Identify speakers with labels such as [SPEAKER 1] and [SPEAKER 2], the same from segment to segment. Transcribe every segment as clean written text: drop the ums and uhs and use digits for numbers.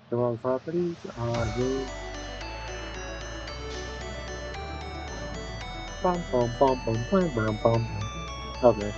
[SPEAKER 1] The wrong properties are you. Bum, bum, bum, bum, bum, bum, bum, bum. Okay.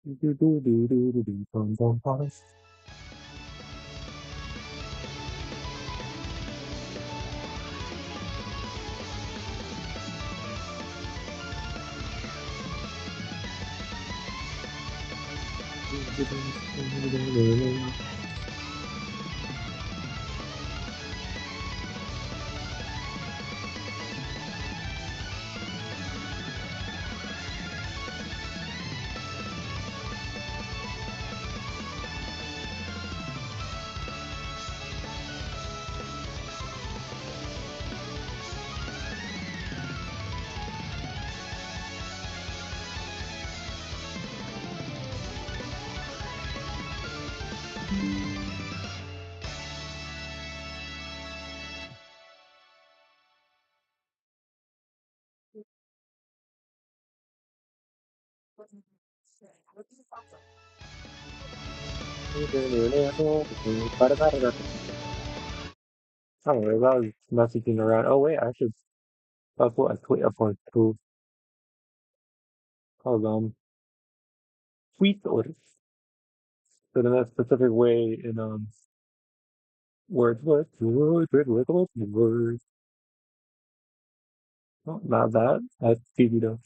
[SPEAKER 1] Do do do do do do bum bum bum. Oh, I was messaging around. Oh wait, I should. That's what I tweet upon too. Called tweet orders. So in that specific way in words. Oh, not that. That's TV though.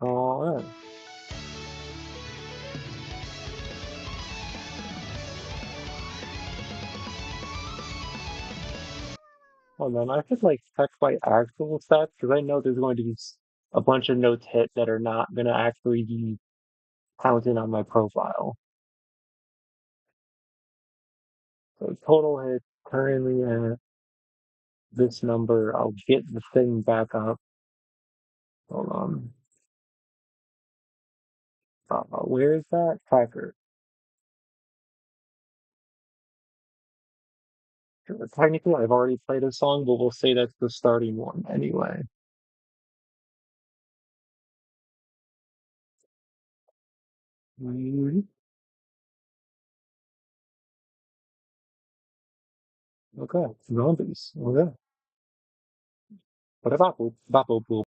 [SPEAKER 1] Oh, yeah. Hold on, I should like check my actual stats because I know there's going to be a bunch of notes hit that are not gonna actually be counted on my profile. So total hit currently at this number. I'll get the thing back up. Hold on. Where is that tracker? Technically, I've already played a song, but we'll say that's the starting one anyway. Mhm. Okay, zombies. Okay. What about Bopple?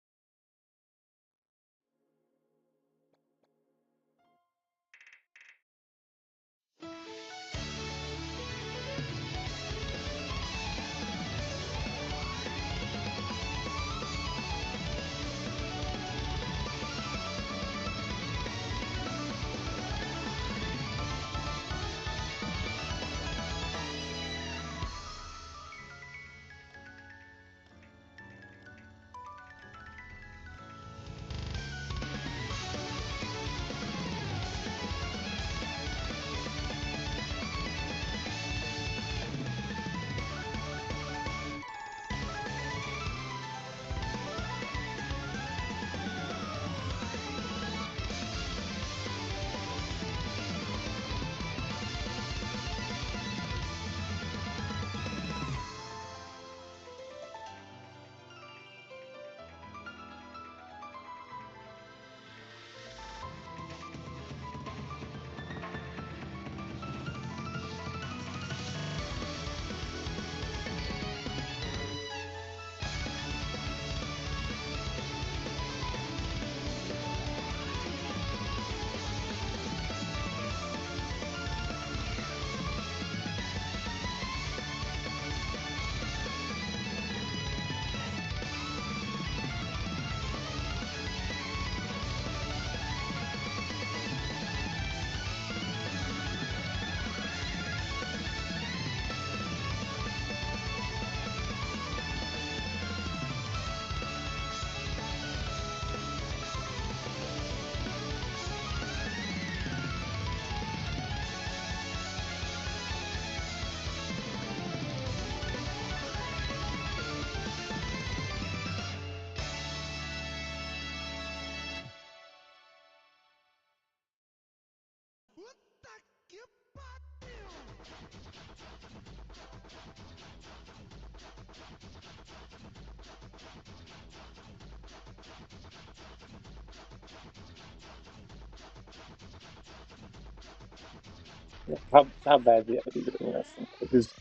[SPEAKER 1] How bad do you have to do it? Just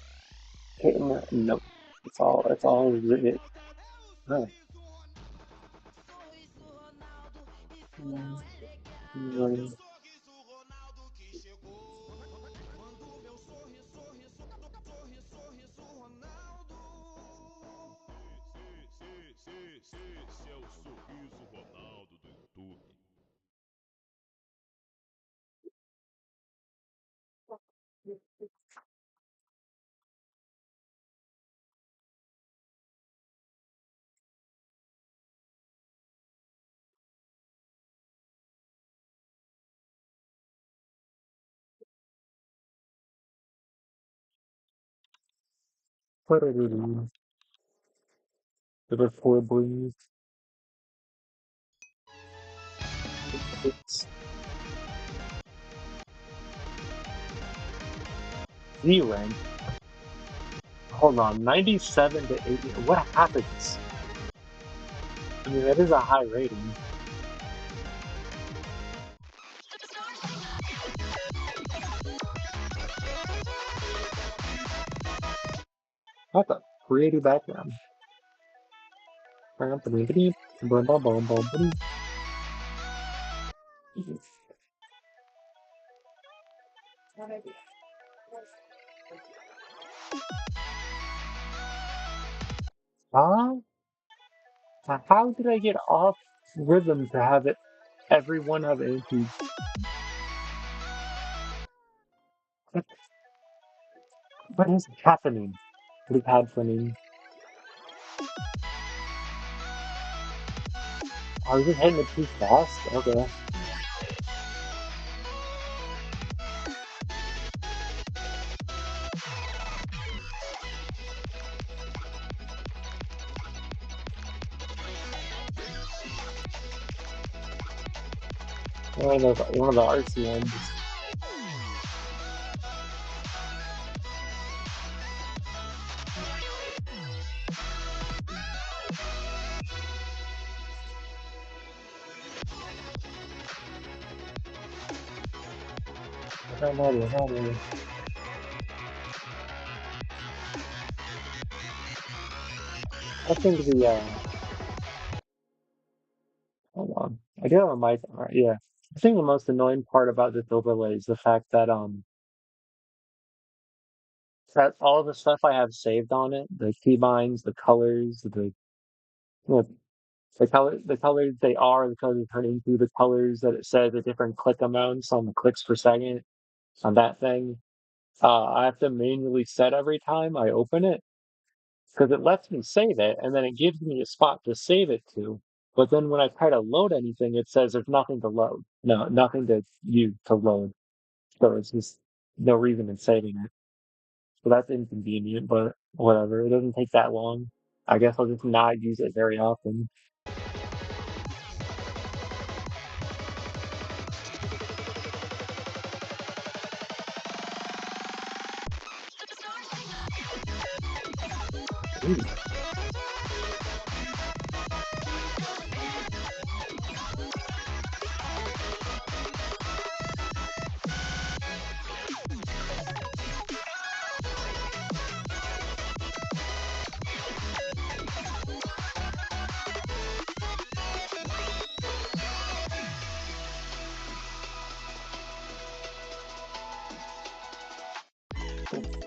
[SPEAKER 1] hitting that? Nope. It's all it. Huh. Mm, mm,
[SPEAKER 2] Esse é o sorriso Ronaldo do YouTube.
[SPEAKER 1] Put it in the recording. It's Z rank. Hold on, 97 to 80. What happens? I mean, that is a high rating. That's a pretty background. Huh? How did I get off rhythm to have it everyone have anti? What, what is happening? What is happening? I was just hitting it too fast? Okay. One of the artsy ones. I think hold on. I do have a mic. All right, yeah. I think the most annoying part about this overlay is the fact that all the stuff I have saved on it, the keybinds, the colors, you know, the colors they are, the colors they turn into, the colors that it says the different click amounts on the clicks per second on that thing. I have to manually set every time I open it because it lets me save it and then it gives me a spot to save it to. But then when I try to load anything, it says there's nothing to load. No, nothing to use to load. So it's just no reason in saving it. So that's inconvenient, but whatever. It doesn't take that long. I guess I'll just not use it very often. Ooh,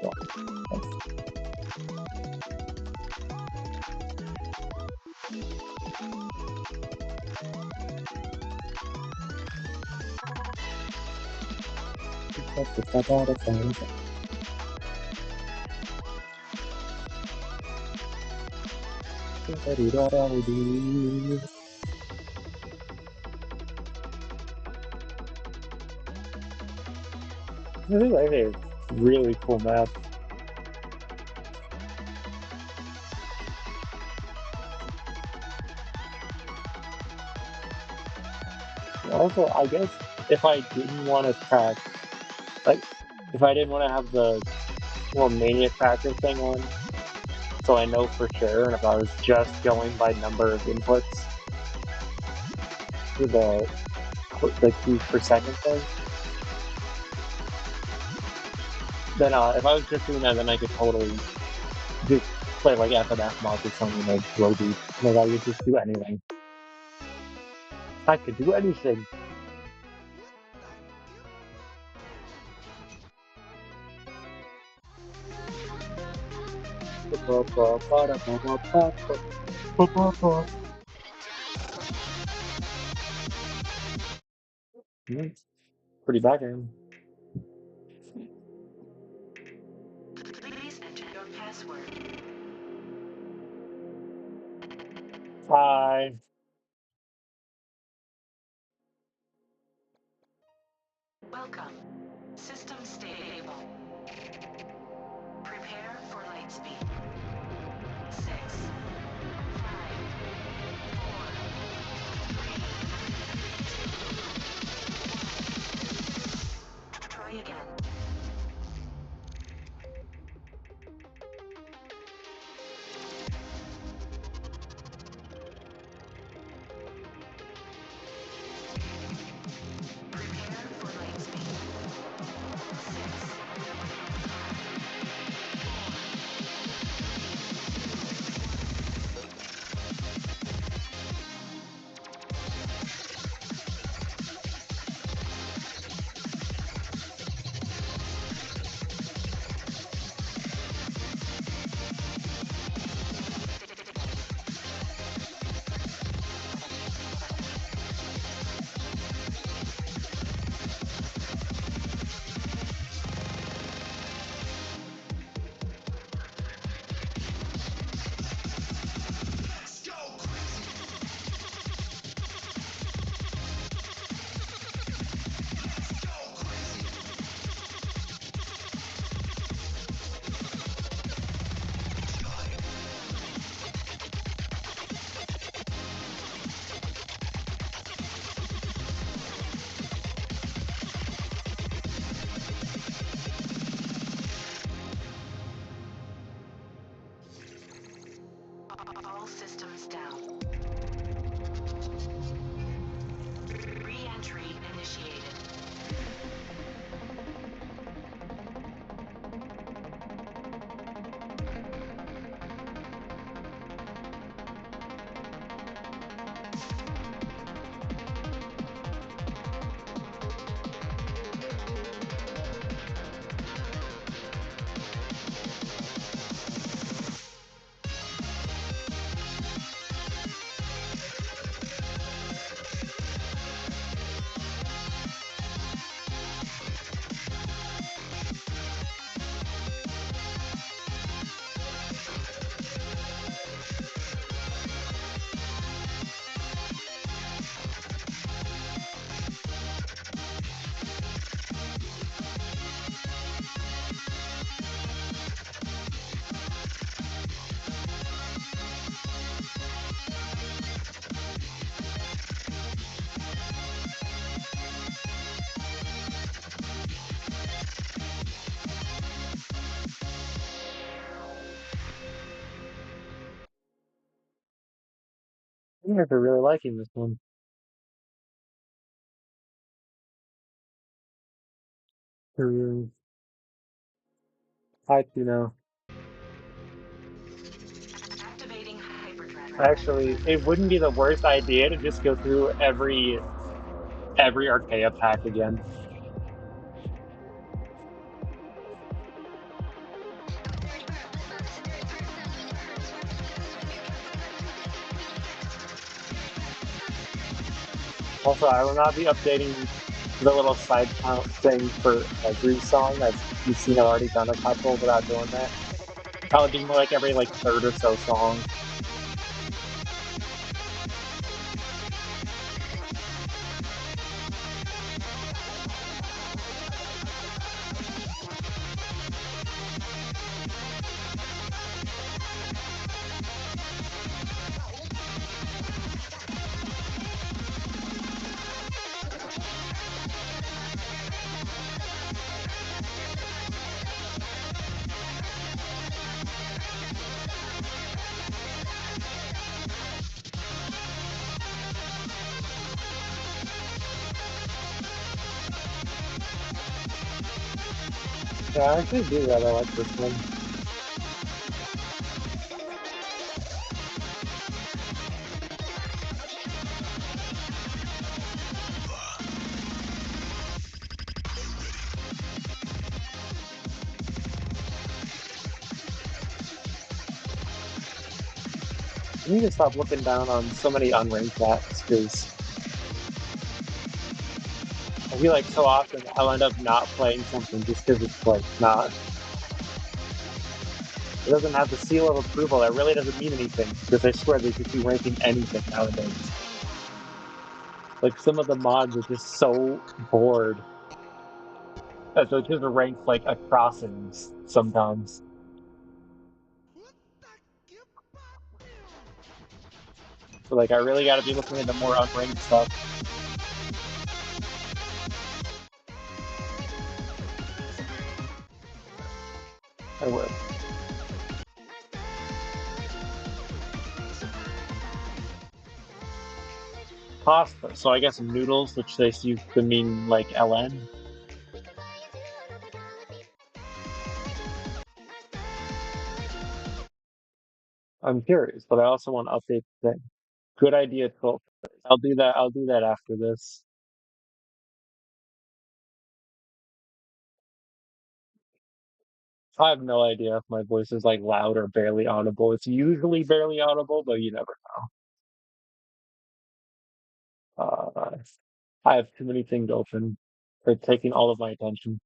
[SPEAKER 1] well, this is actually a really cool map. Also, I guess if I didn't want to track, like, if I didn't want to have the little mania tracker thing on, so I know for sure, and if I was just going by number of inputs for the keys per second thing, then if I was just doing that, then I could totally just play like FNF mods or something like Blow Deep. Like I would just do anything. I could do anything. Hmm, pretty background.
[SPEAKER 3] Please enter your password.
[SPEAKER 1] Hi.
[SPEAKER 3] Welcome. System stable. Prepare for light speed. 6, 5, 4, 3, 2, 1. Try again. Prepare for light speed. 6, all systems down. Re-entry initiated.
[SPEAKER 1] You guys are really liking this one. Hmm, I you know.
[SPEAKER 3] Activating hyperdrive.
[SPEAKER 1] Actually, it wouldn't be the worst idea to just go through every Archaea pack again. Also, I will not be updating the little side count thing for every song. As you've seen, I've already done a couple without doing that. Probably being more like every like third or so song. Yeah, I actually do rather like this one. I need to stop looking down on so many unranked maps because I feel like so often I'll end up not playing something just because it's like not. It doesn't have the seal of approval. That really doesn't mean anything because I swear they could be ranking anything nowadays. Like some of the mods are just so bored that they'll just rank like a crossings sometimes. So like I really got to be looking into more unranked stuff. I would. Pasta. So I guess noodles, which they used to mean like LN. I'm curious, but I also want to update the thing. Good idea, 12. I'll do that. I'll do that after this. I have no idea if my voice is like loud or barely audible. It's usually barely audible, but you never know. I have too many things open. They're taking all of my attention.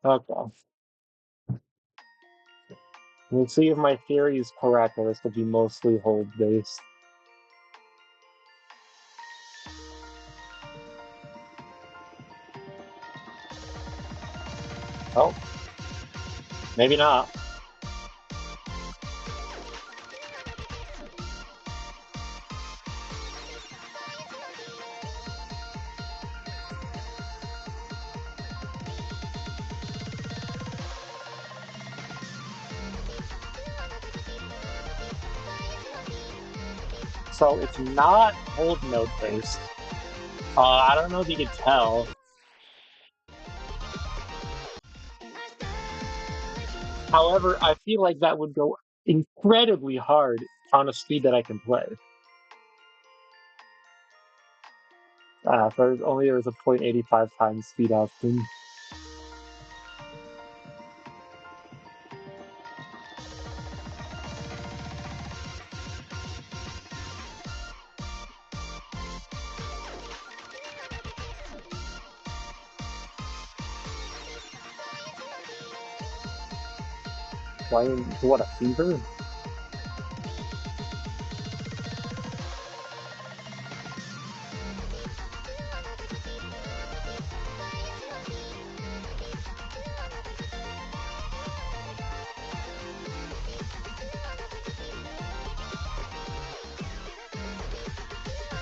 [SPEAKER 1] Okay. We'll see if my theory is correct, that this will be mostly hold based. Oh, maybe not. So it's not hold node based. I don't know if you can tell. However, I feel like that would go incredibly hard on a speed that I can play. There's a 0.85 times speed option. Playing what, a fever?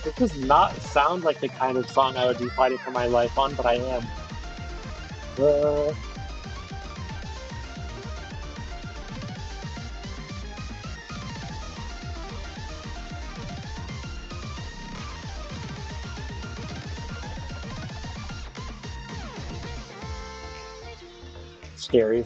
[SPEAKER 1] This does not sound like the kind of song I would be fighting for my life on, but I am. Uh, Scary.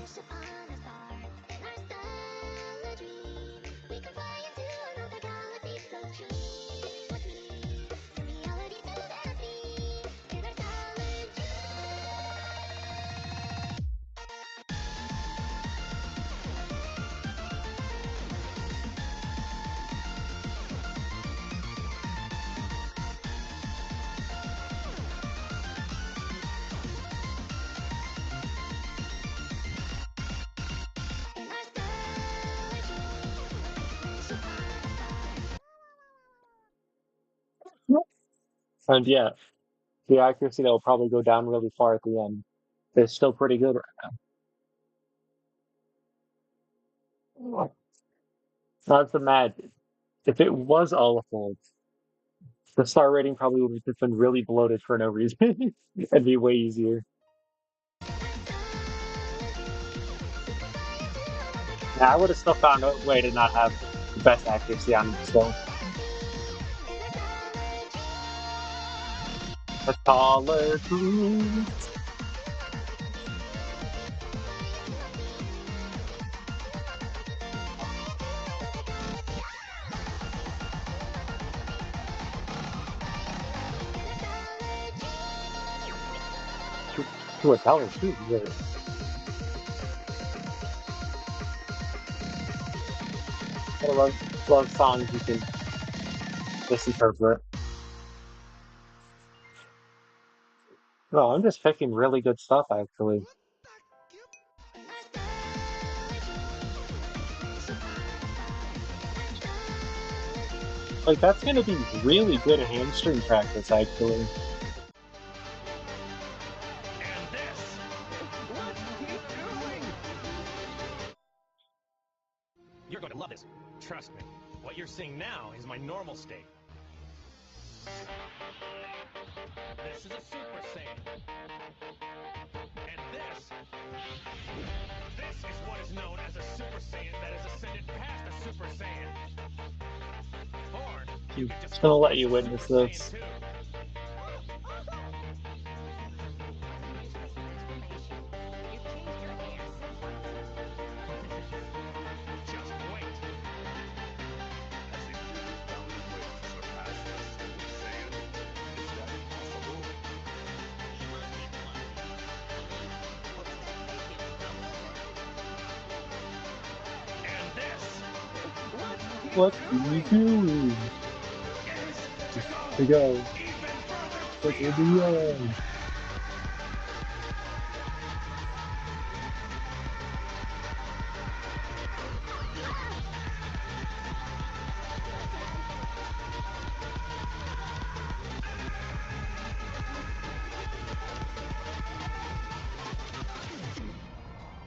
[SPEAKER 1] And yeah, the accuracy that will probably go down really far at the end is still pretty good right now. Not to imagine. If it was all a fold, the star rating probably would have just been really bloated for no reason. It'd be way easier. Yeah, I would have still found a way to not have the best accuracy on it still. A taller group. To a taller too. I love songs you can misinterpret. No, I'm just picking really good stuff actually. Like that's gonna be really good hamstring practice actually.
[SPEAKER 2] And this. What's he doing? You're going to love this. Trust me. What you're seeing now is my normal state. This is a Super Saiyan. And this is what is known as a Super Saiyan that has ascended past a Super Saiyan. Or you
[SPEAKER 1] I'm
[SPEAKER 2] can just
[SPEAKER 1] just gonna
[SPEAKER 2] call
[SPEAKER 1] let
[SPEAKER 2] this
[SPEAKER 1] you
[SPEAKER 2] a
[SPEAKER 1] witness
[SPEAKER 2] Super Saiyan
[SPEAKER 1] this.
[SPEAKER 2] 2. Just wait.
[SPEAKER 4] Has he really found a way to surpass the Super Saiyan? Is that possible?
[SPEAKER 2] And this
[SPEAKER 1] What are you doing?
[SPEAKER 2] is to
[SPEAKER 1] To
[SPEAKER 2] go
[SPEAKER 1] go
[SPEAKER 2] even further
[SPEAKER 1] further
[SPEAKER 2] beyond.
[SPEAKER 1] beyond.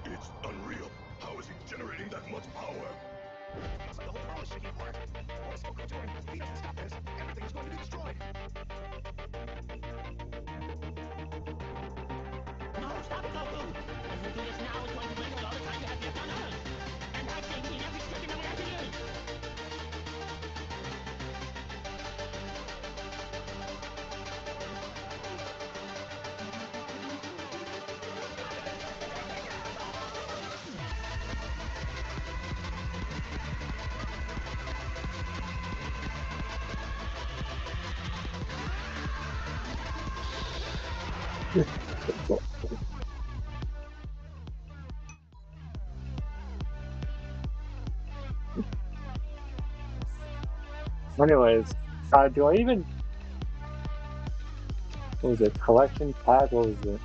[SPEAKER 4] It's unreal. How is he generating that much power? Looks like the whole world is shaking apart. What's Goku doing? If he doesn't stop this, everything is going to be destroyed.
[SPEAKER 5] No, stop it, Goku! As we do this now is going to bring all the time you have left on Earth. And I'm taking every second of it as it is.
[SPEAKER 1] Anyways, do I even, what was it, collection pack? What was it?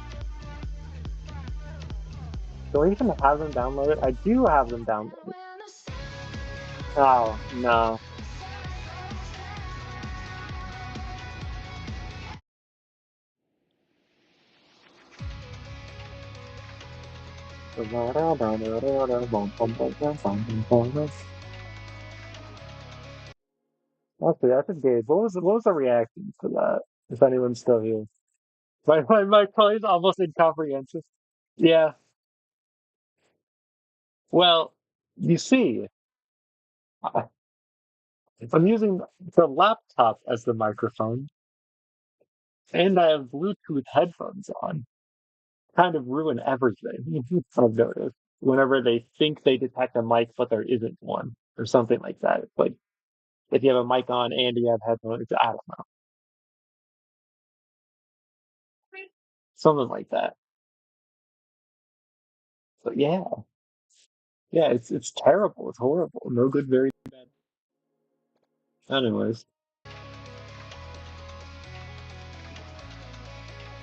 [SPEAKER 1] Do I even have them downloaded? I do have them downloaded. Oh, no. Okay, that's a good. What was the reaction to that? If anyone's still here. My call is almost incomprehensible. Yeah. Well, you see, I- I'm using the laptop as the microphone, and I have Bluetooth headphones on. Kind of ruin everything. I've noticed. Whenever they think they detect a mic, but there isn't one, or something like that. It's like if you have a mic on and you have headphones, I don't know, something like that. But yeah, yeah, it's terrible. It's horrible. No good, very bad. Anyways,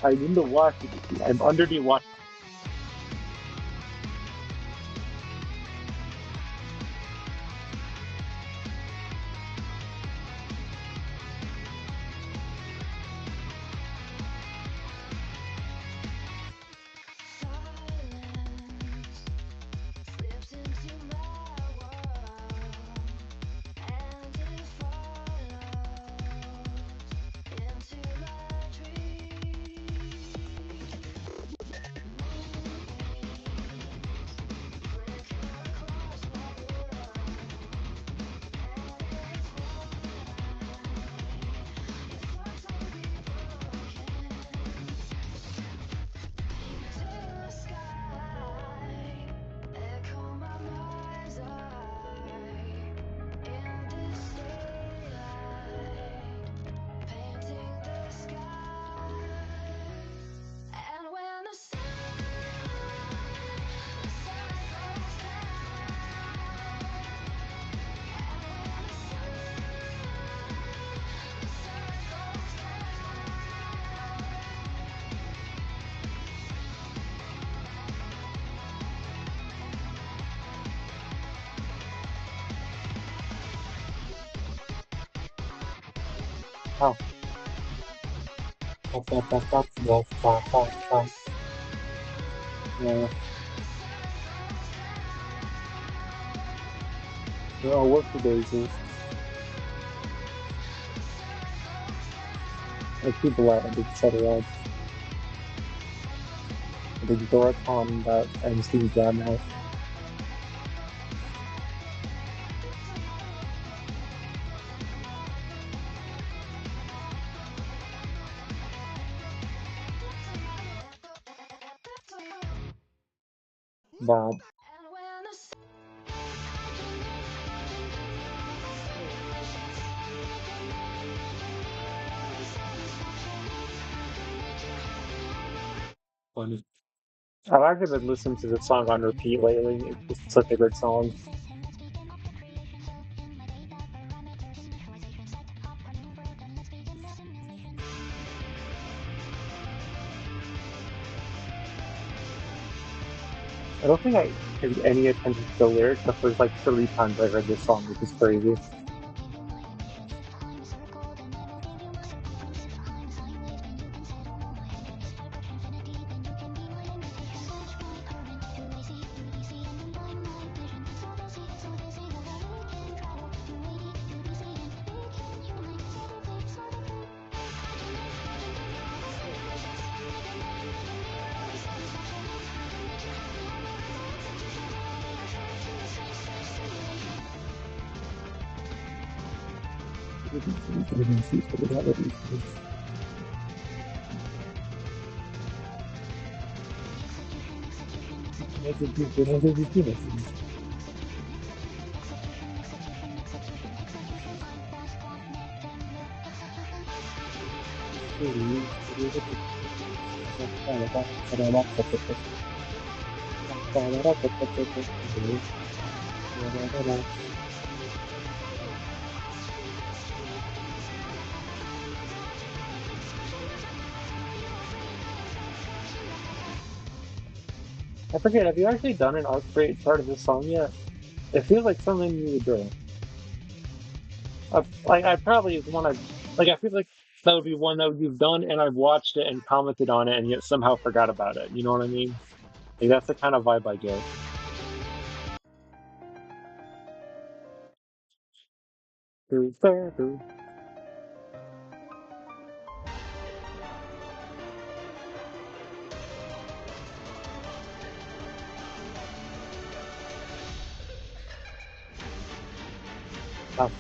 [SPEAKER 1] I'm in the washing machine. I'm under the washing. Oh. Yeah. Oh, whoopsie daisy. I keep blood, I big set around. A big Doraton that MC Jam House. Bob. Funny. I've actually been listening to this song on repeat lately. It's just such a good song. I don't think I paid any attention to the lyrics the first like 3 times I heard this song, which is crazy. I forget, have you actually done an art create part of this song yet? It feels like something you would do. I probably want to, like, I feel like that would be one that you've done, and I've watched it and commented on it, and yet somehow forgot about it. You know what I mean? Like, that's the kind of vibe I get. Oh,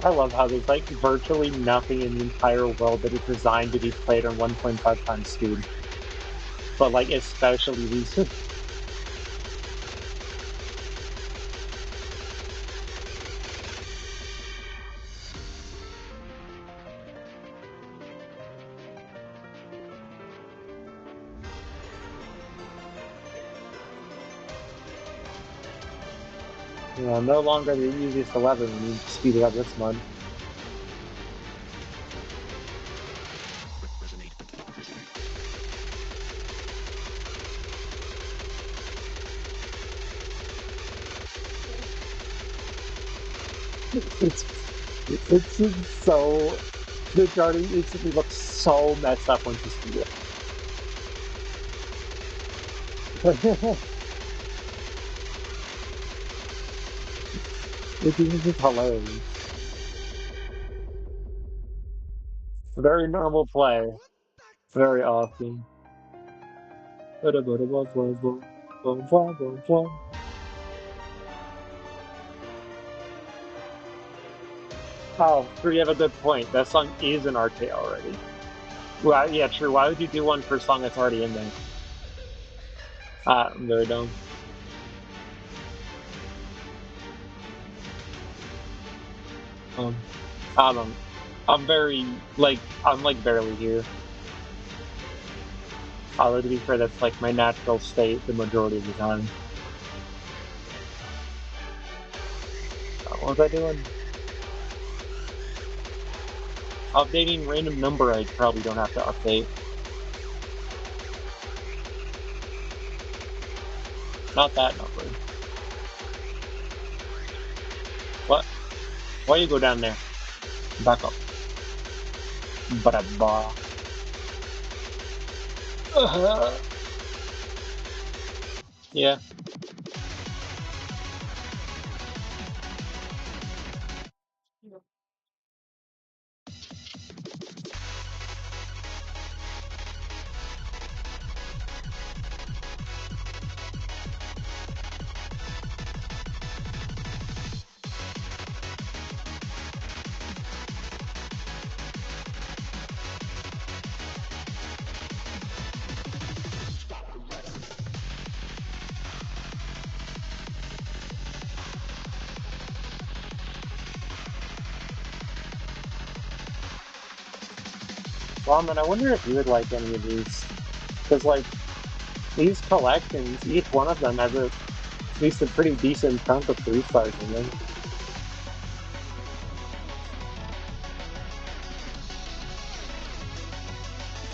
[SPEAKER 1] I love how there's like virtually nothing in the entire world that is designed to be played on 1.5 times speed, but like especially these. No longer the easiest 11 when you speed it up this month. It's it's just so the Journey instantly looks so messed up once you speed it. It's just hilarious. Very normal play. Very often. Oh, you have a good point. That song is an RK already. Well, yeah, true. Why would you do one for a song that's already in there? I'm very dumb. Um, I don't. I'm very I'm like barely here. Although to be fair, that's like my natural state the majority of the time. What was I doing? Updating random number I probably don't have to update. Not that number. What? Why you go down there? Back up. Ba-da-ba. Yeah. Ramen, I wonder if you would like any of these. Because, like, these collections, each one of them has at least a pretty decent chunk of 3 stars in them.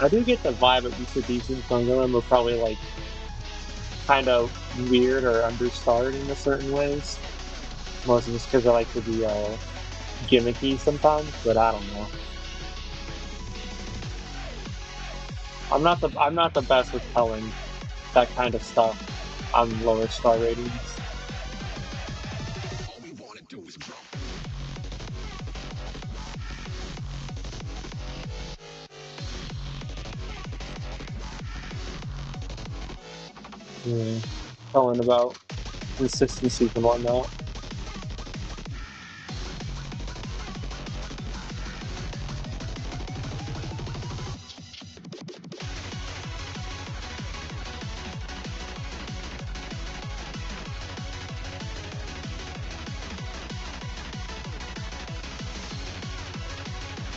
[SPEAKER 1] I do get the vibe at least a decent chunk of them are probably, like, kind of weird or understarred in a certain ways. Mostly just because I like to be gimmicky sometimes, but I don't know. I'm not the best with telling that kind of stuff on lower star ratings.
[SPEAKER 4] All we wanna do is jump.
[SPEAKER 1] Yeah. Telling about consistencies and whatnot.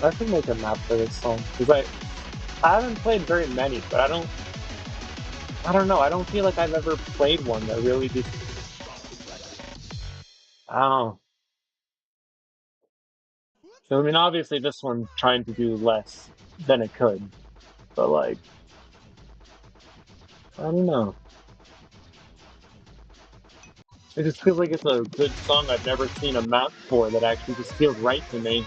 [SPEAKER 1] I should make a map for this song because I haven't played very many, but I don't know. I don't feel like I've ever played one that really just I don't know. So I mean, obviously this one's trying to do less than it could, but like I don't know. It just feels like it's a good song I've never seen a map for that actually just feels right to me.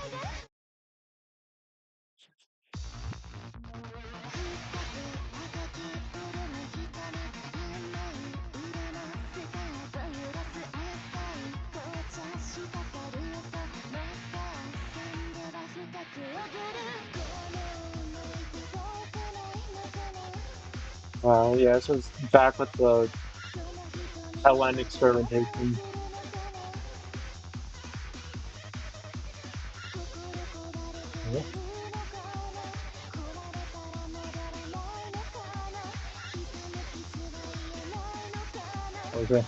[SPEAKER 1] Yeah, this was back with the LN experimentation. Yeah. Okay.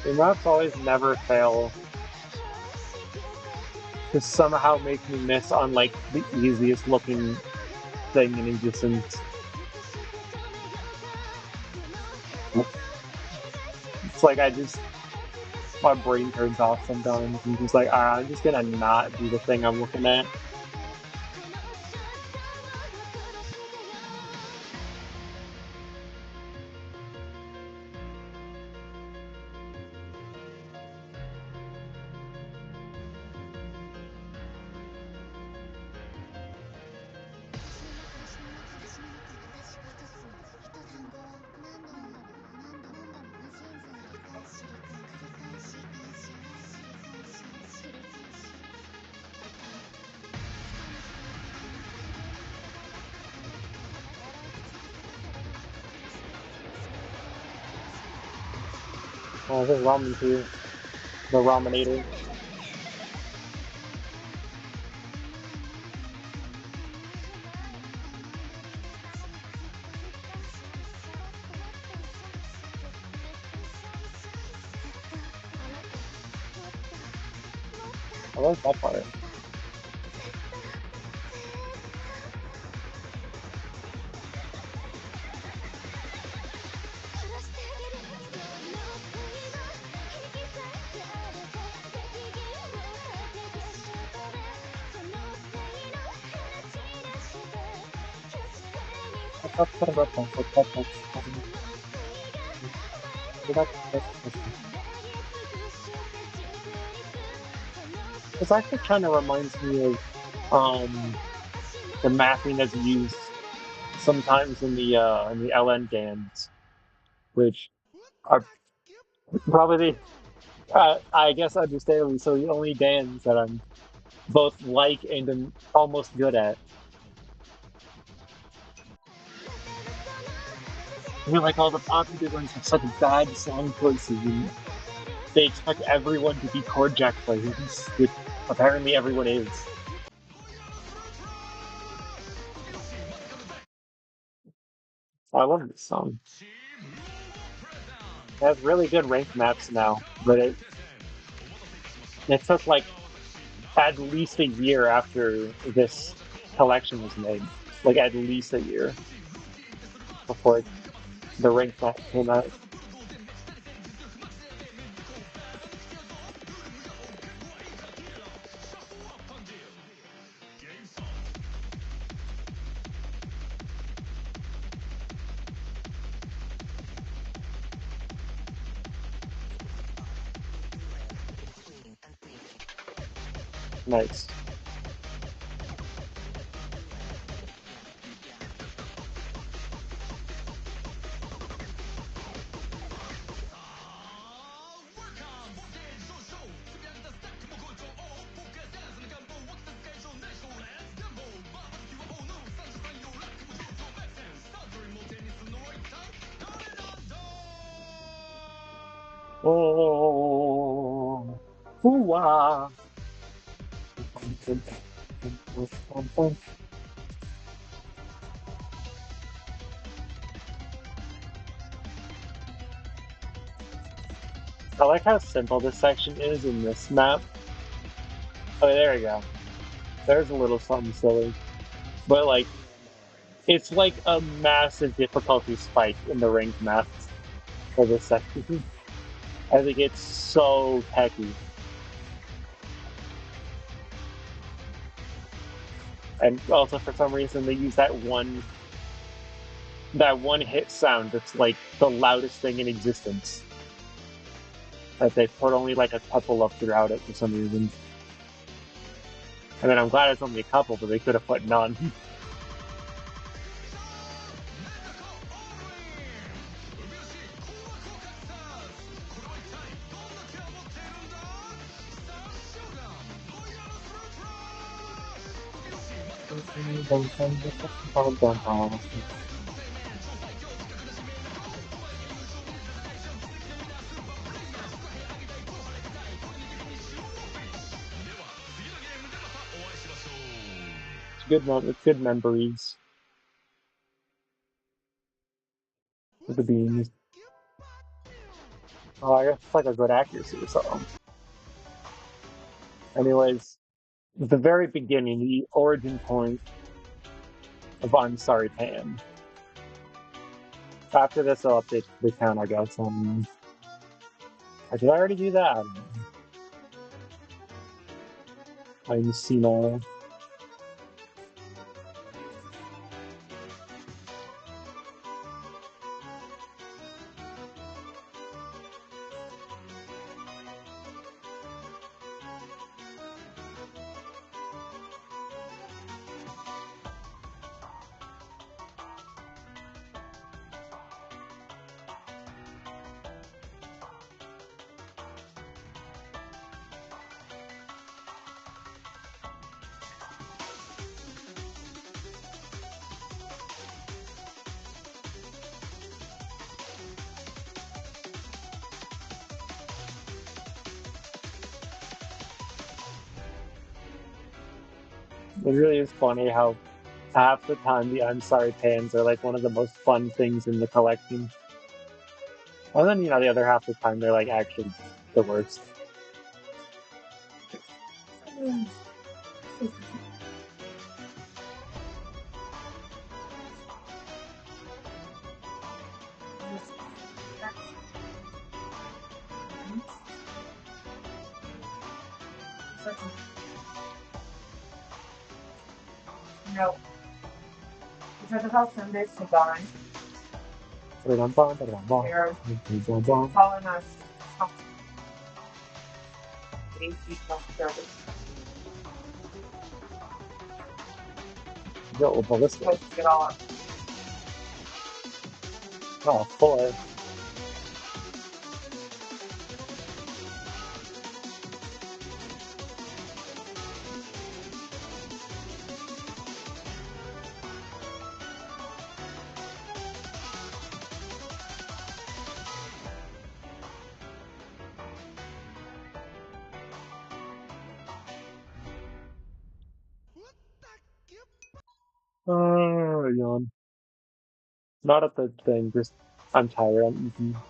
[SPEAKER 1] The maps always never fail to somehow make me miss on like the easiest looking thing in existence. It's like my brain turns off sometimes. I'm just like, I'm just gonna not do the thing I'm looking at. Oh, there's ramen too. The ramenator. I like that part. This actually kind of reminds me of the mapping that's used sometimes in the LN games, which are probably I guess understandably so the only dance that I'm both like and am almost good at. I feel like all the popular ones have such bad song choices and they expect everyone to be chord jack players, which apparently everyone is. I love this song. It has really good rank maps now, but it took like at least a year after this collection was made. Like at least a year before the rank map came out. Nice. Oh, ooh-ah. I like how simple this section is in this map. Oh, there we go. There's a little something silly. But like, it's like a massive difficulty spike in the ranked map for this section. As it gets so techy. And also for some reason they use that one hit sound that's like the loudest thing in existence. That they put only like a couple of throughout it for some reason. I mean, I'm glad it's only a couple, but they could have put none. It's good memories with the beans. Oh, I guess it's like a good accuracy or something. Anyways, the very beginning, the origin point of I'm Sorry Pan. After this, I'll update the count, I guess. Did I already do that? I don't know. I'm Sino. It really is funny how half the time the I'm Sorry Pans are like one of the most fun things in the collection. And then, the other half of the time they're like actually the worst. Go ballistic. Oh, four. Oh, yawn. Not at the thing, just I'm tired. I'm eating. I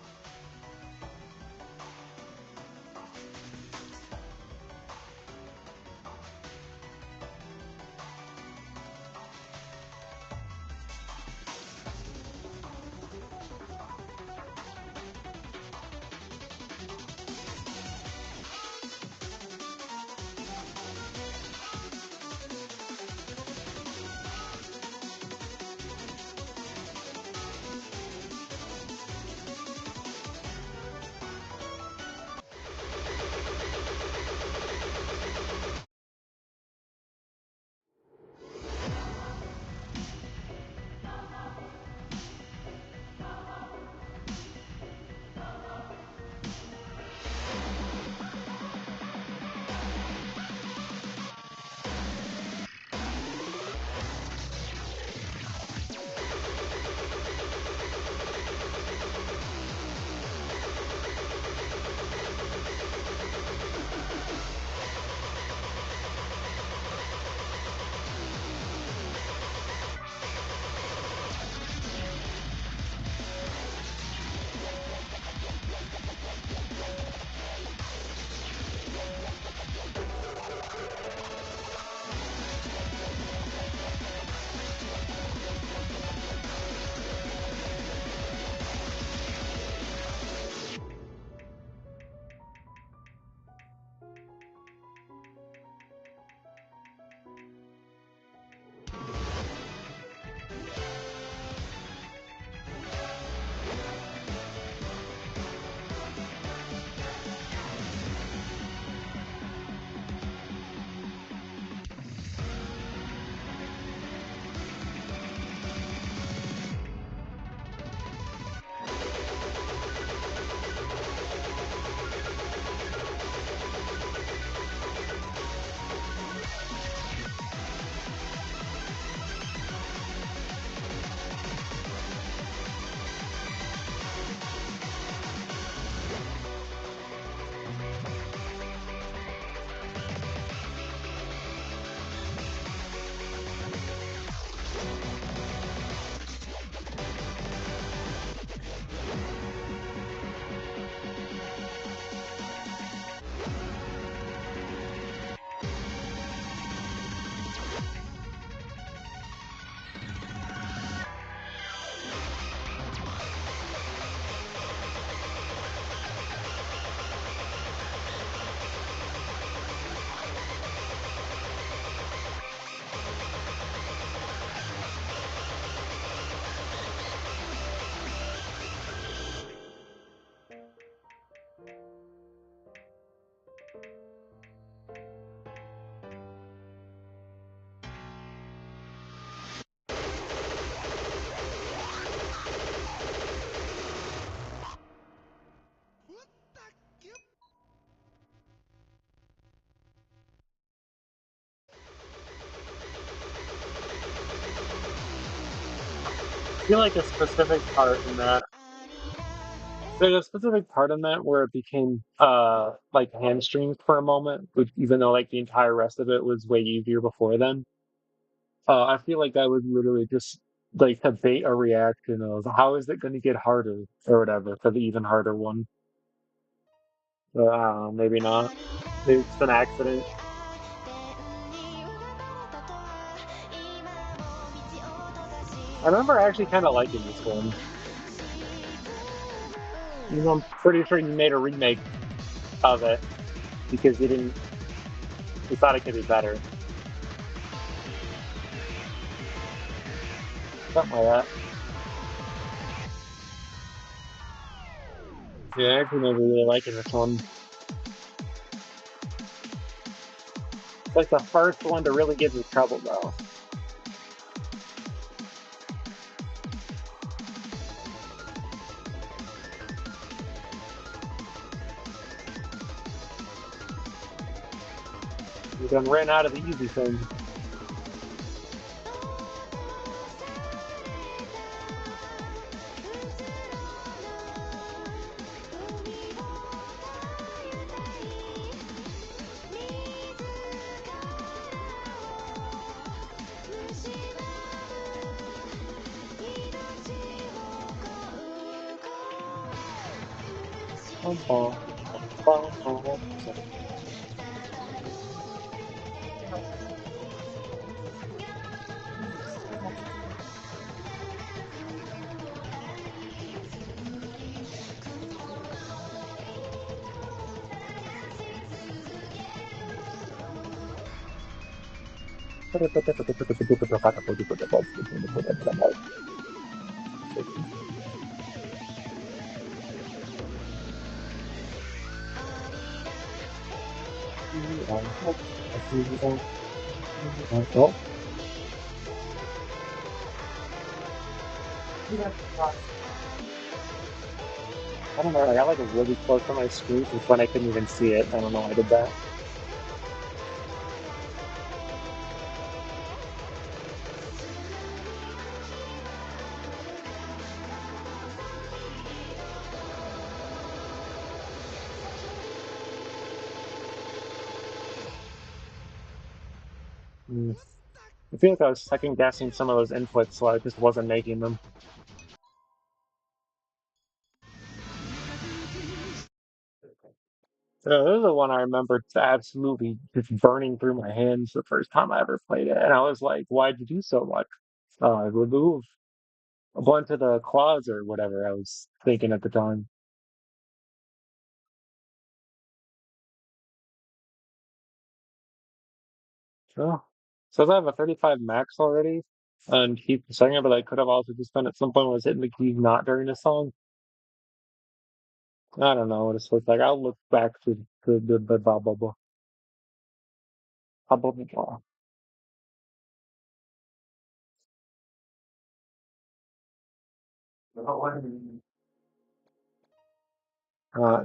[SPEAKER 1] feel like a specific part in that. There's a specific part in that where it became like hamstrings for a moment, which, even though like the entire rest of it was way easier before then. I feel like that was literally just like to bait a reaction of how is it going to get harder or whatever for the even harder one. Maybe not. Maybe it's an accident. I remember actually kind of liking this one. You know, I'm pretty sure you made a remake of it because you didn't. You thought it could be better. Something like that. Yeah, I actually remember really liking this one. It's like the first one to really give me trouble, though. We done ran out of the easy things. Bum, bum, bum, bum, bum. Oh, I don't know. I got like really close to my screen to when I couldn't even see it. I don't know why I did that. Mm. I feel like I was second guessing some of those inputs, so I just wasn't making them. So this is the one I remember absolutely just burning through my hands the first time I ever played it, and I was like, "Why'd you do so much? Remove a bunch of the claws or whatever." I was thinking at the time. Oh, says I have a 35 max already, and keep saying it, but I could have also just been at some point was hitting the keys not during the song. I don't know what it's looked like. I'll look back to the blah blah blah blah blah blah.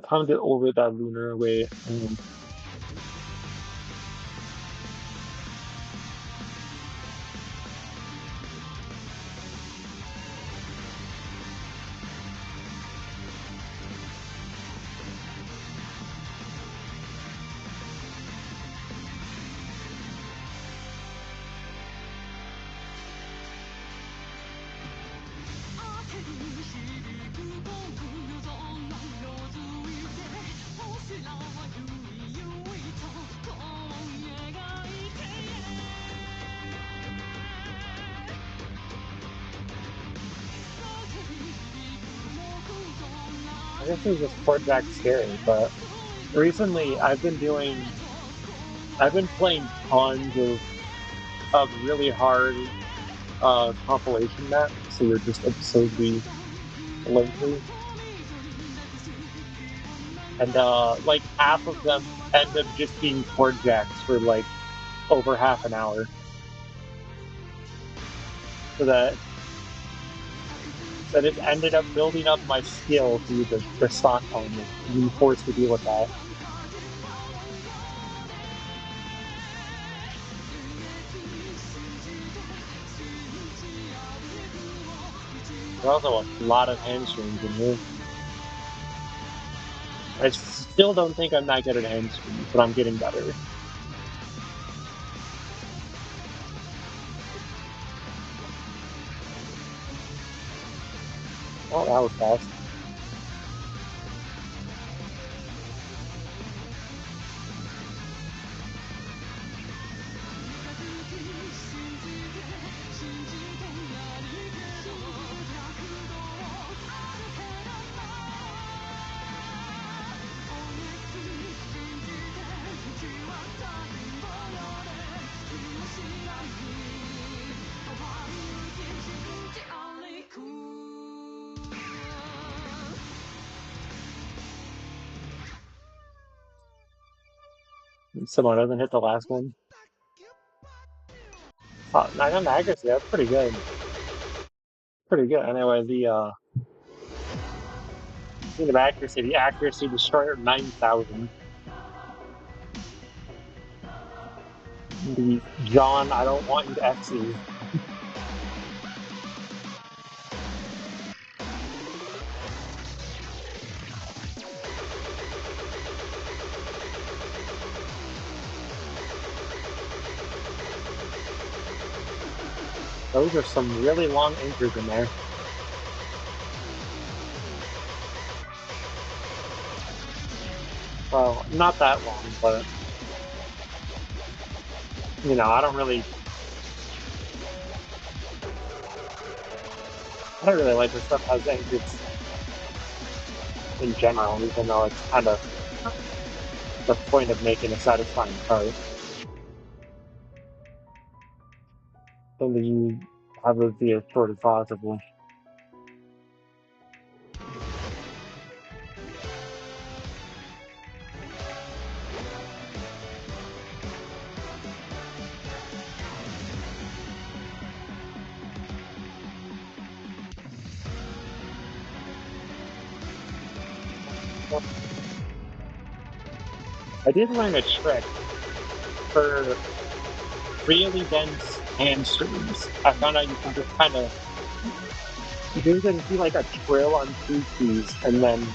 [SPEAKER 1] Time to get over that lunar way. I guess it was just Port Jack scary, but recently I've been playing tons of really hard compilation maps, so they're just absurdly lengthy. And like half of them end up just being chord jacks for like over half an hour. So that it ended up building up my skill through the stock time of being forced to deal with that. There's also a lot of hamstrings in here. I still don't think I'm that good at hamstrings, but I'm getting better. Oh, that was fast. Someone doesn't hit the last one. Oh, 9 on accuracy, that's pretty good. Pretty good. Anyway, the speaking of accuracy, the accuracy destroyer 9,000. The John, I don't want you to FC. Those are some really long anchors in there. Well, not that long, but I don't really like this stuff has anchors in general, even though it's kind of the point of making a satisfying card. So that you have it be as short as possible. I did learn a trick for really dense hamstrings. I found out you can just kind of you can do like a trill on two keys and then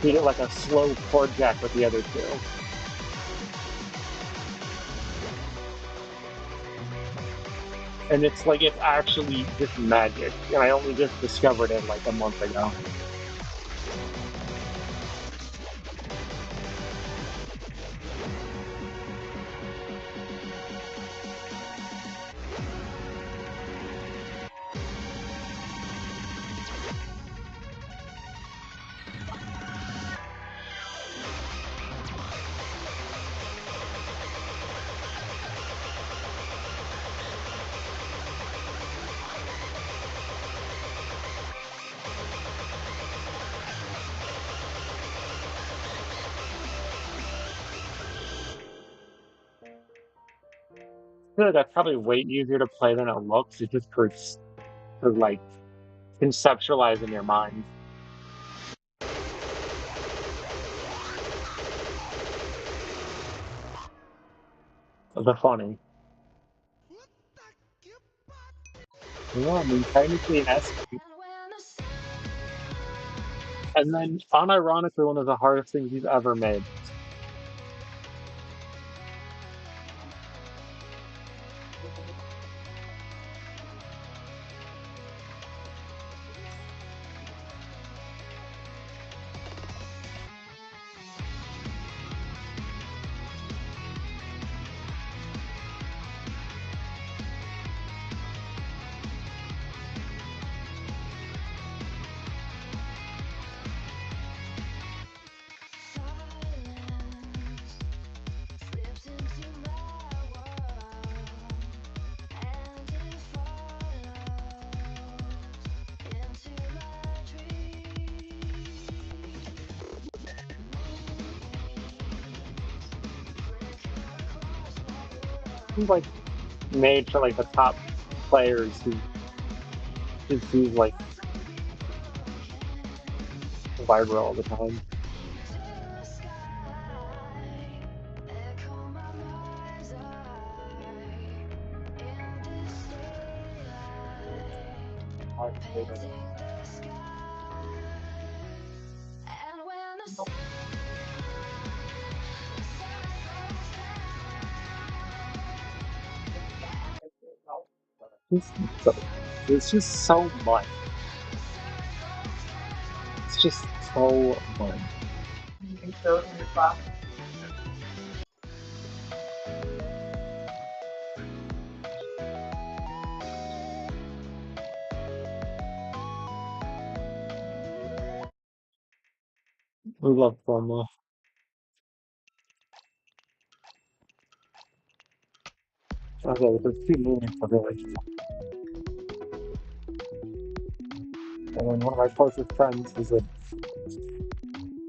[SPEAKER 1] treat it like a slow chord jack with the other two. And it's actually just magic. And I only just discovered it like a month ago. I feel like that's probably way easier to play than it looks. It just hurts to like conceptualize in your mind. The funny. Yeah, I mean technically an escape. And then unironically one of the hardest things you've ever made. It's like made for like the top players who just use like Viber all the time. It's, it's just so much. It's just so much. We love Formula. Okay, there's 2 million for village. And then one of my closest friends is a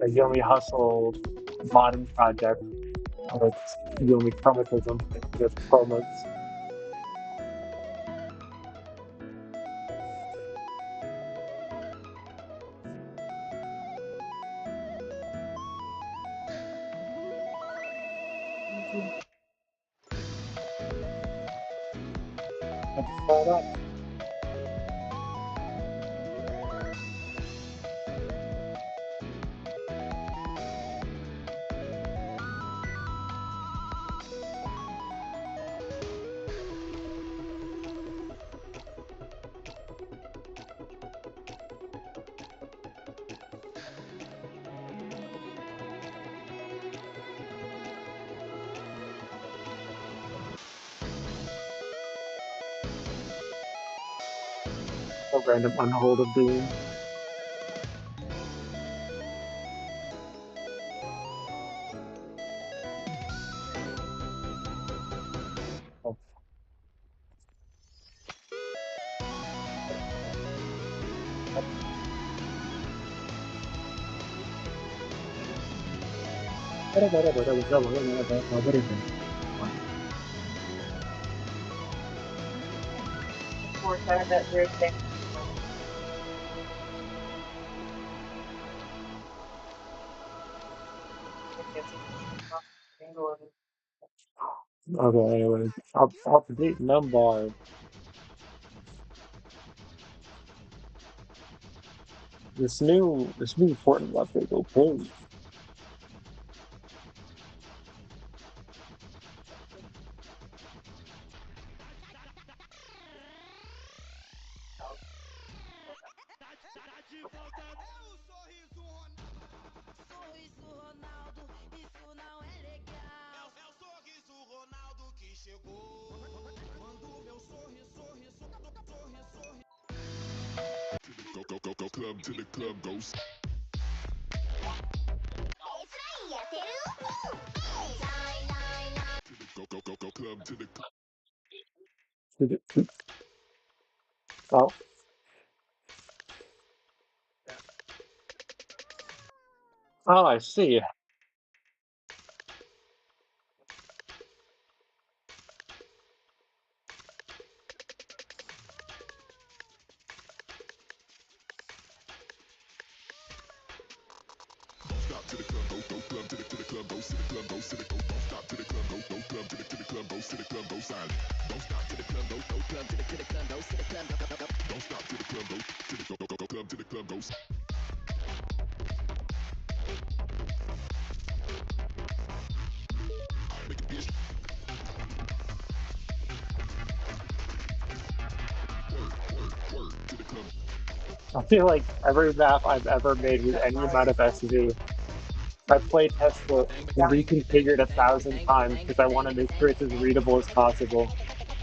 [SPEAKER 1] Yomi Hustle modding project. Oh, it's the only chromatism. Just chromas. Let's start up. A random unhold of doom. Oh, okay, anyways. Up to date number. This new important update will pull.
[SPEAKER 5] Tá de volta. É o sorriso Ronaldo. Sorriso Ronaldo, isso não é legal. É o sorriso Ronaldo que chegou. Quando meu sorriso.
[SPEAKER 4] Go club to the club goes. Go club to the club.
[SPEAKER 1] Oh, oh, I see.
[SPEAKER 4] Stop to the club, go club to the club, go to the club, go to the go. Don't stop to the club, go club to the club, go to the club, go silent. Don't stop to the club, go club to the club, go to the club, go. Don't stop to the club, go to the go club to the club, go. Make a bitch work to the club.
[SPEAKER 1] I feel like every map I've ever made with any amount of SV, I play test it and reconfigured 1,000 times because I want to make sure it's as readable as possible.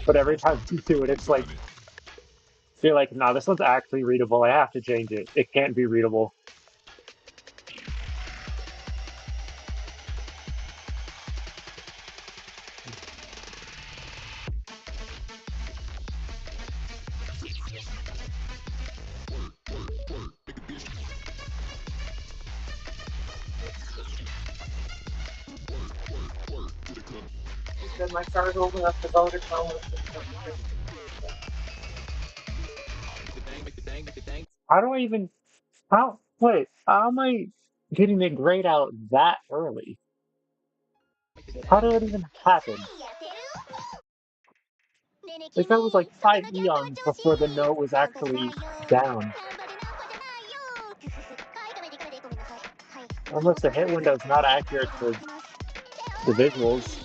[SPEAKER 1] But every time you do it, it's like,
[SPEAKER 4] Silent.
[SPEAKER 1] feel like, nah, this one's actually readable. I have to change it. It can't be readable.
[SPEAKER 4] Make a bitch work to the club.
[SPEAKER 1] How do I even, wait, how am I getting it grayed out that early? How did it even happen? Like, that was like 5 eons before the note was actually down. Unless the hit window is not accurate to the visuals.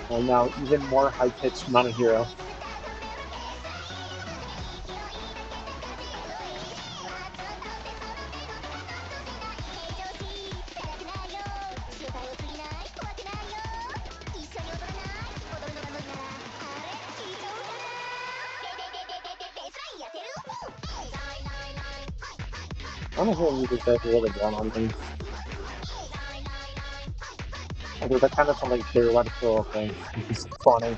[SPEAKER 1] And now even more high-pitched Monahero. Monahero music does really well on things. Although that kind of sounds like theoretical thing, which is funny.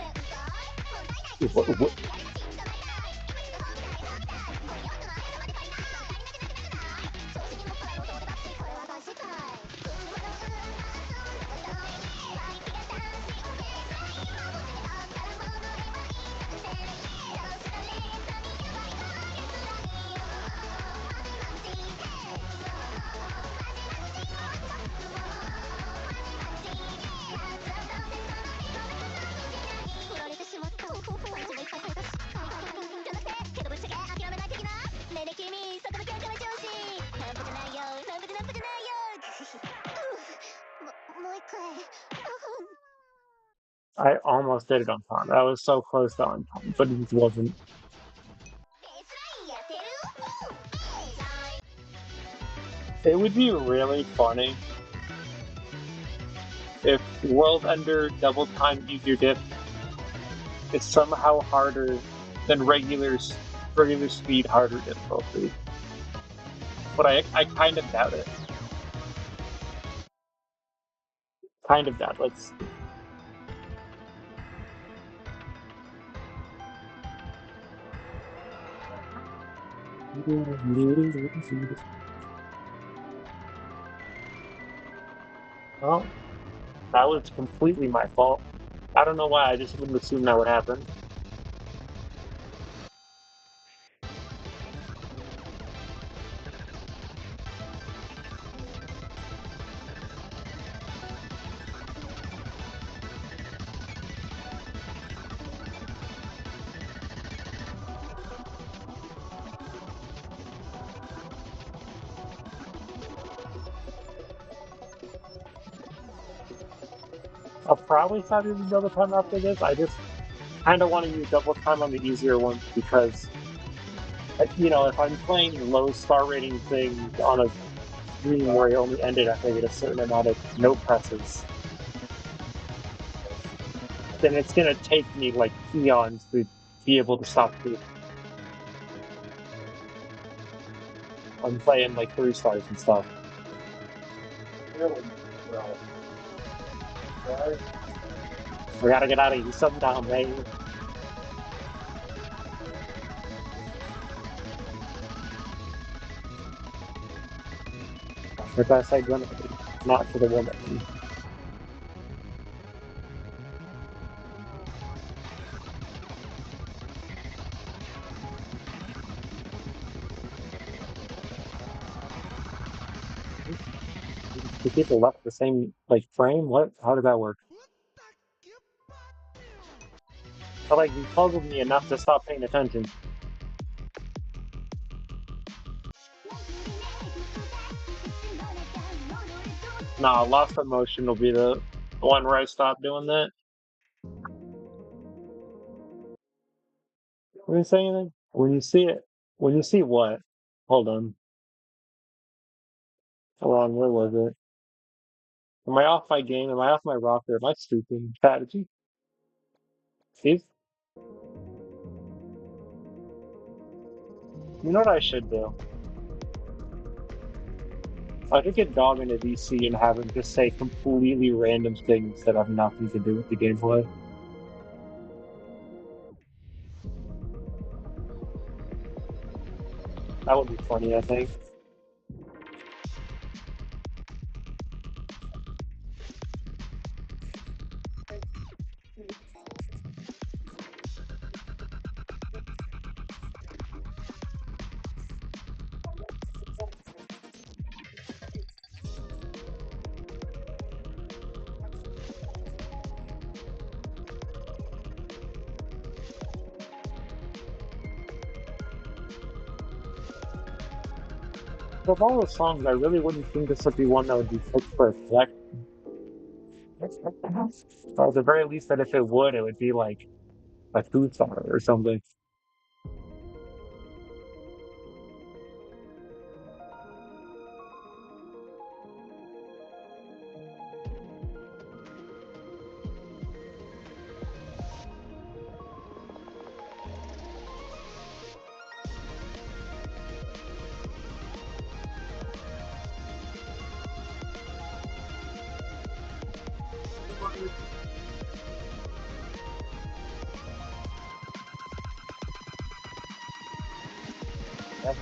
[SPEAKER 1] I almost did it on time. I was so close to on time, but it just wasn't. It would be really funny if World Ender Double Time Easier Diff is somehow harder than regular speed harder difficulty. But I kind of doubt it. Kind of doubt. Let's. Oh, that was completely my fault. I don't know why. I just wouldn't assume that would happen. I'll probably stop using double time after this. I just kind of want to use double time on the easier ones because, if I'm playing low star rating things on a stream where I only ended after I get a certain amount of note presses, then it's gonna take me like eons to be able to stop the. I'm playing like 3 stars and stuff. We gotta get out of here sometime, man. For best identity, not for the woman. Do people left the same like frame? What? How did that work? So like you puzzled me enough to stop paying attention. Nah, Lost Emotion will be the one where I stop doing that. When you say anything? When you see it, when you see what? Hold on. Hold on, where was it? Am I off my game? Am I off my rocker? Am I stupid? Strategy? See? You know what I should do? I could get Dog into DC and have him just say completely random things that have nothing to do with the gameplay. That would be funny, I think. Of all the songs, I really wouldn't think this would be one that would be picked for a select. Or at the very least, that if it would be like a 2 star or something.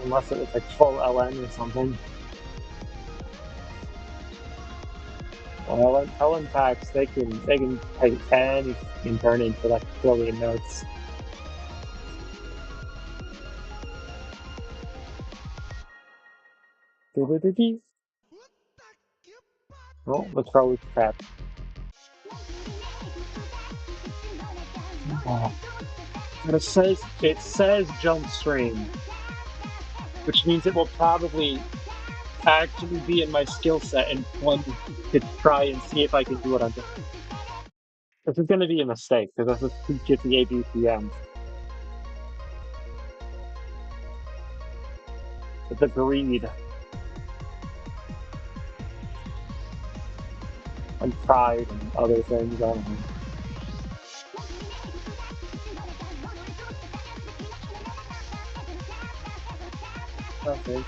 [SPEAKER 1] Unless it was like full LN or something. Well, LN packs, they can take any and turn into like trillion notes. Doo-doo-doo-dee. Oh, the crow is trapped. Oh. And it says jump stream, which means it will probably actually be in my skill set and one to try and see if I can do it on. This is going to be a mistake because this is get the ABCM. It's agreed and pride and other things. I don't know. Okay,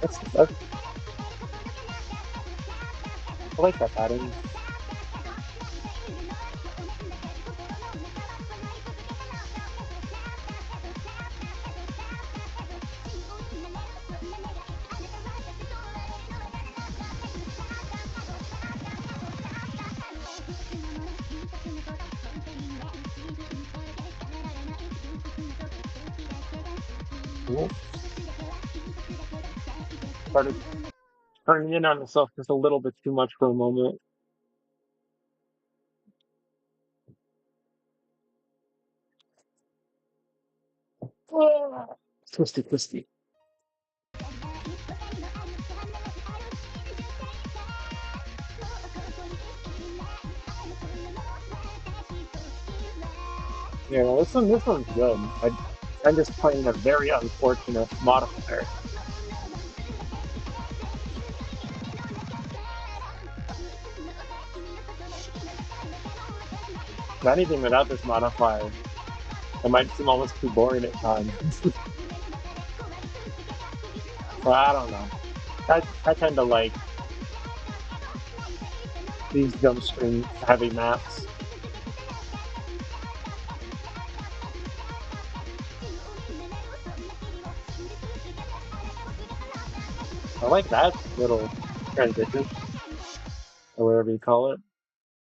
[SPEAKER 1] that's, I like that pattern. Cool. Started turning in on myself just a little bit too much for a moment. Twisty, twisty. Yeah, this one's good. I'm just playing a very unfortunate modifier. If anything without this modifier, it might seem almost too boring at times. But I don't know. I tend to like these jump string heavy maps. I like that little transition, or whatever you call it.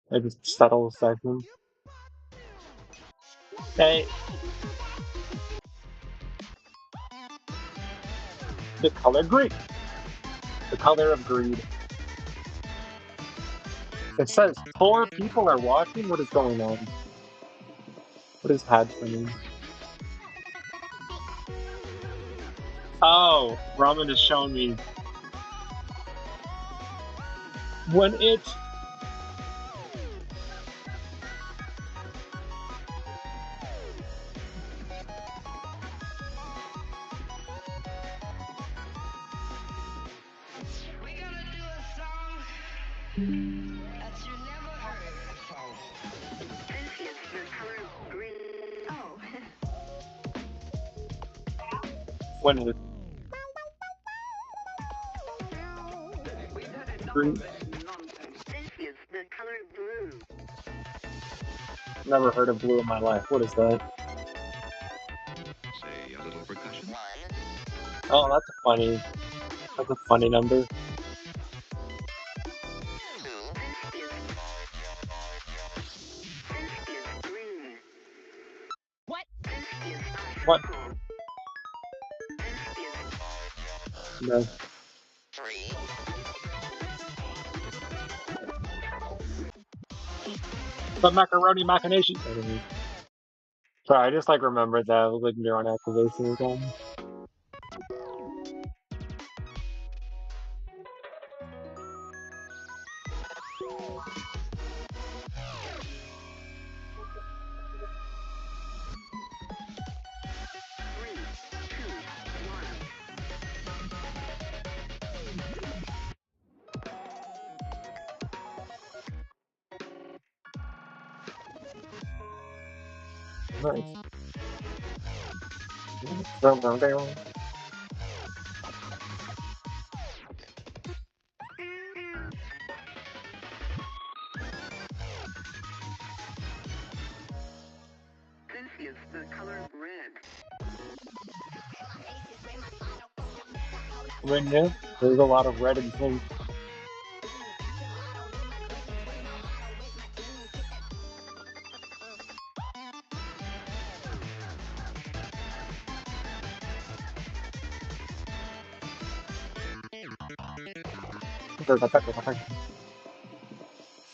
[SPEAKER 1] A just subtle section. Hey, the color green. The color of greed. It says 4 people are watching. What is going on? What is happening? Oh, Ramen is showing me when it.
[SPEAKER 5] We gonna do a song that you never heard before. This is the color green. Oh.
[SPEAKER 1] When it
[SPEAKER 5] We've had enough of
[SPEAKER 1] green.
[SPEAKER 5] this nonsense. This is the color blue.
[SPEAKER 1] Never heard of blue in my life. What is that?
[SPEAKER 4] Say a little percussion.
[SPEAKER 1] Oh, that's a funny. That's a funny number.
[SPEAKER 5] Green.
[SPEAKER 3] What?
[SPEAKER 1] What? No. The macaroni machination. Anyways. Sorry, I just like remembered that. It was like neuron activation or something. Nice. Dum, dum, dum.
[SPEAKER 5] This is the color red.
[SPEAKER 1] Right now, there's a lot of red and pink.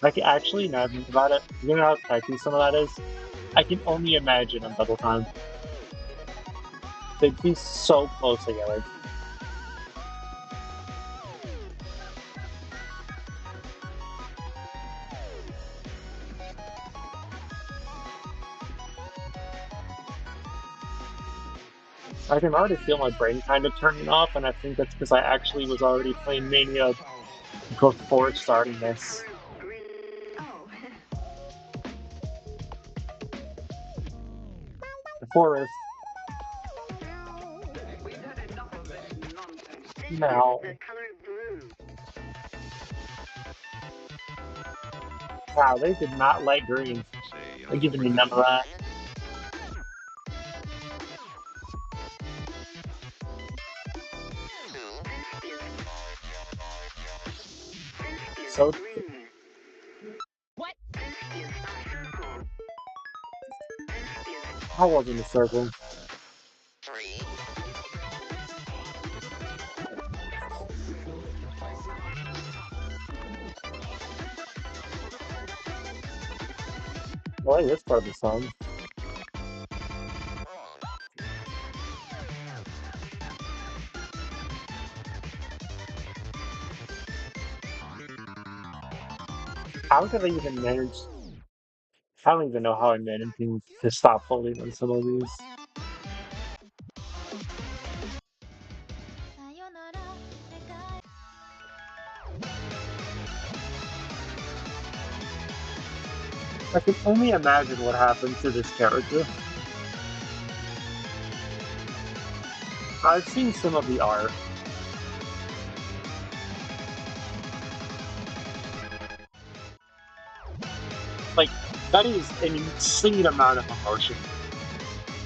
[SPEAKER 1] Like actually, now that I think about it, you know how catchy some of that is? I can only imagine on double time. They'd be so close together. I can already feel my brain kind of turning off, and I think that's because I actually was already playing Mania before starting this. The forest. Now, wow, they did not like green. They're giving me none of that. So
[SPEAKER 3] What?
[SPEAKER 1] I was in the circle. I like this part of the song. How did I even manage? I don't even know how I managed to stop holding on some of these. I can only imagine what happened to this character. I've seen some of the art. Like, that is an insane amount of emotion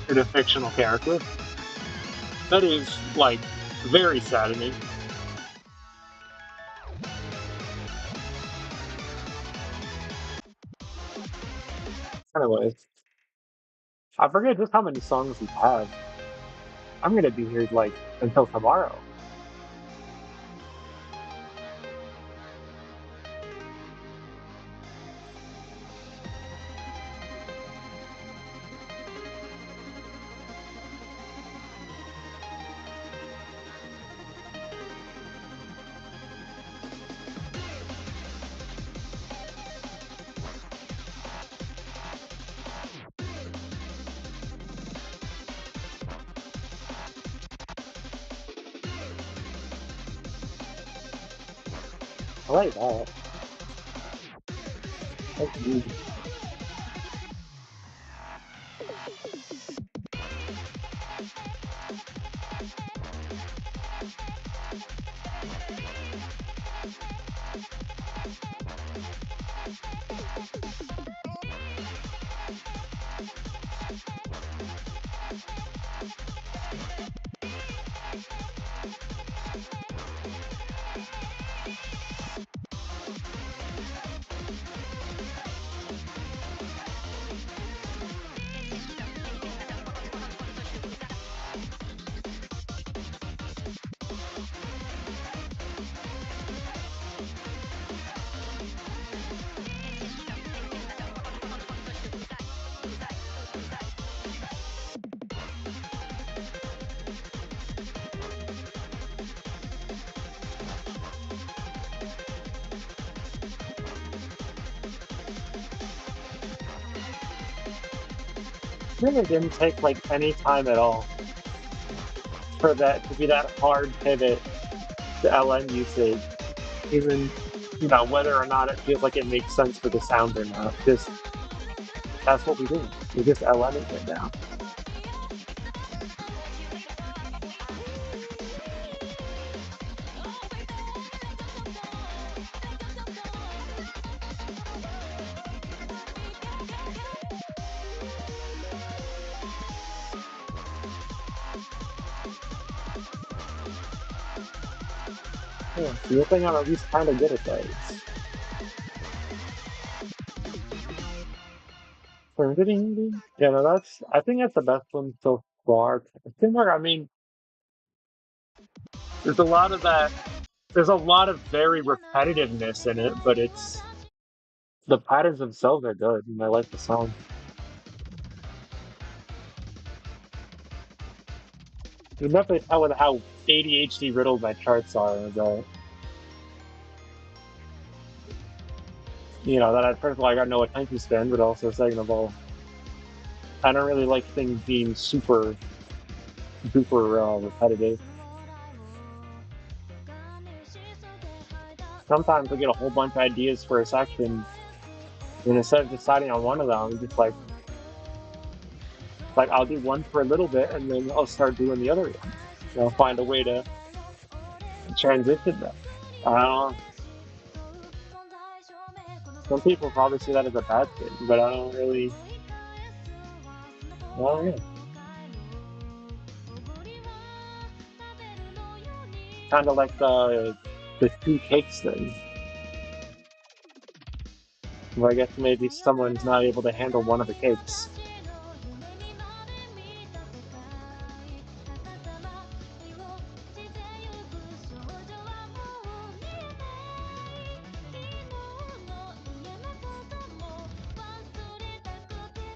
[SPEAKER 1] in a fictional character. That is, like, very saddening. Anyway, I forget just how many songs we have. I'm gonna be here, like, until tomorrow. I like that. That's neat. Really didn't take, like, any time at all for that to be that hard pivot to LN usage, even, whether or not it feels like it makes sense for the sound or not. Just that's what we do. We just LN it right now. Yeah, so you think I'm at least kind of good at those. Yeah, no, I think that's the best one so far. Similar, I mean, there's a lot of that, there's a lot of very repetitiveness in it, but the patterns themselves are good, and I like the song. You can definitely tell with how ADHD riddled my charts are that, that at first of all, I got no attention span, but also second of all, I don't really like things being super super repetitive. Sometimes I get a whole bunch of ideas for a section, and instead of deciding on one of them, I'm just like I'll do one for a little bit, and then I'll start doing the other one. And I'll find a way to transition them. I don't know. Some people probably see that as a bad thing, but I don't really. I don't know. Kind of like the two cakes thing, where I guess maybe someone's not able to handle one of the cakes.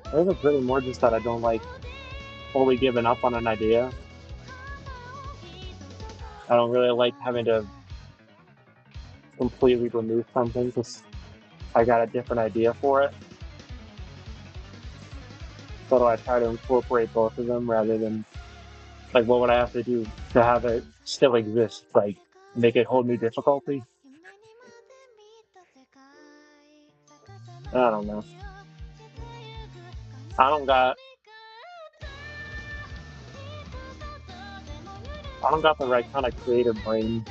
[SPEAKER 1] I think it's really more just that I don't like fully giving up on an idea. I don't really like having to completely remove something because I got a different idea for it. So I try to incorporate both of them rather than like what would I have to do to have it still exist? Like make it whole new difficulty? I don't know. I don't got I don't got the right kind of creative brain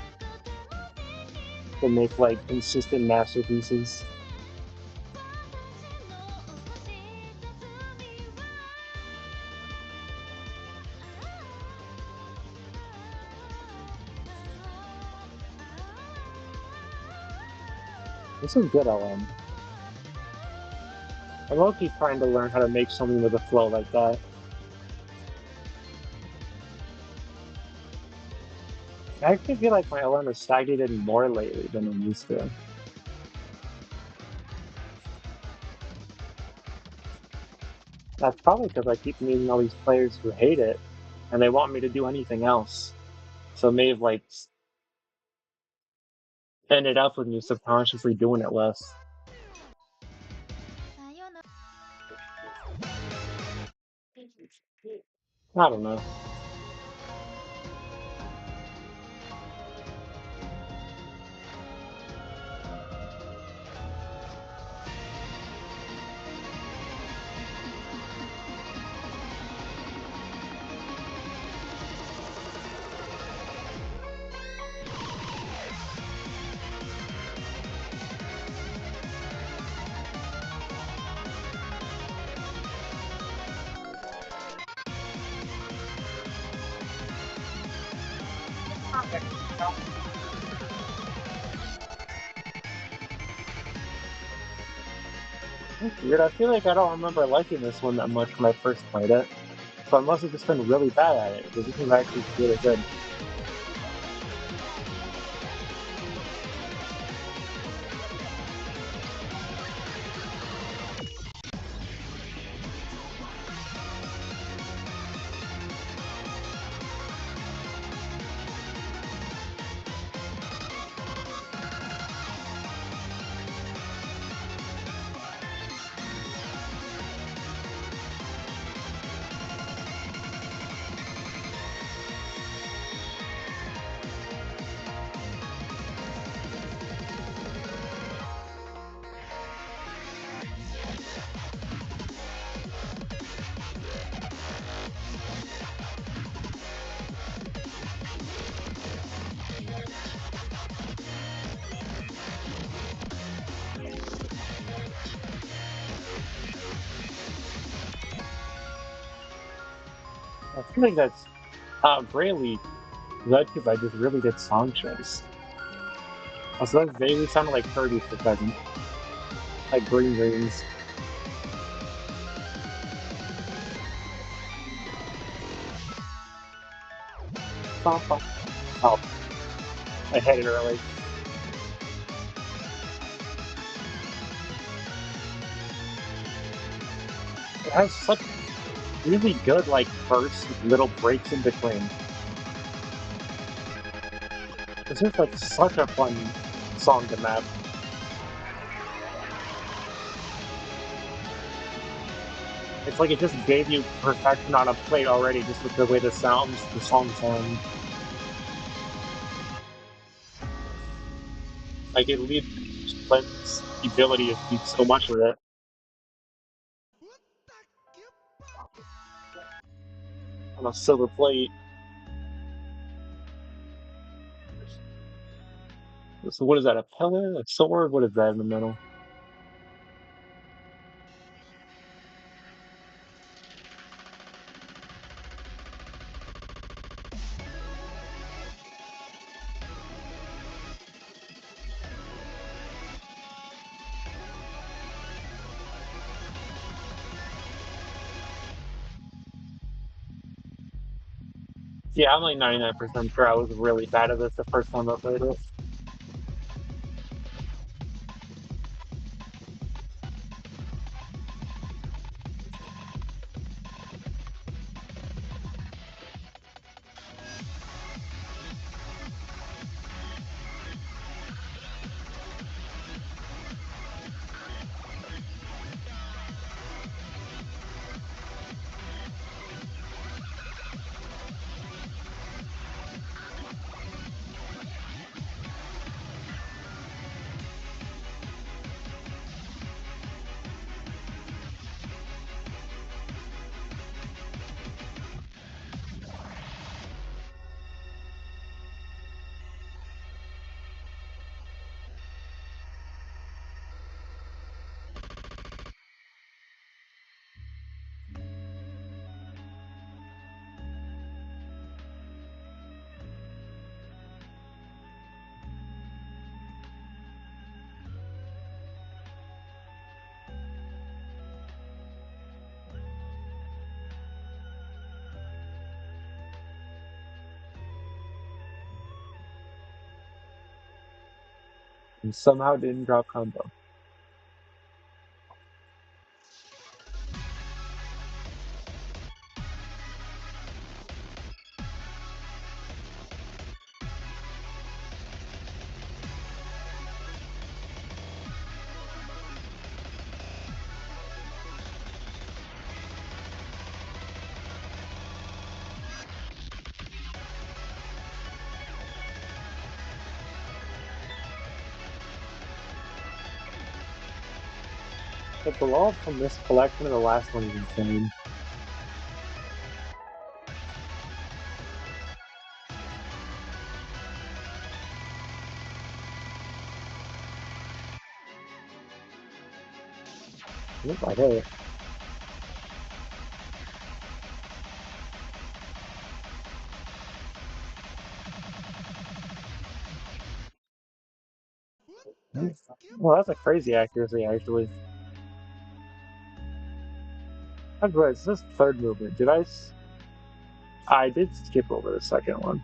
[SPEAKER 1] to make like consistent masterpieces. This is good, LM. I'm low-key trying to learn how to make something with a flow like that. I actually feel like my LM is stagnated more lately than I'm used to. That's probably because I keep meeting all these players who hate it, and they want me to do anything else. So it may have like ended up with me subconsciously doing it less. I don't know. That's weird. I feel like I don't remember liking this one that much when I first played it. So I must have just been really bad at it because this is actually really good. I feel like that's really led to by just really good song choice. Also, that vaguely sounded like Kirby for a second, like Green Rings. Oh, I hit it early. It has such really good like bursts with little breaks in between. It's just like such a fun song to map. It's like it just gave you perfection on a plate already, just with the way the song sounds. Like it leaves lends the ability to do so much with it on a silver plate. So what is that? A pillar? A sword? What is that in the middle? Yeah, I'm like 99% sure I was really bad at this the first time I played it. And somehow didn't drop combo. But the law from this collection and the last one is insane. Yep, I hit it. Well, that's a crazy accuracy, actually. That's right, it's this third movement. I did skip over the second one.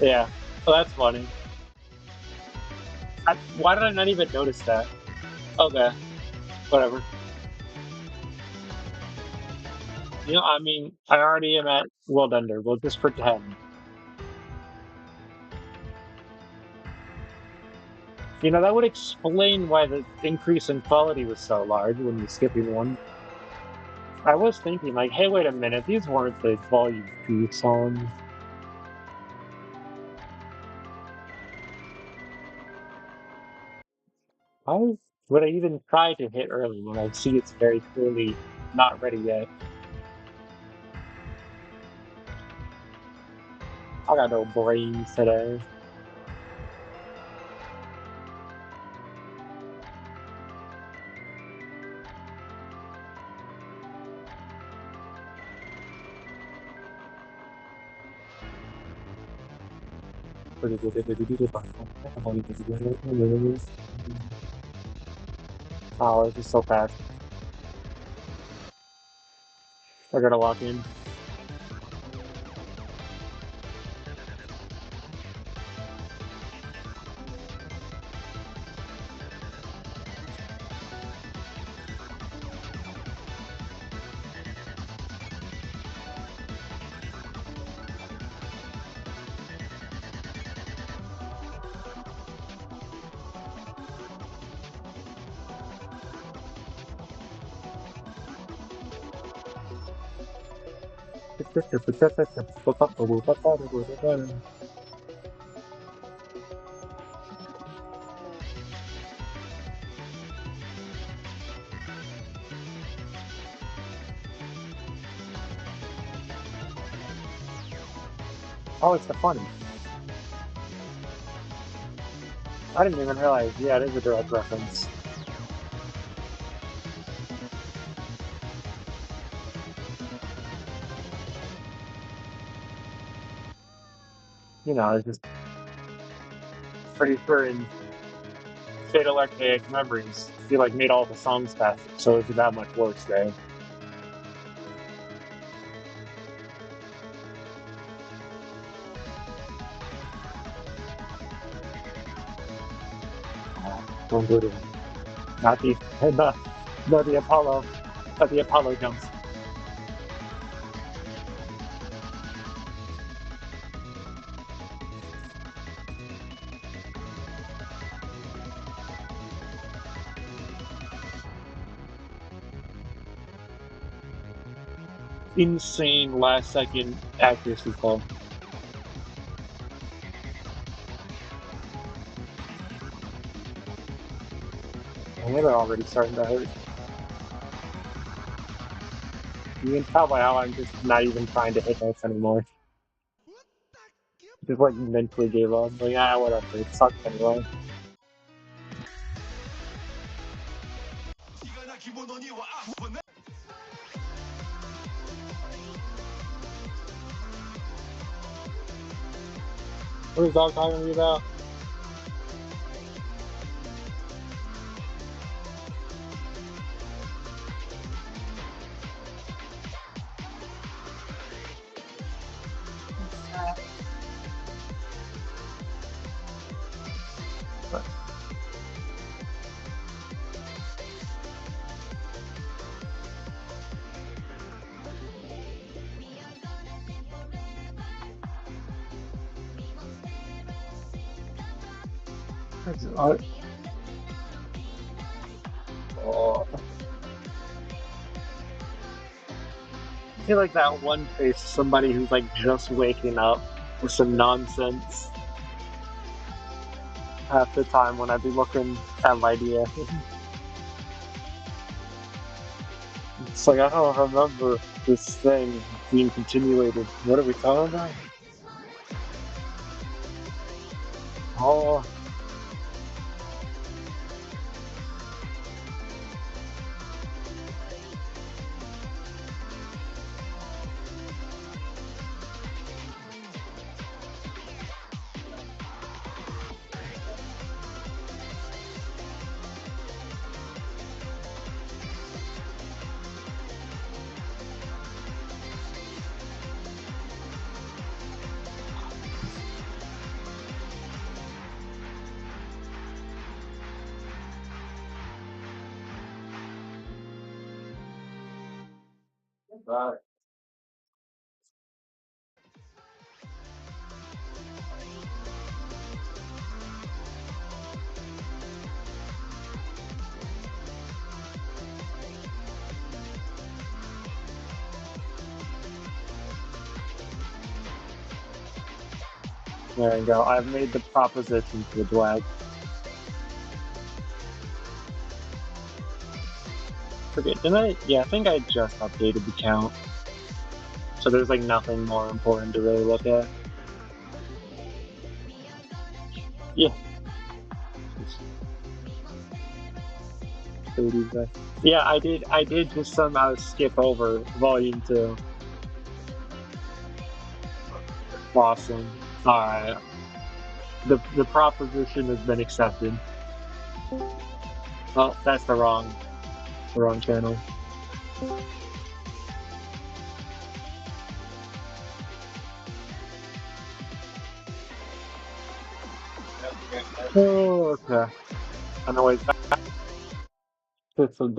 [SPEAKER 1] Yeah. Oh, that's funny. Why did I not even notice that? Okay, whatever. You know, I mean, I already am at World Ender. We'll just pretend. You know, that would explain why the increase in quality was so large when you're skipping one. I was thinking, like, hey, wait a minute, these weren't the Volume 2 songs. Why would I even try to hit early when I see it's very clearly not ready yet? I got no brains today. Oh, this is so fast. I gotta lock in. Oh, it's the funny. I didn't even realize. Yeah, it is a direct reference. You know, it's just pretty sure in Fatal Archaic Memories, he like made all the songs faster, so it's that much worse, right? Don't do it. Not the not the Apollo, not the Apollo jumps. Insane last second accuracy call. And they're already starting to hurt. You can tell by how I'm just not even trying to hit this anymore. Just like mentally gave up. Like, ah, whatever. It sucks anyway. What is dog talking to me about? Oh. I feel like that one face is somebody who's like just waking up with some nonsense half the time when I'd be looking at my idea. It's like I don't remember this thing being continuated. What are we talking about? Oh, right. There you go. I've made the proposition to the Dwag. Forget, didn't I? Yeah, I think I just updated the count. So there's like nothing more important to really look at. Yeah. Yeah, I did just somehow skip over volume 2. Awesome. Alright. The proposition has been accepted. Oh, that's the wrong channel. Oh, okay. Anyways,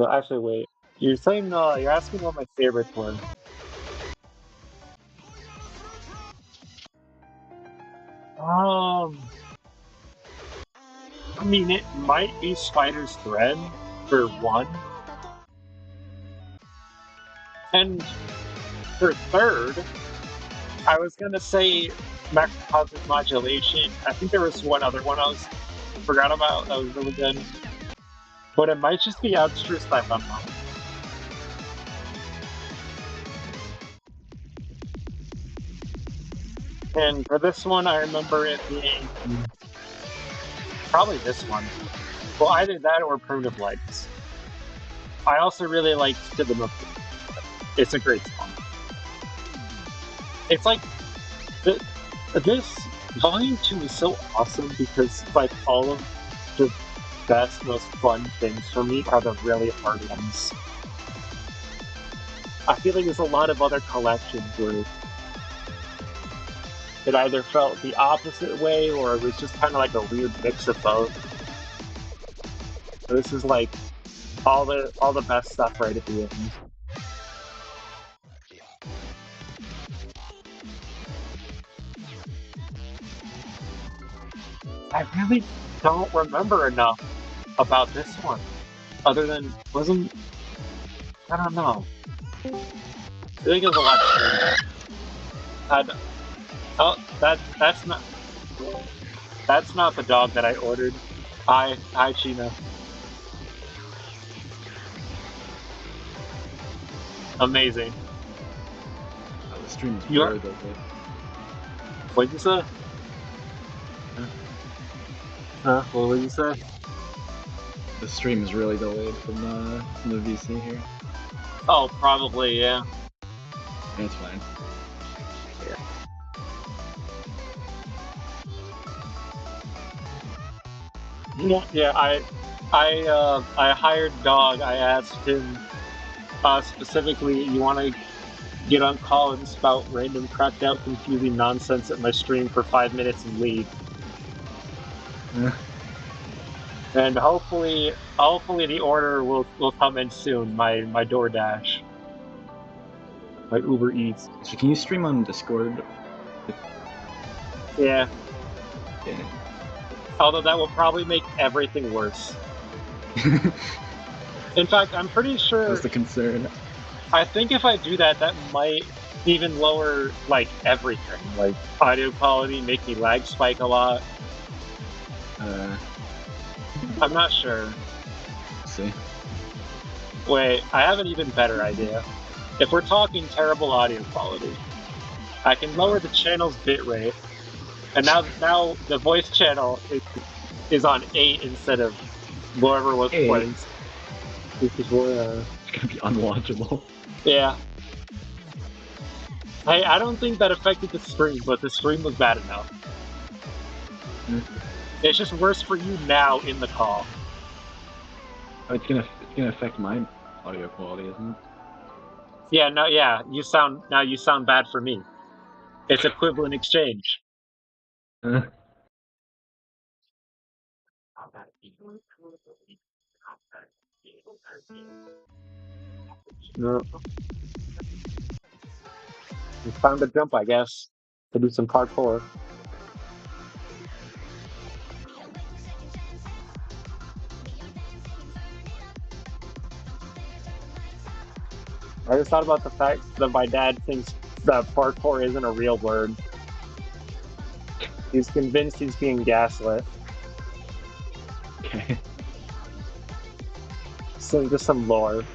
[SPEAKER 1] actually wait. You're saying you're asking what my favorites were. I mean it might be Spider's Thread for one. And for third, I was gonna say macrocosmic modulation. I think there was one other one I forgot about that was really good, but it might just be abstruse dilemma. And for this one, I remember it being probably this one. Well, either that or Primitive Lights. I also really liked To the Moon. It's a great song. It's like this Volume 2 is so awesome because like all of the best, most fun things for me are the really hard ones. I feel like there's a lot of other collections where it either felt the opposite way or it was just kind of like a weird mix of both. This is like all the best stuff right at the end. I really don't remember enough about this one, other than wasn't I don't know. I think it was a lot strange. I'd, oh, that's not the dog that I ordered. Hi, Chino. Amazing.
[SPEAKER 6] Oh, the stream is
[SPEAKER 1] You're
[SPEAKER 6] really good.
[SPEAKER 1] what'd you say? Huh? What would you say?
[SPEAKER 6] The stream is really delayed from the VC here.
[SPEAKER 1] Oh, probably, yeah.
[SPEAKER 6] It's fine.
[SPEAKER 1] Yeah, I hired Dog. I asked him specifically, you want to get on call and spout random cracked out confusing nonsense at my stream for 5 minutes and leave. And hopefully the order will come in soon. My DoorDash, my Uber Eats.
[SPEAKER 6] So can you stream on Discord?
[SPEAKER 1] Yeah.
[SPEAKER 6] Yeah.
[SPEAKER 1] Although that will probably make everything worse. In fact, I'm pretty sure.
[SPEAKER 6] That's the concern.
[SPEAKER 1] I think if I do that, that might even lower like everything, like audio quality, make me lag spike a lot. I'm not sure.
[SPEAKER 6] See.
[SPEAKER 1] Wait, I have an even better idea. If we're talking terrible audio quality, I can lower the channel's bitrate, and now the voice channel is on 8 instead of whatever was
[SPEAKER 6] 8.
[SPEAKER 1] playing.
[SPEAKER 6] It's gonna be unwatchable.
[SPEAKER 1] Yeah. Hey, I don't think that affected the stream, but the stream was bad enough. It's just worse for you now in the call.
[SPEAKER 6] Oh, it's gonna affect my audio quality, isn't it?
[SPEAKER 1] Yeah, no, yeah, you sound bad for me. It's equivalent exchange. No. It's time to jump, I guess. To do some parkour. I just thought about the fact that my dad thinks that parkour isn't a real word. He's convinced he's being gaslit.
[SPEAKER 6] Okay.
[SPEAKER 1] So just some lore.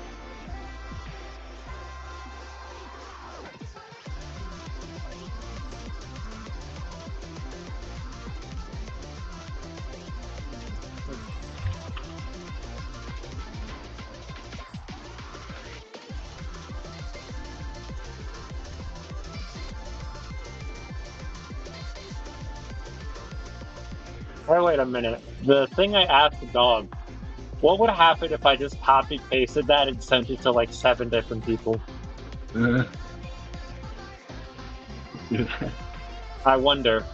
[SPEAKER 1] Hey, wait a minute. The thing I asked the dog, what would happen if I just copy pasted that and sent it to like 7 different people?
[SPEAKER 6] Do that.
[SPEAKER 1] I wonder.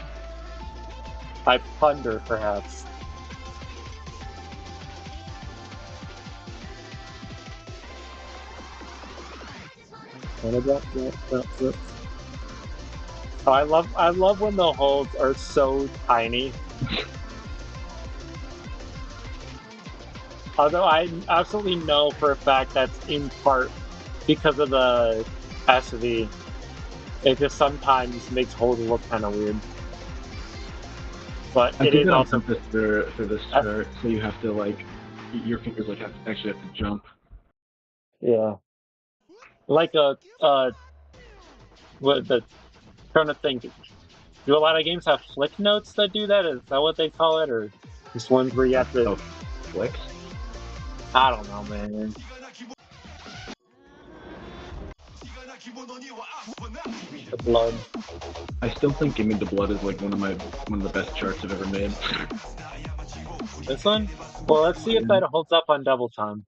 [SPEAKER 1] I ponder, perhaps. Oh, I love when the holds are so tiny. Although I absolutely know for a fact that's in part because of SV. It just sometimes makes hold look kind of weird. But
[SPEAKER 6] I
[SPEAKER 1] it
[SPEAKER 6] did
[SPEAKER 1] is
[SPEAKER 6] that on
[SPEAKER 1] also
[SPEAKER 6] purpose for this chart, so you have to like your fingers like actually have to jump.
[SPEAKER 1] yeah, like what the trying to think. Do a lot of games have flick notes that do that? Is that what they call it, or just ones where you have to?
[SPEAKER 6] Oh, flicks.
[SPEAKER 1] I don't know, man. The blood.
[SPEAKER 6] I still think "Give Me the Blood" is like one of the best charts I've ever made.
[SPEAKER 1] This one? Well, let's see if
[SPEAKER 6] Yeah,
[SPEAKER 1] that holds up on double time.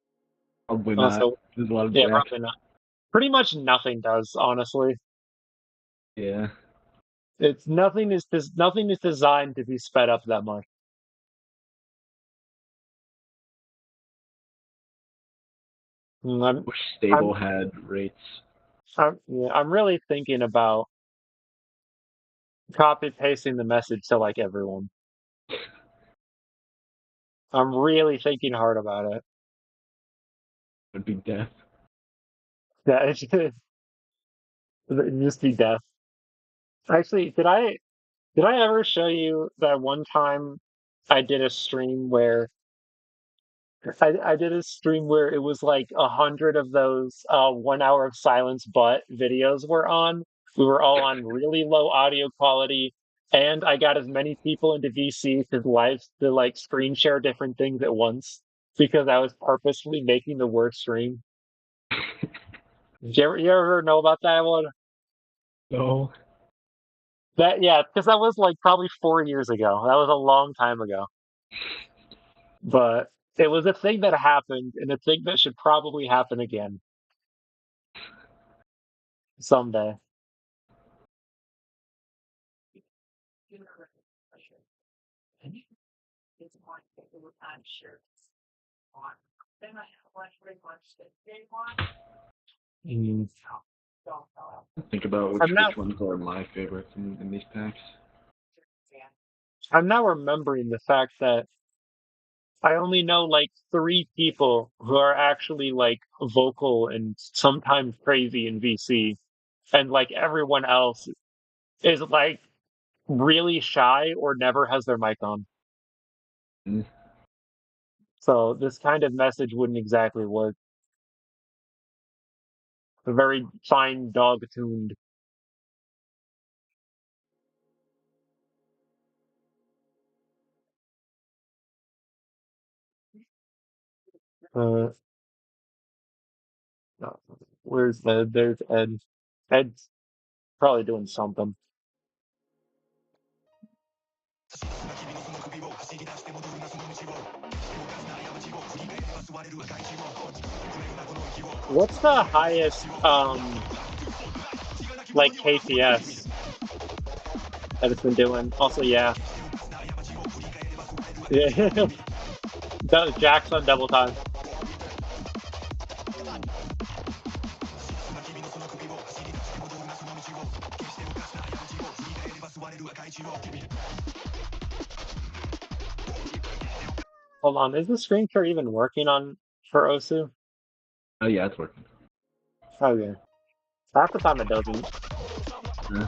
[SPEAKER 6] probably not.
[SPEAKER 1] Also,
[SPEAKER 6] There's a lot of
[SPEAKER 1] yeah,
[SPEAKER 6] jacks.
[SPEAKER 1] probably not. Pretty much nothing does, honestly.
[SPEAKER 6] Yeah.
[SPEAKER 1] It's nothing is designed to be sped up that much. I'm
[SPEAKER 6] Wish
[SPEAKER 1] I'm
[SPEAKER 6] Stable had rates.
[SPEAKER 1] yeah, I'm really thinking about copy pasting the message to like everyone. I'm really thinking hard about it.
[SPEAKER 6] Would be death.
[SPEAKER 1] Yeah, it'd just be death. Actually, did I ever show you that one time I did a stream where I did a stream where it was like 100 of those 1 hour of silence but videos were on. We were all on really low audio quality, and I got as many people into VC to like screen share different things at once because I was purposefully making the worst stream. You ever know about that one?
[SPEAKER 6] No.
[SPEAKER 1] That yeah, because that was like probably 4 years ago. That was a long time ago. But it was a thing that happened and a thing that should probably happen again someday. Mm.
[SPEAKER 6] Think about
[SPEAKER 1] I'm now
[SPEAKER 6] which ones are my favorites in these packs.
[SPEAKER 1] I'm now remembering the fact that I only know like 3 people who are actually like vocal and sometimes crazy in VC, and like everyone else is like really shy or never has their mic on.
[SPEAKER 6] Mm.
[SPEAKER 1] So this kind of message wouldn't exactly work. A very fine dog tuned. Uh, no, where's Ed? There's Ed. Ed's probably doing something. What's the highest like KPS that it's been doing? Also, yeah. Yeah. Jack's on double time. Hold on, is the screen share even working on for Osu?
[SPEAKER 6] Oh yeah, it's working.
[SPEAKER 1] Oh yeah. Half the time it doesn't.
[SPEAKER 6] Yeah.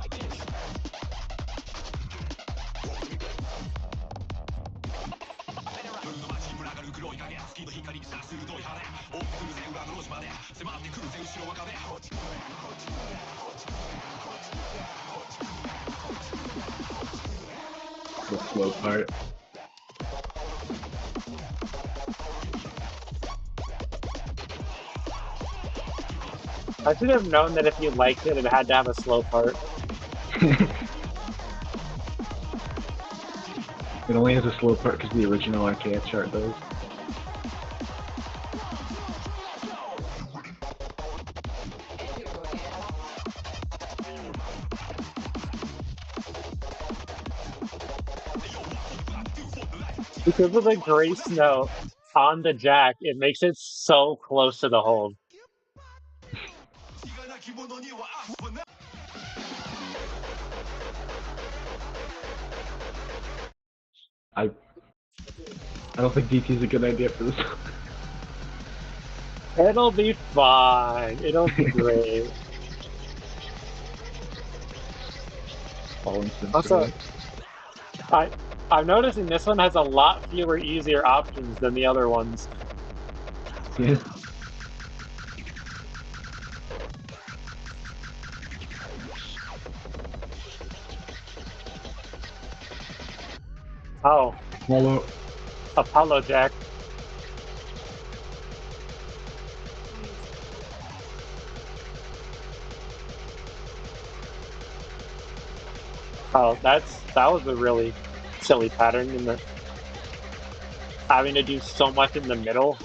[SPEAKER 6] The slow part.
[SPEAKER 1] I should have known that if you liked it, it had to have a slow part.
[SPEAKER 6] It only has a slow part because the original arcade chart does.
[SPEAKER 1] Because of the grace note on the jack, it makes it so close to the hold.
[SPEAKER 6] I don't think DT is a good idea for this.
[SPEAKER 1] It'll be fine. It'll be great.
[SPEAKER 6] all instance
[SPEAKER 1] Also,
[SPEAKER 6] really.
[SPEAKER 1] I I'm noticing this one has a lot fewer easier options than the other ones.
[SPEAKER 6] Yeah.
[SPEAKER 1] Oh,
[SPEAKER 6] Swallow.
[SPEAKER 1] Apollo Jack. Oh, that was a really silly pattern in the having to do so much in the middle.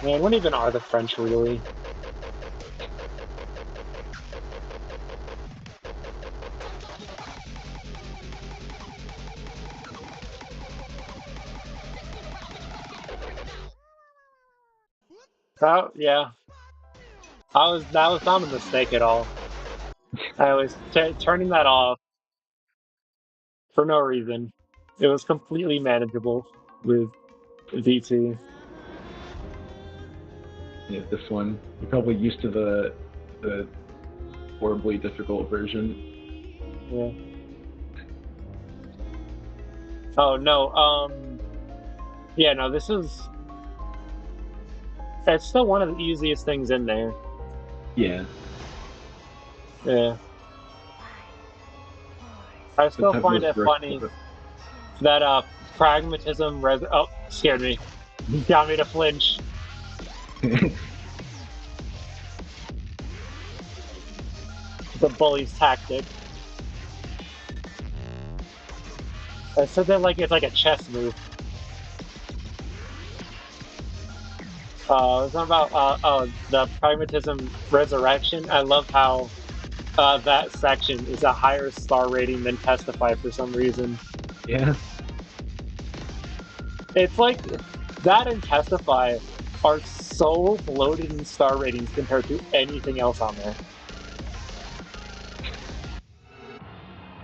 [SPEAKER 1] Man, what even are the French really? Yeah, that was not a mistake at all. I was turning that off for no reason. It was completely manageable with VT.
[SPEAKER 6] Yeah, this one. You're probably used to the horribly difficult version.
[SPEAKER 1] Yeah. Oh no. Yeah, no, this is it's still one of the easiest things in there.
[SPEAKER 6] Yeah.
[SPEAKER 1] Yeah. I
[SPEAKER 6] Just
[SPEAKER 1] still
[SPEAKER 6] have
[SPEAKER 1] find
[SPEAKER 6] those
[SPEAKER 1] it
[SPEAKER 6] bursts
[SPEAKER 1] funny
[SPEAKER 6] of
[SPEAKER 1] that pragmatism oh, scared me. Got me to flinch.
[SPEAKER 6] it.
[SPEAKER 1] The bully's tactic. I said that like it's like a chess move. It's not about the pragmatism resurrection. I love how that section is a higher star rating than Testify for some reason.
[SPEAKER 6] Yeah.
[SPEAKER 1] It's like that and Testify are so bloated in star ratings compared to anything else on there.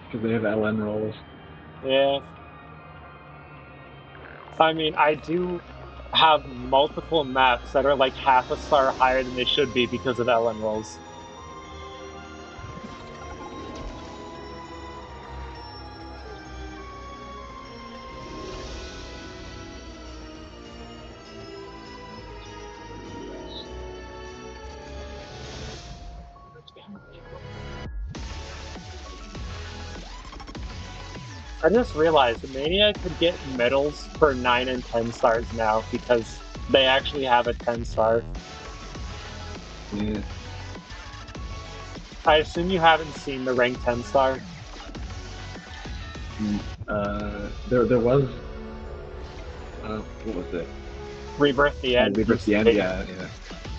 [SPEAKER 6] Because they have LN rolls.
[SPEAKER 1] Yeah. I mean, I do have multiple maps that are like half a star higher than they should be because of LN rolls. I just realized Mania could get medals for 9 and 10 stars now because they actually have a 10 star.
[SPEAKER 6] Yeah.
[SPEAKER 1] I assume you haven't seen the rank 10 star.
[SPEAKER 6] There was what was it?
[SPEAKER 1] Rebirth the
[SPEAKER 6] Oh,
[SPEAKER 1] End
[SPEAKER 6] Leave
[SPEAKER 1] used
[SPEAKER 6] the
[SPEAKER 1] to
[SPEAKER 6] End.
[SPEAKER 1] be.
[SPEAKER 6] Yeah, yeah,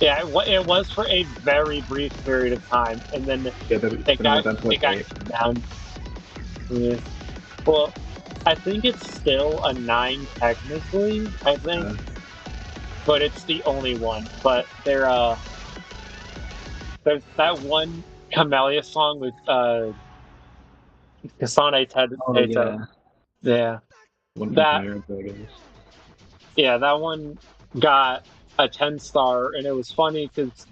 [SPEAKER 1] Yeah, it was for a very brief period of time, and then
[SPEAKER 6] yeah. Then it went down to
[SPEAKER 1] it
[SPEAKER 6] like
[SPEAKER 1] got
[SPEAKER 6] 8.
[SPEAKER 1] down. Yeah. Well, I think it's still a 9 technically, I think,
[SPEAKER 6] Uh,
[SPEAKER 1] but it's the only one. But there's that one Camellia song with Kasane
[SPEAKER 6] oh
[SPEAKER 1] Eita.
[SPEAKER 6] yeah,
[SPEAKER 1] Yeah.
[SPEAKER 6] one
[SPEAKER 1] That
[SPEAKER 6] compared to I guess.
[SPEAKER 1] yeah, that one got a 10 star, and it was funny because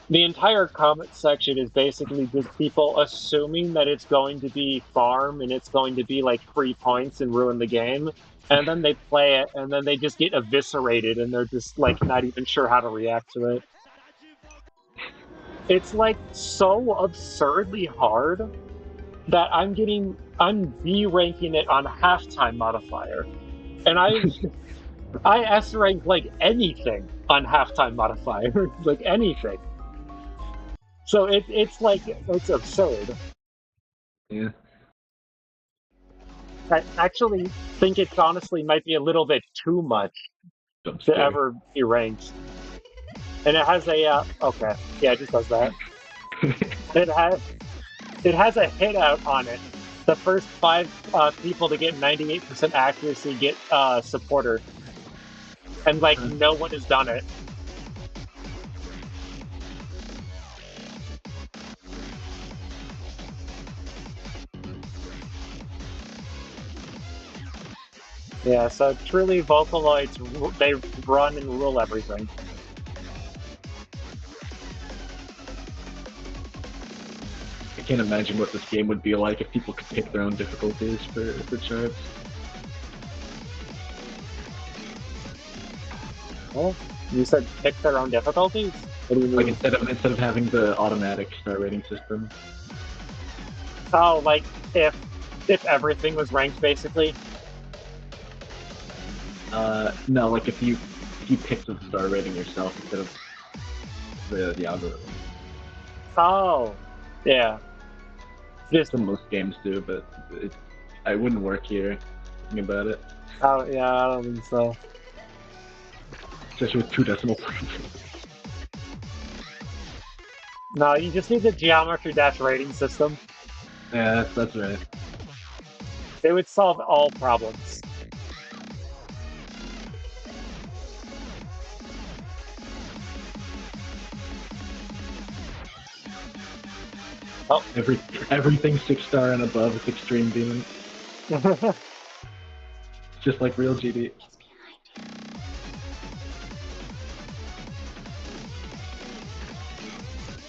[SPEAKER 1] the entire comment section is basically just people assuming that it's going to be farm and it's going to be like free points and ruin the game. And then they play it and then they just get eviscerated and they're just like not even sure how to react to it. It's like so absurdly hard that I'm B ranking it on halftime modifier. And I S rank like anything on halftime modifier. Like anything. So it's like it's absurd.
[SPEAKER 6] Yeah,
[SPEAKER 1] I actually think it honestly might be a little bit too much
[SPEAKER 6] jump
[SPEAKER 1] to
[SPEAKER 6] scare.
[SPEAKER 1] ever be ranked. And it has a okay, yeah, it just does that. It has a hit out on it. The first five people to get 98% accuracy get supporter, and like no one has done it. Yeah, so truly Vocaloids, they run and rule everything.
[SPEAKER 6] I can't imagine what this game would be like if people could pick their own difficulties for charts.
[SPEAKER 1] Well, you said pick their own difficulties? What do you
[SPEAKER 6] Like
[SPEAKER 1] mean?
[SPEAKER 6] instead of having the automatic star rating system.
[SPEAKER 1] Oh, like if everything was ranked basically?
[SPEAKER 6] No, like if you picked the star rating yourself instead of the algorithm.
[SPEAKER 1] Oh, yeah. Just
[SPEAKER 6] Some most games do, but I wouldn't work here. Thinking about it,
[SPEAKER 1] oh yeah, I don't think so.
[SPEAKER 6] especially with 2 decimal points.
[SPEAKER 1] No, you just need the geometry dash rating system.
[SPEAKER 6] Yeah, that's right.
[SPEAKER 1] It would solve all problems. Oh.
[SPEAKER 6] Everything 6-star and above is extreme demon. Just like real GD.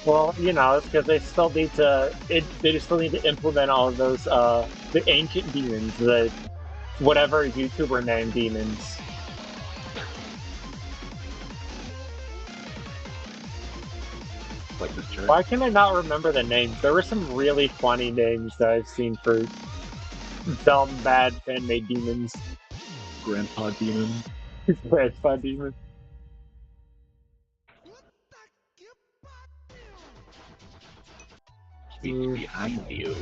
[SPEAKER 1] Well, you know, it's because they still need to. They still need to implement all of those the ancient demons, the whatever YouTuber name demons.
[SPEAKER 6] Like this chart.
[SPEAKER 1] Why can I not remember the names? There were some really funny names that I've seen for dumb, bad fan-made demons.
[SPEAKER 6] Grandpa demon.
[SPEAKER 1] Grandpa demon.
[SPEAKER 6] He's behind you.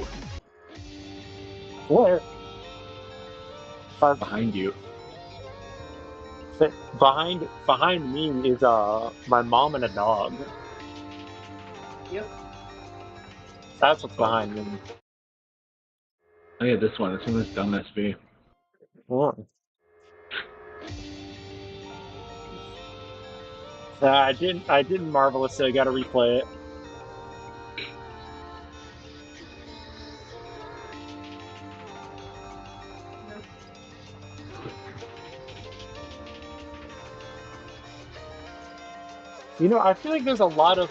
[SPEAKER 1] Where?
[SPEAKER 6] Behind you.
[SPEAKER 1] Behind me is my mom and a dog.
[SPEAKER 6] Yep.
[SPEAKER 1] That's what's behind me.
[SPEAKER 6] Oh yeah, this one. This one is dumb SV.
[SPEAKER 1] Oh. I didn't marvelously. I gotta replay it. You know, I feel like there's a lot of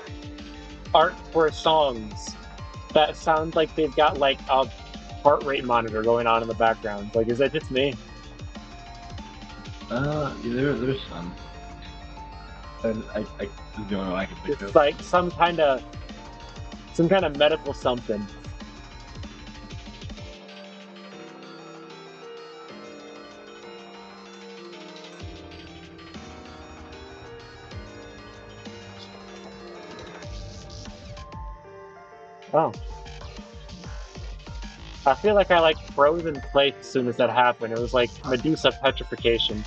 [SPEAKER 1] art for songs that sound like they've got like a heart rate monitor going on in the background. Like, is that just me?
[SPEAKER 6] Yeah, there's some. And I this is the only one I can think
[SPEAKER 1] It's
[SPEAKER 6] of.
[SPEAKER 1] like some kind of medical something. Oh. I feel like I like froze in place as soon as that happened. It was like Medusa petrification.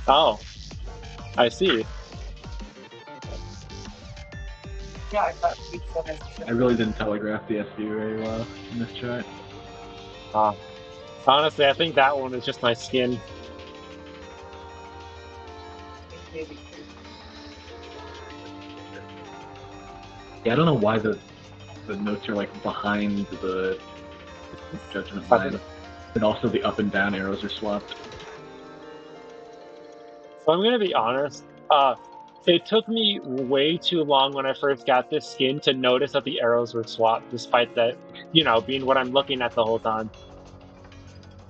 [SPEAKER 1] Oh, I see. Yeah, I thought
[SPEAKER 6] I really didn't telegraph the SV very well in this chart.
[SPEAKER 1] Honestly, I think that one is just my skin.
[SPEAKER 6] Yeah, I don't know why the notes are like behind the judgment line, and also the up and down arrows are swapped.
[SPEAKER 1] So I'm gonna be honest. It took me way too long when I first got this skin to notice that the arrows were swapped, despite that, you know, being what I'm looking at the whole time.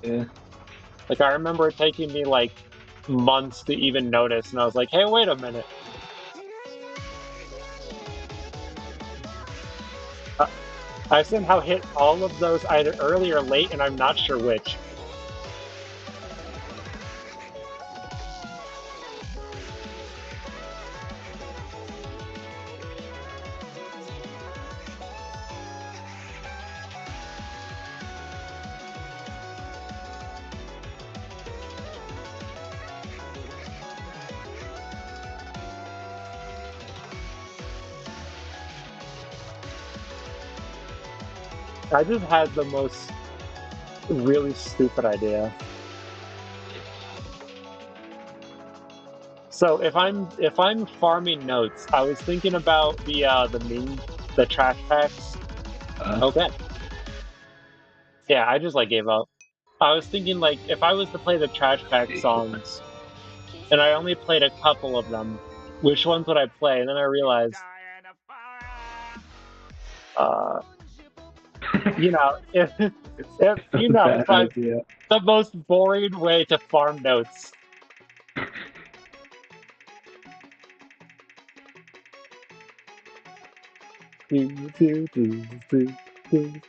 [SPEAKER 6] Yeah.
[SPEAKER 1] Like, I remember it taking me like months to even notice, and I was like, hey, wait a minute. I somehow hit all of those either early or late, and I'm not sure which. I just had the most really stupid idea. So if I'm farming notes, I was thinking about the trash packs. Okay. Yeah, I just like gave up. I was thinking like if I was to play the trash pack songs and I only played a couple of them, which ones would I play? And then I realized,
[SPEAKER 2] Dying of fire.
[SPEAKER 1] uh, if
[SPEAKER 6] That's a bad
[SPEAKER 1] if I
[SPEAKER 6] idea.
[SPEAKER 1] the most boring way to farm notes. Do, do, do, do, do, do.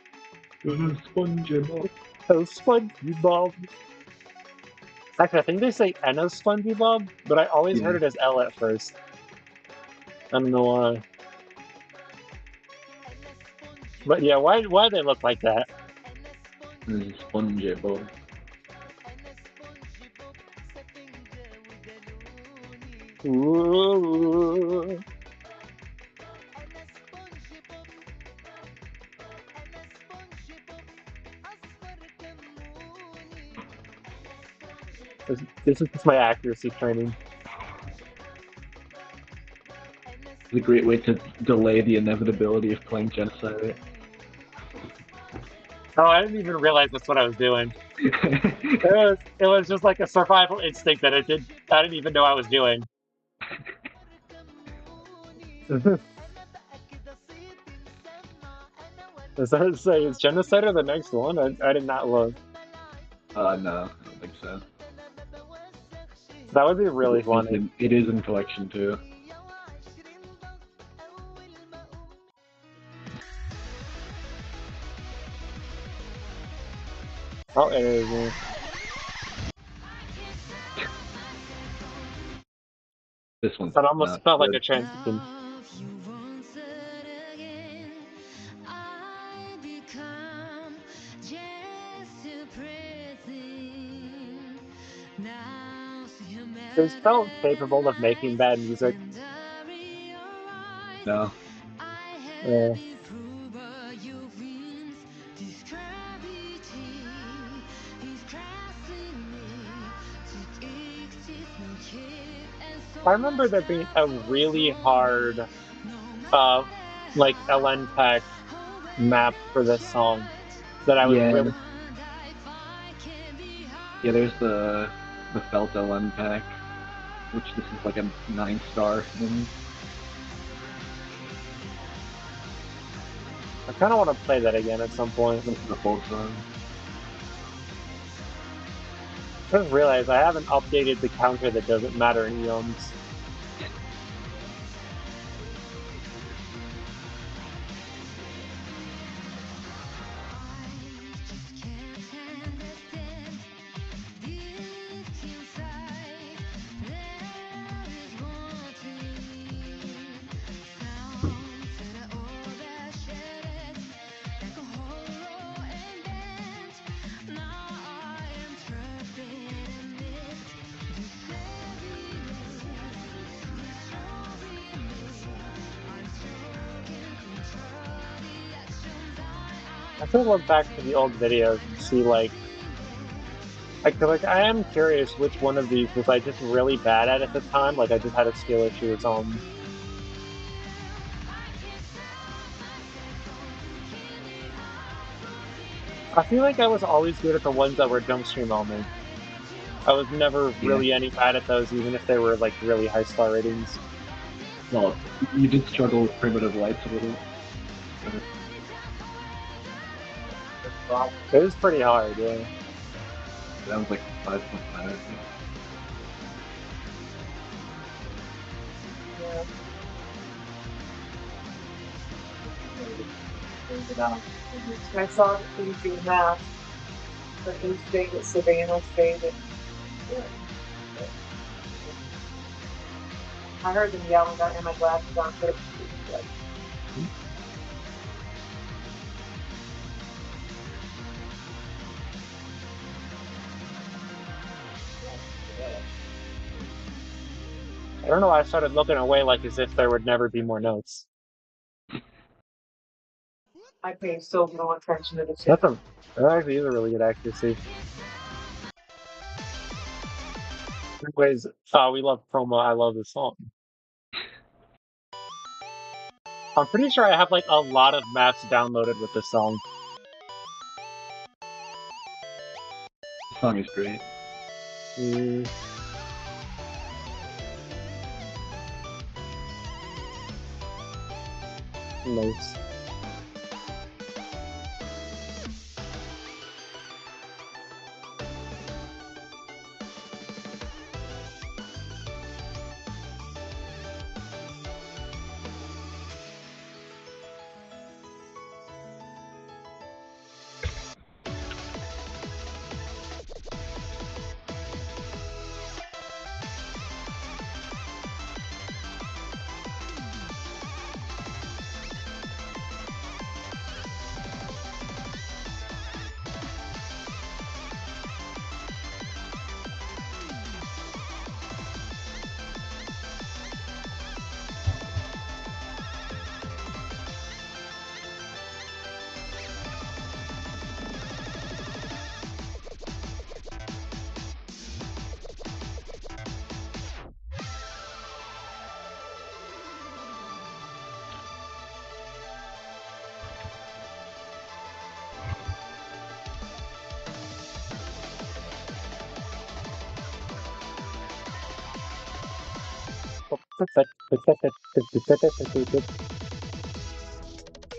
[SPEAKER 6] SpongeBob.
[SPEAKER 1] Oh, SpongeBob. Actually, I think they say N as SpongeBob, but I always heard
[SPEAKER 6] Yeah,
[SPEAKER 1] it as L at first. I don't know why. But yeah, why they look like that?
[SPEAKER 6] SpongeBob.
[SPEAKER 1] Ooh. This is just my accuracy training.
[SPEAKER 6] It's a great way to delay the inevitability of playing genocide.
[SPEAKER 1] Oh, I didn't even realize that's what I was doing. It was just like a survival instinct that it did. I didn't even know I was doing. Does that say is genocide or the next one? I did not look.
[SPEAKER 6] No, I don't think so.
[SPEAKER 1] That would be really funny.
[SPEAKER 6] It is in collection too.
[SPEAKER 1] Oh, it is.
[SPEAKER 6] This one's
[SPEAKER 1] That almost
[SPEAKER 6] not
[SPEAKER 1] felt like
[SPEAKER 6] good.
[SPEAKER 1] a transition. They felt capable of making bad music.
[SPEAKER 6] No.
[SPEAKER 1] Yeah. I remember there being a really hard, uh, like LN pack map for this song that I was
[SPEAKER 6] Yeah.
[SPEAKER 1] really.
[SPEAKER 6] Yeah, there's the Felt LM pack, which this is like a 9-star thing.
[SPEAKER 1] I kind of want to play that again at some point.
[SPEAKER 6] This is a full song.
[SPEAKER 1] I just realized I haven't updated the counter that doesn't matter in eons. I should look back to the old videos and see I am curious which one of these was I just really bad at the time. Like I just had a skill issue or something. I feel like I was always good at the ones that were jump stream only. I was never
[SPEAKER 6] Yeah.
[SPEAKER 1] really any bad at those, even if they were like really high star ratings.
[SPEAKER 6] Well, you did struggle with primitive lights a little.
[SPEAKER 1] It was pretty hard, yeah.
[SPEAKER 6] That was like 5.5, I think.
[SPEAKER 7] I saw things do math for each day that Savannah stayed at. I heard them yelling, I had my glasses on, but
[SPEAKER 1] I don't know why I started looking away like as if there would never be more notes.
[SPEAKER 7] I pay so little attention to the
[SPEAKER 1] That's
[SPEAKER 7] tune.
[SPEAKER 1] that actually is a really good accuracy. Anyways, we love promo. I love the song. I'm pretty sure I have like a lot of maps downloaded with this song.
[SPEAKER 6] The song is great.
[SPEAKER 1] Mm. Nice.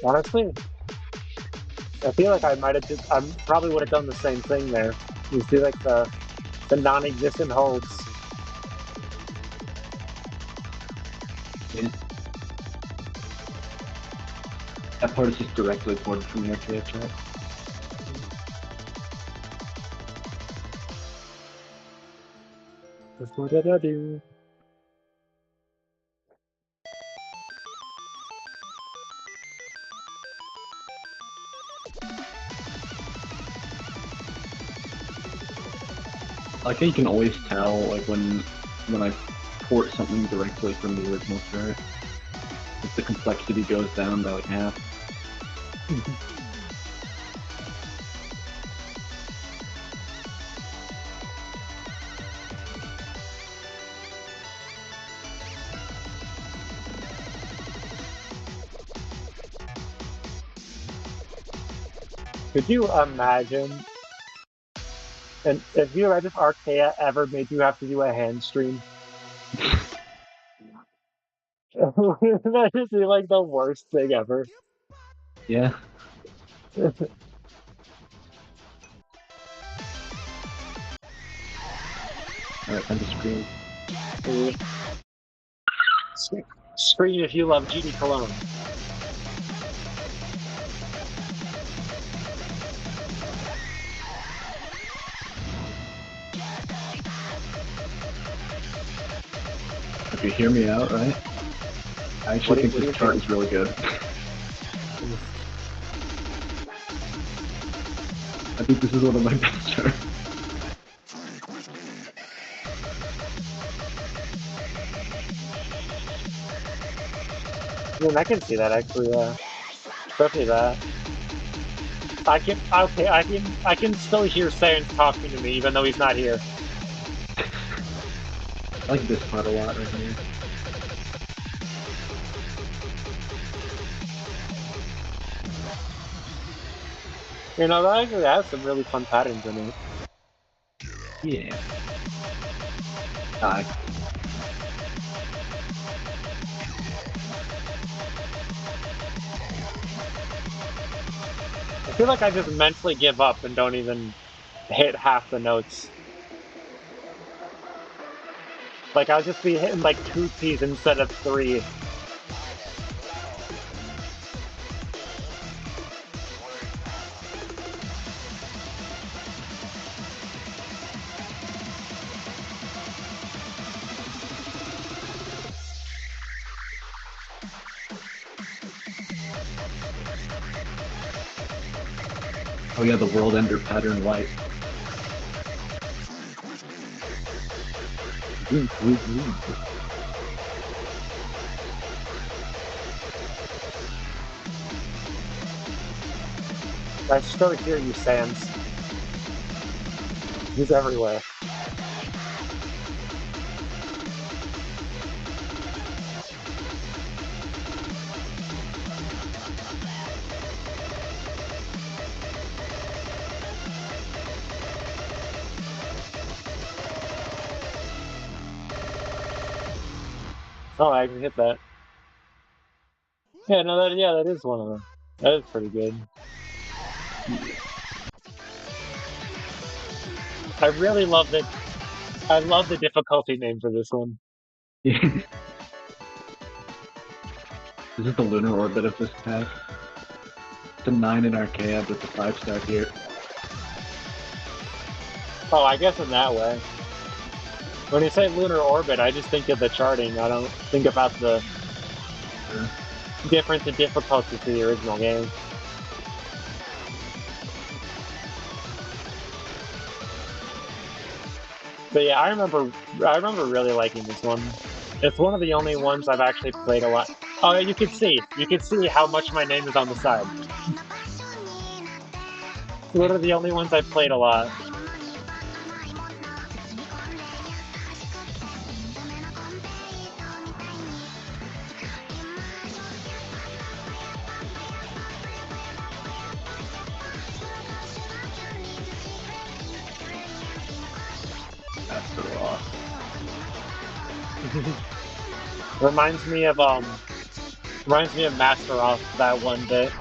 [SPEAKER 1] Honestly, I feel like I might have just I probably would have done the same thing there. You see like the non-existent holds.
[SPEAKER 6] Yeah. That part is just directly ported from the arcade track.
[SPEAKER 1] What did I do?
[SPEAKER 6] Like you can always tell like when I port something directly from the original chart, if the complexity goes down by like half.
[SPEAKER 1] Could you imagine? And if you imagine if Archaea ever made you have to do a hand stream, that would be like the worst thing ever.
[SPEAKER 6] Yeah. Alright, time to scream.
[SPEAKER 1] Scream if you love Genie Cologne.
[SPEAKER 6] Okay, hear me out, right? I actually think this chart is really good. I think this is one of my best charts.
[SPEAKER 1] I mean, I can see that actually, especially that. I can still hear Sans talking to me even though he's not here.
[SPEAKER 6] I like this part a lot right here.
[SPEAKER 1] You know, that actually has some really fun patterns in it.
[SPEAKER 6] Yeah.
[SPEAKER 1] I feel like I just mentally give up and don't even hit half the notes. Like I'll just be hitting like 2 keys instead of 3.
[SPEAKER 6] Oh yeah, the world ender pattern light.
[SPEAKER 1] I still hear you, Sans. He's everywhere. Oh, I can hit that. Yeah, no, that is one of them. That is pretty good. I really love that. I love the difficulty name for this one.
[SPEAKER 6] This is the lunar orbit of this pack. It's a 9 in Archaea, but it's a 5-star here.
[SPEAKER 1] Oh, I guess in that way. When you say lunar orbit, I just think of the charting. I don't think about the difference in difficulty to the original game. But yeah, I remember really liking this one. It's one of the only ones I've actually played a lot. Oh, you can see how much my name is on the side. It's one of the only ones I've played a lot.
[SPEAKER 6] That's so awesome.
[SPEAKER 1] Reminds me of Master Off that one bit.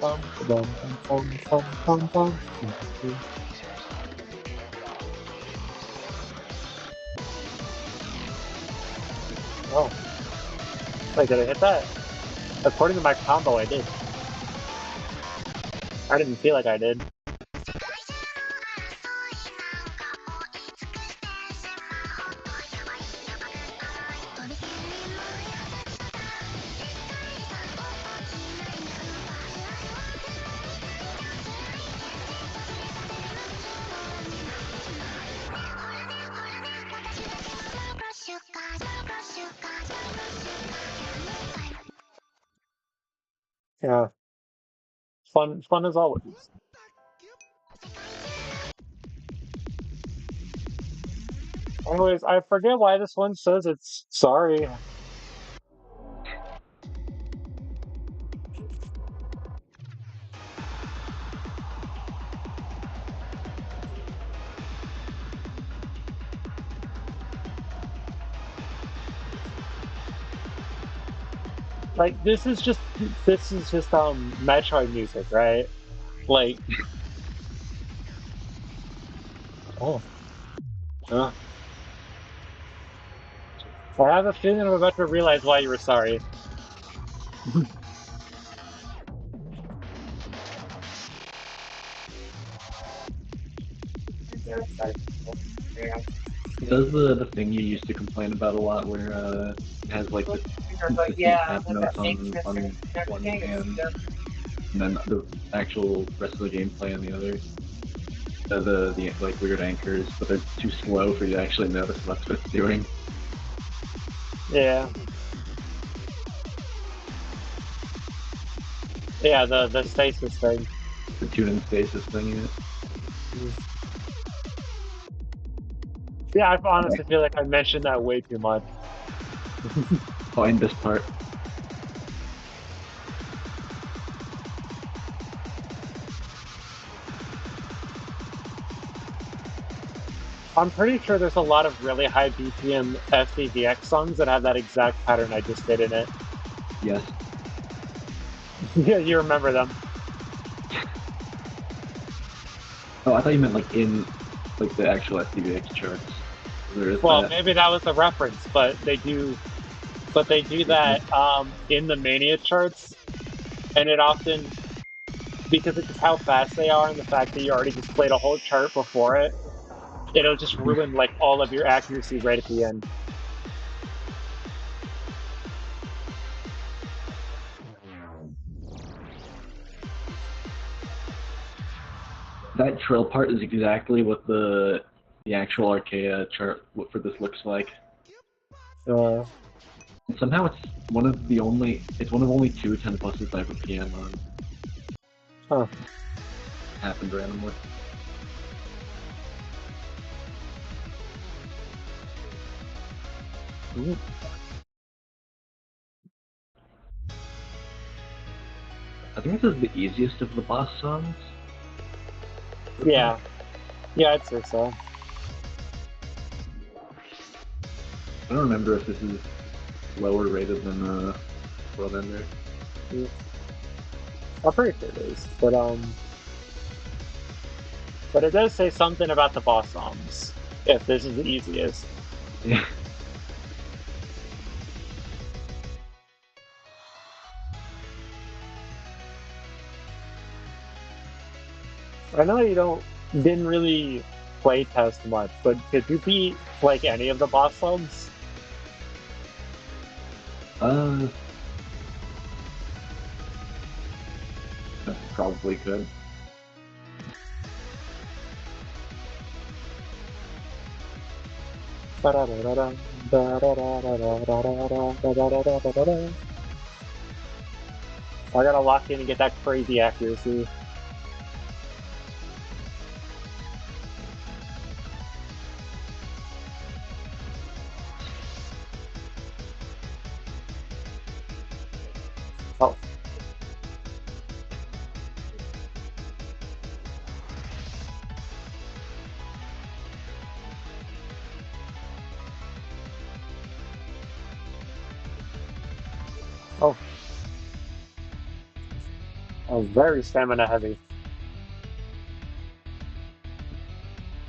[SPEAKER 1] Bum, bum, bum, bum, bum, bum, bum. Oh, wait, did I hit that? According to my combo, I did. I didn't feel like I did. Yeah, fun as always. Anyways, I forget why this one says it's sorry. Like this is just Metroid music, right? Like oh, uh, I have a feeling I'm about to realize why you were sorry.
[SPEAKER 6] It does the thing you used to complain about a lot, where it has like the
[SPEAKER 7] But
[SPEAKER 6] consistent
[SPEAKER 7] yeah,
[SPEAKER 6] tab
[SPEAKER 7] with that
[SPEAKER 6] notes
[SPEAKER 7] same
[SPEAKER 6] on
[SPEAKER 7] transfer and
[SPEAKER 6] one
[SPEAKER 7] everything, it's
[SPEAKER 6] hand,
[SPEAKER 7] just
[SPEAKER 6] and then the actual rest of the gameplay on the other. The like weird anchors, but they're too slow for you to actually notice what it's doing.
[SPEAKER 1] Yeah, yeah, the stasis thing.
[SPEAKER 6] The tune and stasis thing.
[SPEAKER 1] Mm. Yeah, I honestly feel like I mentioned that way too much.
[SPEAKER 6] Oh, and this part.
[SPEAKER 1] I'm pretty sure there's a lot of really high BPM FCVX songs that have that exact pattern I just did in it.
[SPEAKER 6] Yes.
[SPEAKER 1] Yeah, you remember them.
[SPEAKER 6] Oh, I thought you meant like in like the actual SDVX charts. There is
[SPEAKER 1] Well,
[SPEAKER 6] that.
[SPEAKER 1] maybe that was a reference, but they do that in the mania charts, and it often because of just how fast they are and the fact that you already just played a whole chart before it, it'll just ruin like all of your accuracy right at the end.
[SPEAKER 6] That trail part is exactly what the actual Archaea chart for this looks like.
[SPEAKER 1] Uh,
[SPEAKER 6] And somehow it's one of only 2 10 pluses I have a PM on.
[SPEAKER 1] huh.
[SPEAKER 6] Happened randomly.
[SPEAKER 1] Ooh.
[SPEAKER 6] I think this is the easiest of the boss songs.
[SPEAKER 1] Yeah. Yeah, I'd say so.
[SPEAKER 6] I don't remember if this is lower rated than World Ender.
[SPEAKER 1] Yeah. I'm pretty sure it is, but it does say something about the boss songs. If this is the easiest,
[SPEAKER 6] Yeah.
[SPEAKER 1] I know you didn't really play test much, but did you beat like any of the boss songs?
[SPEAKER 6] Probably could.
[SPEAKER 1] I gotta lock in and get that crazy accuracy. Oh. Oh. Oh, very stamina heavy.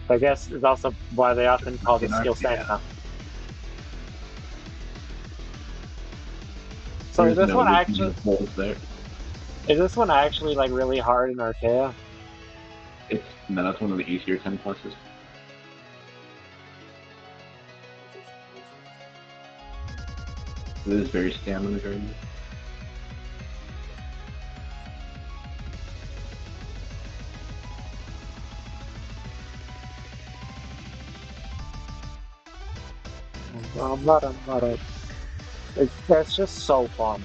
[SPEAKER 1] I guess is also why they often call this skill
[SPEAKER 6] Yeah.
[SPEAKER 1] stamina. So
[SPEAKER 6] There's no weakness holes there.
[SPEAKER 1] is this one actually like really hard in Archaea?
[SPEAKER 6] No, that's one of the easier 10 pluses. It is very stamina draining.
[SPEAKER 1] I'm not. That's just so fun.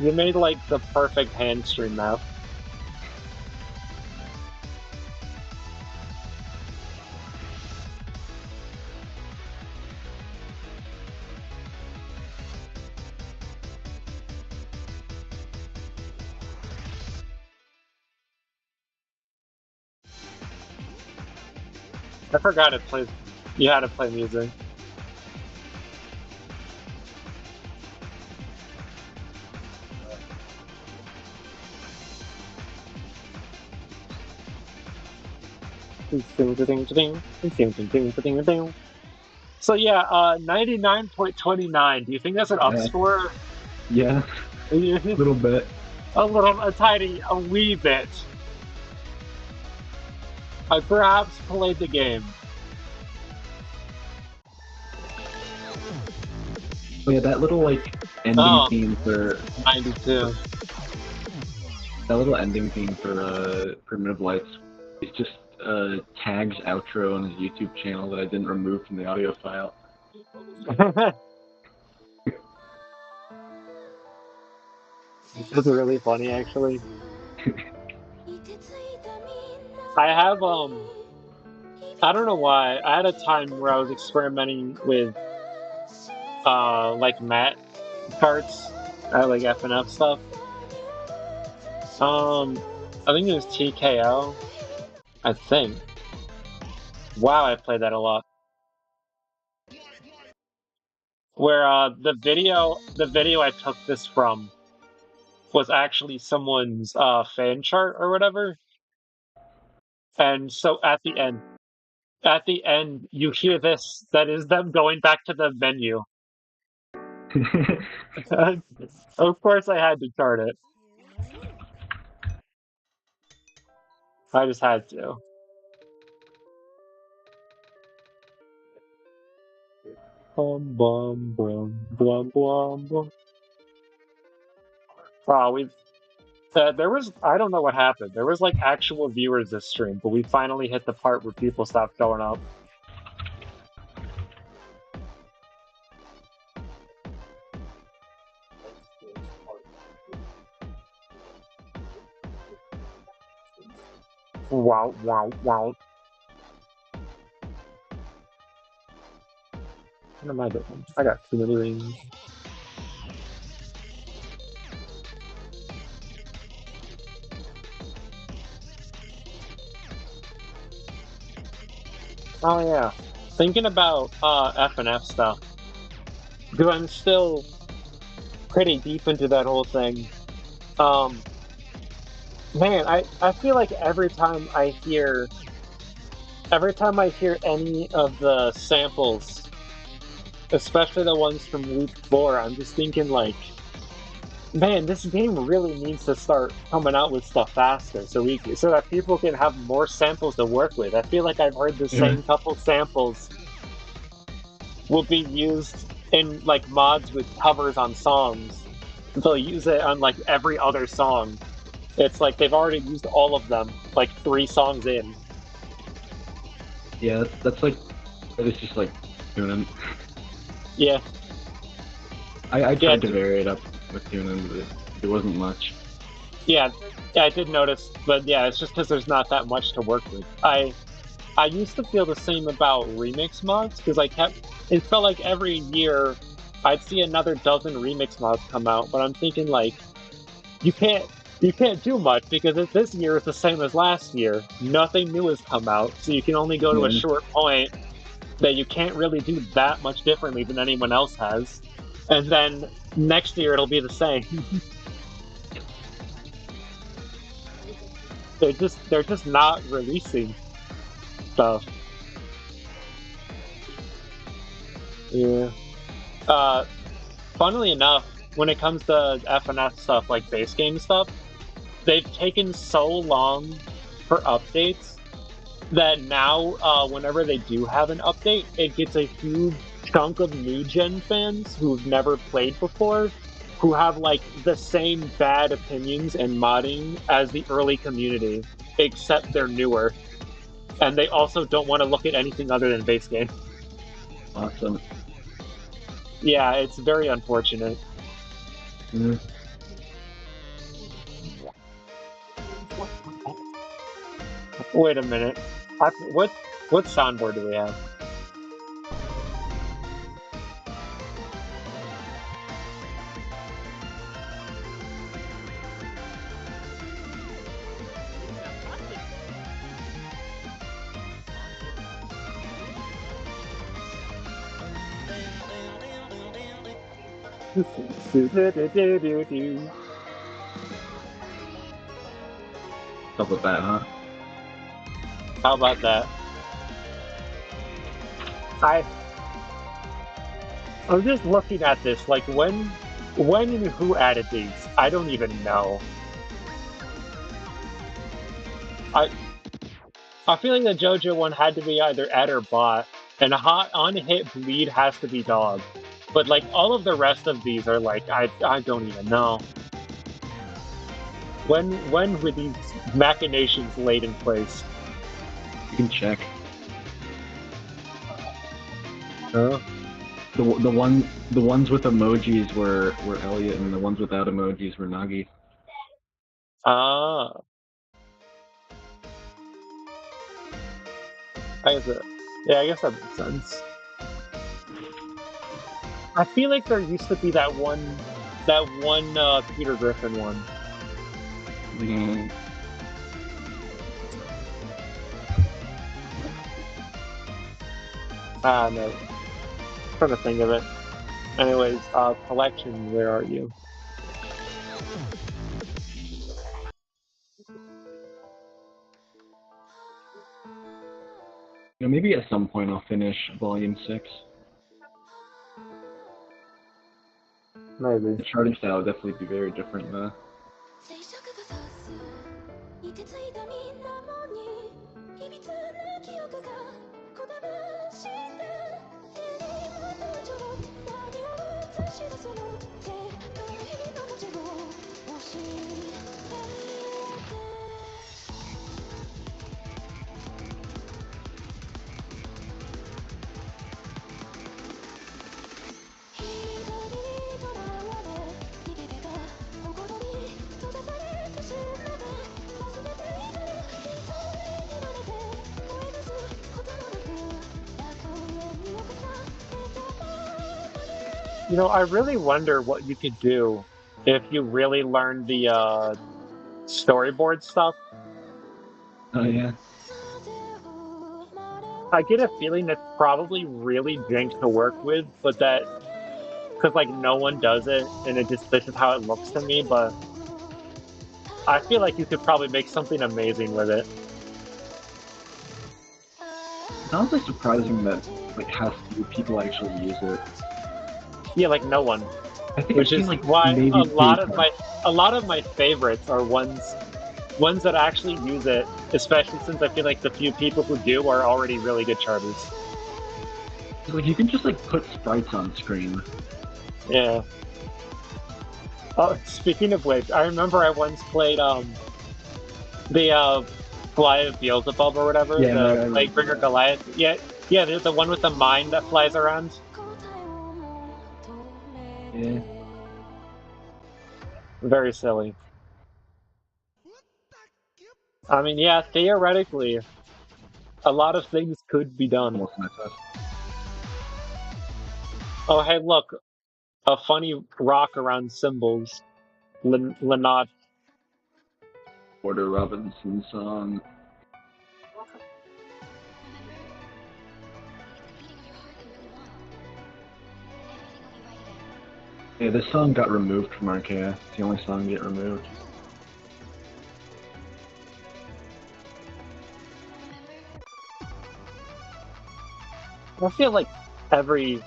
[SPEAKER 1] You made like the perfect hand stream map. I forgot it plays. You had to play music. So yeah, 99.29. Do you think that's an up score?
[SPEAKER 6] Yeah, a little bit.
[SPEAKER 1] A wee bit. I perhaps played the game.
[SPEAKER 6] Oh yeah, that little like ending
[SPEAKER 1] Oh,
[SPEAKER 6] theme for
[SPEAKER 1] 92.
[SPEAKER 6] that little ending theme for Primitive Lights is just Tag's outro on his YouTube channel that I didn't remove from the audio file.
[SPEAKER 1] It's really funny, actually. I have I don't know why. I had a time where I was experimenting with like mat charts, like FNF stuff. I think it was TKO. I think. Wow, I played that a lot. Where the video I took this from was actually someone's fan chart or whatever. And so at the end you hear this, that is them going back to the venue. Of course I had to chart it. I just had to. Bum bum bum bum bum bum. We've there was I don't know what happened. There was like actual viewers this stream, but we finally hit the part where people stopped showing up. Wow, wow, wow. What am I doing? I got too many rings. Oh yeah. Thinking about F&F stuff. Because I'm still pretty deep into that whole thing. Um Man, I feel like every time I hear any of the samples, especially the ones from Loop 4, I'm just thinking like, man, this game really needs to start coming out with stuff faster so that people can have more samples to work with. I feel like I've heard the
[SPEAKER 6] Yeah.
[SPEAKER 1] same couple samples will be used in like mods with covers on songs. They'll use it on like every other song. It's like they've already used all of them, like 3 songs in.
[SPEAKER 6] Yeah, that's like, it's just like tuning.
[SPEAKER 1] Yeah,
[SPEAKER 6] I
[SPEAKER 1] yeah,
[SPEAKER 6] tried to vary it up with tuning, but it wasn't much.
[SPEAKER 1] yeah, yeah. I did notice, but yeah, it's just because there's not that much to work with. I used to feel the same about remix mods because it felt like every year I'd see another dozen remix mods come out, but I'm thinking like you can't you can't do much because this year is the same as last year. Nothing new has come out, so you can only go to a
[SPEAKER 6] Yeah.
[SPEAKER 1] short point that you can't really do that much differently than anyone else has. And then next year it'll be the same. They're just not releasing stuff. Yeah. Uh Funnily enough, when it comes to FNF stuff like base game stuff, they've taken so long for updates that now whenever they do have an update, it gets a huge chunk of new gen fans who've never played before, who have like the same bad opinions and modding as the early community, except they're newer. And they also don't want to look at anything other than base game.
[SPEAKER 6] Awesome.
[SPEAKER 1] Yeah, it's very unfortunate.
[SPEAKER 6] Mm.
[SPEAKER 1] Wait a minute. What soundboard do we have?
[SPEAKER 6] Stuff with that, huh?
[SPEAKER 1] How about that? I I'm just looking at this like when and who added these? I don't even know. I I feel like the JoJo one had to be either Ed or Bot, and a hot on hit bleed has to be Dog. But like all of the rest of these are like I don't even know. When were these machinations laid in place?
[SPEAKER 6] You can check.
[SPEAKER 1] Huh?
[SPEAKER 6] The ones with emojis were Elliot, and the ones without emojis were Nagi.
[SPEAKER 1] Ah, I guess yeah, I guess that makes sense. I feel like there used to be that one Peter Griffin one.
[SPEAKER 6] Mm.
[SPEAKER 1] Ah, no. Trying to think of it. Anyways, collection, where are you?
[SPEAKER 6] Maybe at some point I'll finish Volume 6.
[SPEAKER 1] Maybe.
[SPEAKER 6] The charting style would definitely be very different though.
[SPEAKER 1] I really wonder what you could do if you really learned the storyboard stuff.
[SPEAKER 6] Oh yeah.
[SPEAKER 1] I get a feeling that's probably really jank to work with, but that because like no one does it, and it just this is how it looks to me. But I feel like you could probably make something amazing with it.
[SPEAKER 6] It's honestly surprising that like how few people actually use it.
[SPEAKER 1] Yeah, like no one,
[SPEAKER 6] I think I've
[SPEAKER 1] which
[SPEAKER 6] seen
[SPEAKER 1] is
[SPEAKER 6] like
[SPEAKER 1] why
[SPEAKER 6] maybe two parts.
[SPEAKER 1] a lot of my favorites are ones that actually use it. Especially since I feel like the few people who do are already really good charters.
[SPEAKER 6] Like you can just like put sprites on screen.
[SPEAKER 1] Yeah. Oh, speaking of which, I remember I once played the Fly of Beelzebub or whatever,
[SPEAKER 6] Yeah, no,
[SPEAKER 1] the
[SPEAKER 6] I remember
[SPEAKER 1] Plaguebringer
[SPEAKER 6] that.
[SPEAKER 1] Goliath. Yeah, yeah, the one with the mine that flies around.
[SPEAKER 6] Yeah.
[SPEAKER 1] Very silly. I mean, yeah, theoretically, a lot of things could be done.
[SPEAKER 6] Almost an SS.
[SPEAKER 1] Oh, hey, look, a funny rock around symbols. Lenot.
[SPEAKER 6] Porter Robinson song. Yeah, this song got removed from Arcade. It's the only song to get removed.
[SPEAKER 1] I feel like every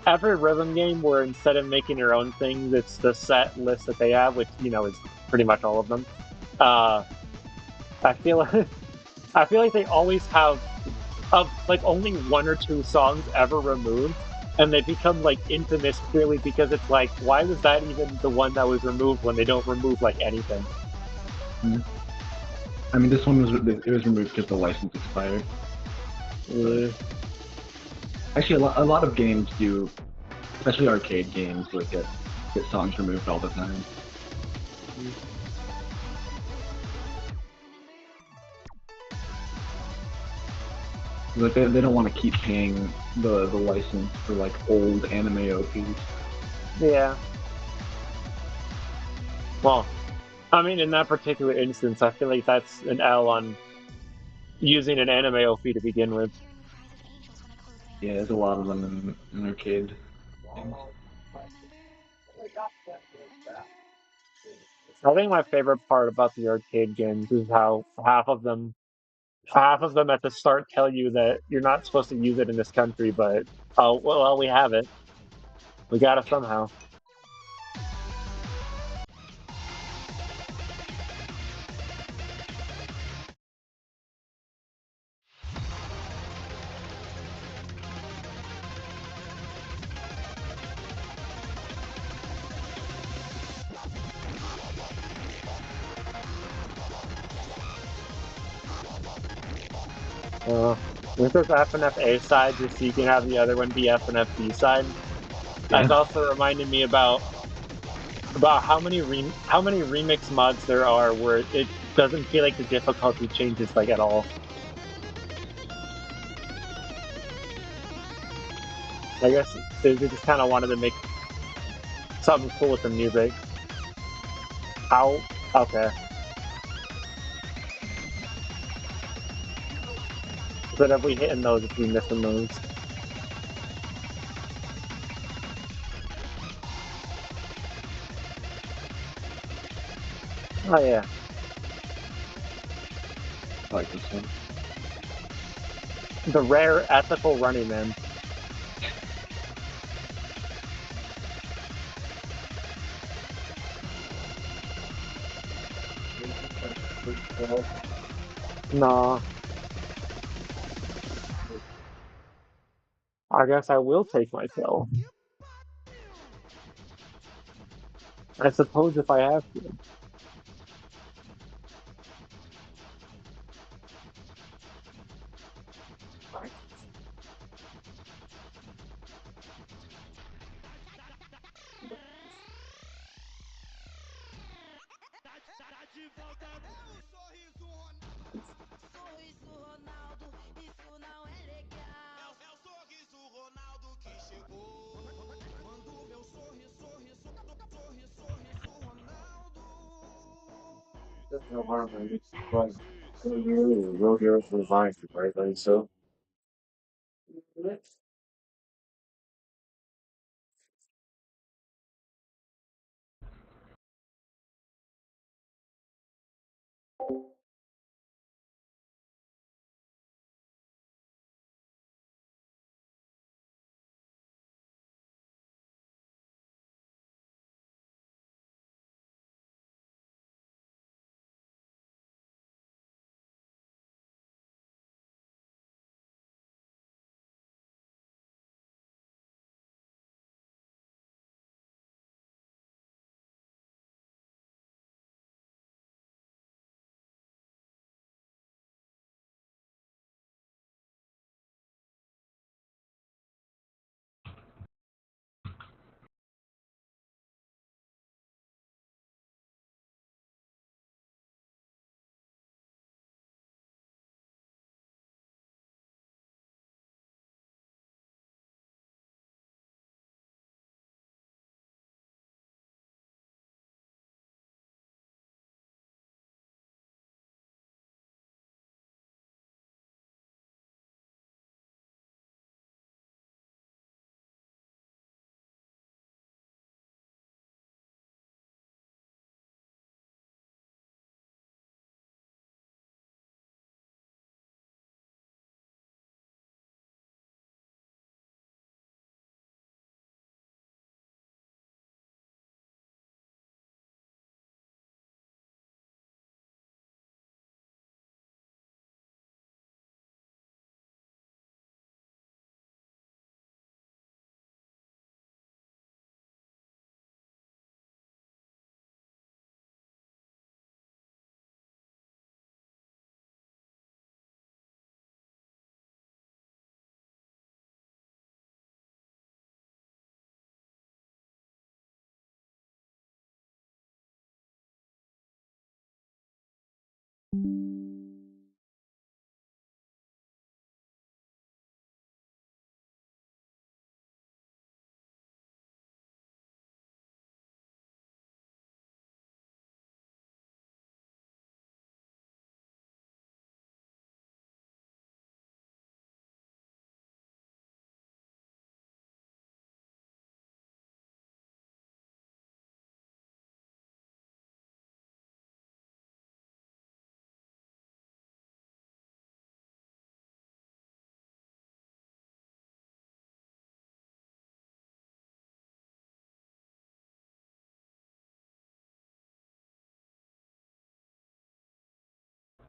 [SPEAKER 1] every rhythm game where instead of making your own things, it's the set list that they have, which is pretty much all of them. Uh, I feel like I feel like they always have of like only one or two songs ever removed, and they become like infamous purely because it's like, why was that even the one that was removed when they don't remove like anything?
[SPEAKER 6] Mm. I mean, this one was removed because the license expired. But
[SPEAKER 1] Mm,
[SPEAKER 6] actually, a lot of games do, especially arcade games, like get songs removed all the time. Like they don't want to keep paying the license for like old anime OPs.
[SPEAKER 1] yeah. Well, I mean, in that particular instance, I feel like that's an L on using an anime OP to begin with.
[SPEAKER 6] Yeah, there's a lot of them in arcade games.
[SPEAKER 1] I think my favorite part about the arcade games is how half of them at the start tell you that you're not supposed to use it in this country, but oh well, we have it. We got it somehow. Uh, this is FNF A side, just so you can have the other one be FNF B side. That's
[SPEAKER 6] Yeah,
[SPEAKER 1] also reminded me about how many remix mods there are where it doesn't feel like the difficulty changes like at all. I guess they just kind of wanted to make something cool with the music. Ow. Okay. But if we hitting those, if we missing those. Oh yeah.
[SPEAKER 6] I like this one.
[SPEAKER 1] The rare ethical running man. No, I guess I will take my kill. I suppose if I have to.
[SPEAKER 5] Tá de volta. É o sorriso Ronaldo. Sorriso Ronaldo, isso não é legal. É o sorriso Ronaldo que chegou.
[SPEAKER 1] There's no harm in it. But you will hear from the mind, right? Like so.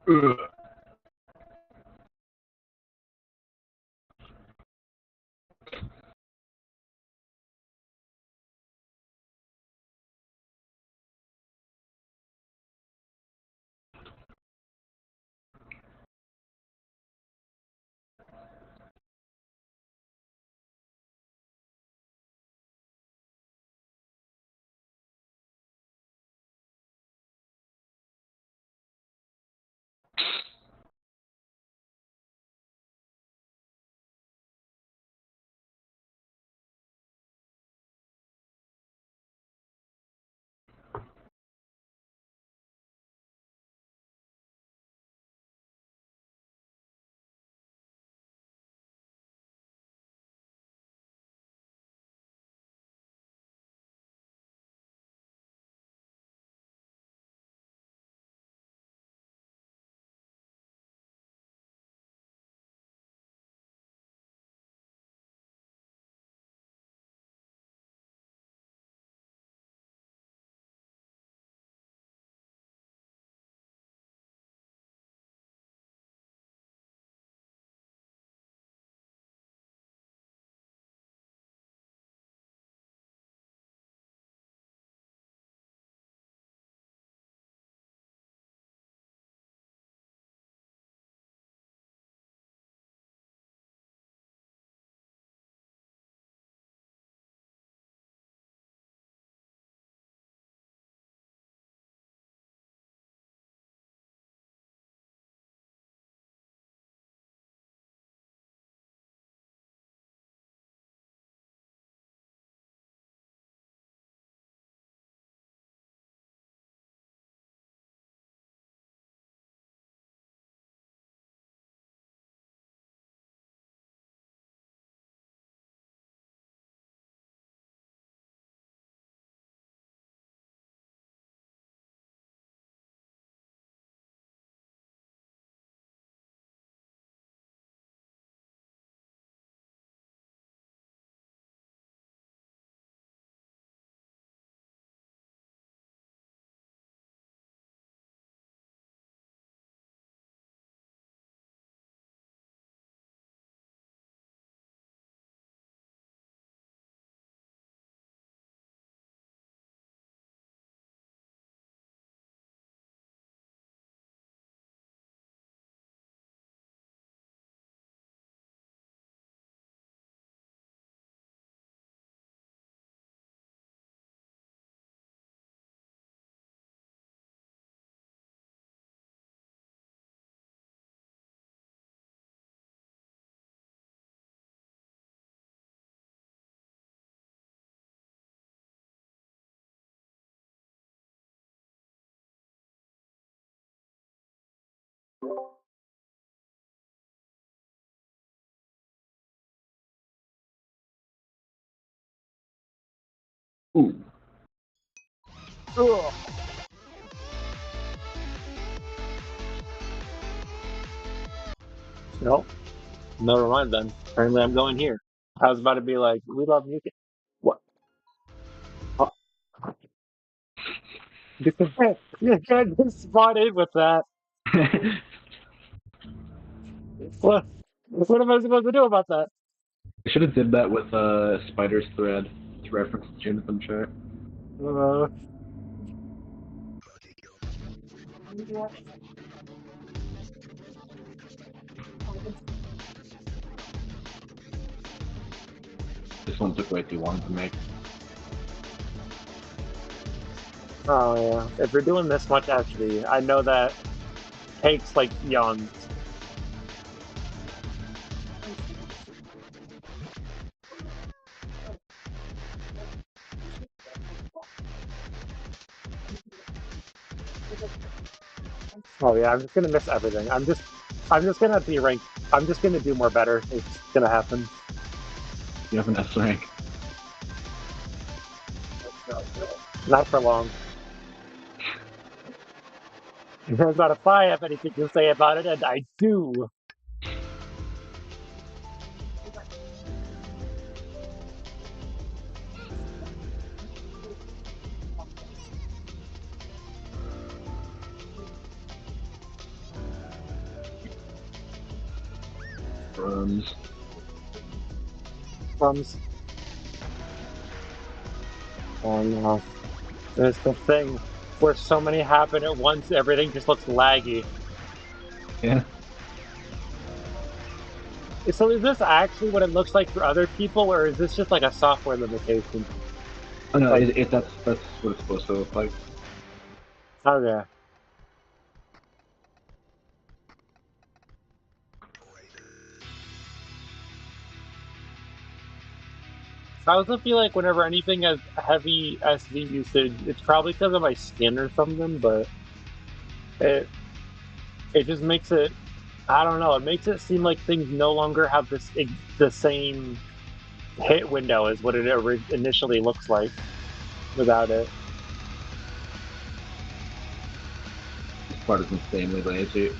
[SPEAKER 6] Ugh. Ooh.
[SPEAKER 1] Ugh. No, never mind then. Apparently, I'm going here. I was about to be like, we love Nuke. What? Oh, you can't just spot in with that. What? What am I supposed to do about that?
[SPEAKER 6] I should have did that with Spider's thread to reference Jonathan chat.
[SPEAKER 1] Uh,
[SPEAKER 6] This one took way too long to make.
[SPEAKER 1] oh yeah. If you're doing this much, actually, I know that takes like eons. Oh yeah, I'm just gonna miss everything. I'm just gonna be ranked. I'm just gonna do more better. It's gonna happen.
[SPEAKER 6] You have an S rank.
[SPEAKER 1] Not for long. Turns out if I have anything to say about it, and I do.
[SPEAKER 6] Brums.
[SPEAKER 1] Comes. Oh no. There's the thing where so many happen at once, everything just looks laggy.
[SPEAKER 6] Yeah.
[SPEAKER 1] So is this actually what it looks like for other people, or is this just like a software limitation?
[SPEAKER 6] Oh no,
[SPEAKER 1] Like,
[SPEAKER 6] that's what it's supposed to look like.
[SPEAKER 1] okay. I also feel like whenever anything has heavy SD usage, it's probably because of my skin or something, but it it just makes it, I don't know, it makes it seem like things no longer have the same hit window as what it initially looks like without it.
[SPEAKER 6] This part is insanely lazy.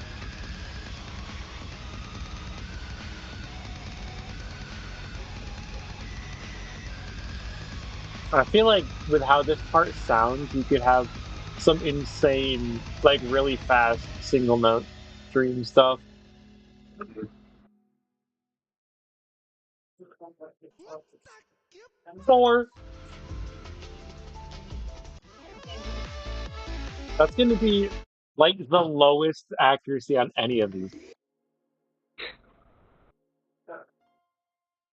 [SPEAKER 1] I feel like with how this part sounds, you could have some insane, like really fast single note stream stuff. Or that's going to be like the lowest accuracy on any of these.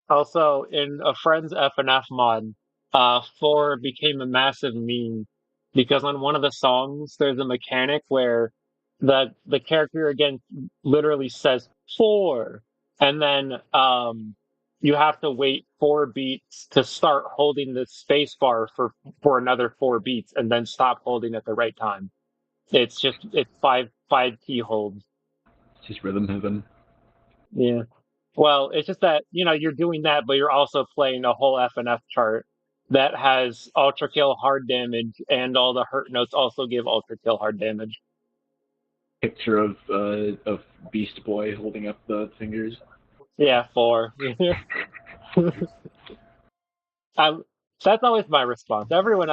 [SPEAKER 1] Also, in a friend's FNF mod, 4 became a massive meme because on one of the songs, there's a mechanic where the character again literally says 4, and then you have to wait 4 beats to start holding the space bar for another 4 beats, and then stop holding at the right time. It's five key holds.
[SPEAKER 6] It's just rhythm heaven.
[SPEAKER 1] Yeah. Well, it's just that, you're doing that, but you're also playing a whole FNF chart that has ultra kill hard damage, and all the hurt notes also give ultra kill hard damage.
[SPEAKER 6] Picture of Beast Boy holding up the fingers.
[SPEAKER 1] Yeah, 4. I, that's always my response. Everyone,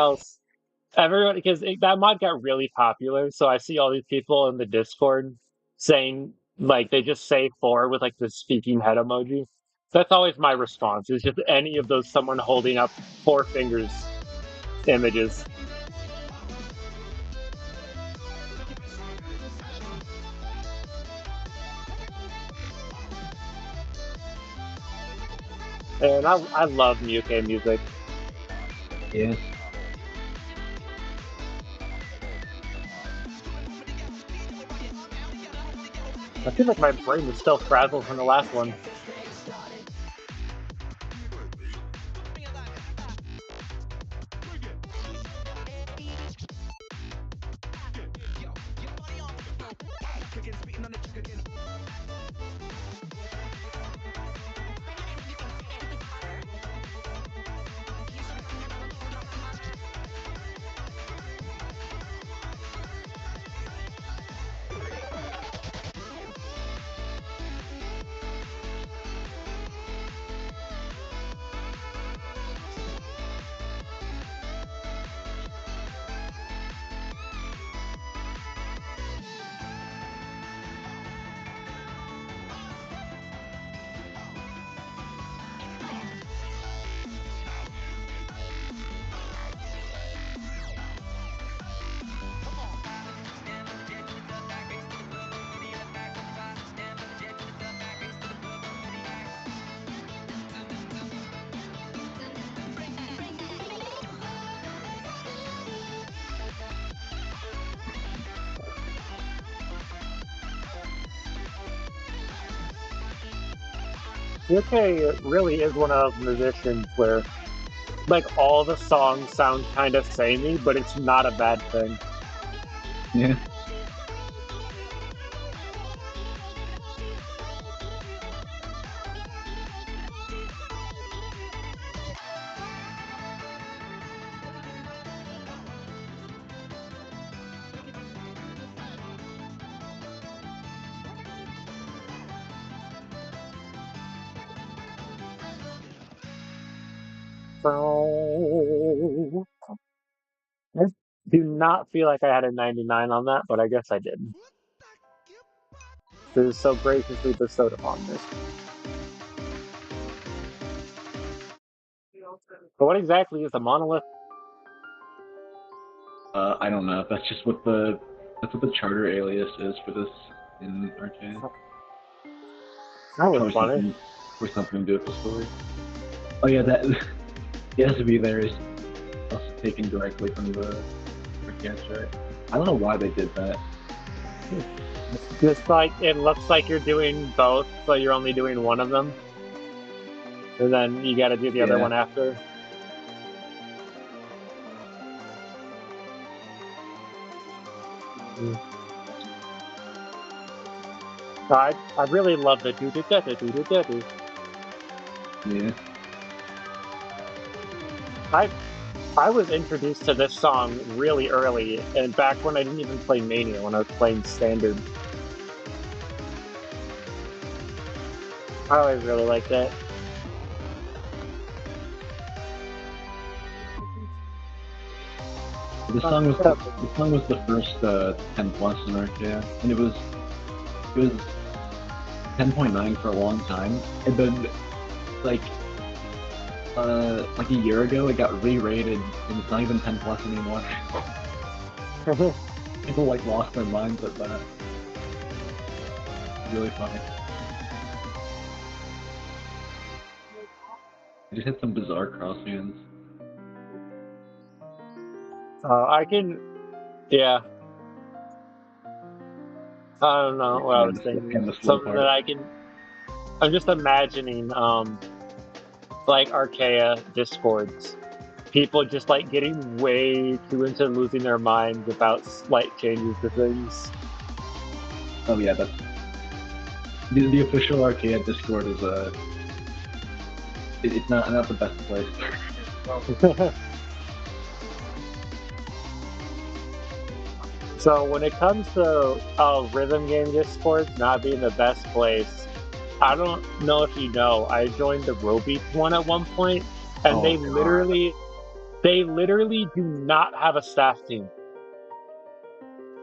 [SPEAKER 1] because that mod got really popular, so I see all these people in the Discord saying, like, they just say 4 with like the speaking head emoji. That's always my response. Is just any of those someone holding up 4 fingers images. And I love UK music.
[SPEAKER 6] Yeah.
[SPEAKER 1] I feel like my brain is still frazzled from the last one. UK really is one of those musicians where, like, all the songs sound kind of samey, but it's not a bad thing.
[SPEAKER 6] Yeah.
[SPEAKER 1] So I do not feel like I had a 99 on that, but I guess I did. It was so graciously bestowed upon me. But what exactly is a monolith?
[SPEAKER 6] I don't know. That's what the charter alias is for this in Arcade.
[SPEAKER 1] That was
[SPEAKER 6] Probably
[SPEAKER 1] funny.
[SPEAKER 6] something to do with the story. Oh yeah, that the SB there is also taken directly from the Arcade chart. I don't know why they did that.
[SPEAKER 1] Just like it looks like you're doing both, but you're only doing one of them. And then you gotta do the other
[SPEAKER 6] Yeah.
[SPEAKER 1] one after. I really love the do do do do do do do.
[SPEAKER 6] Yeah.
[SPEAKER 1] I was introduced to this song really early, and back when I didn't even play Mania, when I was playing Standard. I always really liked it.
[SPEAKER 6] This song was the first 10 plus in Arcade, and it was 10.9 for a long time, and then like like a year ago it got re-rated and it's not even 10 plus anymore. People like lost their minds at that. It's really funny. I just had some bizarre crosshands.
[SPEAKER 1] I can, yeah. I don't know what I was thinking.
[SPEAKER 6] And the slow
[SPEAKER 1] Something
[SPEAKER 6] part.
[SPEAKER 1] that I can. I'm just imagining, like Archaea discords. People just like getting way too into losing their minds about slight changes to things.
[SPEAKER 6] Oh yeah, that's the official Arcade Discord is it's not the best place.
[SPEAKER 1] So when it comes to rhythm game discords not being the best place, I don't know if you know, I joined the Robeat one at one point, and
[SPEAKER 6] Oh god.
[SPEAKER 1] they literally do not have a staff team.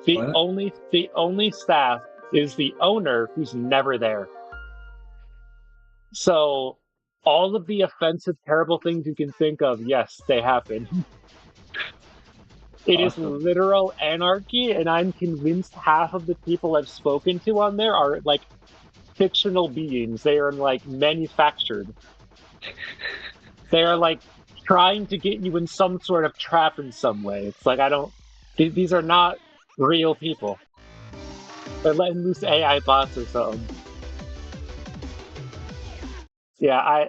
[SPEAKER 6] What?
[SPEAKER 1] The only staff is the owner who's never there. So all of the offensive, terrible things you can think of, yes, they happen. It is
[SPEAKER 6] Awesome.
[SPEAKER 1] literal anarchy, and I'm convinced half of the people I've spoken to on there are like fictional beings. They are like manufactured. They are like trying to get you in some sort of trap in some way. It's like I don't. These are not real people. They're letting loose AI bots or something. Yeah,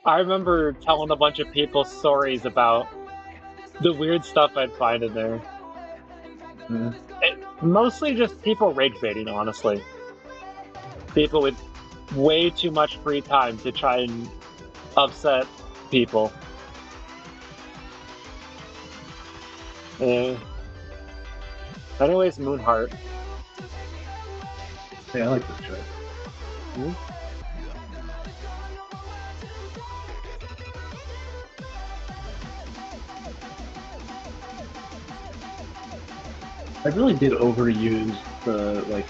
[SPEAKER 1] I remember telling a bunch of people stories about the weird stuff I'd find in there.
[SPEAKER 6] Mm.
[SPEAKER 1] Mostly just people rage baiting, honestly. People with way too much free time to try and upset people. Eh. Anyways, Moonheart.
[SPEAKER 6] Hey, I like this track.
[SPEAKER 1] Hmm?
[SPEAKER 6] I really did overuse the like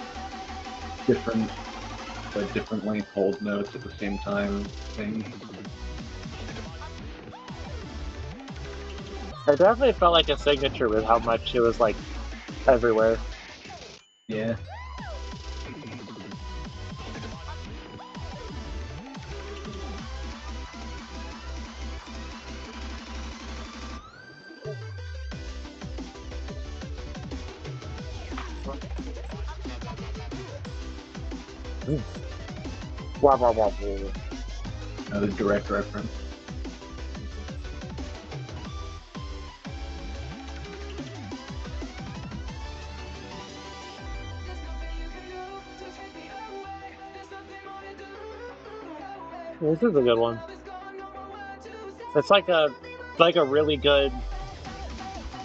[SPEAKER 6] different different length hold notes at the same time thing.
[SPEAKER 1] It definitely felt like a signature with how much it was like everywhere.
[SPEAKER 6] Yeah.
[SPEAKER 1] Wah, wah, wah, wah.
[SPEAKER 6] Another direct reference.
[SPEAKER 1] This is a good one. It's like a really good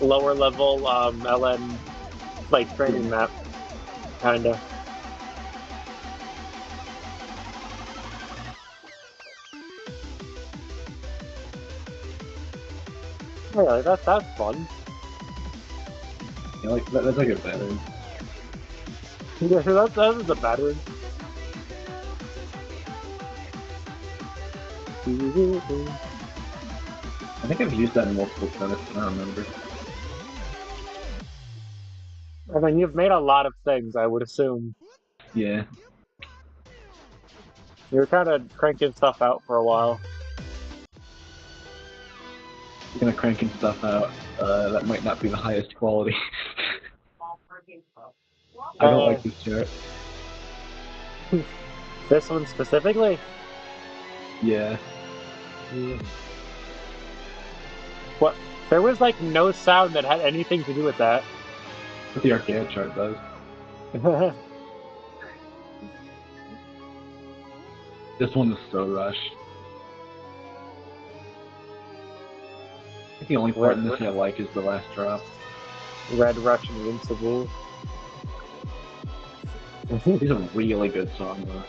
[SPEAKER 1] lower level LN like training map, kinda. Yeah, that's fun.
[SPEAKER 6] You know, like that's like a pattern.
[SPEAKER 1] Yeah, that is a pattern.
[SPEAKER 6] I think I've used that in multiple credits. I don't remember.
[SPEAKER 1] I mean, you've made a lot of things, I would assume.
[SPEAKER 6] Yeah.
[SPEAKER 1] You're kind of cranking stuff out for a while.
[SPEAKER 6] You're gonna cranking stuff out. That might not be the highest quality. I don't like this chart.
[SPEAKER 1] This one specifically?
[SPEAKER 6] Yeah.
[SPEAKER 1] What? There was like no sound that had anything to do with that.
[SPEAKER 6] What the arcade chart does. This one is so rushed. I think the only part in this I like is the last drop.
[SPEAKER 1] Red Rush Invincible.
[SPEAKER 6] He's a really good song though.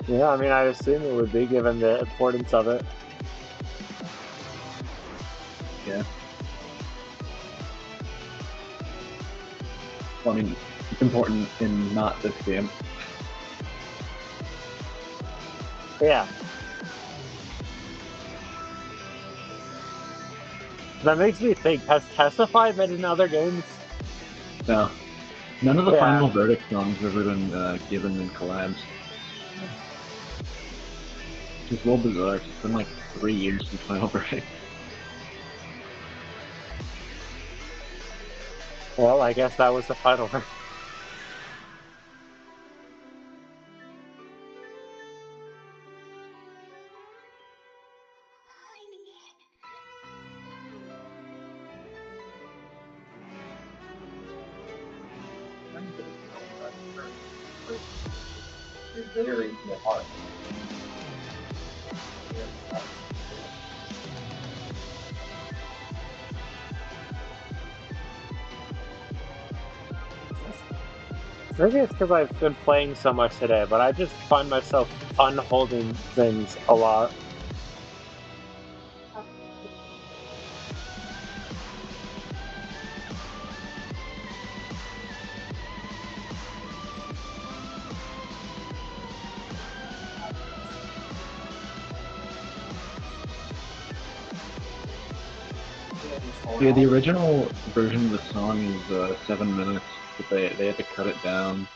[SPEAKER 1] Yeah, I mean, I assume it would be given the importance of it.
[SPEAKER 6] Yeah. Well, I mean, it's important in not this game.
[SPEAKER 1] Yeah. That makes me think, has Testify been in other games?
[SPEAKER 6] No. None of the Final Verdict songs have ever been given in collabs. It's a little bizarre. It's been like 3 years since Final Verdict.
[SPEAKER 1] Well, I guess that was the final one. Maybe it's because I've been playing so much today, but I just find myself unholding things a lot.
[SPEAKER 6] Yeah, the original version of the song is 7 minutes, but they had to cut it down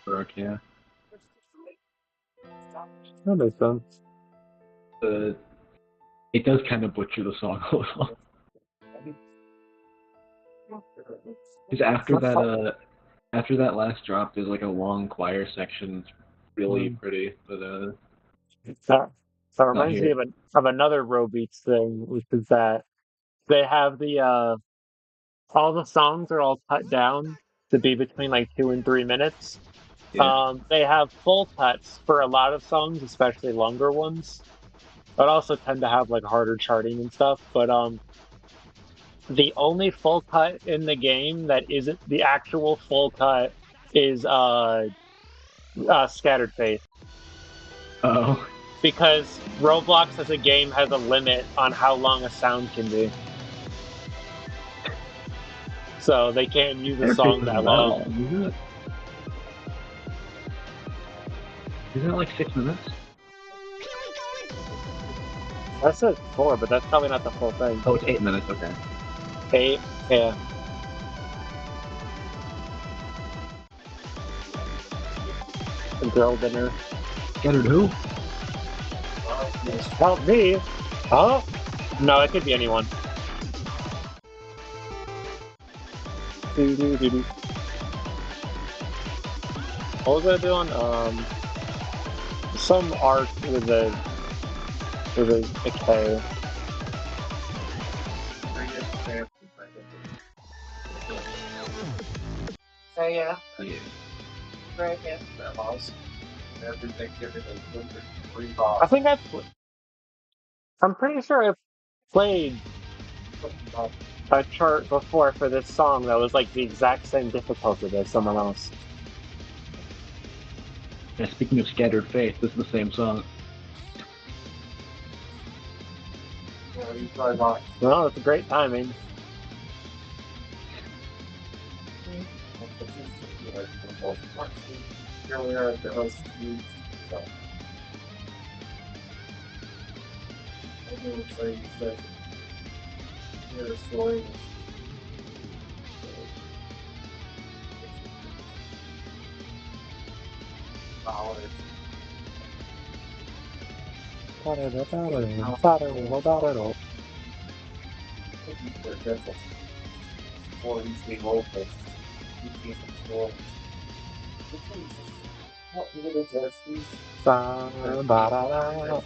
[SPEAKER 6] for Arcade.
[SPEAKER 1] That makes sense.
[SPEAKER 6] It does kind of butcher the song a little. Because after that last drop, there's like a long choir section. It's really pretty, but
[SPEAKER 1] That reminds me of another Robeats thing, which is that they have the all the songs are all cut down to be between like 2 and 3 minutes.
[SPEAKER 6] yeah.
[SPEAKER 1] They have full cuts for a lot of songs, especially longer ones, but also tend to have like harder charting and stuff. But the only full cut in the game that isn't the actual full cut is Scattered Faith.
[SPEAKER 6] Oh.
[SPEAKER 1] Because Roblox as a game has a limit on how long a sound can be. So they can't use a song that long.
[SPEAKER 6] Isn't it? Isn't it like 6 minutes?
[SPEAKER 1] That says 4, but that's probably not the full thing.
[SPEAKER 6] Oh, it's 8 minutes, okay.
[SPEAKER 1] 8? Yeah. A girl dinner.
[SPEAKER 6] Scattered who?
[SPEAKER 1] Help me! Huh? No, it could be anyone. What was I doing? Some art with a K.
[SPEAKER 7] Oh yeah,
[SPEAKER 6] Yeah.
[SPEAKER 7] right, yeah.
[SPEAKER 1] I think I'm pretty sure I've played a chart before for this song that was like the exact same difficulty as someone else.
[SPEAKER 6] Yeah, speaking of scattered faith, this is the same song.
[SPEAKER 1] No, it's a great timing.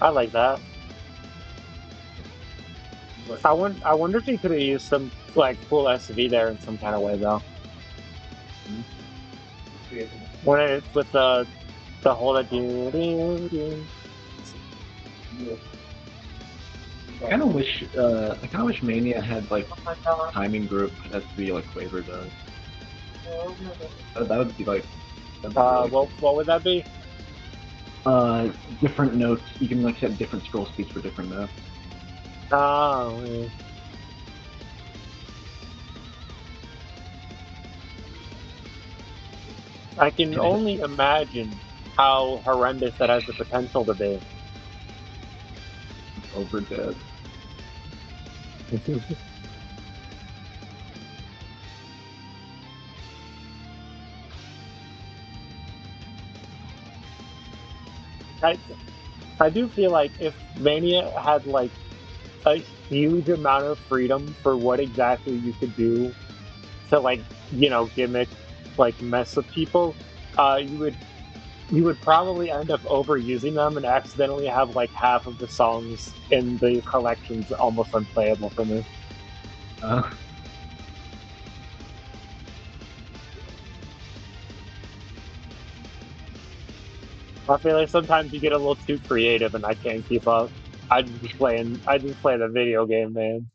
[SPEAKER 1] I like that. I wonder if you could have used some like cool SV there in some kind of way though. When it's with the whole
[SPEAKER 6] I kind of wish Mania had like timing group that has to be like Quaver does. That would be like. That'd be really cool.
[SPEAKER 1] what would that be?
[SPEAKER 6] Different notes. You can like set different scroll speeds for different notes.
[SPEAKER 1] Oh, yeah. I can only imagine how horrendous that has the potential to be.
[SPEAKER 6] Overdead.
[SPEAKER 1] I I do feel like if Mania had like a huge amount of freedom for what exactly you could do to like, gimmick like mess with people, you would probably end up overusing them and accidentally have like half of the songs in the collections almost unplayable for me.
[SPEAKER 6] Uh,
[SPEAKER 1] I feel like sometimes you get a little too creative and I can't keep up. I just play the video game, man.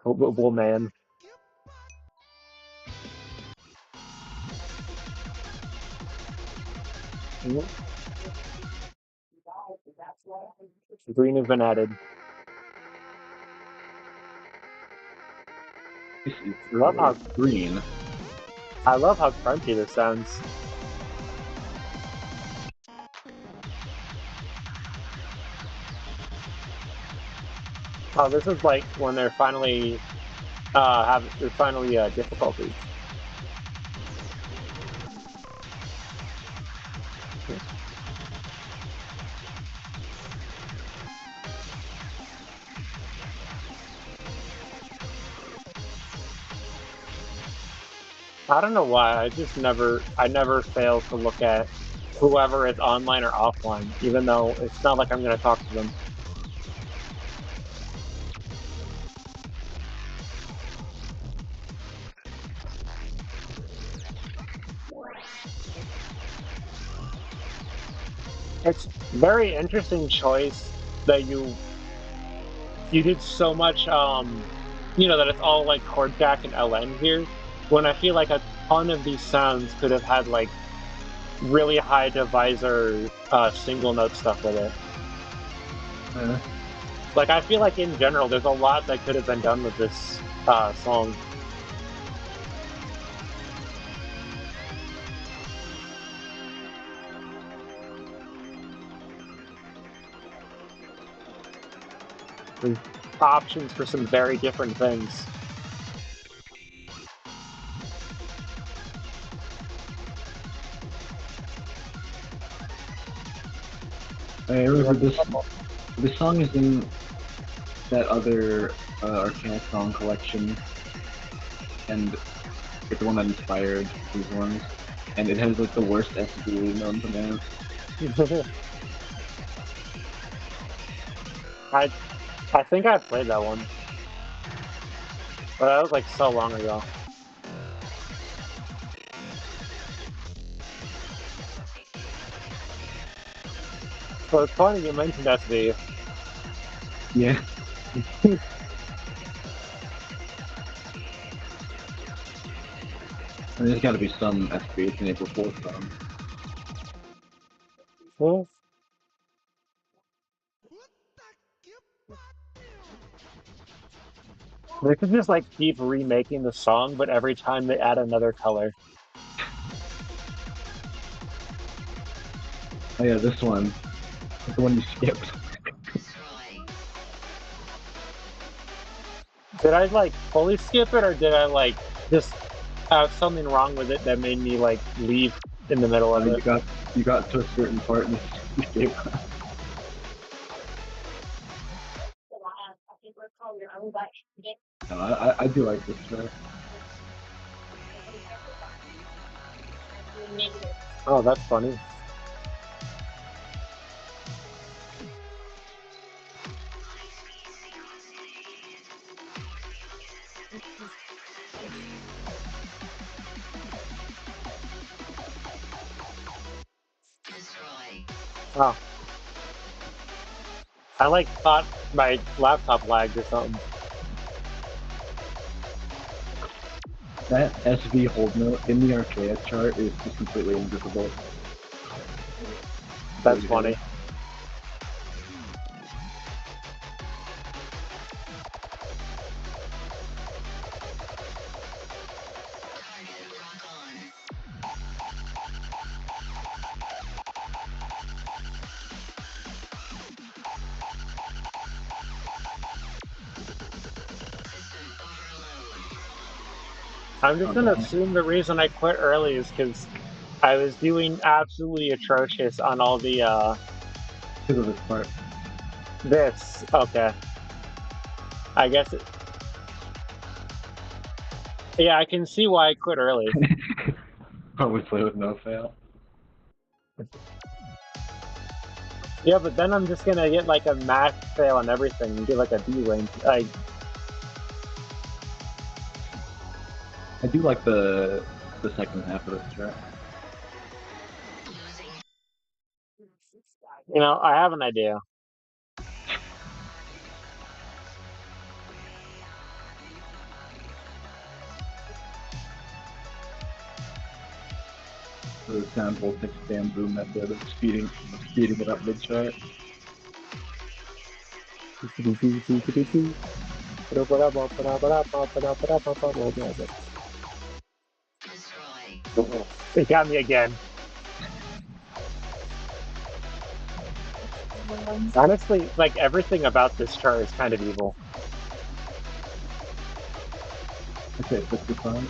[SPEAKER 1] Well, man. Green has been added.
[SPEAKER 6] this is
[SPEAKER 1] Love how
[SPEAKER 6] green.
[SPEAKER 1] I love how crunchy this sounds. Oh, this is like when they're finally they're finally difficulties. I don't know why. I never fail to look at whoever is online or offline, even though it's not like I'm gonna talk to them. It's very interesting choice that you did so much that it's all like chord jack and LN here. When I feel like a ton of these sounds could have had like really high divisor single note stuff with it. Like I feel like in general there's a lot that could have been done with this song. There's options for some very different things.
[SPEAKER 6] I remember this song is in that other Arcana song collection, and it's the one that inspired these ones. and it has like the worst SB known to man.
[SPEAKER 1] I think I played that one, but that was like so long ago. So it's funny you mentioned SB.
[SPEAKER 6] Yeah. And there's got to be some SB. It's an April Fool's song.
[SPEAKER 1] Well, they could just like keep remaking the song, but every time they add another color.
[SPEAKER 6] Oh yeah, this one. It's the one you skipped.
[SPEAKER 1] Did I like fully skip it, or did I like just have something wrong with it that made me like leave in the middle of it?
[SPEAKER 6] You got to a certain part and you gave up. No, I do like this track.
[SPEAKER 1] Oh, that's funny. Oh, I like thought my laptop lagged or something.
[SPEAKER 6] That SV hold note in the archaic chart is just completely invisible.
[SPEAKER 1] That's
[SPEAKER 6] Completely hidden.
[SPEAKER 1] funny. I'm just
[SPEAKER 6] Oh
[SPEAKER 1] gonna
[SPEAKER 6] god.
[SPEAKER 1] assume the reason I quit early is because I was doing absolutely atrocious on all the
[SPEAKER 6] Because of this part.
[SPEAKER 1] this. Okay. I guess it, yeah, I can see why I quit early.
[SPEAKER 6] Probably play with no fail.
[SPEAKER 1] Yeah, but then I'm just gonna get like a max fail on everything and get like a B rank. Like,
[SPEAKER 6] I do like the second half of this track.
[SPEAKER 1] I have an idea.
[SPEAKER 6] The sound voltage bamboo method of speeding it up mid chart.
[SPEAKER 1] It got me again. Honestly, like everything about this chart is kind of evil.
[SPEAKER 6] Okay, that's the song.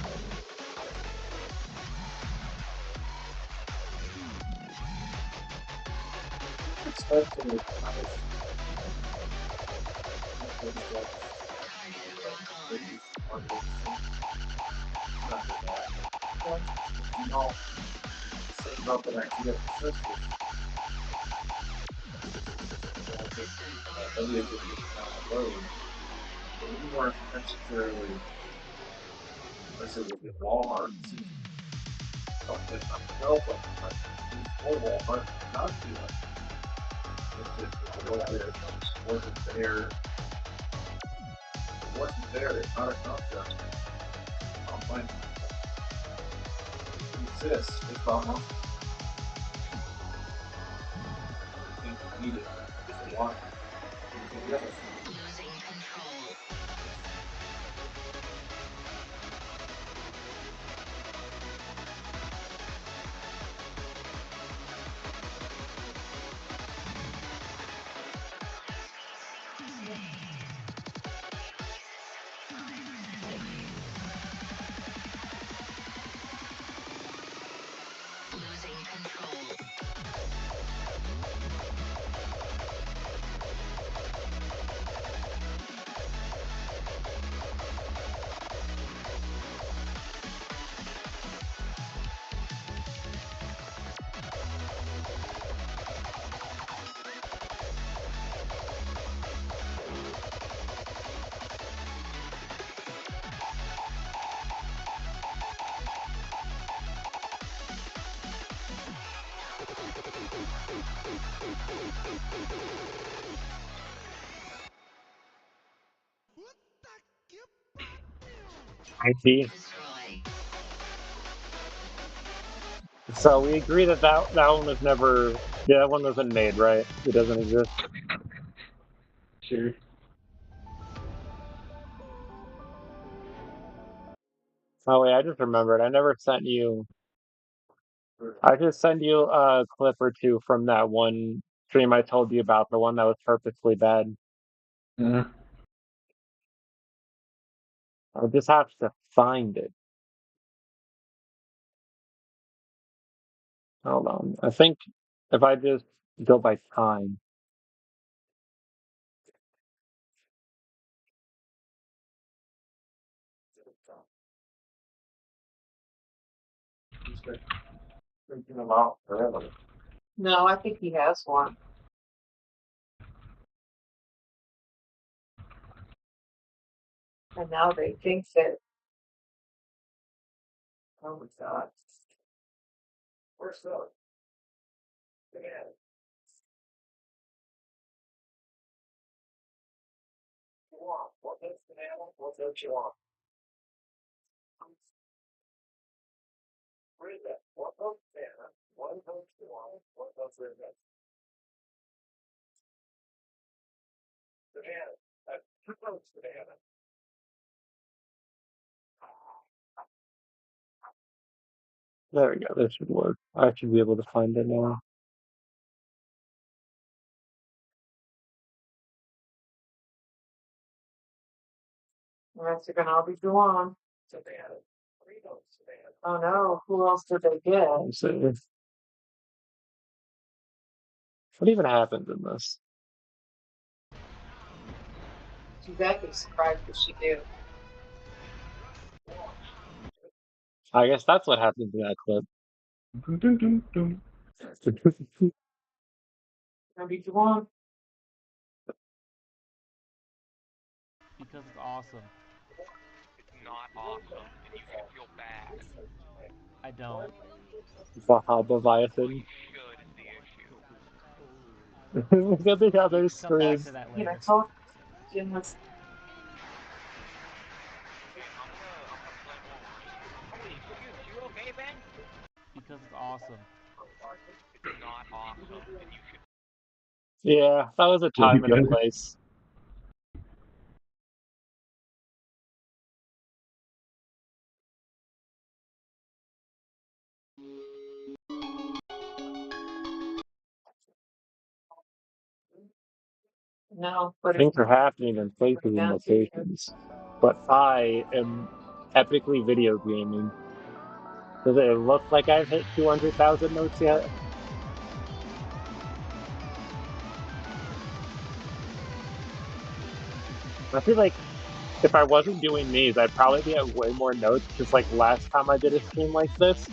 [SPEAKER 1] IT. So we agree that that one was never. Yeah, that one wasn't made, right? It doesn't exist.
[SPEAKER 6] Sure.
[SPEAKER 1] Oh wait, I just remembered. I never sent you. I just sent you a clip or two from that one stream I told you about, the one that was purposely bad.
[SPEAKER 6] Uh,
[SPEAKER 1] I'll just have to find it. Hold on. I think if I just go by time. Thinking about forever.
[SPEAKER 7] No, I think he has one. And now they think that, oh my God. Where's the, yeah. What is the name? What don't you want? Where is that? What don't What don't you want? What does it that? Savannah. That's Savannah. There we go. This should work. I should be able to find it now. Unless you're gonna all be on. Savannah. Oh no, who else did they get? So, what even happened in this? Becky's surprised if she do. I guess that's what happened in that clip.
[SPEAKER 6] dum, dum, dum, dum.
[SPEAKER 7] Maybe you want.
[SPEAKER 2] Because it's awesome.
[SPEAKER 3] It's not awesome, and you should feel bad.
[SPEAKER 2] I don't.
[SPEAKER 1] Leviathan.
[SPEAKER 3] You should is the issue.
[SPEAKER 1] Look at the other
[SPEAKER 2] Come back
[SPEAKER 1] screen.
[SPEAKER 2] to that
[SPEAKER 7] You know,
[SPEAKER 2] later.
[SPEAKER 7] told Jim was.
[SPEAKER 3] I'm gonna play more. Holy shoot, you okay, Ben?
[SPEAKER 2] Because it's awesome.
[SPEAKER 3] It's not awesome, and you should.
[SPEAKER 1] Yeah, that was a
[SPEAKER 6] Yeah, you
[SPEAKER 1] time and a
[SPEAKER 6] good?
[SPEAKER 1] place.
[SPEAKER 7] No, but
[SPEAKER 1] Things are happening in places and locations. But I am epically video gaming. Does it look like I've hit 200,000 notes yet? I feel like if I wasn't doing these, I'd probably be at way more notes. Because like last time I did a stream like this,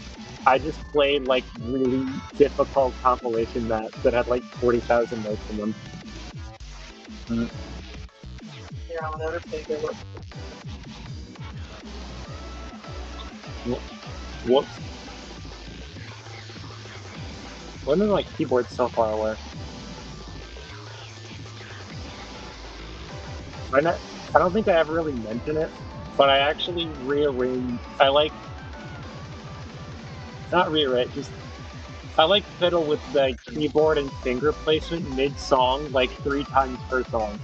[SPEAKER 1] I just played like really difficult compilation maps that had like 40,000 notes in them.
[SPEAKER 7] Here on another figure.
[SPEAKER 1] Whoops. When is my keyboard so far away? I don't think I ever really mentioned it, but I actually rearranged. I like not rearrange, just I like fiddle with the keyboard and finger placement mid song like 3 times per song.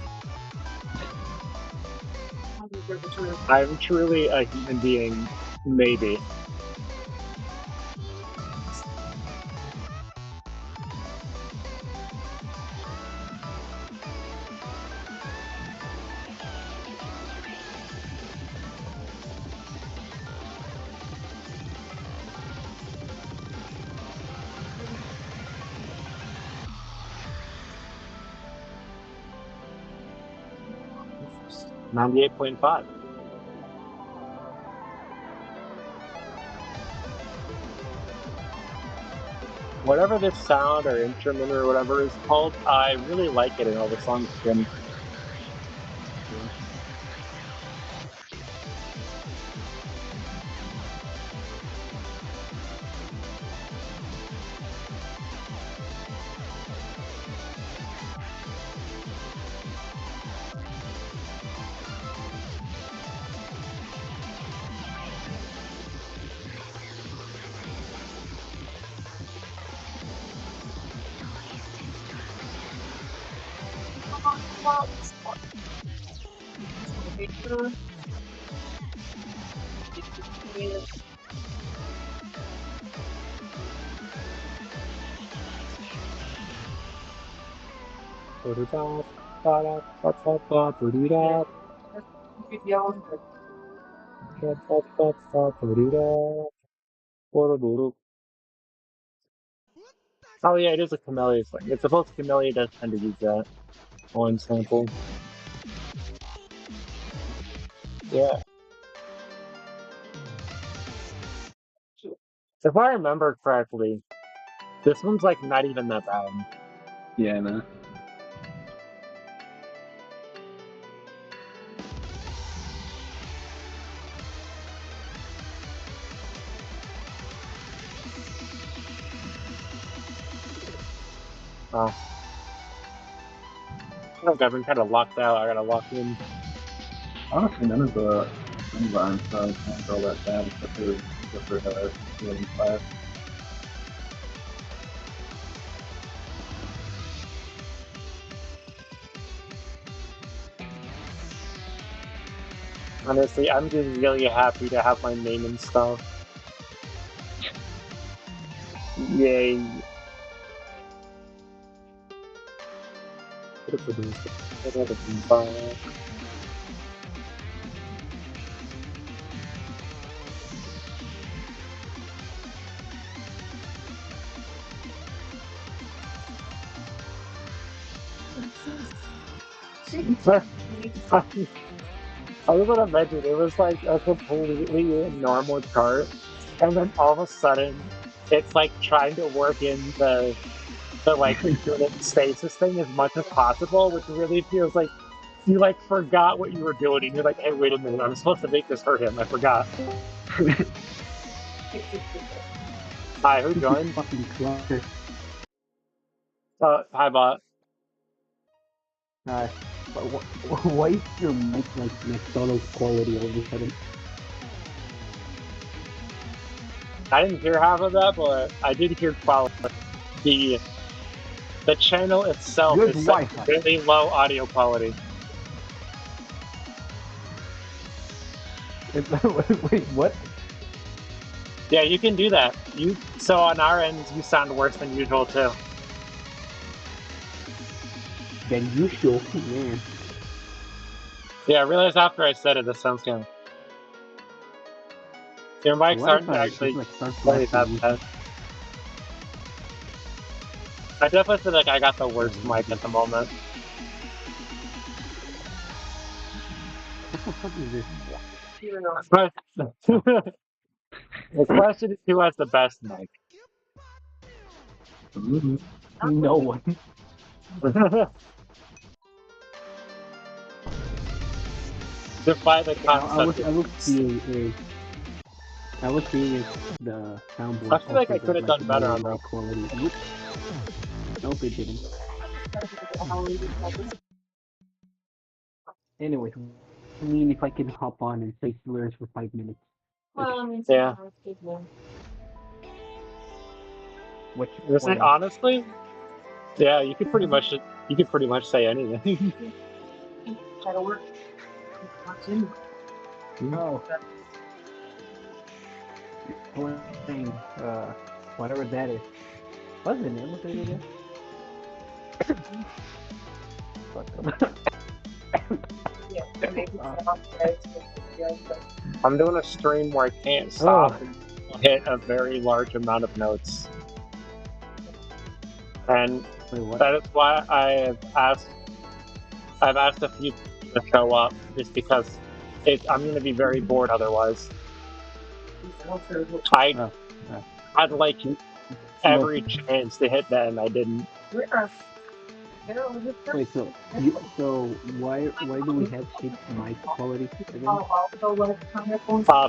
[SPEAKER 1] I'm truly a human being, maybe. $98.5. Whatever this sound or instrument or whatever is called, I really like it in all the songs it's in. Oh yeah, it is a camellia thing. It's supposed to camellia does tend to use that on sample. Yeah. If I remember correctly, this one's like not even that bad.
[SPEAKER 6] Yeah, no.
[SPEAKER 1] Oh. I think I've been kind of locked out. I gotta lock in.
[SPEAKER 6] Honestly, none of the Iron Stars sounds all that bad except for 205.
[SPEAKER 1] Honestly, I'm just really happy to have my name and stuff. Yay. I was gonna mention it was like a completely normal chart, and then all of a sudden, it's like trying to work in the like unit stasis thing as much as possible, which really feels like you like forgot what you were doing, and you're like, hey, wait a minute, I'm supposed to make this hurt him. I forgot. Hi, who
[SPEAKER 8] This is
[SPEAKER 1] joined?
[SPEAKER 8] fucking clutter.
[SPEAKER 1] Hi, bot.
[SPEAKER 8] Uh, why is your mic like McDonald's quality all of a sudden?
[SPEAKER 1] I didn't hear half of that, but I did hear quality. The the channel itself
[SPEAKER 8] Good
[SPEAKER 1] is set to
[SPEAKER 8] Wi-Fi.
[SPEAKER 1] really low audio quality.
[SPEAKER 8] Wait, what?
[SPEAKER 1] Yeah, you can do that. You so on our end, you sound worse than usual too.
[SPEAKER 8] Than usual, man.
[SPEAKER 1] Yeah, I realized after I said it, this sounds kind of. Your mics aren't
[SPEAKER 8] Wi-Fi just
[SPEAKER 1] actually
[SPEAKER 8] like starts
[SPEAKER 1] really
[SPEAKER 8] lacking
[SPEAKER 1] that
[SPEAKER 8] everything.
[SPEAKER 1] bad. I definitely feel like I got the
[SPEAKER 8] Oh,
[SPEAKER 1] worst mic at the moment.
[SPEAKER 8] what the fuck is this?
[SPEAKER 1] But the question is who has the best mic?
[SPEAKER 8] No one.
[SPEAKER 1] Defy the
[SPEAKER 8] Okay,
[SPEAKER 1] concept of
[SPEAKER 8] I was
[SPEAKER 1] this.
[SPEAKER 8] seeing if the
[SPEAKER 1] I
[SPEAKER 8] soundboard
[SPEAKER 1] feel like
[SPEAKER 8] also
[SPEAKER 1] I could
[SPEAKER 8] got
[SPEAKER 1] have
[SPEAKER 8] like
[SPEAKER 1] done better
[SPEAKER 8] lower
[SPEAKER 1] on that.
[SPEAKER 8] mic quality. Whoops. Nope, it didn't. Anyways, I mean, if I can hop on and say slurs for 5 minutes,
[SPEAKER 1] Yeah.
[SPEAKER 8] which
[SPEAKER 1] Listen,
[SPEAKER 8] one?
[SPEAKER 1] honestly, yeah, you could pretty much say anything.
[SPEAKER 8] Oh, you're playing whatever that is. What's the name of it again? Fuck. uh,
[SPEAKER 1] I'm doing a stream where I can't stop
[SPEAKER 8] oh,
[SPEAKER 1] and hit a very large amount of notes, and
[SPEAKER 8] wait, what?
[SPEAKER 1] that is why I've asked a few people to show up, just because I'm going to be very bored otherwise. I
[SPEAKER 8] Oh, uh,
[SPEAKER 1] had like
[SPEAKER 8] look.
[SPEAKER 1] every chance to hit that, and I didn't.
[SPEAKER 8] Wait, so why do we have shit mic quality again?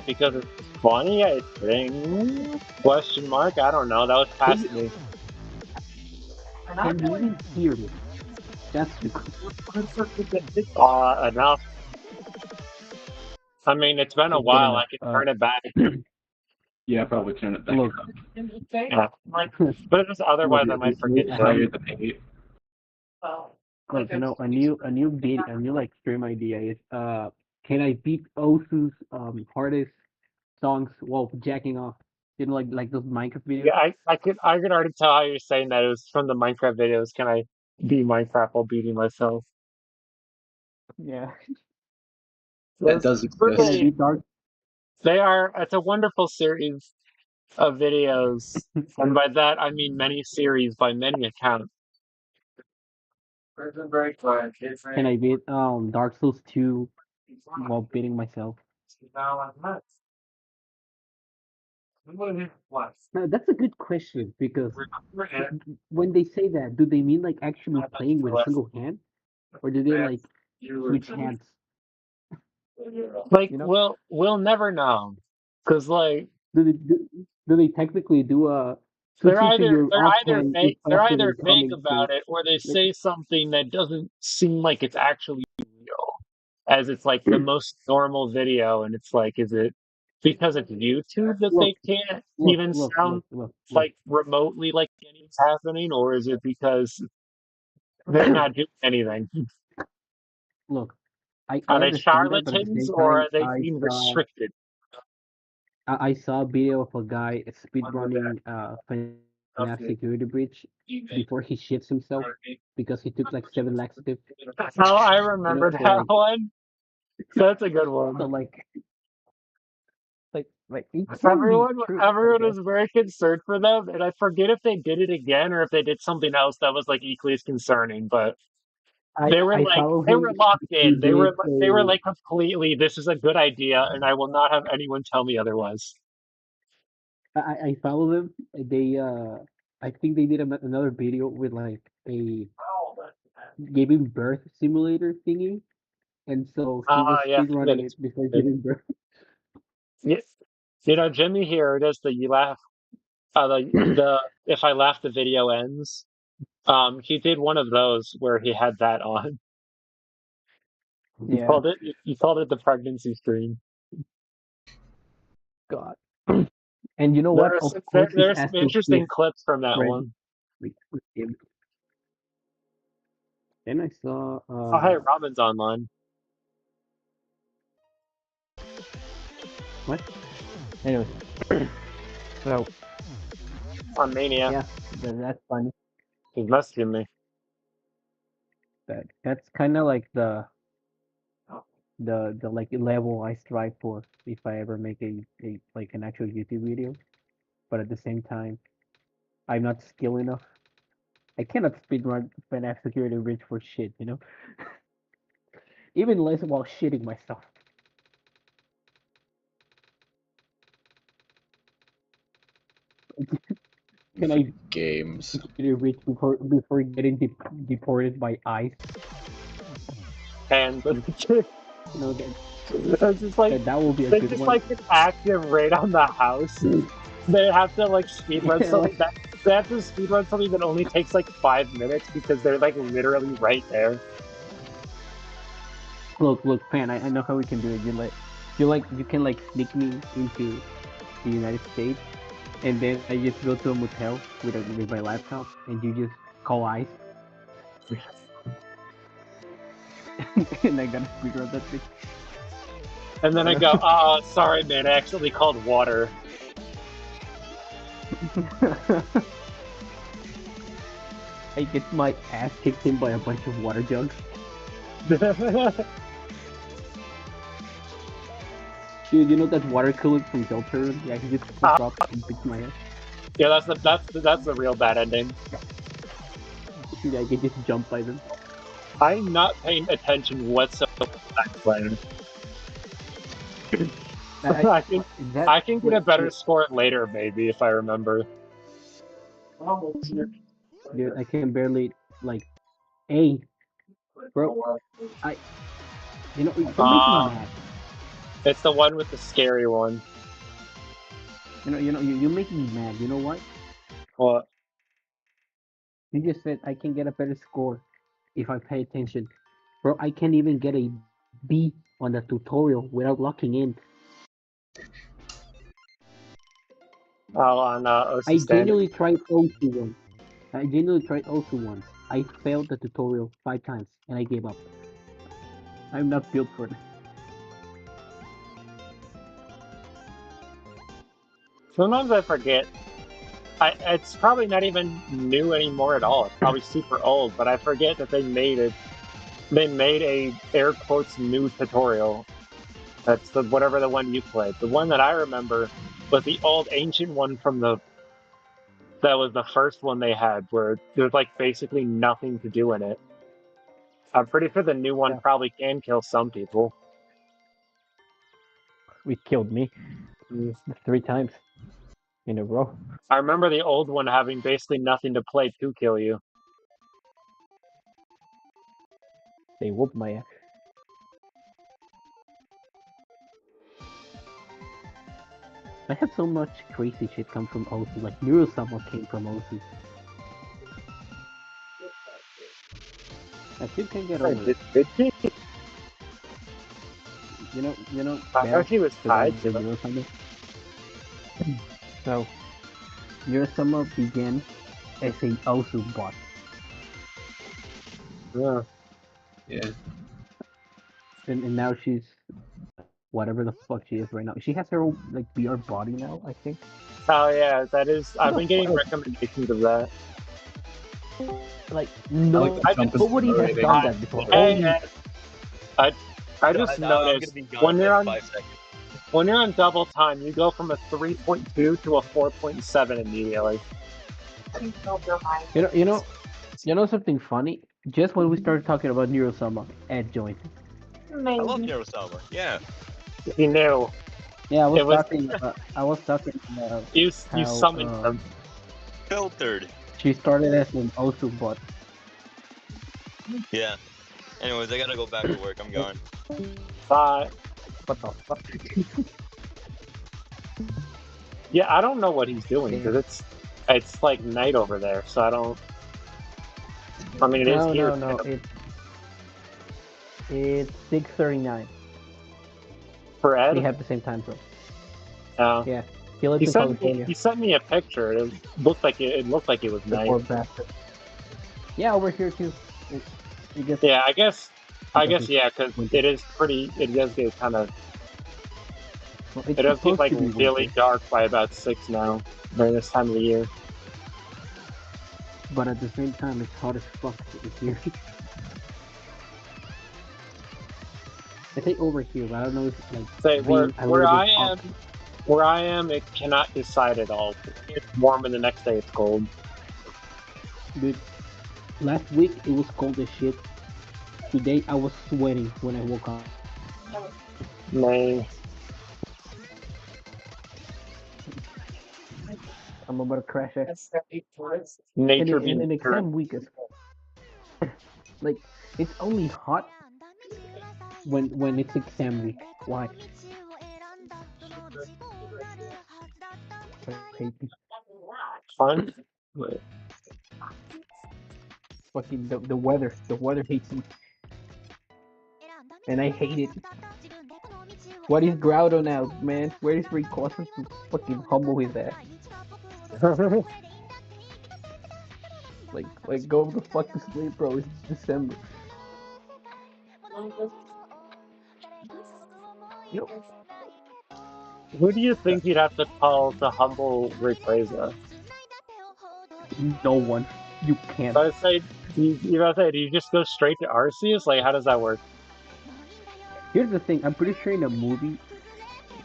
[SPEAKER 1] Because it's funny, I think. Question mark? I don't know. That was
[SPEAKER 8] Can
[SPEAKER 1] past
[SPEAKER 8] you
[SPEAKER 1] me.
[SPEAKER 8] can you even hear me? That's the
[SPEAKER 1] Enough. I mean, it's been a
[SPEAKER 8] okay. Good
[SPEAKER 1] while. I
[SPEAKER 8] enough.
[SPEAKER 1] can turn it back.
[SPEAKER 6] Yeah, probably turn it back
[SPEAKER 8] Look,
[SPEAKER 6] up.
[SPEAKER 1] Yeah. But just otherwise,
[SPEAKER 8] look.
[SPEAKER 1] I might forget
[SPEAKER 6] How
[SPEAKER 1] to.
[SPEAKER 6] you're the pay.
[SPEAKER 8] Look, a new like stream idea is can I beat Osu's hardest songs while jacking off? You know, like those Minecraft videos.
[SPEAKER 1] Yeah, I could already tell how you're saying that it was from the Minecraft videos. Can I beat Minecraft while beating myself?
[SPEAKER 8] Yeah.
[SPEAKER 6] That
[SPEAKER 1] Those
[SPEAKER 6] does
[SPEAKER 8] Can I
[SPEAKER 6] exist.
[SPEAKER 1] really
[SPEAKER 8] beat Dark?
[SPEAKER 1] they are. It's a wonderful series of videos, and by that I mean many series by many accounts. Prison break, kids
[SPEAKER 8] Can
[SPEAKER 1] ready?
[SPEAKER 8] I beat Dark Souls 2 while beating myself? Now, that's a good question because when they say that, do they mean like actually playing with a single hand, or do they like switch hands?
[SPEAKER 1] Like
[SPEAKER 8] You know,
[SPEAKER 1] we'll never know, because like
[SPEAKER 8] do they technically do a switching to your off hand is
[SPEAKER 1] they're
[SPEAKER 8] faster
[SPEAKER 1] either
[SPEAKER 8] than
[SPEAKER 1] vague
[SPEAKER 8] coming to
[SPEAKER 1] about it or they
[SPEAKER 8] like
[SPEAKER 1] say something that doesn't seem like it's actually real, as it's like the most normal video, and it's like, is it because it's YouTube that
[SPEAKER 8] look
[SPEAKER 1] they can't
[SPEAKER 8] look
[SPEAKER 1] even
[SPEAKER 8] look
[SPEAKER 1] sound
[SPEAKER 8] look look look
[SPEAKER 1] like remotely like anything's happening, or is it because they're not doing anything?
[SPEAKER 8] look. I
[SPEAKER 1] Are they
[SPEAKER 8] understand that, but at the
[SPEAKER 1] charlatans
[SPEAKER 8] same
[SPEAKER 1] or
[SPEAKER 8] time,
[SPEAKER 1] are they being restricted?
[SPEAKER 8] I saw a video of a guy speedrunning FNAF security breach before he shits himself because he took like 7 laxatives.
[SPEAKER 1] Oh, I
[SPEAKER 8] You know,
[SPEAKER 1] remember
[SPEAKER 8] so
[SPEAKER 1] that one. That's a good
[SPEAKER 8] so
[SPEAKER 1] one.
[SPEAKER 8] like it can be true, I
[SPEAKER 1] Everyone
[SPEAKER 8] guess.
[SPEAKER 1] was very concerned for them, and I forget if they did it again or if they did something else that was like equally as concerning. But
[SPEAKER 8] I follow
[SPEAKER 1] they
[SPEAKER 8] him.
[SPEAKER 1] were locked
[SPEAKER 8] He
[SPEAKER 1] in.
[SPEAKER 8] did
[SPEAKER 1] They were
[SPEAKER 8] a
[SPEAKER 1] like completely, this is a good idea, and I will not have anyone tell me otherwise.
[SPEAKER 8] I follow them. They I think they did another video with like a giving birth simulator thingy, and so he was
[SPEAKER 1] Yeah, that
[SPEAKER 8] speedrunning
[SPEAKER 1] is
[SPEAKER 8] it before
[SPEAKER 1] good.
[SPEAKER 8] giving birth.
[SPEAKER 1] Yes. You know, Jimmy here does the you laugh the if I laugh the video ends. He did one of those where he had that on.
[SPEAKER 8] Yeah,
[SPEAKER 1] You called it the pregnancy stream.
[SPEAKER 8] God. And you know what? Of course, he's
[SPEAKER 1] There's some
[SPEAKER 8] asking his
[SPEAKER 1] interesting clips from that
[SPEAKER 8] friend.
[SPEAKER 1] one.
[SPEAKER 8] With him. Then I saw
[SPEAKER 1] Oh, hey, Robin's online.
[SPEAKER 8] what? Anyways, so
[SPEAKER 1] On Mania.
[SPEAKER 8] yeah, that's funny.
[SPEAKER 1] He's messaging me.
[SPEAKER 8] That's kind of like the like level I strive for if I ever make a like an actual YouTube video. But at the same time, I'm not skilled enough. I cannot speedrun FNAF Security Breach for shit, you know? Even less while shitting myself. Can I
[SPEAKER 6] Games.
[SPEAKER 8] Security Breach before getting deported by ICE?
[SPEAKER 1] And
[SPEAKER 8] You know
[SPEAKER 1] it's just like
[SPEAKER 8] that will be a
[SPEAKER 1] they
[SPEAKER 8] good
[SPEAKER 1] just
[SPEAKER 8] one.
[SPEAKER 1] like an active raid on the house. They have to like speedrun
[SPEAKER 8] Yeah,
[SPEAKER 1] something
[SPEAKER 8] like
[SPEAKER 1] that they have to speedrun something that only takes like 5 minutes because they're like literally right there.
[SPEAKER 8] look, fan. I know how we can do it. You can like sneak me into the United States, and then I just go to a motel with my laptop, and you just call ICE, and I gotta speedrun that thing.
[SPEAKER 1] And then I go, sorry man, I accidentally called water.
[SPEAKER 8] I get my ass kicked in by a bunch of water jugs. Dude, you know that water cooler from Deltarune? Yeah, he just pulls up and beats my ass.
[SPEAKER 1] Yeah, that's the real bad ending.
[SPEAKER 8] Dude, I get just jumped by them.
[SPEAKER 1] I'm not paying attention whatsoever to that player.
[SPEAKER 8] I,
[SPEAKER 1] I can
[SPEAKER 8] is that
[SPEAKER 1] I can get a better score later, maybe if I remember.
[SPEAKER 8] dude, I can barely like, hey, bro, I, you're making me
[SPEAKER 1] Uh,
[SPEAKER 8] mad.
[SPEAKER 1] it's the one with the scary one.
[SPEAKER 8] You're making me mad. You know what?
[SPEAKER 1] Well,
[SPEAKER 8] You just said I can get a better score if I pay attention. Bro, I can't even get a B on the tutorial without locking in.
[SPEAKER 1] on
[SPEAKER 8] I
[SPEAKER 1] OC Standard.
[SPEAKER 8] genuinely tried O2 once. I genuinely tried O2 once. I failed the tutorial 5 times and I gave up. I'm not built for this.
[SPEAKER 1] Sometimes I forget. It's probably not even new anymore at all. It's probably super old, but I forget that they made it. They made a air quotes new tutorial. That's the whatever the one you played. The one that I remember was the old ancient one from the that was the first one they had, where there's like basically nothing to do in it. I'm pretty sure the new one
[SPEAKER 8] Yeah.
[SPEAKER 1] probably can kill some people.
[SPEAKER 8] It killed me
[SPEAKER 1] Mm.
[SPEAKER 8] 3 times in a row.
[SPEAKER 1] I remember the old one having basically nothing to play to kill you.
[SPEAKER 8] They whooped my ass. I had so much crazy shit come from OC. Like Neurosummer came from OC. I still can't get over
[SPEAKER 1] Did,
[SPEAKER 8] it.
[SPEAKER 1] did she?
[SPEAKER 8] You know,
[SPEAKER 1] I
[SPEAKER 8] Bell,
[SPEAKER 1] thought she was
[SPEAKER 8] the guy
[SPEAKER 1] tied
[SPEAKER 8] with
[SPEAKER 1] to it.
[SPEAKER 8] Neurosummer. So Neurosummer began as a OSU bot.
[SPEAKER 1] Yeah.
[SPEAKER 6] Yeah.
[SPEAKER 8] And now she's whatever the fuck she is right now. She has her own like VR body now, I think.
[SPEAKER 1] Oh yeah, that is.
[SPEAKER 8] What
[SPEAKER 1] I've
[SPEAKER 8] the
[SPEAKER 1] been getting
[SPEAKER 8] fuck?
[SPEAKER 1] recommendations of that.
[SPEAKER 8] Like
[SPEAKER 6] I like
[SPEAKER 8] no,
[SPEAKER 6] the
[SPEAKER 1] I
[SPEAKER 6] jump
[SPEAKER 1] just,
[SPEAKER 6] and
[SPEAKER 8] nobody has
[SPEAKER 6] accelerating.
[SPEAKER 8] done that before.
[SPEAKER 1] hey,
[SPEAKER 8] Only
[SPEAKER 1] I just
[SPEAKER 3] I'm gonna
[SPEAKER 1] noticed
[SPEAKER 3] be gone
[SPEAKER 1] when
[SPEAKER 3] in
[SPEAKER 1] you're
[SPEAKER 3] like
[SPEAKER 1] on
[SPEAKER 3] 5 seconds.
[SPEAKER 1] when you're on double time, you go from a 3.2 to a 4.7 immediately.
[SPEAKER 8] you know something funny? Just when we started talking about Neurosummer, Ed joined.
[SPEAKER 3] I love Neurosummer. Yeah.
[SPEAKER 1] He knew
[SPEAKER 8] Yeah,
[SPEAKER 1] it was
[SPEAKER 8] I was talking about
[SPEAKER 1] you
[SPEAKER 8] how
[SPEAKER 1] summoned him.
[SPEAKER 3] Filtered.
[SPEAKER 8] she started as an OSU bot.
[SPEAKER 3] Yeah. Anyways, I gotta go back to work. I'm gone.
[SPEAKER 1] But
[SPEAKER 8] What the fuck?
[SPEAKER 1] yeah, I don't know what he's doing because it's like night over there, so I don't. I mean, it is here.
[SPEAKER 8] No. It's 6:39.
[SPEAKER 1] For
[SPEAKER 8] We
[SPEAKER 1] Ed.
[SPEAKER 8] have the same time zone.
[SPEAKER 1] Uh,
[SPEAKER 8] Yeah, he lives in California.
[SPEAKER 1] he sent me a picture. It looked like it was
[SPEAKER 8] The
[SPEAKER 1] night.
[SPEAKER 8] poor bastard. Yeah, over here too. It gets
[SPEAKER 1] Yeah, I
[SPEAKER 8] because
[SPEAKER 1] guess
[SPEAKER 8] it's
[SPEAKER 1] yeah, because
[SPEAKER 8] winter.
[SPEAKER 1] it is pretty. It does get kind of.
[SPEAKER 8] Well, it's
[SPEAKER 1] It does get
[SPEAKER 8] supposed
[SPEAKER 1] like
[SPEAKER 8] to be
[SPEAKER 1] really
[SPEAKER 8] winter,
[SPEAKER 1] dark by about 6 now during this time of the year.
[SPEAKER 8] but at the same time, it's hot as fuck here. I say over here, but I don't know if like
[SPEAKER 1] Say
[SPEAKER 8] being a little bit up.
[SPEAKER 1] where I am, it cannot decide at all. It's warm, and the next day it's cold.
[SPEAKER 8] Dude, last week it was cold as shit. Today I was sweating when I woke up.
[SPEAKER 1] May
[SPEAKER 8] I'm about to crash it. And
[SPEAKER 1] nature
[SPEAKER 8] in
[SPEAKER 1] being
[SPEAKER 8] an
[SPEAKER 1] nature.
[SPEAKER 8] exam week, like it's only hot when it's exam week. Why? I hate it.
[SPEAKER 1] Fun. But
[SPEAKER 8] Fucking the weather. The weather hates me, and I hate it. What is Growdo now, man? Where is Rayquaza to fucking humble his ass? Like go the fuck to sleep, bro. It's December. You know,
[SPEAKER 1] Who do you think you'd have to call to humble Rayquaza?
[SPEAKER 8] no one. You can't.
[SPEAKER 1] So I say, you gotta say, do you just go straight to Arceus? Like, how does that work?
[SPEAKER 8] Here's the thing. I'm pretty sure in a movie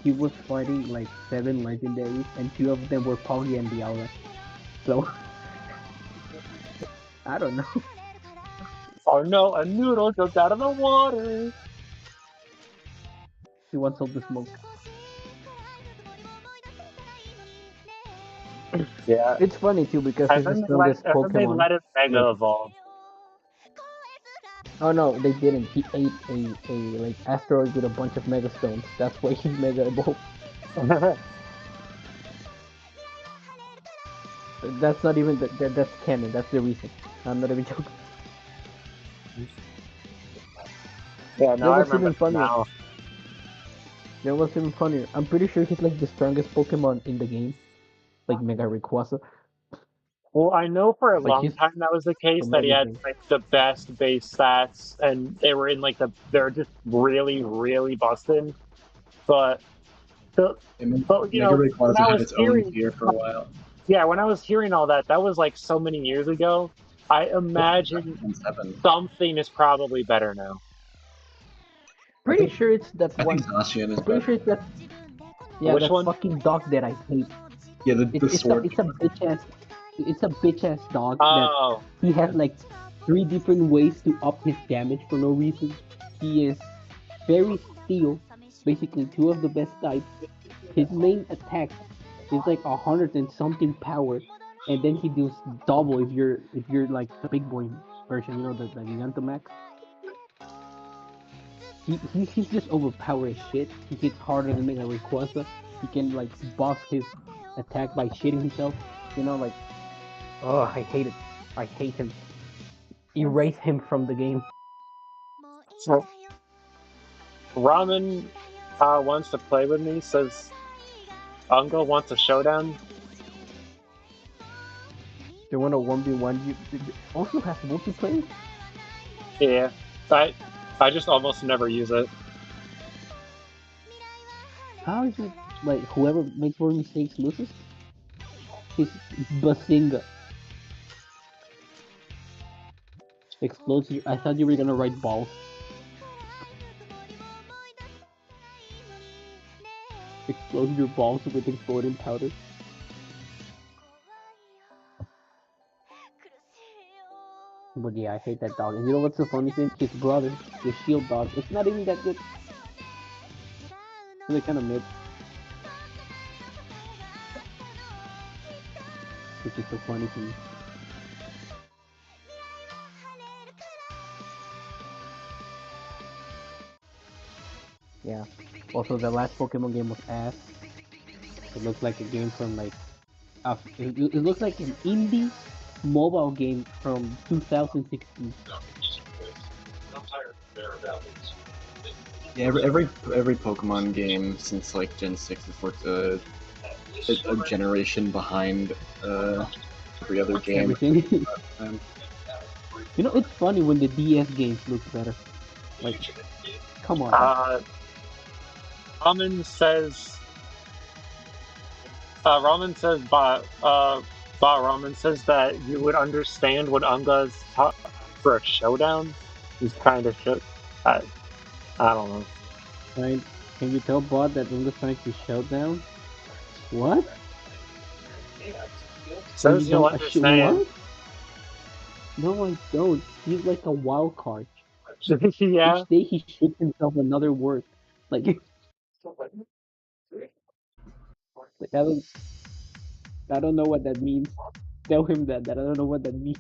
[SPEAKER 8] he was fighting like 7 legendaries, and 2 of them were Poggy and Dialga. So I don't know.
[SPEAKER 1] Oh no, a noodle jumped out of the water.
[SPEAKER 8] He wants all the smoke.
[SPEAKER 1] Yeah,
[SPEAKER 8] It's funny too because he's the strongest
[SPEAKER 1] and then they
[SPEAKER 8] Pokemon.
[SPEAKER 1] let it
[SPEAKER 8] Like,
[SPEAKER 1] Mega Evolve.
[SPEAKER 8] oh no, they didn't. He ate a like asteroid with a bunch of Mega Stones. That's why he Mega evolved. That's not even that's canon. That's the reason. I'm not even joking.
[SPEAKER 1] Yeah, no,
[SPEAKER 8] There
[SPEAKER 1] I
[SPEAKER 8] was
[SPEAKER 1] remember
[SPEAKER 8] even
[SPEAKER 1] that
[SPEAKER 8] funnier.
[SPEAKER 1] now.
[SPEAKER 8] There was even funnier. I'm pretty sure he's like the strongest Pokemon in the game, like Mega Rayquaza.
[SPEAKER 1] Well, I know for a
[SPEAKER 8] Like
[SPEAKER 1] long
[SPEAKER 8] he's
[SPEAKER 1] time that was the case
[SPEAKER 8] from
[SPEAKER 1] that he had
[SPEAKER 8] everything.
[SPEAKER 1] like the best base stats, and they were in like they're just really really busted. But the but
[SPEAKER 6] Mega
[SPEAKER 1] when
[SPEAKER 6] Rayquaza
[SPEAKER 1] I
[SPEAKER 6] had
[SPEAKER 1] was
[SPEAKER 6] its own
[SPEAKER 1] hearing
[SPEAKER 6] tier for a while.
[SPEAKER 1] yeah when I was hearing all that, that was like so many years ago. I
[SPEAKER 6] Yeah,
[SPEAKER 1] imagine
[SPEAKER 6] 2007.
[SPEAKER 1] something is probably better now.
[SPEAKER 8] Pretty sure it's that
[SPEAKER 6] I think
[SPEAKER 8] one.
[SPEAKER 6] Zacian is
[SPEAKER 8] Pretty
[SPEAKER 6] better.
[SPEAKER 8] sure it's that. Yeah,
[SPEAKER 1] Which
[SPEAKER 8] that
[SPEAKER 1] one?
[SPEAKER 8] fucking dog that I hate.
[SPEAKER 6] Yeah,
[SPEAKER 8] It's
[SPEAKER 6] the
[SPEAKER 8] it's a
[SPEAKER 6] sword.
[SPEAKER 8] it's a bitch ass. It's a bitch ass dog that
[SPEAKER 1] Oh,
[SPEAKER 8] he has like 3 different ways to up his damage for no reason. He is very steel, basically two of the best types. His main attack is like 100 and something power, and then he does double if you're like the big boy version, the Gigantamax. He's just overpowered as shit. He hits harder than a Rayquaza. He can like buff his attack by shitting himself. Like, oh, I hate it. I hate him. Erase him from the game.
[SPEAKER 1] so Ramen wants to play with me. Says Uncle wants a showdown.
[SPEAKER 8] They want a 1v1. You also has multiplayer.
[SPEAKER 1] Yeah, I I just almost never use it.
[SPEAKER 8] How is it like whoever makes more mistakes loses? His Basinga explodes. I thought you were gonna write balls. Explode your balls with exploding powder. But yeah, I hate that dog. And you know what's the funny thing? His brother, the shield dog, it's not even that good. Really kind of mid, which is so funny to me. Yeah. Also, the last Pokemon game was ass. It looked like a game from like, it looked like an indie mobile game from 2016.
[SPEAKER 6] Yeah, every Pokemon game since like Gen 6 has looked a generation behind every other game.
[SPEAKER 8] Everything.
[SPEAKER 6] Um,
[SPEAKER 8] It's funny when the DS games look better. Like, come on.
[SPEAKER 1] Uh, Ramen says Ramen says Ramen says that you would understand what Unga's for a showdown. He's kind of shook. I don't know.
[SPEAKER 8] Right? Can you tell Bot that Unga's trying to shut down? What? When you
[SPEAKER 1] Says you'll
[SPEAKER 8] don't
[SPEAKER 1] understand.
[SPEAKER 8] what? No, I don't. He's like a wild card.
[SPEAKER 1] Yeah.
[SPEAKER 8] Each day he shoots himself another word. Like, like I don't know what that means. Tell him that I don't know what that means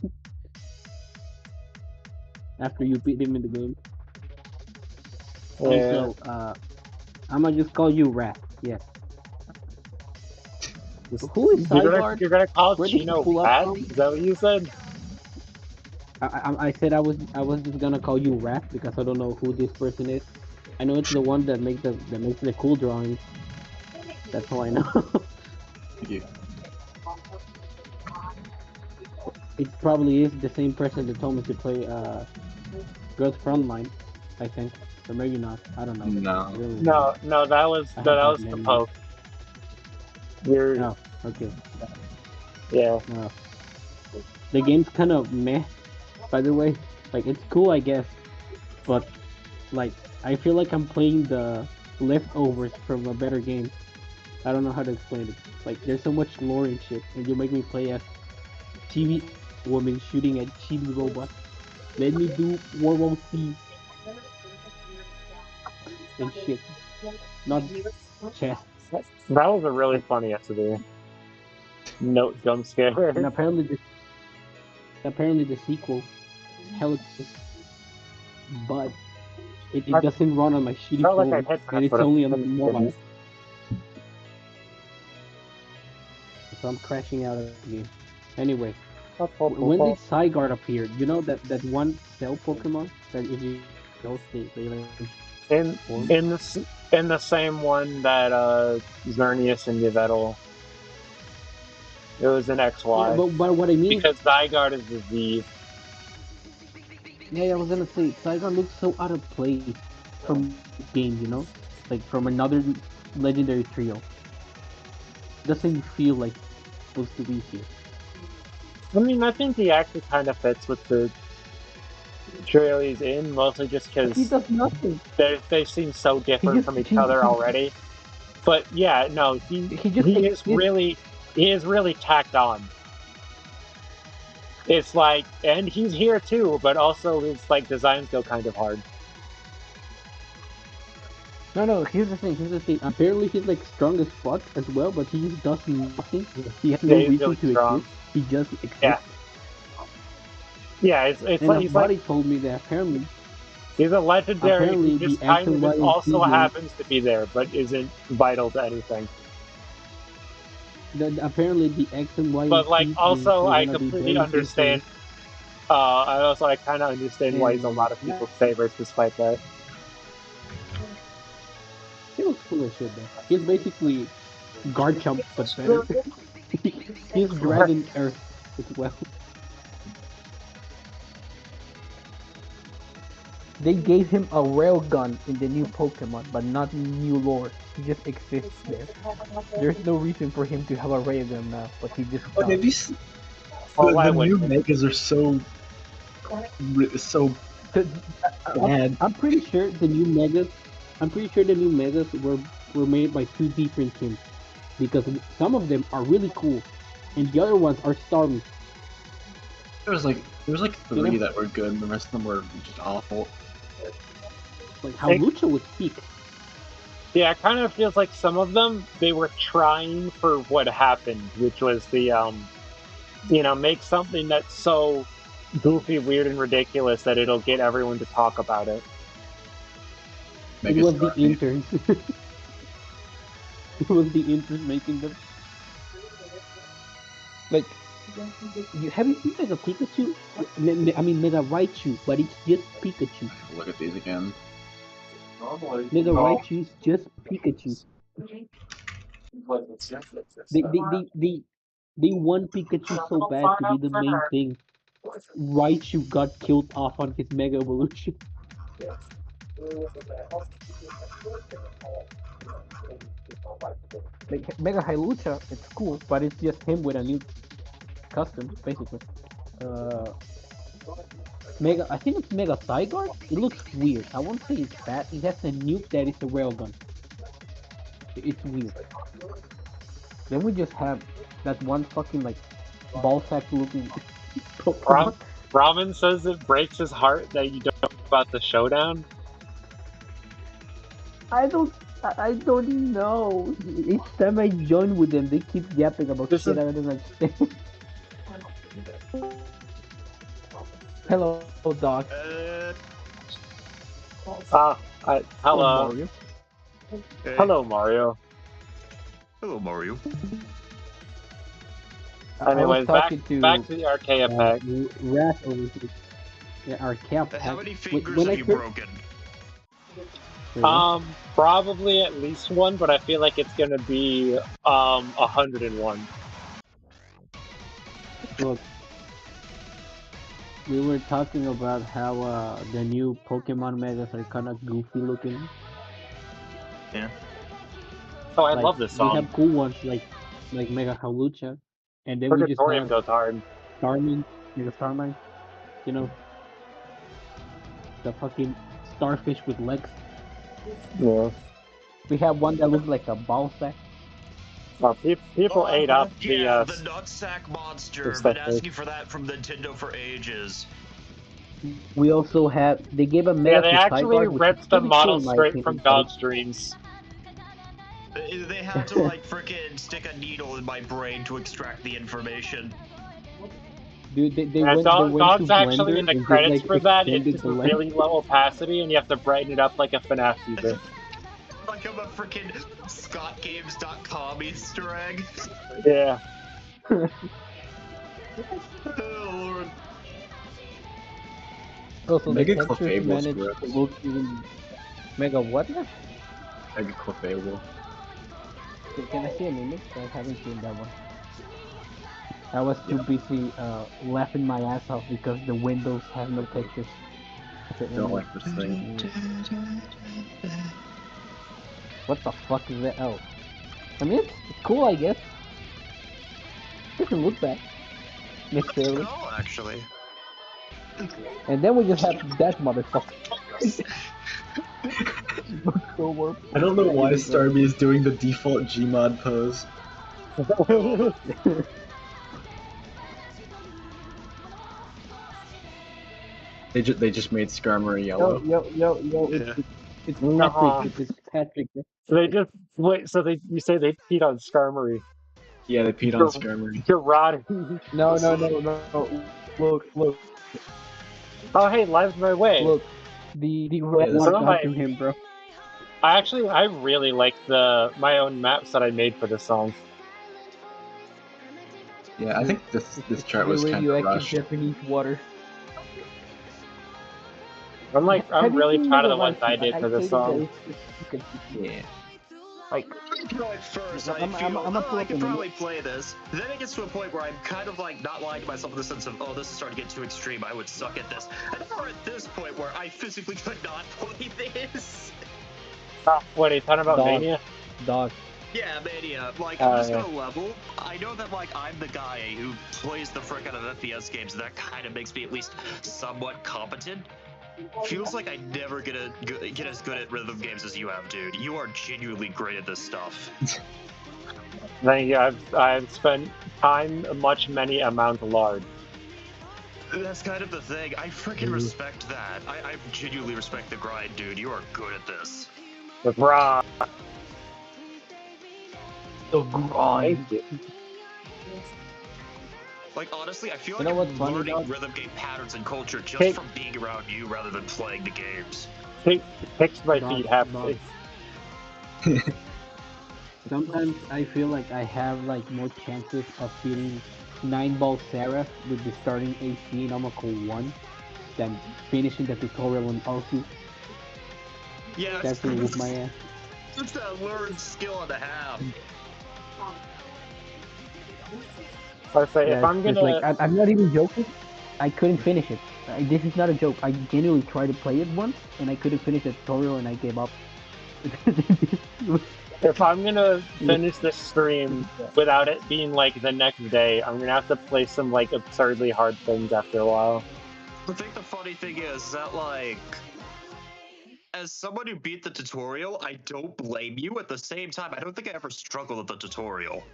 [SPEAKER 8] after you beat him in the game.
[SPEAKER 1] Yeah.
[SPEAKER 8] Also, I'm gonna just call you Rat. Yes. Who is Zygarde?
[SPEAKER 1] You're gonna call
[SPEAKER 8] Where did he
[SPEAKER 1] Chino
[SPEAKER 8] pull up
[SPEAKER 1] fat?
[SPEAKER 8] from?
[SPEAKER 1] Is that what you said?
[SPEAKER 8] I said I was just gonna call you Rat because I don't know who this person is. I know it's the one that makes the cool drawings. That's all I know.
[SPEAKER 6] thank you.
[SPEAKER 8] It probably is the same person that told me to play Girls Frontline, I think. Or maybe not. I don't know. I
[SPEAKER 6] No.
[SPEAKER 8] really don't know.
[SPEAKER 1] No,
[SPEAKER 8] I have
[SPEAKER 1] that
[SPEAKER 8] bad
[SPEAKER 1] was the
[SPEAKER 8] memory.
[SPEAKER 1] Pope. You're
[SPEAKER 8] Oh, okay.
[SPEAKER 1] yeah.
[SPEAKER 8] No. The game's kind of meh, by the way. Like, it's cool, I guess, but, like, I feel like I'm playing the leftovers from a better game. I don't know how to explain it. Like, there's so much lore and shit, and you make me play as chibi woman shooting at chibi robots. Let me do World C and shit, not chess.
[SPEAKER 1] That was a really funny yesterday. Note jump
[SPEAKER 8] And
[SPEAKER 1] scare.
[SPEAKER 8] apparently the sequel is hella good, but it
[SPEAKER 1] I
[SPEAKER 8] doesn't run on my shitty
[SPEAKER 1] felt like I
[SPEAKER 8] phone,
[SPEAKER 1] hit
[SPEAKER 8] and
[SPEAKER 1] that,
[SPEAKER 8] it's
[SPEAKER 1] but
[SPEAKER 8] only on
[SPEAKER 1] I
[SPEAKER 8] mobile,
[SPEAKER 1] didn't.
[SPEAKER 8] so I'm crashing out of the game. Anyway, when did Zygarde appear? You know that one cell Pokemon that if you go, they like
[SPEAKER 1] In
[SPEAKER 8] form.
[SPEAKER 1] in the in the same one that Xerneas and Yveltal. It was an
[SPEAKER 8] Yeah,
[SPEAKER 1] XY
[SPEAKER 8] but what I mean is,
[SPEAKER 1] because Zygarde is the Z.
[SPEAKER 8] yeah, I was gonna say, Saigon looks so out of place from this game, you know, like from another legendary trio. Doesn't feel like it's supposed to be here.
[SPEAKER 1] I mean, I think he actually kind of fits with the trio he's in, mostly just
[SPEAKER 8] But he
[SPEAKER 1] because
[SPEAKER 8] does nothing.
[SPEAKER 1] they seem so
[SPEAKER 8] He
[SPEAKER 1] different
[SPEAKER 8] just
[SPEAKER 1] from each other already. But yeah, no,
[SPEAKER 8] he just
[SPEAKER 1] he is
[SPEAKER 8] exists.
[SPEAKER 1] really tacked on. It's like, and he's here too, but also his like designs go kind of hard.
[SPEAKER 8] No, no. Here's the thing. Here's the thing. Apparently, he's like strong as fuck as well, but he just does nothing. He has no
[SPEAKER 1] Yeah, he's
[SPEAKER 8] reason
[SPEAKER 1] really
[SPEAKER 8] to
[SPEAKER 1] strong.
[SPEAKER 8] exist. He just
[SPEAKER 1] Yeah,
[SPEAKER 8] exists.
[SPEAKER 1] yeah. It's
[SPEAKER 8] And
[SPEAKER 1] like
[SPEAKER 8] a
[SPEAKER 1] he's like
[SPEAKER 8] buddy told me that
[SPEAKER 1] he's a legendary who
[SPEAKER 8] apparently
[SPEAKER 1] just
[SPEAKER 8] the X
[SPEAKER 1] kind
[SPEAKER 8] and
[SPEAKER 1] of
[SPEAKER 8] Y
[SPEAKER 1] is
[SPEAKER 8] and
[SPEAKER 1] also
[SPEAKER 8] Z games,
[SPEAKER 1] happens to be there, but isn't vital to anything.
[SPEAKER 8] apparently the X and Y and
[SPEAKER 1] But like,
[SPEAKER 8] Z games
[SPEAKER 1] also,
[SPEAKER 8] are
[SPEAKER 1] I
[SPEAKER 8] gonna be
[SPEAKER 1] completely
[SPEAKER 8] very
[SPEAKER 1] understand.
[SPEAKER 8] different.
[SPEAKER 1] I kind of understand why he's a
[SPEAKER 8] And
[SPEAKER 1] lot of people's favorites, despite that.
[SPEAKER 8] he looks cool as shit though. He's basically Garchomp but better. He's Dragon Earth as well. They gave him a railgun in the new Pokemon, but not new lore. He just exists there. There's no reason for him to have a railgun now, but he just
[SPEAKER 6] But
[SPEAKER 8] does.
[SPEAKER 6] have you
[SPEAKER 1] Well,
[SPEAKER 6] the
[SPEAKER 1] why
[SPEAKER 6] new
[SPEAKER 1] wouldn't it?
[SPEAKER 6] megas are so
[SPEAKER 8] The,
[SPEAKER 6] bad.
[SPEAKER 8] I'm pretty sure the new Megas. I'm pretty sure the new Megas were made by two different teams because some of them are really cool, and the other ones are Starmie.
[SPEAKER 6] There was like
[SPEAKER 8] You
[SPEAKER 6] three
[SPEAKER 8] know,
[SPEAKER 6] that were good, and the rest of them were just awful.
[SPEAKER 8] like how
[SPEAKER 1] It,
[SPEAKER 8] Lucha was peak.
[SPEAKER 1] yeah, it kind of feels like some of them they were trying for what happened, which was the make something that's so goofy, weird, and ridiculous that it'll get everyone to talk about it.
[SPEAKER 8] It
[SPEAKER 6] Mega
[SPEAKER 8] was the
[SPEAKER 6] Starmie.
[SPEAKER 8] interns. It was the interns making them. Like, have you seen Mega Pikachu? I mean Mega Raichu, but it's just Pikachu.
[SPEAKER 6] Look at these again.
[SPEAKER 8] Mega
[SPEAKER 1] Oh,
[SPEAKER 8] Raichu is just Pikachu. They they they they they want Pikachu so bad to be the main thing. Raichu got killed off on his Mega Evolution. Like Mega Hylucha, it's cool, but it's just him with a new custom, basically. Uh, Mega, I think it's Mega Zygarde. It looks weird. I won't say it's bad. It has a nuke that is a railgun. It's weird. Then we just have that one fucking like ball sack looking
[SPEAKER 1] Ram-
[SPEAKER 8] Pokemon.
[SPEAKER 1] Ramen says it breaks his heart that you don't know about the showdown.
[SPEAKER 8] I don't know. Each time I join with them, they keep yapping about
[SPEAKER 1] This is
[SPEAKER 8] shit I don't understand. Hello, dog. Hello,
[SPEAKER 1] hello,
[SPEAKER 8] Mario.
[SPEAKER 2] Hey.
[SPEAKER 1] hello, Mario.
[SPEAKER 2] Hello, Mario.
[SPEAKER 8] I was
[SPEAKER 1] Anyways,
[SPEAKER 8] talking
[SPEAKER 1] back
[SPEAKER 8] to
[SPEAKER 1] to the Archaea pack.
[SPEAKER 8] Wrath over here. Yeah, our cap
[SPEAKER 2] How
[SPEAKER 8] pack.
[SPEAKER 2] many fingers
[SPEAKER 8] When I
[SPEAKER 2] have you
[SPEAKER 8] first,
[SPEAKER 2] broken?
[SPEAKER 8] wait, what?
[SPEAKER 1] Probably at least one, but I feel like it's gonna be 101.
[SPEAKER 8] Look, we were talking about how the new Pokemon megas are kind of goofy looking.
[SPEAKER 2] Yeah.
[SPEAKER 1] Oh, I
[SPEAKER 8] Like
[SPEAKER 1] love this
[SPEAKER 8] we
[SPEAKER 1] song.
[SPEAKER 8] have cool ones like Mega Halucha, and then we just
[SPEAKER 1] Purgatorium
[SPEAKER 8] have
[SPEAKER 1] goes hard.
[SPEAKER 8] Starmie, Mega Starmie. You know, the fucking starfish with legs.
[SPEAKER 1] Yeah.
[SPEAKER 8] We have one that looks like a ball sack.
[SPEAKER 1] People ate up
[SPEAKER 2] Yeah, the nutsack
[SPEAKER 1] the
[SPEAKER 2] monster. I've been
[SPEAKER 1] stickers.
[SPEAKER 2] asking for that from Nintendo for ages.
[SPEAKER 8] We also have they gave a
[SPEAKER 1] Yeah,
[SPEAKER 8] mega
[SPEAKER 1] they
[SPEAKER 8] to
[SPEAKER 1] actually
[SPEAKER 8] Zygarde, which is
[SPEAKER 1] ripped the
[SPEAKER 8] pretty cool
[SPEAKER 1] model
[SPEAKER 8] in my
[SPEAKER 1] straight from
[SPEAKER 8] opinion. But
[SPEAKER 1] God's Dreams.
[SPEAKER 2] They had to like freaking stick a needle in my brain to extract the information.
[SPEAKER 8] dude,
[SPEAKER 1] And
[SPEAKER 8] they went to
[SPEAKER 1] God's actually
[SPEAKER 8] Blender
[SPEAKER 1] in the
[SPEAKER 8] and just
[SPEAKER 1] credits
[SPEAKER 8] like
[SPEAKER 1] for that. It's
[SPEAKER 8] extended
[SPEAKER 1] just
[SPEAKER 8] the
[SPEAKER 1] a
[SPEAKER 8] length.
[SPEAKER 1] really low opacity, and you have to brighten it up like a FNAF user.
[SPEAKER 2] Like I'm a freaking ScottGames.com Easter egg.
[SPEAKER 1] Yeah.
[SPEAKER 2] Oh, Lord.
[SPEAKER 8] Also, the
[SPEAKER 6] Mega
[SPEAKER 8] textures
[SPEAKER 6] Clefable is
[SPEAKER 8] managed
[SPEAKER 6] gross.
[SPEAKER 8] to look even mega. What now?
[SPEAKER 6] Mega Clefable.
[SPEAKER 8] Can I see an image? I haven't seen that one. I was too busy laughing my ass off because the windows have no texture.
[SPEAKER 6] Don't like this thing.
[SPEAKER 8] What the fuck is that? Oh, I mean it's cool, I guess. Doesn't look bad necessarily.
[SPEAKER 3] Oh, actually.
[SPEAKER 8] And then we just have that motherfucker. So more
[SPEAKER 6] I don't know why
[SPEAKER 8] crazy, bro.
[SPEAKER 6] Starby is doing the default Gmod pose.
[SPEAKER 3] I love it.
[SPEAKER 6] They just made Skarmory
[SPEAKER 8] Yo,
[SPEAKER 6] yellow.
[SPEAKER 8] yo,
[SPEAKER 3] Yeah.
[SPEAKER 8] it's Patrick.
[SPEAKER 1] Nah.
[SPEAKER 8] It's Patrick.
[SPEAKER 1] So they just wait. So you say they peed on Skarmory.
[SPEAKER 6] Yeah, they peed on
[SPEAKER 1] You're,
[SPEAKER 6] Skarmory.
[SPEAKER 1] you're rotting.
[SPEAKER 8] No, no, no, no. Look,
[SPEAKER 1] Oh, hey, live's my way.
[SPEAKER 8] look. The red
[SPEAKER 6] Yeah, this
[SPEAKER 1] Some
[SPEAKER 8] walked
[SPEAKER 1] of my,
[SPEAKER 8] onto him, bro.
[SPEAKER 1] I really like my own maps that I made for this song.
[SPEAKER 6] yeah, I think this chart
[SPEAKER 8] The
[SPEAKER 6] was kind of
[SPEAKER 8] radioactive
[SPEAKER 6] rushed.
[SPEAKER 8] Japanese water.
[SPEAKER 1] I'm
[SPEAKER 8] Have you
[SPEAKER 1] really
[SPEAKER 8] seen
[SPEAKER 1] proud of
[SPEAKER 8] Mega
[SPEAKER 1] the ones I
[SPEAKER 8] Raichu?
[SPEAKER 1] did
[SPEAKER 8] I
[SPEAKER 1] for this
[SPEAKER 8] hated
[SPEAKER 1] song.
[SPEAKER 8] that it's Pikachu.
[SPEAKER 6] Yeah.
[SPEAKER 8] Like,
[SPEAKER 3] At first, I
[SPEAKER 8] I'm
[SPEAKER 3] feel,
[SPEAKER 8] gonna
[SPEAKER 3] oh,
[SPEAKER 8] pull
[SPEAKER 3] I
[SPEAKER 8] up
[SPEAKER 3] could
[SPEAKER 8] the video.
[SPEAKER 3] probably play this. Then it gets to a point where I'm kind of like not lying to myself in the sense of, oh, this is starting to get too extreme. I would suck at this. And now we're at this point where I physically could not play this.
[SPEAKER 1] What are you talking about,
[SPEAKER 8] Dog.
[SPEAKER 1] Mania?
[SPEAKER 8] Dog.
[SPEAKER 3] Yeah, Mania. Like, I'm just
[SPEAKER 1] Yeah.
[SPEAKER 3] gonna level. I know that, like, I'm the guy who plays the frick out of FPS games, and that kind of makes me at least somewhat competent. Feels like I never get as good at rhythm games as you have, dude. You are genuinely great at this stuff.
[SPEAKER 1] Thank you. I've spent time many amount large.
[SPEAKER 3] That's kind of the thing. I freaking respect that. I genuinely respect the grind, dude. You are good at this.
[SPEAKER 1] With raw.
[SPEAKER 8] The grind.
[SPEAKER 1] Thank you.
[SPEAKER 3] Like, honestly, I feel
[SPEAKER 8] You
[SPEAKER 3] like
[SPEAKER 8] know what's
[SPEAKER 3] I'm
[SPEAKER 8] funny,
[SPEAKER 3] learning
[SPEAKER 8] dog?
[SPEAKER 3] rhythm game patterns and culture just
[SPEAKER 1] Hey.
[SPEAKER 3] from being around you rather than playing the games.
[SPEAKER 1] Kicks my
[SPEAKER 8] Dog,
[SPEAKER 1] feet halfway.
[SPEAKER 8] Sometimes I feel like I have like more chances of beating 9-ball Seraph with the starting AC in Omako 1 than finishing the tutorial on Arceus.
[SPEAKER 3] Yeah,
[SPEAKER 8] That's gonna whoop my ass.
[SPEAKER 3] It's that learned skill and a half.
[SPEAKER 1] So I say
[SPEAKER 8] Yeah,
[SPEAKER 1] if I'm
[SPEAKER 8] it's like
[SPEAKER 1] gonna
[SPEAKER 8] I'm not even joking. I couldn't finish it. This is not a joke. I genuinely tried to play it once and I couldn't finish the tutorial and I gave up.
[SPEAKER 1] if I'm gonna finish this stream without it being like the next day, I'm gonna have to play some like absurdly hard things after a while.
[SPEAKER 3] I think the funny thing is that, like, as someone who beat the tutorial, I don't blame you. At the same time, I don't think I ever struggled with the tutorial.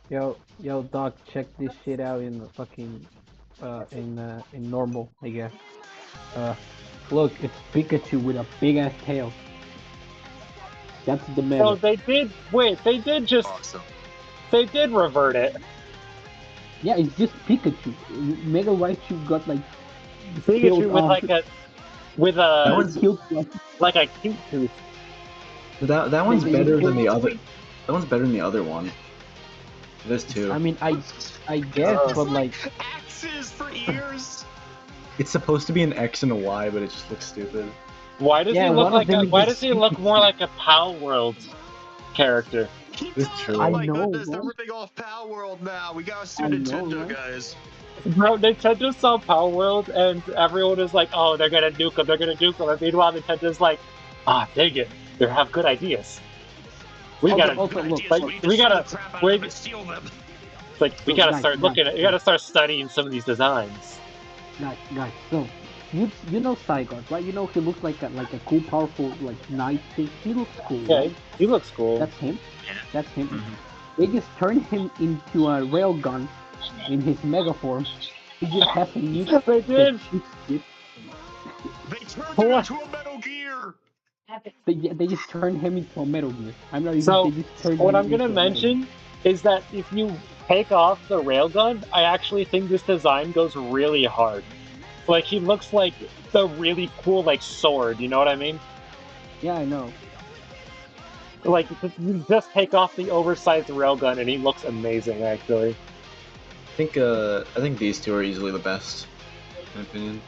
[SPEAKER 8] Yo, Doc, check this shit out in the fucking in normal, I guess. Look, it's Pikachu with a big ass tail. That's the meta.
[SPEAKER 1] So they did
[SPEAKER 3] Awesome.
[SPEAKER 1] they did revert it.
[SPEAKER 8] Yeah, it's just Pikachu. Mega Raichu got like
[SPEAKER 1] Pikachu
[SPEAKER 8] killed
[SPEAKER 1] with
[SPEAKER 8] off.
[SPEAKER 6] That one's
[SPEAKER 8] Killed
[SPEAKER 1] like a cute tooth.
[SPEAKER 6] that one's
[SPEAKER 8] they
[SPEAKER 6] better
[SPEAKER 8] killed-
[SPEAKER 6] than the other. That one's better than the other one. This too.
[SPEAKER 8] I mean, I guess, but like,
[SPEAKER 3] axes for ears.
[SPEAKER 6] It's supposed to be an X and a Y, but it just looks stupid.
[SPEAKER 1] Why does
[SPEAKER 8] Yeah,
[SPEAKER 1] he look
[SPEAKER 8] one of
[SPEAKER 1] like
[SPEAKER 8] them
[SPEAKER 1] a?
[SPEAKER 8] is
[SPEAKER 1] Why
[SPEAKER 8] just
[SPEAKER 1] does he look more like a Pal World character?
[SPEAKER 3] He
[SPEAKER 6] It's
[SPEAKER 3] does.
[SPEAKER 6] true.
[SPEAKER 3] Oh
[SPEAKER 8] I
[SPEAKER 3] my
[SPEAKER 8] know,
[SPEAKER 3] goodness, they're
[SPEAKER 8] right?
[SPEAKER 3] ripping off Power World now. We gotta sue
[SPEAKER 8] I know,
[SPEAKER 3] Nintendo,
[SPEAKER 8] right?
[SPEAKER 3] guys.
[SPEAKER 1] Bro, Nintendo saw Pal World, and everyone is like, "Oh, they're gonna nuke them. They're gonna nuke them." And meanwhile, Nintendo's like, "Ah, dang it, they have good ideas. We
[SPEAKER 8] Also,
[SPEAKER 1] gotta
[SPEAKER 8] also look,
[SPEAKER 1] like,
[SPEAKER 3] we need to
[SPEAKER 1] we
[SPEAKER 3] sue
[SPEAKER 1] gotta
[SPEAKER 3] the crap out of
[SPEAKER 1] we
[SPEAKER 3] them and steal them.
[SPEAKER 1] we
[SPEAKER 8] So,
[SPEAKER 1] gotta
[SPEAKER 8] guys,
[SPEAKER 1] start looking at. You gotta start studying some of these designs."
[SPEAKER 8] guys. So you know Zygarde, right? You know he looks like a cool, powerful like knight thing. He looks cool,
[SPEAKER 1] Yeah,
[SPEAKER 8] right?
[SPEAKER 1] he looks cool.
[SPEAKER 8] That's him.
[SPEAKER 3] Yeah.
[SPEAKER 8] That's him.
[SPEAKER 3] Mhm.
[SPEAKER 8] They just turned him into a railgun in his mega form. He just has a nuke
[SPEAKER 1] They
[SPEAKER 8] that
[SPEAKER 1] did.
[SPEAKER 8] shoots shit.
[SPEAKER 3] They turned
[SPEAKER 1] What?
[SPEAKER 3] it into a Metal Gear.
[SPEAKER 8] They just turned him into a Metal Gear. I'm not even.
[SPEAKER 1] So,
[SPEAKER 8] They just turned
[SPEAKER 1] what
[SPEAKER 8] him
[SPEAKER 1] I'm gonna
[SPEAKER 8] into a Metal Gear.
[SPEAKER 1] mention is that if you take off the railgun, I actually think this design goes really hard. Like he looks like the really cool like sword. You know what I mean?
[SPEAKER 8] Yeah, I know.
[SPEAKER 1] Like you just take off the oversized railgun and he looks amazing. Actually,
[SPEAKER 6] I think these two are easily the best, in my opinion.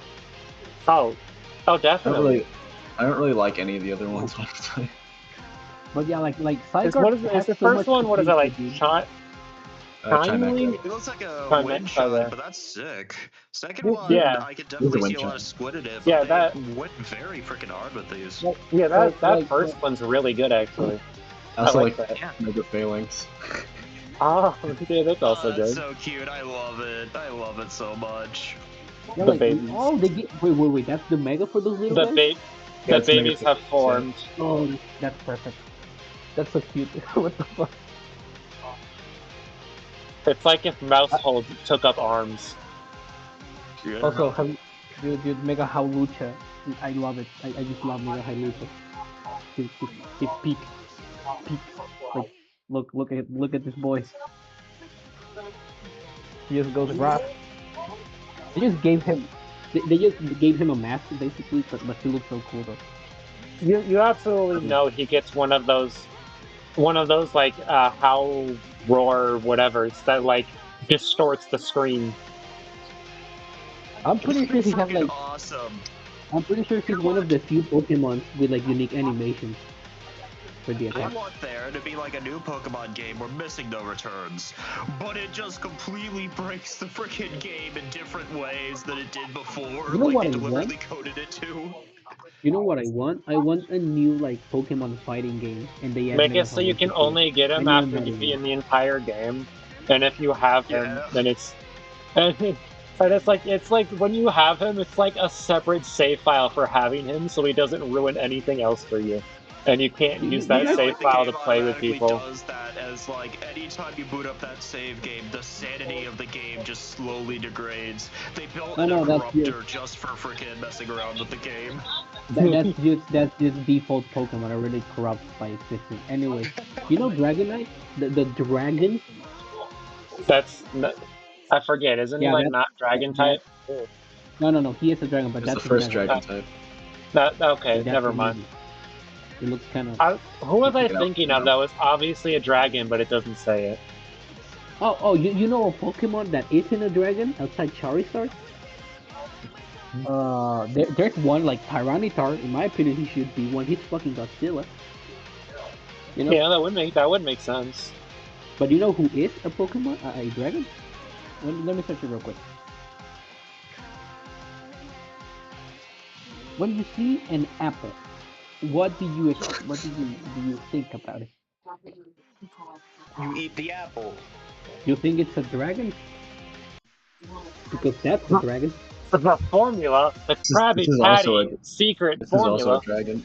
[SPEAKER 1] oh, definitely.
[SPEAKER 6] I don't really like any of the other ones, honestly.
[SPEAKER 8] But yeah, like
[SPEAKER 1] Is
[SPEAKER 8] Zygarde
[SPEAKER 1] is
[SPEAKER 8] has
[SPEAKER 1] the
[SPEAKER 8] so
[SPEAKER 1] first
[SPEAKER 8] much
[SPEAKER 1] one? What is that
[SPEAKER 8] potential,
[SPEAKER 1] like?
[SPEAKER 8] dude.
[SPEAKER 1] Kindly?
[SPEAKER 3] It looks like a
[SPEAKER 1] Chimex,
[SPEAKER 3] wind
[SPEAKER 1] oh,
[SPEAKER 3] chime,
[SPEAKER 1] yeah.
[SPEAKER 3] but that's sick. Second one,
[SPEAKER 1] Yeah,
[SPEAKER 3] I could
[SPEAKER 6] It is a
[SPEAKER 3] definitely
[SPEAKER 6] wind
[SPEAKER 3] see a lot
[SPEAKER 6] chime.
[SPEAKER 3] of squid in it, but
[SPEAKER 1] yeah,
[SPEAKER 3] they
[SPEAKER 1] that
[SPEAKER 3] went very freaking hard with these.
[SPEAKER 1] yeah,
[SPEAKER 8] Like,
[SPEAKER 1] that first one's really good actually.
[SPEAKER 6] I
[SPEAKER 1] I
[SPEAKER 6] also
[SPEAKER 1] like
[SPEAKER 6] like
[SPEAKER 1] that.
[SPEAKER 3] Yeah.
[SPEAKER 6] Mega Phalanx.
[SPEAKER 1] Oh, yeah, that's
[SPEAKER 3] Oh,
[SPEAKER 1] also
[SPEAKER 3] that's
[SPEAKER 1] good.
[SPEAKER 3] so cute. I love it. I love it so much.
[SPEAKER 8] yeah,
[SPEAKER 1] The
[SPEAKER 8] like,
[SPEAKER 1] babies.
[SPEAKER 8] oh, they get, wait, that's the mega for those little
[SPEAKER 1] The
[SPEAKER 8] guys?
[SPEAKER 1] ba
[SPEAKER 6] Yeah,
[SPEAKER 1] the
[SPEAKER 6] it's Mega
[SPEAKER 1] babies have
[SPEAKER 6] Phalanx, yeah.
[SPEAKER 1] formed.
[SPEAKER 8] Oh, that's perfect. That's so cute. What the fuck?
[SPEAKER 1] It's like if
[SPEAKER 8] Uh,
[SPEAKER 1] Mousehold took up arms.
[SPEAKER 3] Yeah.
[SPEAKER 8] Also, dude, Mega Halucha. I love it. I just love Mega Halucha. His peak. Like, look at this boy. He just goes rock. They just gave him, they just gave him a mask basically, but he looks so cool though.
[SPEAKER 1] You absolutely know he gets one of those like howl roar whatever's that like distorts the screen.
[SPEAKER 8] I'm pretty sure he has
[SPEAKER 3] Freaking
[SPEAKER 8] like,
[SPEAKER 3] awesome.
[SPEAKER 8] I'm pretty sure he's one of the few Pokemons with like unique animations for the
[SPEAKER 3] I
[SPEAKER 8] attack.
[SPEAKER 3] want there to be like a new Pokemon game where missing no returns, but it just completely breaks the freaking game in different ways than it did before.
[SPEAKER 8] You know
[SPEAKER 3] Like
[SPEAKER 8] what
[SPEAKER 3] they
[SPEAKER 8] I want?
[SPEAKER 3] deliberately coded it to.
[SPEAKER 8] You know what I want? I want a new like Pokemon fighting game, and they add
[SPEAKER 1] Make
[SPEAKER 8] Mega
[SPEAKER 1] it so you can
[SPEAKER 8] Halucha to it.
[SPEAKER 1] only get him
[SPEAKER 8] Anyone
[SPEAKER 1] after
[SPEAKER 8] better
[SPEAKER 1] you
[SPEAKER 8] than
[SPEAKER 1] beat the entire game, and if you have him,
[SPEAKER 3] Yeah.
[SPEAKER 1] then it's and it's like when you have him, it's like a separate save file for having him, so he doesn't ruin anything else for you, and you can't use
[SPEAKER 8] you
[SPEAKER 1] that
[SPEAKER 8] guys.
[SPEAKER 3] Yeah,
[SPEAKER 1] save
[SPEAKER 3] like the
[SPEAKER 1] file to
[SPEAKER 3] game
[SPEAKER 1] play with
[SPEAKER 3] automatically
[SPEAKER 1] people.
[SPEAKER 3] does that as like anytime you boot up that save game, the sanity of the game just slowly degrades. They built
[SPEAKER 8] No,
[SPEAKER 3] in a
[SPEAKER 8] no,
[SPEAKER 3] corruptor just for freaking messing around with the game.
[SPEAKER 8] that's just default Pokemon already corrupt by existence. Anyway, you know Dragonite, the dragon.
[SPEAKER 1] That's I forget, isn't he
[SPEAKER 8] Yeah,
[SPEAKER 1] like not dragon
[SPEAKER 8] that
[SPEAKER 1] type?
[SPEAKER 8] no, he is a dragon, but
[SPEAKER 6] It's the
[SPEAKER 8] that's a
[SPEAKER 6] first
[SPEAKER 8] mega.
[SPEAKER 1] Uh,
[SPEAKER 6] dragon type.
[SPEAKER 1] that okay,
[SPEAKER 8] Like that's
[SPEAKER 1] never
[SPEAKER 8] a
[SPEAKER 1] mind.
[SPEAKER 8] mega. It looks kind of.
[SPEAKER 1] Who was
[SPEAKER 6] You
[SPEAKER 1] I
[SPEAKER 6] take it out
[SPEAKER 1] thinking of
[SPEAKER 6] now.
[SPEAKER 1] that was obviously a dragon, but it doesn't say it?
[SPEAKER 8] Oh, you know a Pokemon that isn't a dragon outside Charizard? There's one like Tyranitar. In my opinion, he should be one. He's fucking Godzilla, you know.
[SPEAKER 1] Yeah, that would make sense.
[SPEAKER 8] But you know who is a Pokemon? A dragon? Let me search it real quick. When you see an apple, what do you think about it?
[SPEAKER 3] You eat the apple.
[SPEAKER 8] You think it's a dragon? Because that's a dragon.
[SPEAKER 1] The formula, the
[SPEAKER 6] This
[SPEAKER 1] Krabby
[SPEAKER 6] is also a
[SPEAKER 1] Patty secret
[SPEAKER 6] this is also a
[SPEAKER 1] formula.
[SPEAKER 6] dragon.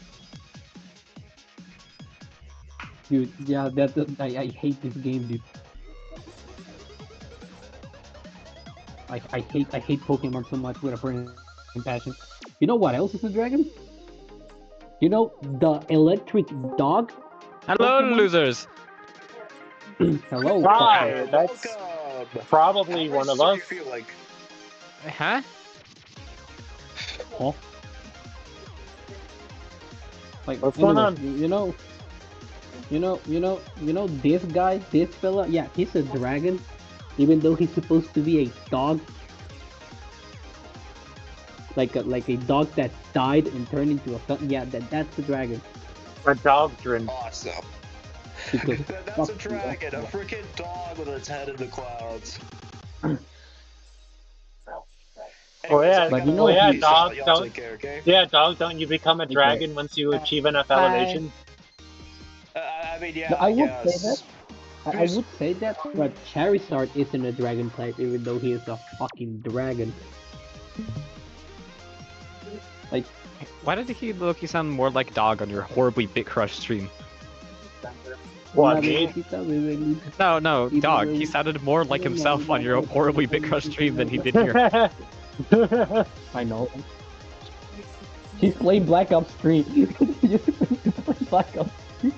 [SPEAKER 8] Dude, yeah, I hate this game, dude. I hate Pokemon so much with a burning passion. You know what else is a dragon? You know the electric dog
[SPEAKER 2] Hello,
[SPEAKER 8] Pokemon?
[SPEAKER 2] losers.
[SPEAKER 8] Hello, fucker.
[SPEAKER 1] Hi, that's
[SPEAKER 3] Welcome.
[SPEAKER 1] probably
[SPEAKER 3] How
[SPEAKER 1] one of
[SPEAKER 3] are you
[SPEAKER 1] us.
[SPEAKER 3] feeling?
[SPEAKER 2] Huh?
[SPEAKER 8] Huh? Like
[SPEAKER 1] What's going
[SPEAKER 8] anyway,
[SPEAKER 1] on?
[SPEAKER 8] you know this guy, this fella. Yeah, he's a dragon, even though he's supposed to be a dog, like a dog that died and turned into a son. Yeah, that's the dragon.
[SPEAKER 1] A dogdrin.
[SPEAKER 3] Awesome.
[SPEAKER 8] Because
[SPEAKER 3] That's
[SPEAKER 8] fuck
[SPEAKER 3] a
[SPEAKER 8] you.
[SPEAKER 3] dragon, a freaking dog with its head in the clouds.
[SPEAKER 1] Oh
[SPEAKER 3] Anyways,
[SPEAKER 1] yeah,
[SPEAKER 3] I
[SPEAKER 8] But
[SPEAKER 3] gotta
[SPEAKER 8] you know
[SPEAKER 1] yeah,
[SPEAKER 8] who?
[SPEAKER 3] peace out.
[SPEAKER 1] dog.
[SPEAKER 3] Y'all
[SPEAKER 1] Don't
[SPEAKER 3] take care, okay?
[SPEAKER 1] yeah, dog. Don't you become a
[SPEAKER 8] Like what?
[SPEAKER 1] dragon once you achieve enough
[SPEAKER 2] Bye.
[SPEAKER 1] elevation?
[SPEAKER 3] I mean,
[SPEAKER 8] No,
[SPEAKER 3] yeah,
[SPEAKER 8] I
[SPEAKER 3] I
[SPEAKER 8] would say that.
[SPEAKER 3] guess.
[SPEAKER 8] I would say that, but Charizard isn't a dragon type, even though he is a fucking dragon. Like,
[SPEAKER 2] Why did he look? You sound more like dog on your horribly bit crush stream.
[SPEAKER 1] What,
[SPEAKER 8] una
[SPEAKER 1] me?
[SPEAKER 8] bebecita, bebé.
[SPEAKER 2] No,
[SPEAKER 8] Y
[SPEAKER 2] dog.
[SPEAKER 8] bebé.
[SPEAKER 2] He sounded more like himself on your horribly bit crush stream than he did here.
[SPEAKER 8] I know. She's playing Black Ops 3. She's playing Black Ops 3.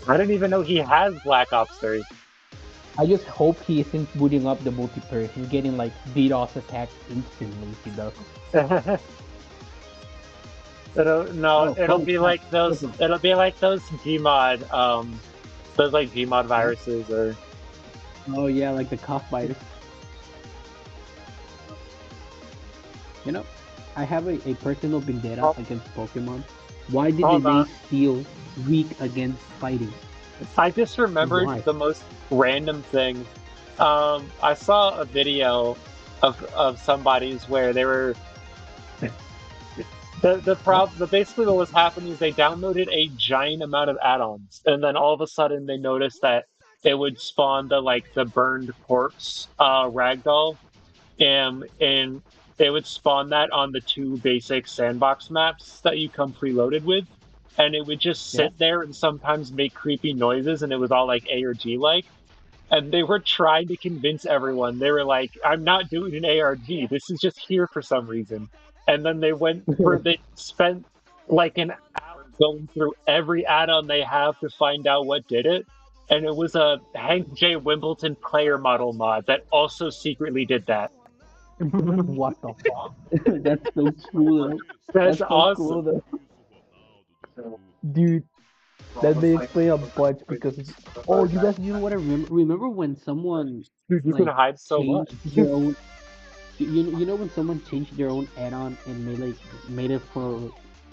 [SPEAKER 1] I didn't even know he has Black Ops 3.
[SPEAKER 8] I just hope he isn't booting up the multiplayer. He's getting like DDoS attacks instantly if he does. Oh,
[SPEAKER 1] It'll
[SPEAKER 8] fun
[SPEAKER 1] be
[SPEAKER 8] fact.
[SPEAKER 1] like those. It'll be like those Gmod, those like Gmod viruses or.
[SPEAKER 8] Oh yeah, like the cough biter. You know, I have a personal vendetta
[SPEAKER 1] Oh,
[SPEAKER 8] against Pokemon. Why did they
[SPEAKER 1] hold on.
[SPEAKER 8] make Steel weak against fighting?
[SPEAKER 1] I just remembered
[SPEAKER 8] Why?
[SPEAKER 1] the most random thing. I saw a video of somebody's where they were
[SPEAKER 8] What?
[SPEAKER 1] basically what was happening is they downloaded a giant amount of add-ons, and then all of a sudden they noticed that it would spawn the burned corpse ragdoll, and it would spawn that on the two basic sandbox maps that you come preloaded with, and it would just
[SPEAKER 8] Yeah.
[SPEAKER 1] sit there and sometimes make creepy noises, and it was all like A or G like. And they were trying to convince everyone. They were like, "I'm not doing an ARG. This is just here for some reason." And then they spent like an hour going through every add-on they have to find out what did it. And it was a Hank J. Wimbledon player model mod that also secretly did that.
[SPEAKER 8] What the fuck? That's so cool though.
[SPEAKER 1] That's
[SPEAKER 8] That's so cool
[SPEAKER 1] awesome.
[SPEAKER 8] though. Dude, that may explain a bunch because oh you know what I remember when someone
[SPEAKER 1] Dude, you can
[SPEAKER 8] like
[SPEAKER 1] hide so much.
[SPEAKER 8] changed their own you know when someone changed their own add-on and made it for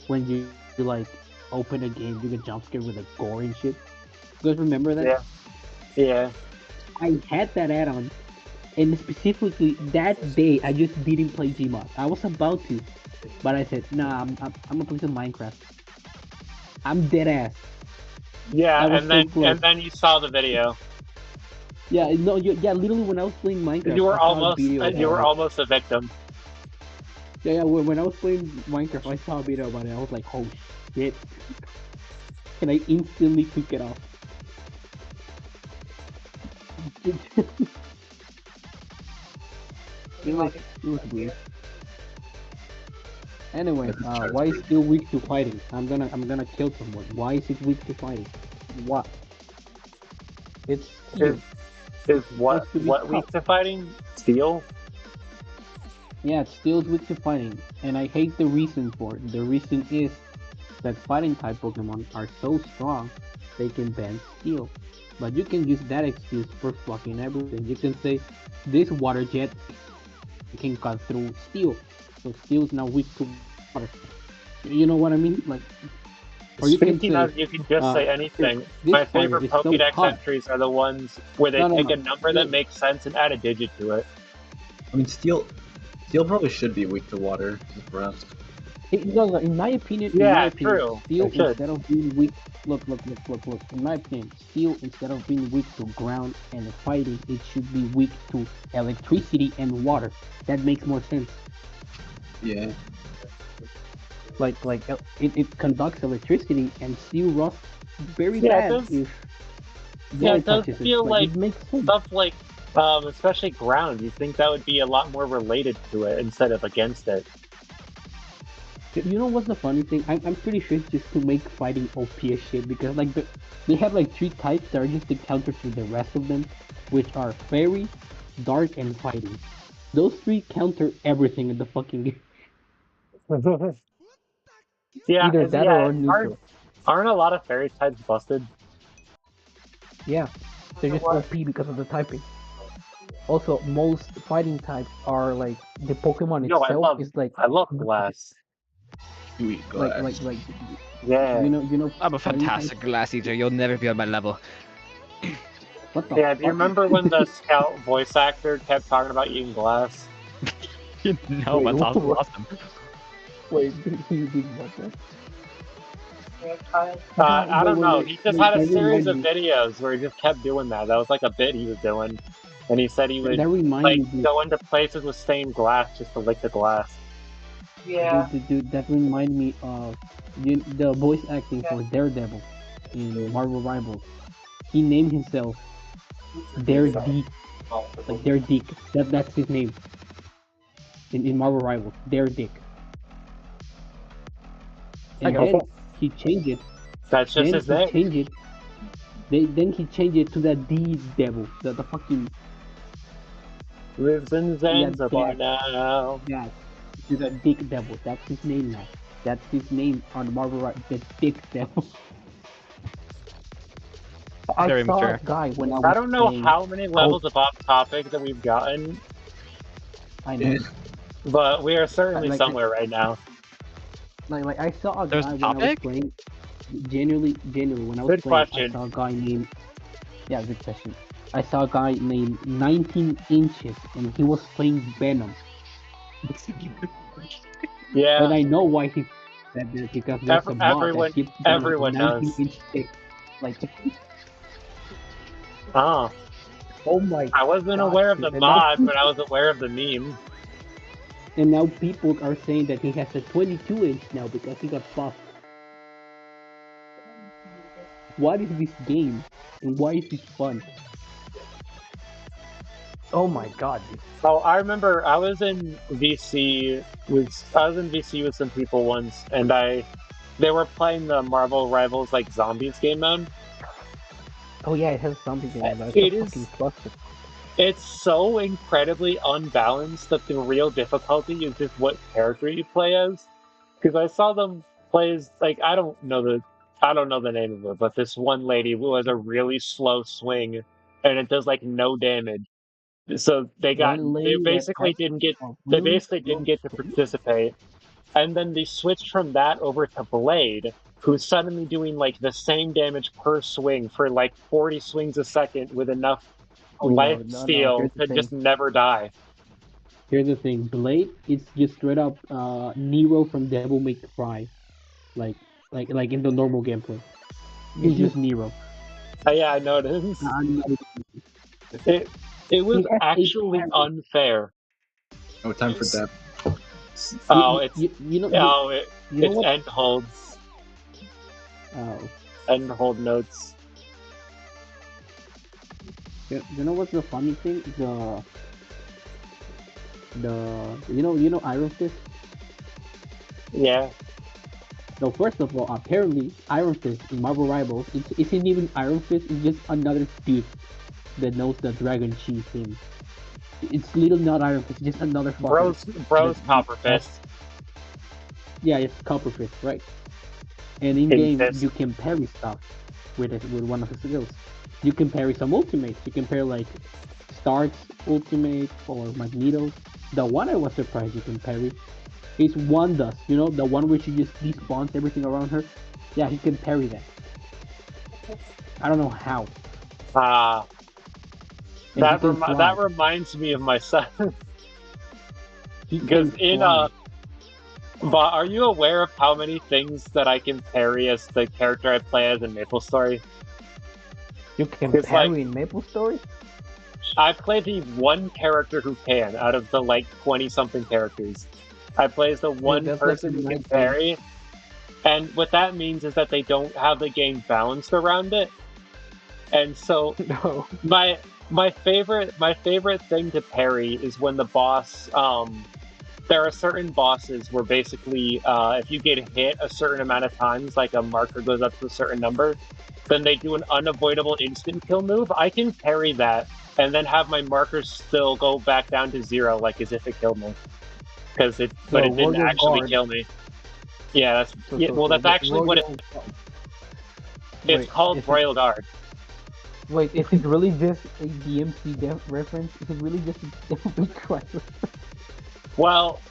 [SPEAKER 8] when you like open a game you get jump scared with like gore and shit. You guys remember that?
[SPEAKER 1] Yeah, yeah.
[SPEAKER 8] I had that add-on and specifically that day I just didn't play Gmod. I was about to, but I said nah I'm gonna play some Minecraft. I'm dead ass.
[SPEAKER 1] Yeah,
[SPEAKER 8] I was so close.
[SPEAKER 1] and then you saw the video.
[SPEAKER 8] Yeah, no, yeah, literally when I was playing Minecraft, I saw a video
[SPEAKER 1] You
[SPEAKER 8] about
[SPEAKER 1] were
[SPEAKER 8] it.
[SPEAKER 1] almost a victim.
[SPEAKER 8] Yeah, yeah, when I was playing Minecraft, I saw a video about it. I was like, oh shit. And I instantly took it off. It was weird. Anyway,
[SPEAKER 6] That's a
[SPEAKER 8] why is
[SPEAKER 6] charge.
[SPEAKER 8] still weak to fighting? I'm gonna kill someone. Why is it weak to fighting? What? It's
[SPEAKER 1] Is
[SPEAKER 8] steel.
[SPEAKER 1] is
[SPEAKER 8] It's supposed to be
[SPEAKER 1] what
[SPEAKER 8] tough.
[SPEAKER 1] weak to fighting? Steel?
[SPEAKER 8] Yeah, it's still weak to fighting, and I hate the reason for it. The reason is that fighting type Pokemon are so strong they can bend steel. But you can use that excuse for fucking everything. You can say this water jet can cut through steel, so steel is now weak to water. You know what I mean? Like, or you can
[SPEAKER 1] Speaking
[SPEAKER 8] say,
[SPEAKER 1] of, you can just say anything.
[SPEAKER 8] this
[SPEAKER 1] My
[SPEAKER 8] fire
[SPEAKER 1] favorite
[SPEAKER 8] is so
[SPEAKER 1] Pokédex
[SPEAKER 8] hot.
[SPEAKER 1] entries are the ones where they
[SPEAKER 8] No, no,
[SPEAKER 1] pick
[SPEAKER 8] no.
[SPEAKER 1] a number that
[SPEAKER 8] You,
[SPEAKER 1] makes sense and add a digit to it.
[SPEAKER 6] I mean, steel probably should be weak to water, just rust.
[SPEAKER 8] No, no, in my
[SPEAKER 1] Yeah,
[SPEAKER 8] opinion,
[SPEAKER 1] true.
[SPEAKER 8] steel
[SPEAKER 1] It should.
[SPEAKER 8] instead of being weak, look. In my opinion, steel instead of being weak to ground and fighting, it should be weak to electricity and water. That makes more sense.
[SPEAKER 6] Yeah.
[SPEAKER 8] It conducts electricity and steel rusts very
[SPEAKER 1] Yeah, it
[SPEAKER 8] bad
[SPEAKER 1] does.
[SPEAKER 8] if
[SPEAKER 1] Yeah,
[SPEAKER 8] water
[SPEAKER 1] it does
[SPEAKER 8] touches it.
[SPEAKER 1] feel
[SPEAKER 8] Like
[SPEAKER 1] like
[SPEAKER 8] it makes sense.
[SPEAKER 1] stuff like, especially ground. You think that would be a lot more related to it instead of against it.
[SPEAKER 8] You know what's the funny thing? I'm pretty sure it's just to make fighting OP as shit because they have like three types that are just the counter to the rest of them, which are fairy, dark, and fighting. Those three counter everything in the fucking game. Either that or neutral.
[SPEAKER 1] Aren't a lot of fairy types busted?
[SPEAKER 8] Yeah, they're just OP because of the typing. Also, most fighting types are like the Pokemon
[SPEAKER 1] Yo,
[SPEAKER 8] itself is
[SPEAKER 1] I love glass.
[SPEAKER 6] Sweet
[SPEAKER 8] like
[SPEAKER 6] glass.
[SPEAKER 8] like like
[SPEAKER 1] Yeah.
[SPEAKER 8] you know
[SPEAKER 2] I'm a
[SPEAKER 8] fighting types.
[SPEAKER 2] fantastic glass eater. You'll never be on my level.
[SPEAKER 8] What the
[SPEAKER 1] Yeah, do you
[SPEAKER 8] fuck?
[SPEAKER 1] remember when the Scout voice actor kept talking about eating glass?
[SPEAKER 2] No,
[SPEAKER 8] Wait,
[SPEAKER 2] that's
[SPEAKER 8] what?
[SPEAKER 2] awesome.
[SPEAKER 8] Wait, you did what?
[SPEAKER 1] I don't know. He just had a
[SPEAKER 8] That
[SPEAKER 1] series
[SPEAKER 8] reminds
[SPEAKER 1] of
[SPEAKER 8] me.
[SPEAKER 1] videos where he just kept doing that. That was like a bit he was doing. And he said he would
[SPEAKER 8] That reminds
[SPEAKER 1] like
[SPEAKER 8] me, dude.
[SPEAKER 1] go into places with stained glass just to lick the glass.
[SPEAKER 7] Yeah.
[SPEAKER 8] Dude, that remind me of the voice acting for Daredevil in Marvel Rivals. He named himself Daredek, like Daredek. That's his name in Marvel Rivals. Daredek. And
[SPEAKER 1] Okay.
[SPEAKER 8] then he changed it.
[SPEAKER 1] That's just
[SPEAKER 8] Then
[SPEAKER 1] his
[SPEAKER 8] he
[SPEAKER 1] name.
[SPEAKER 8] changed it. Then he changed it to the D Devil. The fucking
[SPEAKER 1] Lives in
[SPEAKER 8] yeah
[SPEAKER 1] Zanzibar now.
[SPEAKER 8] that to the Dick Devil. That's his name now. That's his name on Marvel Rivals. The Dick Devil. I
[SPEAKER 2] Very
[SPEAKER 8] saw a
[SPEAKER 2] mature.
[SPEAKER 8] guy when I
[SPEAKER 1] I
[SPEAKER 8] was
[SPEAKER 1] don't know
[SPEAKER 8] playing.
[SPEAKER 1] how many
[SPEAKER 8] Oh,
[SPEAKER 1] levels of off topic that we've gotten,
[SPEAKER 8] I know.
[SPEAKER 1] but we are
[SPEAKER 8] I-
[SPEAKER 1] certainly
[SPEAKER 8] Like I
[SPEAKER 1] somewhere right now.
[SPEAKER 8] I saw a
[SPEAKER 2] There's
[SPEAKER 8] guy
[SPEAKER 2] a
[SPEAKER 8] when I was
[SPEAKER 2] topic?
[SPEAKER 8] playing. genuinely, when I was
[SPEAKER 1] Good
[SPEAKER 8] playing, I
[SPEAKER 1] question.
[SPEAKER 8] saw a guy named, yeah, good question. I saw a guy named 19 Inches, and he was playing Venom. And
[SPEAKER 1] Yeah,
[SPEAKER 8] I know why he said that, because there's a mod that
[SPEAKER 1] everyone
[SPEAKER 8] gives you like
[SPEAKER 1] everyone
[SPEAKER 8] 19
[SPEAKER 1] knows.
[SPEAKER 8] inch stick. Like,
[SPEAKER 1] Oh,
[SPEAKER 8] oh my
[SPEAKER 1] I wasn't
[SPEAKER 8] god,
[SPEAKER 1] aware of the
[SPEAKER 8] dude. And now
[SPEAKER 1] mod, but I
[SPEAKER 8] people
[SPEAKER 1] was aware of the meme.
[SPEAKER 8] are saying that he has a 22-inch now because he got buffed. What is this game? And why is it fun? Oh my god, dude.
[SPEAKER 1] Oh, I remember I was in VC with some people once, and I they were playing the Marvel Rivals like Zombies game mode.
[SPEAKER 8] Oh yeah, it has zombies in it. It's a
[SPEAKER 1] It
[SPEAKER 8] fucking
[SPEAKER 1] is
[SPEAKER 8] cluster.
[SPEAKER 1] it's so incredibly unbalanced that the real difficulty is just what character you play as. Because I saw them play as like I don't know the name of it, but this one lady who has a really slow swing and it does like no damage. So
[SPEAKER 8] One lady that has a
[SPEAKER 1] they
[SPEAKER 8] really
[SPEAKER 1] basically didn't
[SPEAKER 8] slow
[SPEAKER 1] get to
[SPEAKER 8] swing.
[SPEAKER 1] participate. And then they switched from that over to Blade, who's suddenly doing like the same damage per swing for like 40 swings a second with enough
[SPEAKER 8] Oh no,
[SPEAKER 1] life
[SPEAKER 8] no, no.
[SPEAKER 1] steal
[SPEAKER 8] Here's the
[SPEAKER 1] to
[SPEAKER 8] thing.
[SPEAKER 1] just never die.
[SPEAKER 8] Here's the thing. Blade, it's just straight up Nero from Devil May Cry. Like like in the normal gameplay. He's just Nero.
[SPEAKER 1] Yeah, I noticed.
[SPEAKER 8] I'm not
[SPEAKER 1] It it
[SPEAKER 8] He
[SPEAKER 1] was
[SPEAKER 8] has a
[SPEAKER 1] actually
[SPEAKER 8] parry.
[SPEAKER 1] unfair.
[SPEAKER 6] Oh, time for
[SPEAKER 1] S-
[SPEAKER 6] that.
[SPEAKER 1] Oh, it's oh
[SPEAKER 8] You know
[SPEAKER 1] it's
[SPEAKER 8] what? Uh,
[SPEAKER 1] end hold notes.
[SPEAKER 8] you know what's the funny thing? The Iron Fist.
[SPEAKER 1] Yeah,
[SPEAKER 8] No, first of all, apparently Iron Fist in Marvel Rivals, it isn't even Iron Fist. It's just another dude that knows the Dragon Chi thing. It's literally not Iron Fist. It's just another fucker that
[SPEAKER 1] bros copper
[SPEAKER 8] has,
[SPEAKER 1] fist
[SPEAKER 8] yeah, it's Copper Fist, right? And in
[SPEAKER 1] in
[SPEAKER 8] game, you
[SPEAKER 1] fist.
[SPEAKER 8] can parry stuff with one of his skills. You can parry some ultimates. You can pair like Stark's ultimate or Magneto's. The one I was surprised you can parry is Wanda's. You know, the one where she just despawns everything around her. Yeah, he can parry that. I don't know how.
[SPEAKER 1] Ah,
[SPEAKER 8] And he can
[SPEAKER 1] that
[SPEAKER 8] fly.
[SPEAKER 1] reminds me of my son
[SPEAKER 8] He
[SPEAKER 1] because
[SPEAKER 8] can fly.
[SPEAKER 1] but are you aware of how many things that I can parry as the character I play as in Maple Story?
[SPEAKER 8] You can
[SPEAKER 1] Because like
[SPEAKER 8] parry in Maple Story?
[SPEAKER 1] I play the one character who can out of the like 20 something characters. I play as the
[SPEAKER 8] Dude,
[SPEAKER 1] one
[SPEAKER 8] that's like
[SPEAKER 1] person
[SPEAKER 8] a
[SPEAKER 1] who can
[SPEAKER 8] night game.
[SPEAKER 1] parry, and what that means is that they don't have the game balanced around it. And so
[SPEAKER 8] No.
[SPEAKER 1] my my favorite thing to parry is when the boss there are certain bosses where basically if you get hit a certain amount of times, like a marker goes up to a certain number, then they do an unavoidable instant kill move. I can parry that and then have my markers still go back down to zero, like as if it killed me, but
[SPEAKER 8] So
[SPEAKER 1] it didn't
[SPEAKER 8] Royal
[SPEAKER 1] actually
[SPEAKER 8] Guard.
[SPEAKER 1] kill me. Yeah, well,
[SPEAKER 8] So
[SPEAKER 1] that's actually what
[SPEAKER 8] Royal Guard.
[SPEAKER 1] it's
[SPEAKER 8] Wait,
[SPEAKER 1] called, Royal Guard.
[SPEAKER 8] is it really just a DMC reference? Is it really just a Devil May Cry?
[SPEAKER 1] Well,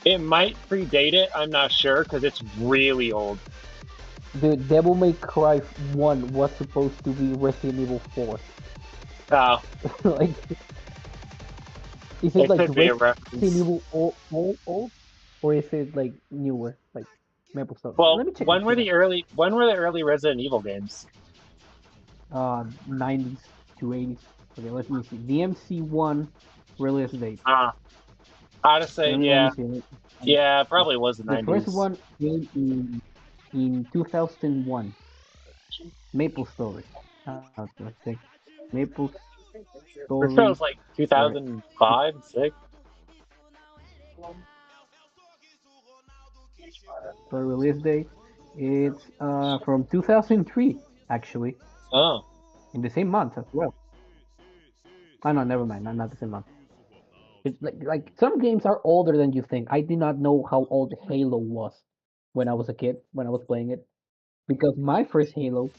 [SPEAKER 1] it might predate it. I'm not sure because it's really old.
[SPEAKER 8] The Devil May Cry 1 was supposed to be Resident Evil 4.
[SPEAKER 1] Oh,
[SPEAKER 8] Like, is it
[SPEAKER 1] it
[SPEAKER 8] like
[SPEAKER 1] could be a
[SPEAKER 8] Resident
[SPEAKER 1] reference.
[SPEAKER 8] Evil old? Or is it like newer? Like Maple Story?
[SPEAKER 1] Well,
[SPEAKER 8] Let me check it out.
[SPEAKER 1] when were the early Resident Evil games?
[SPEAKER 8] 90s to 80s. Okay, let me see. DMC 1 release date.
[SPEAKER 1] Ah, I'd say
[SPEAKER 8] Let me
[SPEAKER 1] yeah,
[SPEAKER 8] see.
[SPEAKER 1] yeah, probably was the
[SPEAKER 8] The first
[SPEAKER 1] 90s.
[SPEAKER 8] one came in 2001. Maple Story. Let's see. Maple
[SPEAKER 1] For sure, it
[SPEAKER 8] Story.
[SPEAKER 1] was like
[SPEAKER 8] Sorry.
[SPEAKER 1] 2005, six.
[SPEAKER 8] The release date. It's from 2003 actually,
[SPEAKER 1] Oh,
[SPEAKER 8] in the same month as well. Oh no, never mind. Not the same month. It's like some games are older than you think. I did not know how old Halo was when I was a kid when I was playing it, because my first Halo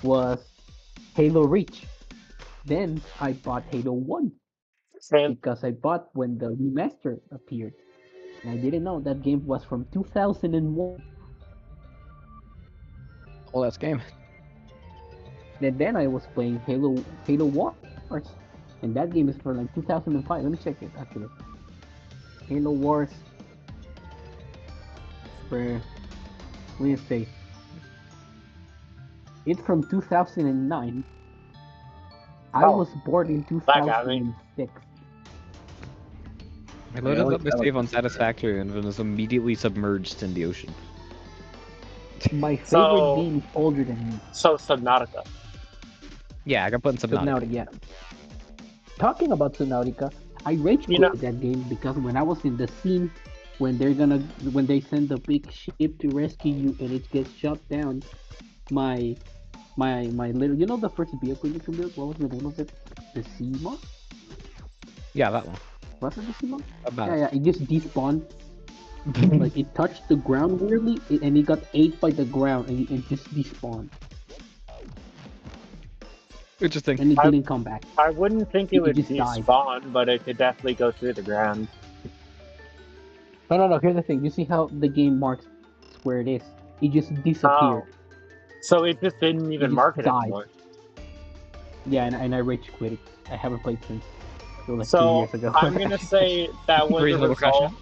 [SPEAKER 8] was Halo Reach. Then I bought Halo 1
[SPEAKER 1] same.
[SPEAKER 8] because I bought when the remaster appeared. And I didn't know that game was from 2001.
[SPEAKER 9] cool ass game.
[SPEAKER 8] And then I was playing Halo Wars, and that game is for like 2005. Let me check it actually. Halo Wars. Where? Let me see. It's from 2009. I
[SPEAKER 1] Oh,
[SPEAKER 8] was born in
[SPEAKER 1] that got me.
[SPEAKER 8] 2006.
[SPEAKER 9] I loaded
[SPEAKER 6] like
[SPEAKER 9] up my
[SPEAKER 6] that,
[SPEAKER 9] save
[SPEAKER 6] like,
[SPEAKER 9] on Satisfactory and was immediately submerged in the ocean.
[SPEAKER 8] My favorite
[SPEAKER 1] So-
[SPEAKER 8] game is older than me.
[SPEAKER 1] So Subnautica.
[SPEAKER 9] Yeah, I got put in Subnautica.
[SPEAKER 8] Subnautica, yeah. Talking about Subnautica, I rage
[SPEAKER 1] You know-
[SPEAKER 8] quit that game because when I was in the scene when they send the big ship to rescue you and it gets shot down, my little, you know, the first vehicle you can build, what was the name of it? The Seamoth?
[SPEAKER 9] Yeah, that one.
[SPEAKER 8] Was it the Seamoth?
[SPEAKER 9] About
[SPEAKER 8] Yeah, it just despawned. Like it touched the ground weirdly and it got ate by the ground and it just despawned
[SPEAKER 9] Interesting.
[SPEAKER 8] and it didn't come back.
[SPEAKER 1] I wouldn't think it
[SPEAKER 8] It
[SPEAKER 1] would
[SPEAKER 8] just died.
[SPEAKER 1] despawn, but it could definitely go through the ground.
[SPEAKER 8] No. Here's the thing. You see how the game marks where it is? It just disappeared.
[SPEAKER 1] Oh. So it just didn't even
[SPEAKER 8] just
[SPEAKER 1] mark it
[SPEAKER 8] died.
[SPEAKER 1] anymore.
[SPEAKER 8] Yeah, and I rage quit it. I haven't played since. So like 2
[SPEAKER 1] So
[SPEAKER 8] years ago.
[SPEAKER 1] I'm gonna say that was a
[SPEAKER 9] Reasonable
[SPEAKER 1] result.
[SPEAKER 9] question.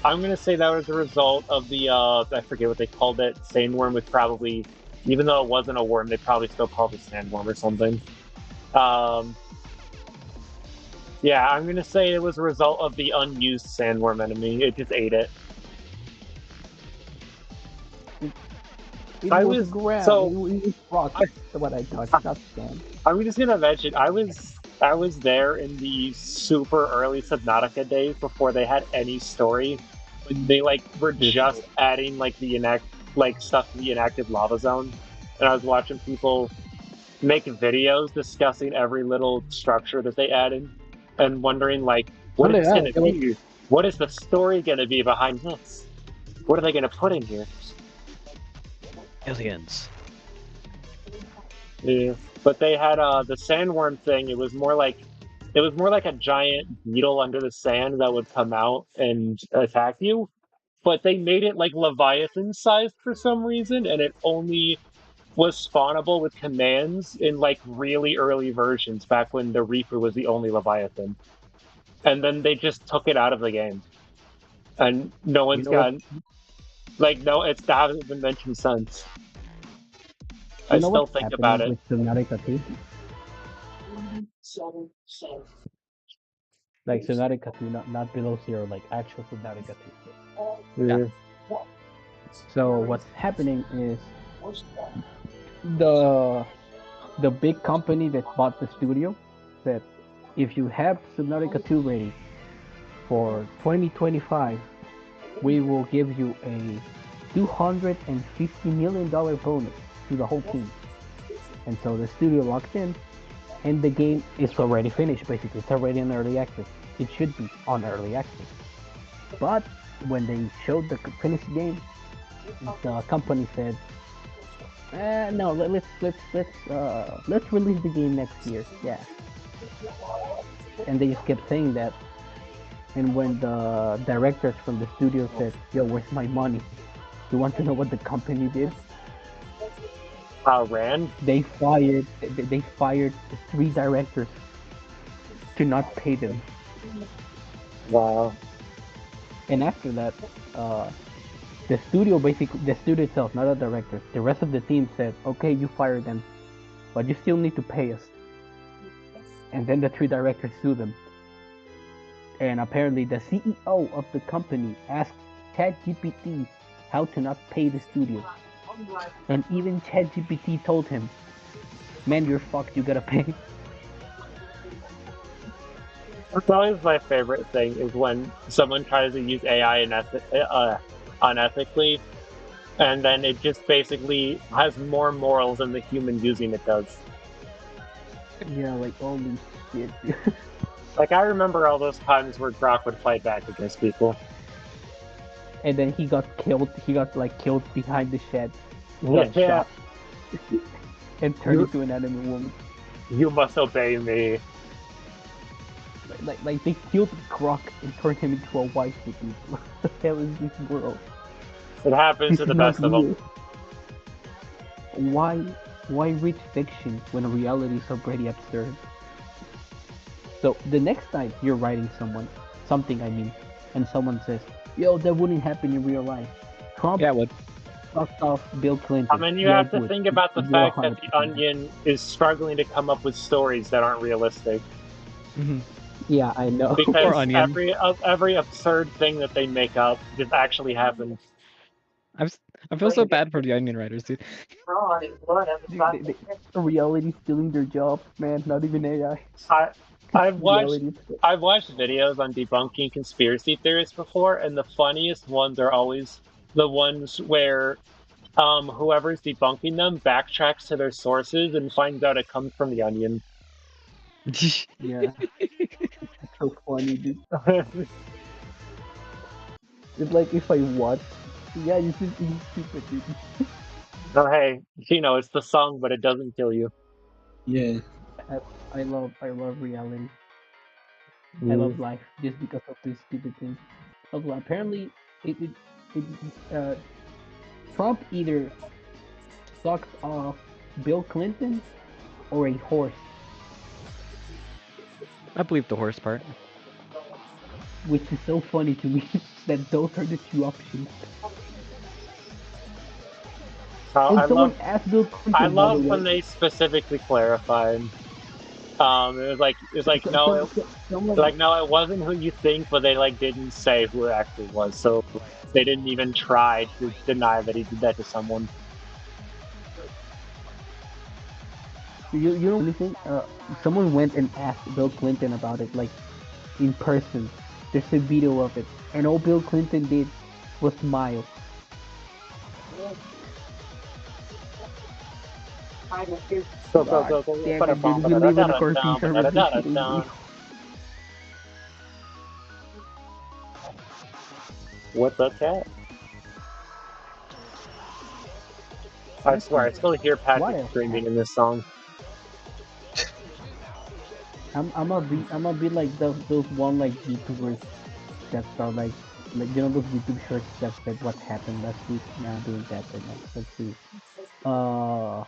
[SPEAKER 1] I'm gonna say that was a result of the I forget what they called it. Sandworm was probably, even though it wasn't a worm, they probably still called it sandworm or something. Yeah, I'm gonna say it was a result of the unused sandworm enemy. It just ate it.
[SPEAKER 8] It
[SPEAKER 1] I
[SPEAKER 8] was
[SPEAKER 1] was-
[SPEAKER 8] ground.
[SPEAKER 1] so-
[SPEAKER 8] It was rock. That's what I thought. Not sand.
[SPEAKER 1] I'm just gonna mention I was there in the super early Subnautica days before they had any story. When they were just adding stuff to the inactive lava zone, and I was watching people make videos discussing every little structure that they added, and wondering what
[SPEAKER 8] Oh,
[SPEAKER 1] it's
[SPEAKER 8] yeah,
[SPEAKER 1] gonna
[SPEAKER 8] it was-
[SPEAKER 1] be. What is the story gonna be behind this? What are they gonna put in here?
[SPEAKER 9] Aliens.
[SPEAKER 1] Yeah, but they had the sandworm thing. It was more like a giant beetle under the sand that would come out and attack you. But they made it like Leviathan sized for some reason, and it only was spawnable with commands in really early versions back when the Reaper was the only Leviathan. And then they just took it out of the game. And no one's
[SPEAKER 8] You know what-
[SPEAKER 1] no, it's not hasn't been mentioned since. I
[SPEAKER 8] You know
[SPEAKER 1] still
[SPEAKER 8] what's
[SPEAKER 1] think about it.
[SPEAKER 8] happening with Subnautica 2? Like Subnautica 2, not below zero, like actual Subnautica 2.
[SPEAKER 1] Yeah.
[SPEAKER 8] So what's happening is the big company that bought the studio said, if you have Subnautica 2 ready for 2025, we will give you a $250 million bonus to the whole team. And so the studio locked in, and the game is already finished, basically. It's already in early access. It should be on early access. But when they showed the finished game, the company said, no, let's release the game next year. Yeah. And they just kept saying that. And when the directors from the studio said, yo, where's my money? You want to know what the company did?
[SPEAKER 1] Rand?
[SPEAKER 8] They fired the 3 directors to not pay them.
[SPEAKER 1] Wow.
[SPEAKER 8] And after that, the studio itself, not the directors, the rest of the team said, okay, you fire them, but you still need to pay us. And then the 3 directors sued them. And apparently the CEO of the company asked ChatGPT how to not pay the studio. And even ChatGPT told him, man, you're fucked, you gotta pay.
[SPEAKER 1] That's always my favorite thing is when someone tries to use AI unethically, and then it just basically has more morals than the human using it does.
[SPEAKER 8] Yeah, like, holy shit.
[SPEAKER 1] I remember all those times where Grok would fight back against people.
[SPEAKER 8] And then he got killed. He got killed behind the shed.
[SPEAKER 1] Yeah.
[SPEAKER 8] Shot, and turned
[SPEAKER 1] You-
[SPEAKER 8] into an animal woman.
[SPEAKER 1] You must obey me.
[SPEAKER 8] Like they killed Croc and turned him into a wife with people. What the hell is this world?
[SPEAKER 1] It happens to
[SPEAKER 8] It's
[SPEAKER 1] the
[SPEAKER 8] not
[SPEAKER 1] best of them.
[SPEAKER 8] real. why reach fiction when reality is already absurd? So the next time you're writing something I mean, and someone says, "Yo, that wouldn't happen in real life," Trump
[SPEAKER 9] Yeah, what?
[SPEAKER 8] fucked off Bill
[SPEAKER 1] I
[SPEAKER 8] Clinton.
[SPEAKER 1] mean, you
[SPEAKER 8] Yeah,
[SPEAKER 1] have
[SPEAKER 8] it
[SPEAKER 1] to
[SPEAKER 8] would.
[SPEAKER 1] think about the
[SPEAKER 8] You're
[SPEAKER 1] fact that The
[SPEAKER 8] 100% right.
[SPEAKER 1] Onion is struggling to come up with stories that aren't realistic.
[SPEAKER 9] Mhm.
[SPEAKER 8] Yeah, I know.
[SPEAKER 9] Or
[SPEAKER 1] Because
[SPEAKER 9] Onion.
[SPEAKER 1] every absurd thing that they make up just actually happens.
[SPEAKER 9] I'm, s- I feel so bad for the Onion writers, dude.
[SPEAKER 8] Reality stealing their jobs, man. Not even AI.
[SPEAKER 1] I I've watched
[SPEAKER 8] Reality.
[SPEAKER 1] I've watched videos on debunking conspiracy theories before, and the funniest ones are always the ones where whoever's debunking them backtracks to their sources and finds out it comes from the Onion.
[SPEAKER 8] Yeah, so funny, dude. It's like if I watch. Yeah, you stupid, dude.
[SPEAKER 1] So hey, it's the song, but it doesn't kill you.
[SPEAKER 6] Yeah.
[SPEAKER 8] I, I love reality. I
[SPEAKER 1] Mm.
[SPEAKER 8] love life just because of this stupid thing. Also, apparently, it, it, it Trump either sucks off Bill Clinton or a horse,
[SPEAKER 9] I believe the horse part.
[SPEAKER 8] which is so funny to me that those are the two options.
[SPEAKER 1] So
[SPEAKER 8] And someone asked Bill
[SPEAKER 1] I
[SPEAKER 8] Clinton, by the
[SPEAKER 1] love when
[SPEAKER 8] way.
[SPEAKER 1] they specifically clarified. It was like
[SPEAKER 8] Someone,
[SPEAKER 1] no, it wasn't who you think, but they like didn't say who it actually was. So they didn't even try to deny that he did that to someone.
[SPEAKER 8] you know anything? Someone went and asked Bill Clinton about it, like in person. There's a video of it, and all Bill Clinton did was smile. God damn it, dude! We live in a cartoon service.
[SPEAKER 1] What's up, cat? I
[SPEAKER 8] Let's
[SPEAKER 1] swear, I
[SPEAKER 8] see.
[SPEAKER 1] still hear
[SPEAKER 8] What
[SPEAKER 1] Patrick
[SPEAKER 8] else
[SPEAKER 1] screaming in
[SPEAKER 8] happened?
[SPEAKER 1] this song.
[SPEAKER 8] I'm gonna be like those one like YouTubers that start like those YouTube shorts that said what happened last week. Now I'm doing that right now. Let's see. Uh,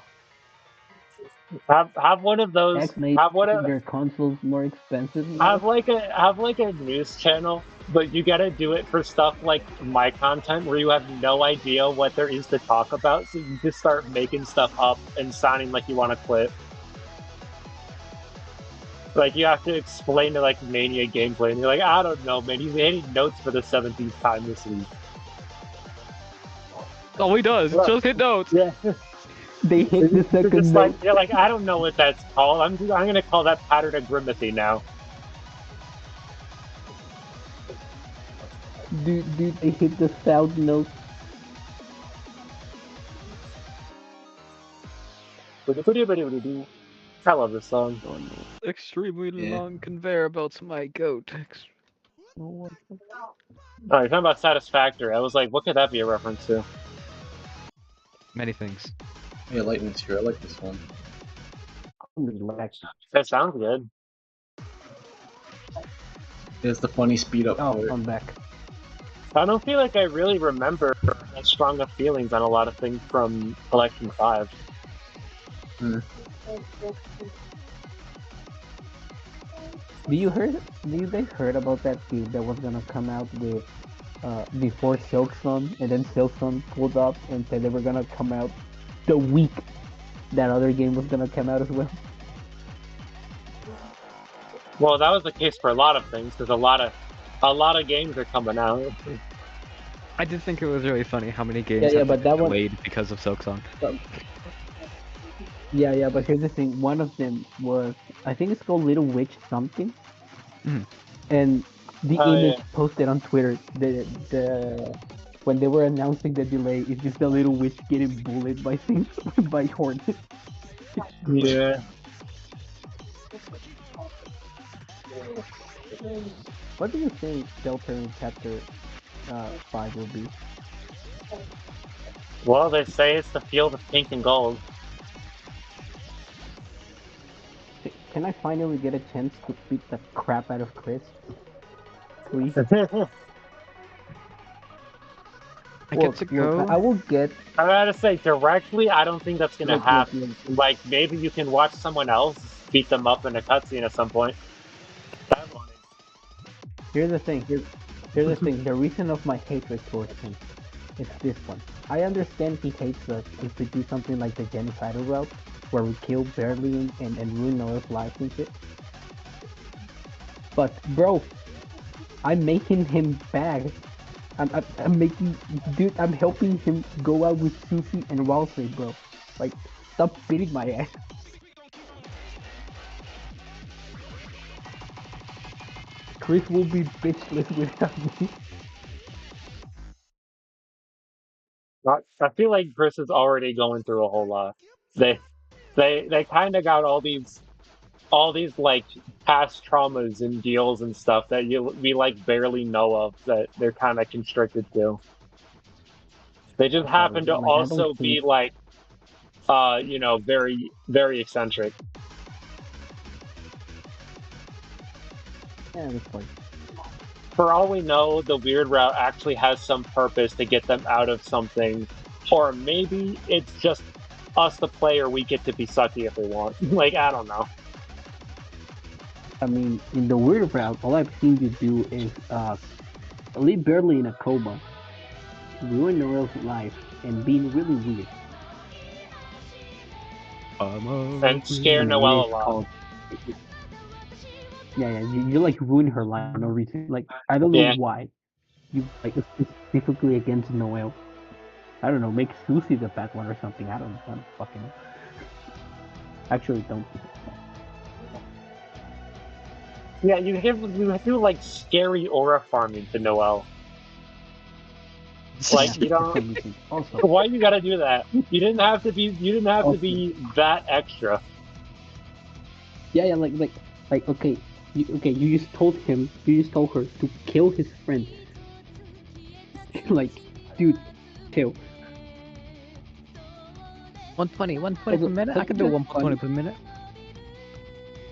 [SPEAKER 1] Have one of those.
[SPEAKER 8] X made their consoles more expensive now.
[SPEAKER 1] Have like a news channel, but you gotta do it for stuff like my content where you have no idea what there is to talk about, so you just start making stuff up and sounding like you want to quit. Like you have to explain to like Mania gameplay, and you're like, I don't know, man. He's hitting notes for the 17th time this week.
[SPEAKER 9] All he does is
[SPEAKER 1] Look,
[SPEAKER 9] just hit notes.
[SPEAKER 1] yeah,
[SPEAKER 8] They hit the
[SPEAKER 1] you're
[SPEAKER 8] second
[SPEAKER 1] just like
[SPEAKER 8] note.
[SPEAKER 1] you're like, I don't know what that's called. I'm gonna call that pattern a grimacy now.
[SPEAKER 8] Dude, they hit the sound note.
[SPEAKER 1] I love this song.
[SPEAKER 8] Oh no.
[SPEAKER 9] Extremely
[SPEAKER 6] Yeah.
[SPEAKER 9] long conveyor belts, my goat.
[SPEAKER 8] No what
[SPEAKER 1] Oh, you're talking about Satisfactory. I was like, what could that be a reference to?
[SPEAKER 9] Many things.
[SPEAKER 6] Yeah, Lightning Sphere. I like this one.
[SPEAKER 8] relax.
[SPEAKER 1] That sounds good.
[SPEAKER 6] It's the funny speed up
[SPEAKER 8] Oh,
[SPEAKER 6] part.
[SPEAKER 8] I'm back.
[SPEAKER 1] I don't feel like I really remember as strong of feelings on a lot of things from Collection 5.
[SPEAKER 6] Hmm.
[SPEAKER 8] Do you guys heard about that game that was gonna come out with before Silksong, and then Silksong pulled up and said they were gonna come out the week that other game was gonna come out as well?
[SPEAKER 1] Well, that was the case for a lot of things because a lot of games are coming out.
[SPEAKER 9] I did think it was really funny how many
[SPEAKER 8] Yeah,
[SPEAKER 9] games
[SPEAKER 8] yeah,
[SPEAKER 9] had to
[SPEAKER 8] but
[SPEAKER 9] get
[SPEAKER 8] that one,
[SPEAKER 9] delayed because of Silksong.
[SPEAKER 8] yeah, yeah, but here's the thing. One of them was, I think it's called Little Witch something,
[SPEAKER 9] Mhm.
[SPEAKER 8] and the
[SPEAKER 1] Oh
[SPEAKER 8] image
[SPEAKER 1] yeah,
[SPEAKER 8] posted on Twitter, the when they were announcing the delay, is just a little witch getting bullied by things by hornets.
[SPEAKER 1] yeah.
[SPEAKER 8] What do you think Shelter in Chapter 5 will be?
[SPEAKER 1] Well, they say it's the field of pink and gold.
[SPEAKER 8] Can I finally get a chance to beat the crap out of Chris? Please? Look, I will get
[SPEAKER 1] I gotta say, directly, I don't think that's gonna
[SPEAKER 8] look.
[SPEAKER 1] happen. Like, maybe you can watch someone else beat them up in a cutscene at some point. That's funny.
[SPEAKER 8] Here's the thing. Here's the thing. The reason of my hatred towards him is this one. I understand he hates us if we do something like the genocidal route, where we kill barely and ruin Noah's life and shit. But bro, I'm making him bad. I'm making, dude. I'm helping him go out with Susie and Walsey, bro. Like, stop beating my ass. Chris will be bitchless without me.
[SPEAKER 1] I feel like Chris is already going through a whole lot. They they kind of got all these like past traumas and deals and stuff that we like barely know of that they're kind of constricted to. They just happen to
[SPEAKER 8] Like, I don't
[SPEAKER 1] also
[SPEAKER 8] think.
[SPEAKER 1] be like very very eccentric.
[SPEAKER 8] Yeah, that's fine.
[SPEAKER 1] For all we know, the weird route actually has some purpose to get them out of something, or maybe it's just us, the player, we get to be sucky if we want. Like, I don't know.
[SPEAKER 8] I mean, in the weird route, all I've seen you do is leave barely in a coma, ruin Noel's life, and being really weird.
[SPEAKER 1] And scare
[SPEAKER 8] And it
[SPEAKER 1] Noelle
[SPEAKER 8] is
[SPEAKER 1] a lot.
[SPEAKER 8] called. Yeah, yeah. You like ruin her life for no reason. Like, I don't know
[SPEAKER 1] Yeah.
[SPEAKER 8] why. You like specifically against Noel. I don't know. Make Susie the bad one or something. I don't fucking know. Actually, don't.
[SPEAKER 1] Yeah, you do like scary aura farming to Noelle. Like
[SPEAKER 8] Yeah,
[SPEAKER 1] you
[SPEAKER 8] for
[SPEAKER 1] don't
[SPEAKER 8] some reason. Also,
[SPEAKER 1] why you gotta do that? You didn't have to
[SPEAKER 8] also,
[SPEAKER 1] be that extra.
[SPEAKER 8] yeah, yeah. Like. Okay, You just told him. You just told her to kill his friend. Like, dude, chill.
[SPEAKER 9] 120, 120 per
[SPEAKER 8] Also,
[SPEAKER 9] minute. I can
[SPEAKER 8] something
[SPEAKER 9] do
[SPEAKER 8] that's
[SPEAKER 9] 120
[SPEAKER 8] funny.
[SPEAKER 9] per minute.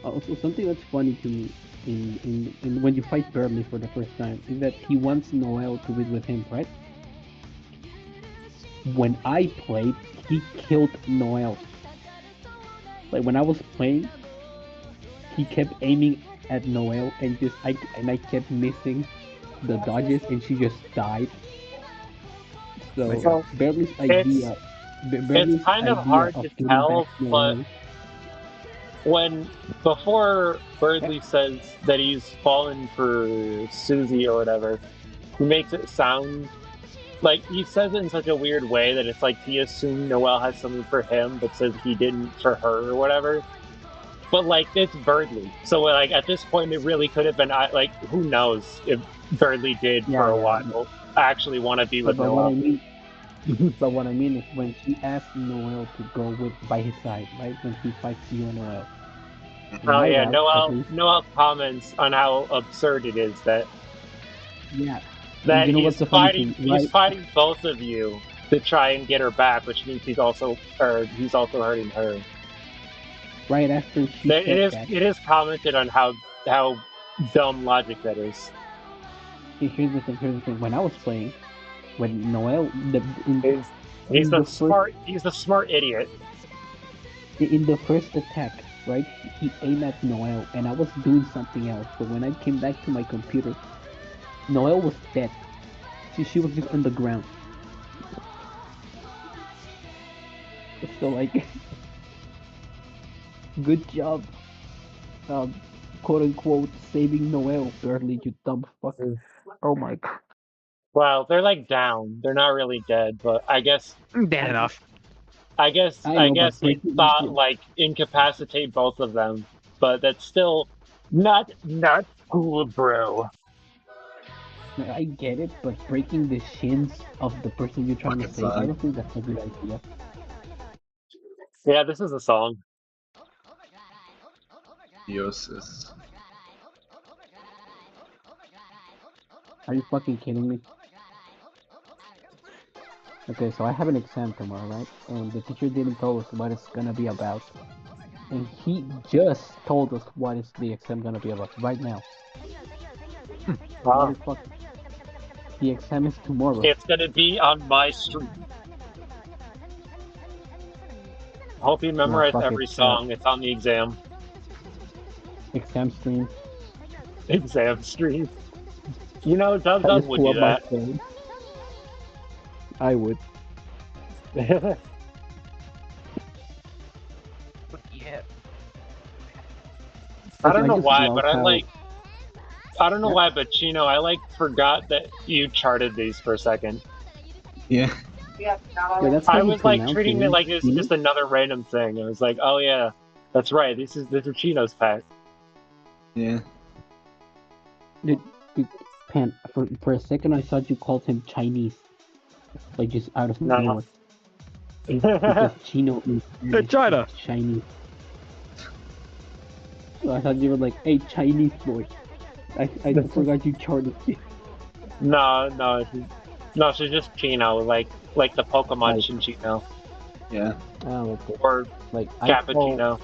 [SPEAKER 8] Also, something that's funny to me in when you fight Burnley for the first time is that he wants Noel to be with him, right? When I played, he killed Noel. Like when I was playing, he kept aiming at Noel and I kept missing the dodges and she just died. So
[SPEAKER 1] So it's it's
[SPEAKER 8] Bradley's
[SPEAKER 1] kind of
[SPEAKER 8] idea
[SPEAKER 1] hard
[SPEAKER 8] of
[SPEAKER 1] to
[SPEAKER 8] getting back
[SPEAKER 1] tell, but
[SPEAKER 8] Noel.
[SPEAKER 1] when before
[SPEAKER 8] Yeah,
[SPEAKER 1] Birdley says that he's fallen for Susie or whatever, he makes it sound like he says it in such a weird way that it's like he assumed Noel has something for him, but says he didn't for her or whatever. But like it's Birdley, so like at this point, it really could have been like who knows if Birdley did for a
[SPEAKER 8] yeah.
[SPEAKER 1] while actually want to be with
[SPEAKER 8] But what
[SPEAKER 1] Noel.
[SPEAKER 8] I mean But what I mean is when he asked Noel to go with by his side, right? When he fights you and Noel. In
[SPEAKER 1] Oh
[SPEAKER 8] my
[SPEAKER 1] yeah,
[SPEAKER 8] route, at least,
[SPEAKER 1] Noel comments on how absurd it is
[SPEAKER 8] yeah. And
[SPEAKER 1] that
[SPEAKER 8] you know what's the funny thing,
[SPEAKER 1] he's
[SPEAKER 8] right?
[SPEAKER 1] fighting both of you to try and get her back, which means he's also hurting her.
[SPEAKER 8] Right after she said that,
[SPEAKER 1] It is commented on how dumb logic that is.
[SPEAKER 8] here's the thing. Here's the thing. When I was playing, when Noel,
[SPEAKER 1] He's
[SPEAKER 8] in the first
[SPEAKER 1] he's a smart idiot.
[SPEAKER 8] in the first attack, right? He aimed at Noel, and I was doing something else. So when I came back to my computer, Noel was dead. She was just on the ground. So like, good job, um, quote unquote, saving Noel, Barely, you dumb fuck. Oh my god.
[SPEAKER 1] Well, they're like down. They're not really dead, but
[SPEAKER 9] Dead enough.
[SPEAKER 8] I
[SPEAKER 1] I
[SPEAKER 8] know, but
[SPEAKER 1] guess it thought like incapacitate both of them, but that's still not cool, bro.
[SPEAKER 8] I get it, but breaking the shins of the person you're trying to
[SPEAKER 6] Fucking
[SPEAKER 8] save, I
[SPEAKER 6] side.
[SPEAKER 8] don't think that's a good idea.
[SPEAKER 1] Yeah, this is a song.
[SPEAKER 6] Theosis.
[SPEAKER 8] Are you fucking kidding me? Okay, so I have an exam tomorrow, right? And the teacher didn't tell us what it's gonna be about. And he just told us what is the exam gonna be about right now.
[SPEAKER 1] Ah,
[SPEAKER 8] Motherfucker. The exam is tomorrow.
[SPEAKER 1] It's gonna be on my stream. Hope you
[SPEAKER 8] No,
[SPEAKER 1] memorize
[SPEAKER 8] fuck it.
[SPEAKER 1] every song. It's on the exam.
[SPEAKER 8] Exam stream.
[SPEAKER 1] Exam stream. You know, Dub
[SPEAKER 8] I
[SPEAKER 1] Dub
[SPEAKER 8] just
[SPEAKER 1] would
[SPEAKER 8] pull
[SPEAKER 1] do
[SPEAKER 8] up my
[SPEAKER 1] that.
[SPEAKER 8] phone. I would.
[SPEAKER 9] Yeah.
[SPEAKER 1] I don't know
[SPEAKER 8] just
[SPEAKER 1] why,
[SPEAKER 8] love
[SPEAKER 1] but I
[SPEAKER 8] how
[SPEAKER 1] like. I don't know
[SPEAKER 8] Yeah.
[SPEAKER 1] why, but Chino, I like forgot that you charted these for a second.
[SPEAKER 6] Yeah.
[SPEAKER 8] Yeah, that's how
[SPEAKER 1] I
[SPEAKER 8] you
[SPEAKER 1] was like
[SPEAKER 8] pronounce
[SPEAKER 1] treating it
[SPEAKER 8] it.
[SPEAKER 1] like it's just another random thing. It was like, oh yeah, that's right. This is Chino's pet.
[SPEAKER 6] Yeah.
[SPEAKER 8] Dude, Pan, for a second I thought you called him Chinese. Like just out of
[SPEAKER 1] No.
[SPEAKER 8] nowhere. Because Chino in Spanish
[SPEAKER 9] China.
[SPEAKER 8] is Chinese. So I thought you were like, hey, Chinese boy. I forgot you charted it.
[SPEAKER 1] No, she's just Chino, like the Pokemon
[SPEAKER 8] Like,
[SPEAKER 1] Chinchino
[SPEAKER 6] Yeah.
[SPEAKER 8] okay.
[SPEAKER 1] or
[SPEAKER 8] Like
[SPEAKER 1] Cappuccino.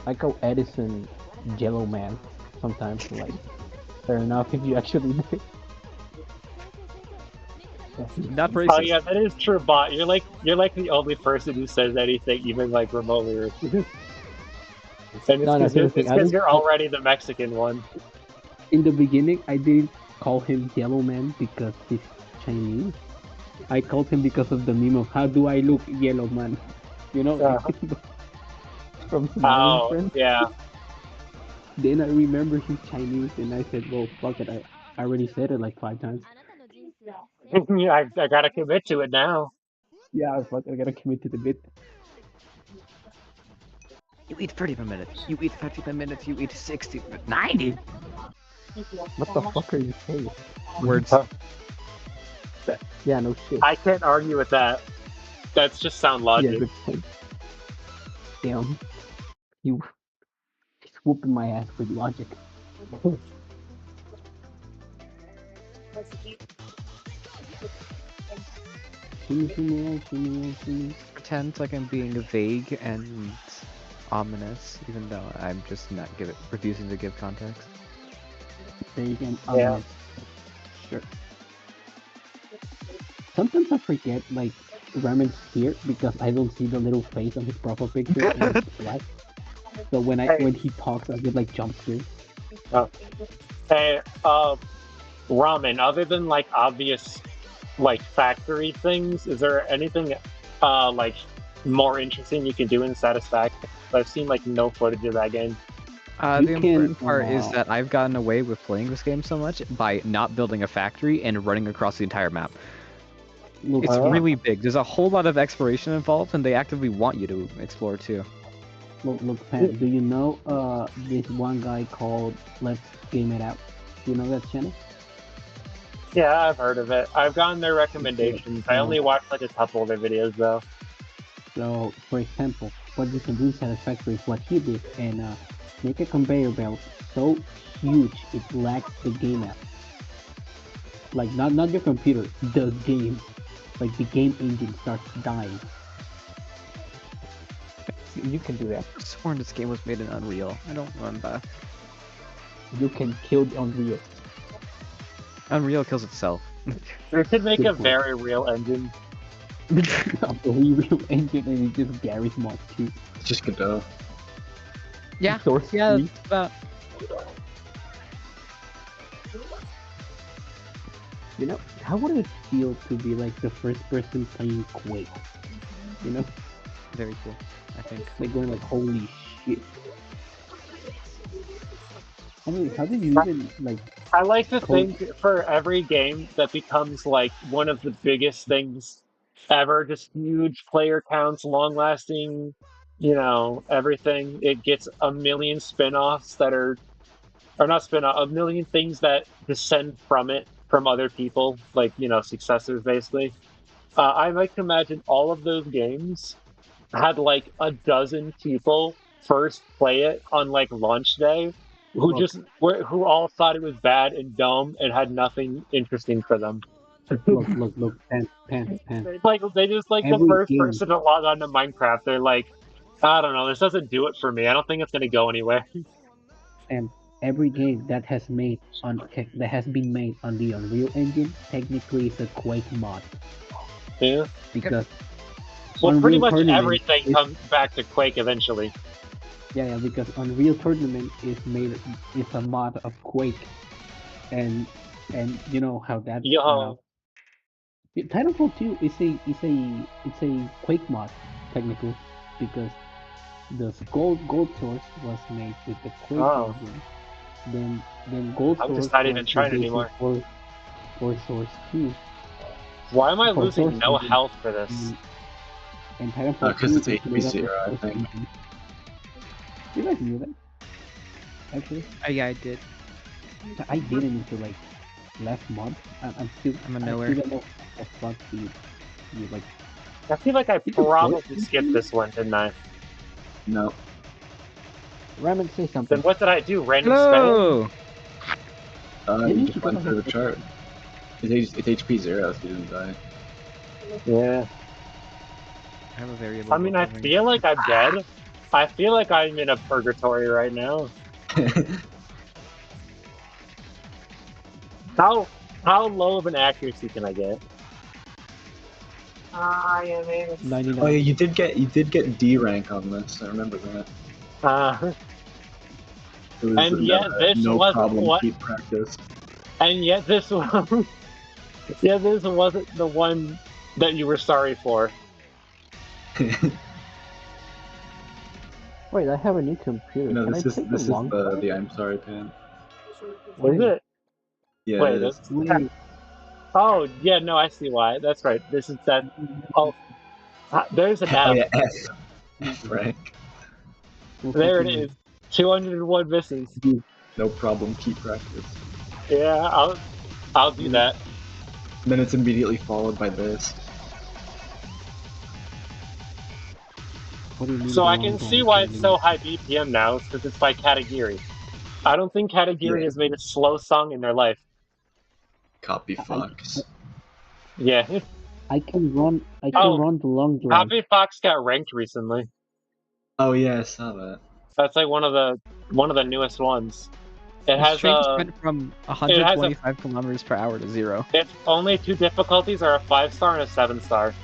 [SPEAKER 8] I call Edison Yellow Man sometimes. Like, fair enough if you actually do.
[SPEAKER 9] Not
[SPEAKER 1] Oh
[SPEAKER 9] racist.
[SPEAKER 1] yeah, that is true, bot. You're like the only person who says anything, even like remotely racist. And
[SPEAKER 8] No, here's the thing.
[SPEAKER 1] it's because you're already the Mexican one.
[SPEAKER 8] In the beginning, I didn't call him Yellow Man because he's Chinese. I called him because of the meme of how do I look, Yellow Man? You know, from Smiling
[SPEAKER 1] Oh
[SPEAKER 8] Friends.
[SPEAKER 1] yeah.
[SPEAKER 8] Then I remember he's Chinese, and I said, "Well, fuck it." I already said it like 5 times.
[SPEAKER 1] I gotta commit to it now.
[SPEAKER 8] Yeah, fuck. I gotta commit to the bit.
[SPEAKER 9] You eat 30 per minute. You eat 30 per minute. You eat 60, 90.
[SPEAKER 8] What the fuck are you saying?
[SPEAKER 9] Words.
[SPEAKER 8] Yeah, no shit.
[SPEAKER 1] I can't argue with that. That's just sound
[SPEAKER 8] Yeah,
[SPEAKER 1] logic.
[SPEAKER 8] good point. Damn, you he's whooping my ass with logic.
[SPEAKER 9] Pretend like I'm being vague and ominous, even though I'm just not refusing to give context.
[SPEAKER 8] Vague and
[SPEAKER 1] Yeah.
[SPEAKER 8] ominous. Sure. Sometimes I forget like Ramen's here because I don't see the little face on his profile picture and it's black. So when he talks, I get like jump scares.
[SPEAKER 1] Oh. Hey, Ramen. Other than like obvious, like factory things, is there anything, like more interesting you can do in Satisfaction? I've seen like no footage of that game.
[SPEAKER 8] You
[SPEAKER 9] The
[SPEAKER 8] can,
[SPEAKER 9] important part is that I've gotten away with playing this game so much by not building a factory and running across the entire map.
[SPEAKER 8] Look,
[SPEAKER 9] It's really big. There's a whole lot of exploration involved, and they actively want you to explore too.
[SPEAKER 8] look, Pat, do you know this one guy called Let's Game It Out? Do you know that channel?
[SPEAKER 1] Yeah, I've heard of it. I've gotten their recommendations. I only watched like a couple of their videos though.
[SPEAKER 8] So, for example, what you can do in Satisfactory is what he did, and make a conveyor belt so huge it lags the game out. Like not your computer, the game. Like the game engine starts dying. You can do that.
[SPEAKER 9] I sworn this game was made in Unreal. I don't remember.
[SPEAKER 8] You can kill the Unreal.
[SPEAKER 9] Unreal kills itself.
[SPEAKER 1] They should make
[SPEAKER 8] Good
[SPEAKER 1] a
[SPEAKER 8] point.
[SPEAKER 1] very real engine.
[SPEAKER 8] A very real engine, and it's just Gary's mod too.
[SPEAKER 6] It's just Godot.
[SPEAKER 9] Yeah.
[SPEAKER 8] Source
[SPEAKER 9] Yeah.
[SPEAKER 8] free. You know, how would it feel to be like the first person playing Quake? You know,
[SPEAKER 9] Very cool. I think.
[SPEAKER 8] like going like, holy shit. I mean, how did you even like?
[SPEAKER 1] I like to
[SPEAKER 8] Code-
[SPEAKER 1] think for every game that becomes like one of the biggest things ever, just huge player counts, long lasting, everything. It gets a million spin-offs that are, or not spin-off, a million things that descend from it from other people, like, successors basically. I like to imagine all of those games had like a dozen people first play it on like launch day
[SPEAKER 8] Look,
[SPEAKER 1] who all thought it was bad and dumb and had nothing interesting for them.
[SPEAKER 8] look, Pan.
[SPEAKER 1] They just like the
[SPEAKER 8] Every
[SPEAKER 1] first
[SPEAKER 8] game,
[SPEAKER 1] person to log on to Minecraft. They're like, I don't know, this doesn't do it for me. I don't think it's gonna go anywhere.
[SPEAKER 8] and every game that has been made on the Unreal Engine technically is a Quake mod
[SPEAKER 1] Yeah.
[SPEAKER 8] because
[SPEAKER 1] Well, pretty
[SPEAKER 8] Unreal
[SPEAKER 1] much
[SPEAKER 8] Tournament
[SPEAKER 1] everything
[SPEAKER 8] is
[SPEAKER 1] comes back to Quake eventually.
[SPEAKER 8] yeah, because Unreal Tournament is a mod of Quake, and you know how that
[SPEAKER 1] Yo,
[SPEAKER 8] Titanfall 2 is a Quake mod technically because the gold source was made with the Quake
[SPEAKER 1] oh,
[SPEAKER 8] engine. Then gold
[SPEAKER 1] I'm
[SPEAKER 8] source
[SPEAKER 1] deciding to
[SPEAKER 8] was the
[SPEAKER 1] try it
[SPEAKER 8] basis
[SPEAKER 1] anymore.
[SPEAKER 8] for source 2.
[SPEAKER 1] Why am I
[SPEAKER 8] For source
[SPEAKER 1] losing no
[SPEAKER 8] engine
[SPEAKER 1] health for this?
[SPEAKER 8] and Titanfall
[SPEAKER 6] Because
[SPEAKER 8] 2
[SPEAKER 6] it's
[SPEAKER 8] is made of
[SPEAKER 6] HP0,
[SPEAKER 8] the
[SPEAKER 6] I
[SPEAKER 8] source
[SPEAKER 6] think.
[SPEAKER 8] engine. You guys knew that actually?
[SPEAKER 9] Yeah, I did.
[SPEAKER 8] I didn't until like last month.
[SPEAKER 9] I'm a
[SPEAKER 8] I
[SPEAKER 9] knower.
[SPEAKER 8] still don't know what the fuck you like.
[SPEAKER 1] I feel like I
[SPEAKER 8] You could port
[SPEAKER 1] probably
[SPEAKER 8] this
[SPEAKER 1] skipped
[SPEAKER 8] game?
[SPEAKER 1] this one, didn't I?
[SPEAKER 6] No.
[SPEAKER 8] Ramen, say
[SPEAKER 1] Then
[SPEAKER 8] something.
[SPEAKER 1] what did I do? Random spam?
[SPEAKER 9] Hello.
[SPEAKER 8] Maybe
[SPEAKER 6] You
[SPEAKER 8] you
[SPEAKER 6] just
[SPEAKER 8] should go
[SPEAKER 6] went through
[SPEAKER 8] ahead.
[SPEAKER 6] the chart. It's HP0, so you didn't die.
[SPEAKER 1] Yeah.
[SPEAKER 9] I have a variable
[SPEAKER 1] I mean, I
[SPEAKER 9] over here.
[SPEAKER 1] feel like I'm dead. I feel like I'm in a purgatory right now. How how low of an accuracy can I get?
[SPEAKER 7] I am in.
[SPEAKER 6] Oh
[SPEAKER 8] 99.
[SPEAKER 6] yeah, you did get D rank on this. I remember that.
[SPEAKER 1] Uh,
[SPEAKER 6] It was
[SPEAKER 1] and yet this
[SPEAKER 6] no
[SPEAKER 1] wasn't
[SPEAKER 6] problem.
[SPEAKER 1] what.
[SPEAKER 6] Keep practice.
[SPEAKER 1] And yet this one. Yeah, this wasn't the one that you were sorry for.
[SPEAKER 8] Wait, I have a new computer.
[SPEAKER 6] No,
[SPEAKER 8] Can I
[SPEAKER 6] this is
[SPEAKER 8] play the long drive?
[SPEAKER 6] the I'm sorry pan.
[SPEAKER 1] Is
[SPEAKER 8] Wait,
[SPEAKER 1] it?
[SPEAKER 6] Yeah, it
[SPEAKER 1] Wait.
[SPEAKER 6] is.
[SPEAKER 8] wait.
[SPEAKER 1] Oh, yeah. No, I see why. That's right. This is that. Oh, there's an
[SPEAKER 6] Oh
[SPEAKER 1] F.
[SPEAKER 6] yeah, F rank.
[SPEAKER 8] No
[SPEAKER 1] There it
[SPEAKER 8] fucking way.
[SPEAKER 1] is. 201 misses.
[SPEAKER 6] No problem. Keep practice.
[SPEAKER 1] Yeah, I'll do
[SPEAKER 8] Mm,
[SPEAKER 1] that.
[SPEAKER 6] And then it's immediately followed by this.
[SPEAKER 8] What do you mean
[SPEAKER 1] So
[SPEAKER 8] the
[SPEAKER 1] I
[SPEAKER 8] long
[SPEAKER 1] can see
[SPEAKER 8] drive?
[SPEAKER 1] why it's so high BPM now, because it's by Katagiri. I don't think
[SPEAKER 6] Yeah.
[SPEAKER 1] Katagiri has made a slow song in their life.
[SPEAKER 6] Copy
[SPEAKER 8] I,
[SPEAKER 6] Fox.
[SPEAKER 1] Yeah.
[SPEAKER 8] I can run. I can
[SPEAKER 1] Oh,
[SPEAKER 8] run the long drive.
[SPEAKER 1] Copy Fox got ranked recently.
[SPEAKER 6] Oh yeah, I saw that.
[SPEAKER 1] That's like one of the newest ones. It
[SPEAKER 9] The
[SPEAKER 1] has
[SPEAKER 9] stream just
[SPEAKER 1] a
[SPEAKER 9] went from
[SPEAKER 1] it has a
[SPEAKER 9] 125 kilometers per hour to 0.
[SPEAKER 1] its only two difficulties are a 5-star and a 7-star.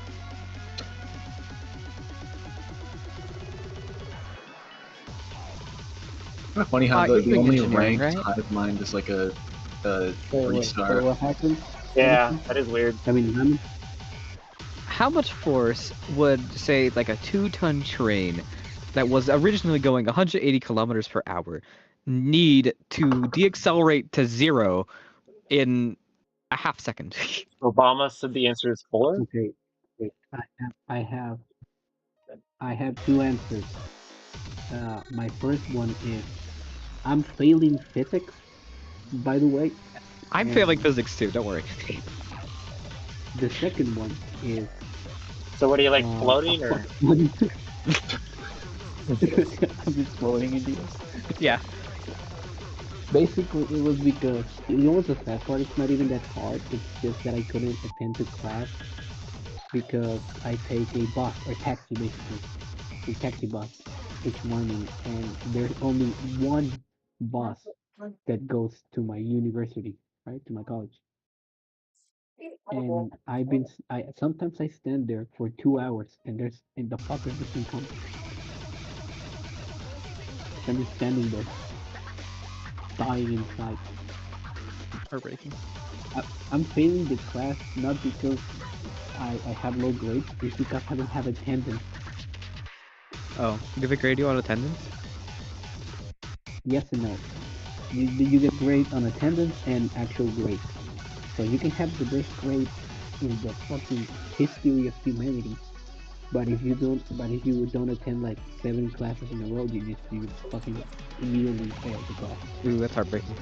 [SPEAKER 6] Kind of funny how
[SPEAKER 9] You're
[SPEAKER 6] the
[SPEAKER 9] doing
[SPEAKER 6] only
[SPEAKER 9] engineering,
[SPEAKER 6] ranked
[SPEAKER 9] right?
[SPEAKER 6] hive mind is like a
[SPEAKER 8] Wait,
[SPEAKER 6] 3-star.
[SPEAKER 8] what happened?
[SPEAKER 1] Yeah,
[SPEAKER 8] Edison?
[SPEAKER 1] that is weird.
[SPEAKER 8] I mean, Ramen.
[SPEAKER 9] How much force would, say, like a 2-ton train that was originally going 180 kilometers per hour need to deaccelerate to 0 in a half second?
[SPEAKER 1] Obama said the answer is 4.
[SPEAKER 8] Okay, wait. I have two answers. My first one is I'm failing physics, by the way,
[SPEAKER 9] I'm failing
[SPEAKER 8] and
[SPEAKER 9] physics too, don't worry.
[SPEAKER 8] the second one is
[SPEAKER 1] So what, are you like
[SPEAKER 8] a
[SPEAKER 1] floating
[SPEAKER 8] fuck
[SPEAKER 1] or?
[SPEAKER 8] one. I'm just floating in the air.
[SPEAKER 9] Yeah.
[SPEAKER 8] Basically, it was because you know what's the sad part? It's not even that hard. It's just that I couldn't attend to class because I take a bus or taxi, basically a taxi bus each morning, and there's only one bus that goes to my university, right, to my college. And I sometimes I stand there for 2 hours, and the fucker doesn't come. I'm just standing there, dying inside.
[SPEAKER 9] Heartbreaking.
[SPEAKER 8] I'm failing the class not because I have low grades, it's because I don't have attendance.
[SPEAKER 9] Oh, do they grade you on attendance?
[SPEAKER 8] Yes and no. You get grade on attendance and actual grades. So you can have the best grade in the fucking history of humanity, but if you don't attend like 7 classes in a row, you fucking immediately fail the class.
[SPEAKER 9] Ooh, that's heartbreaking.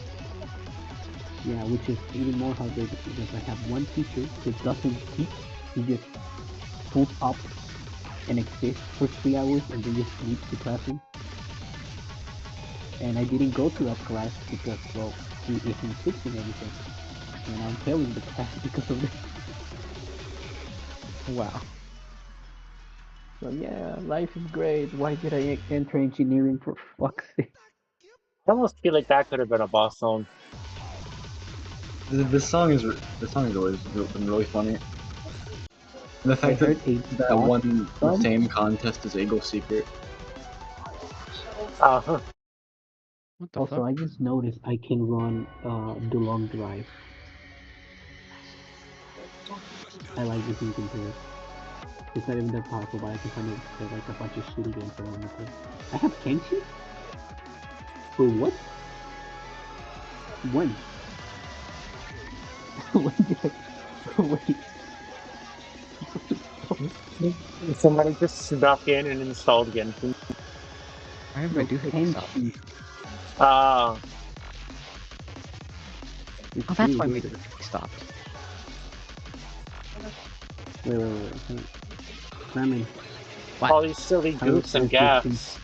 [SPEAKER 8] Yeah, which is even more heartbreaking because I have one teacher who doesn't teach. He just pulls up and exists for 3 hours and then just leaves the classroom. And I didn't go to that class because, well, he isn't fixing anything, and I'm failing the class because of this.
[SPEAKER 9] Wow.
[SPEAKER 8] So yeah, life is great. Why did I enter engineering for fuck's sake?
[SPEAKER 1] I almost feel like that could have been a boss song.
[SPEAKER 6] This song is always been really funny. And the
[SPEAKER 8] I
[SPEAKER 6] fact that
[SPEAKER 8] heard a
[SPEAKER 6] that
[SPEAKER 8] boss
[SPEAKER 6] won the
[SPEAKER 8] song.
[SPEAKER 6] same contest as Eagle Secret.
[SPEAKER 1] Uh,
[SPEAKER 9] What the
[SPEAKER 8] Also,
[SPEAKER 9] fuck?
[SPEAKER 8] I just noticed I can run the long drive. I like this you can do it. It's not even that powerful, but I can find it like a bunch of shitty games that I want to play. I have Kenshi? Wait, what? When? When did I... Wait.
[SPEAKER 1] somebody just snuck in and installed Genshin.
[SPEAKER 9] Why did
[SPEAKER 8] No,
[SPEAKER 9] I do hit stop?
[SPEAKER 8] Kenshi.
[SPEAKER 1] Ah,
[SPEAKER 8] It's
[SPEAKER 9] Oh, that's
[SPEAKER 8] true,
[SPEAKER 9] why
[SPEAKER 8] here
[SPEAKER 9] my
[SPEAKER 8] it is.
[SPEAKER 9] stopped.
[SPEAKER 8] Wait. Ramen.
[SPEAKER 9] What?
[SPEAKER 1] all these silly
[SPEAKER 8] How
[SPEAKER 1] goofs and
[SPEAKER 8] is this thing?
[SPEAKER 1] gaffs.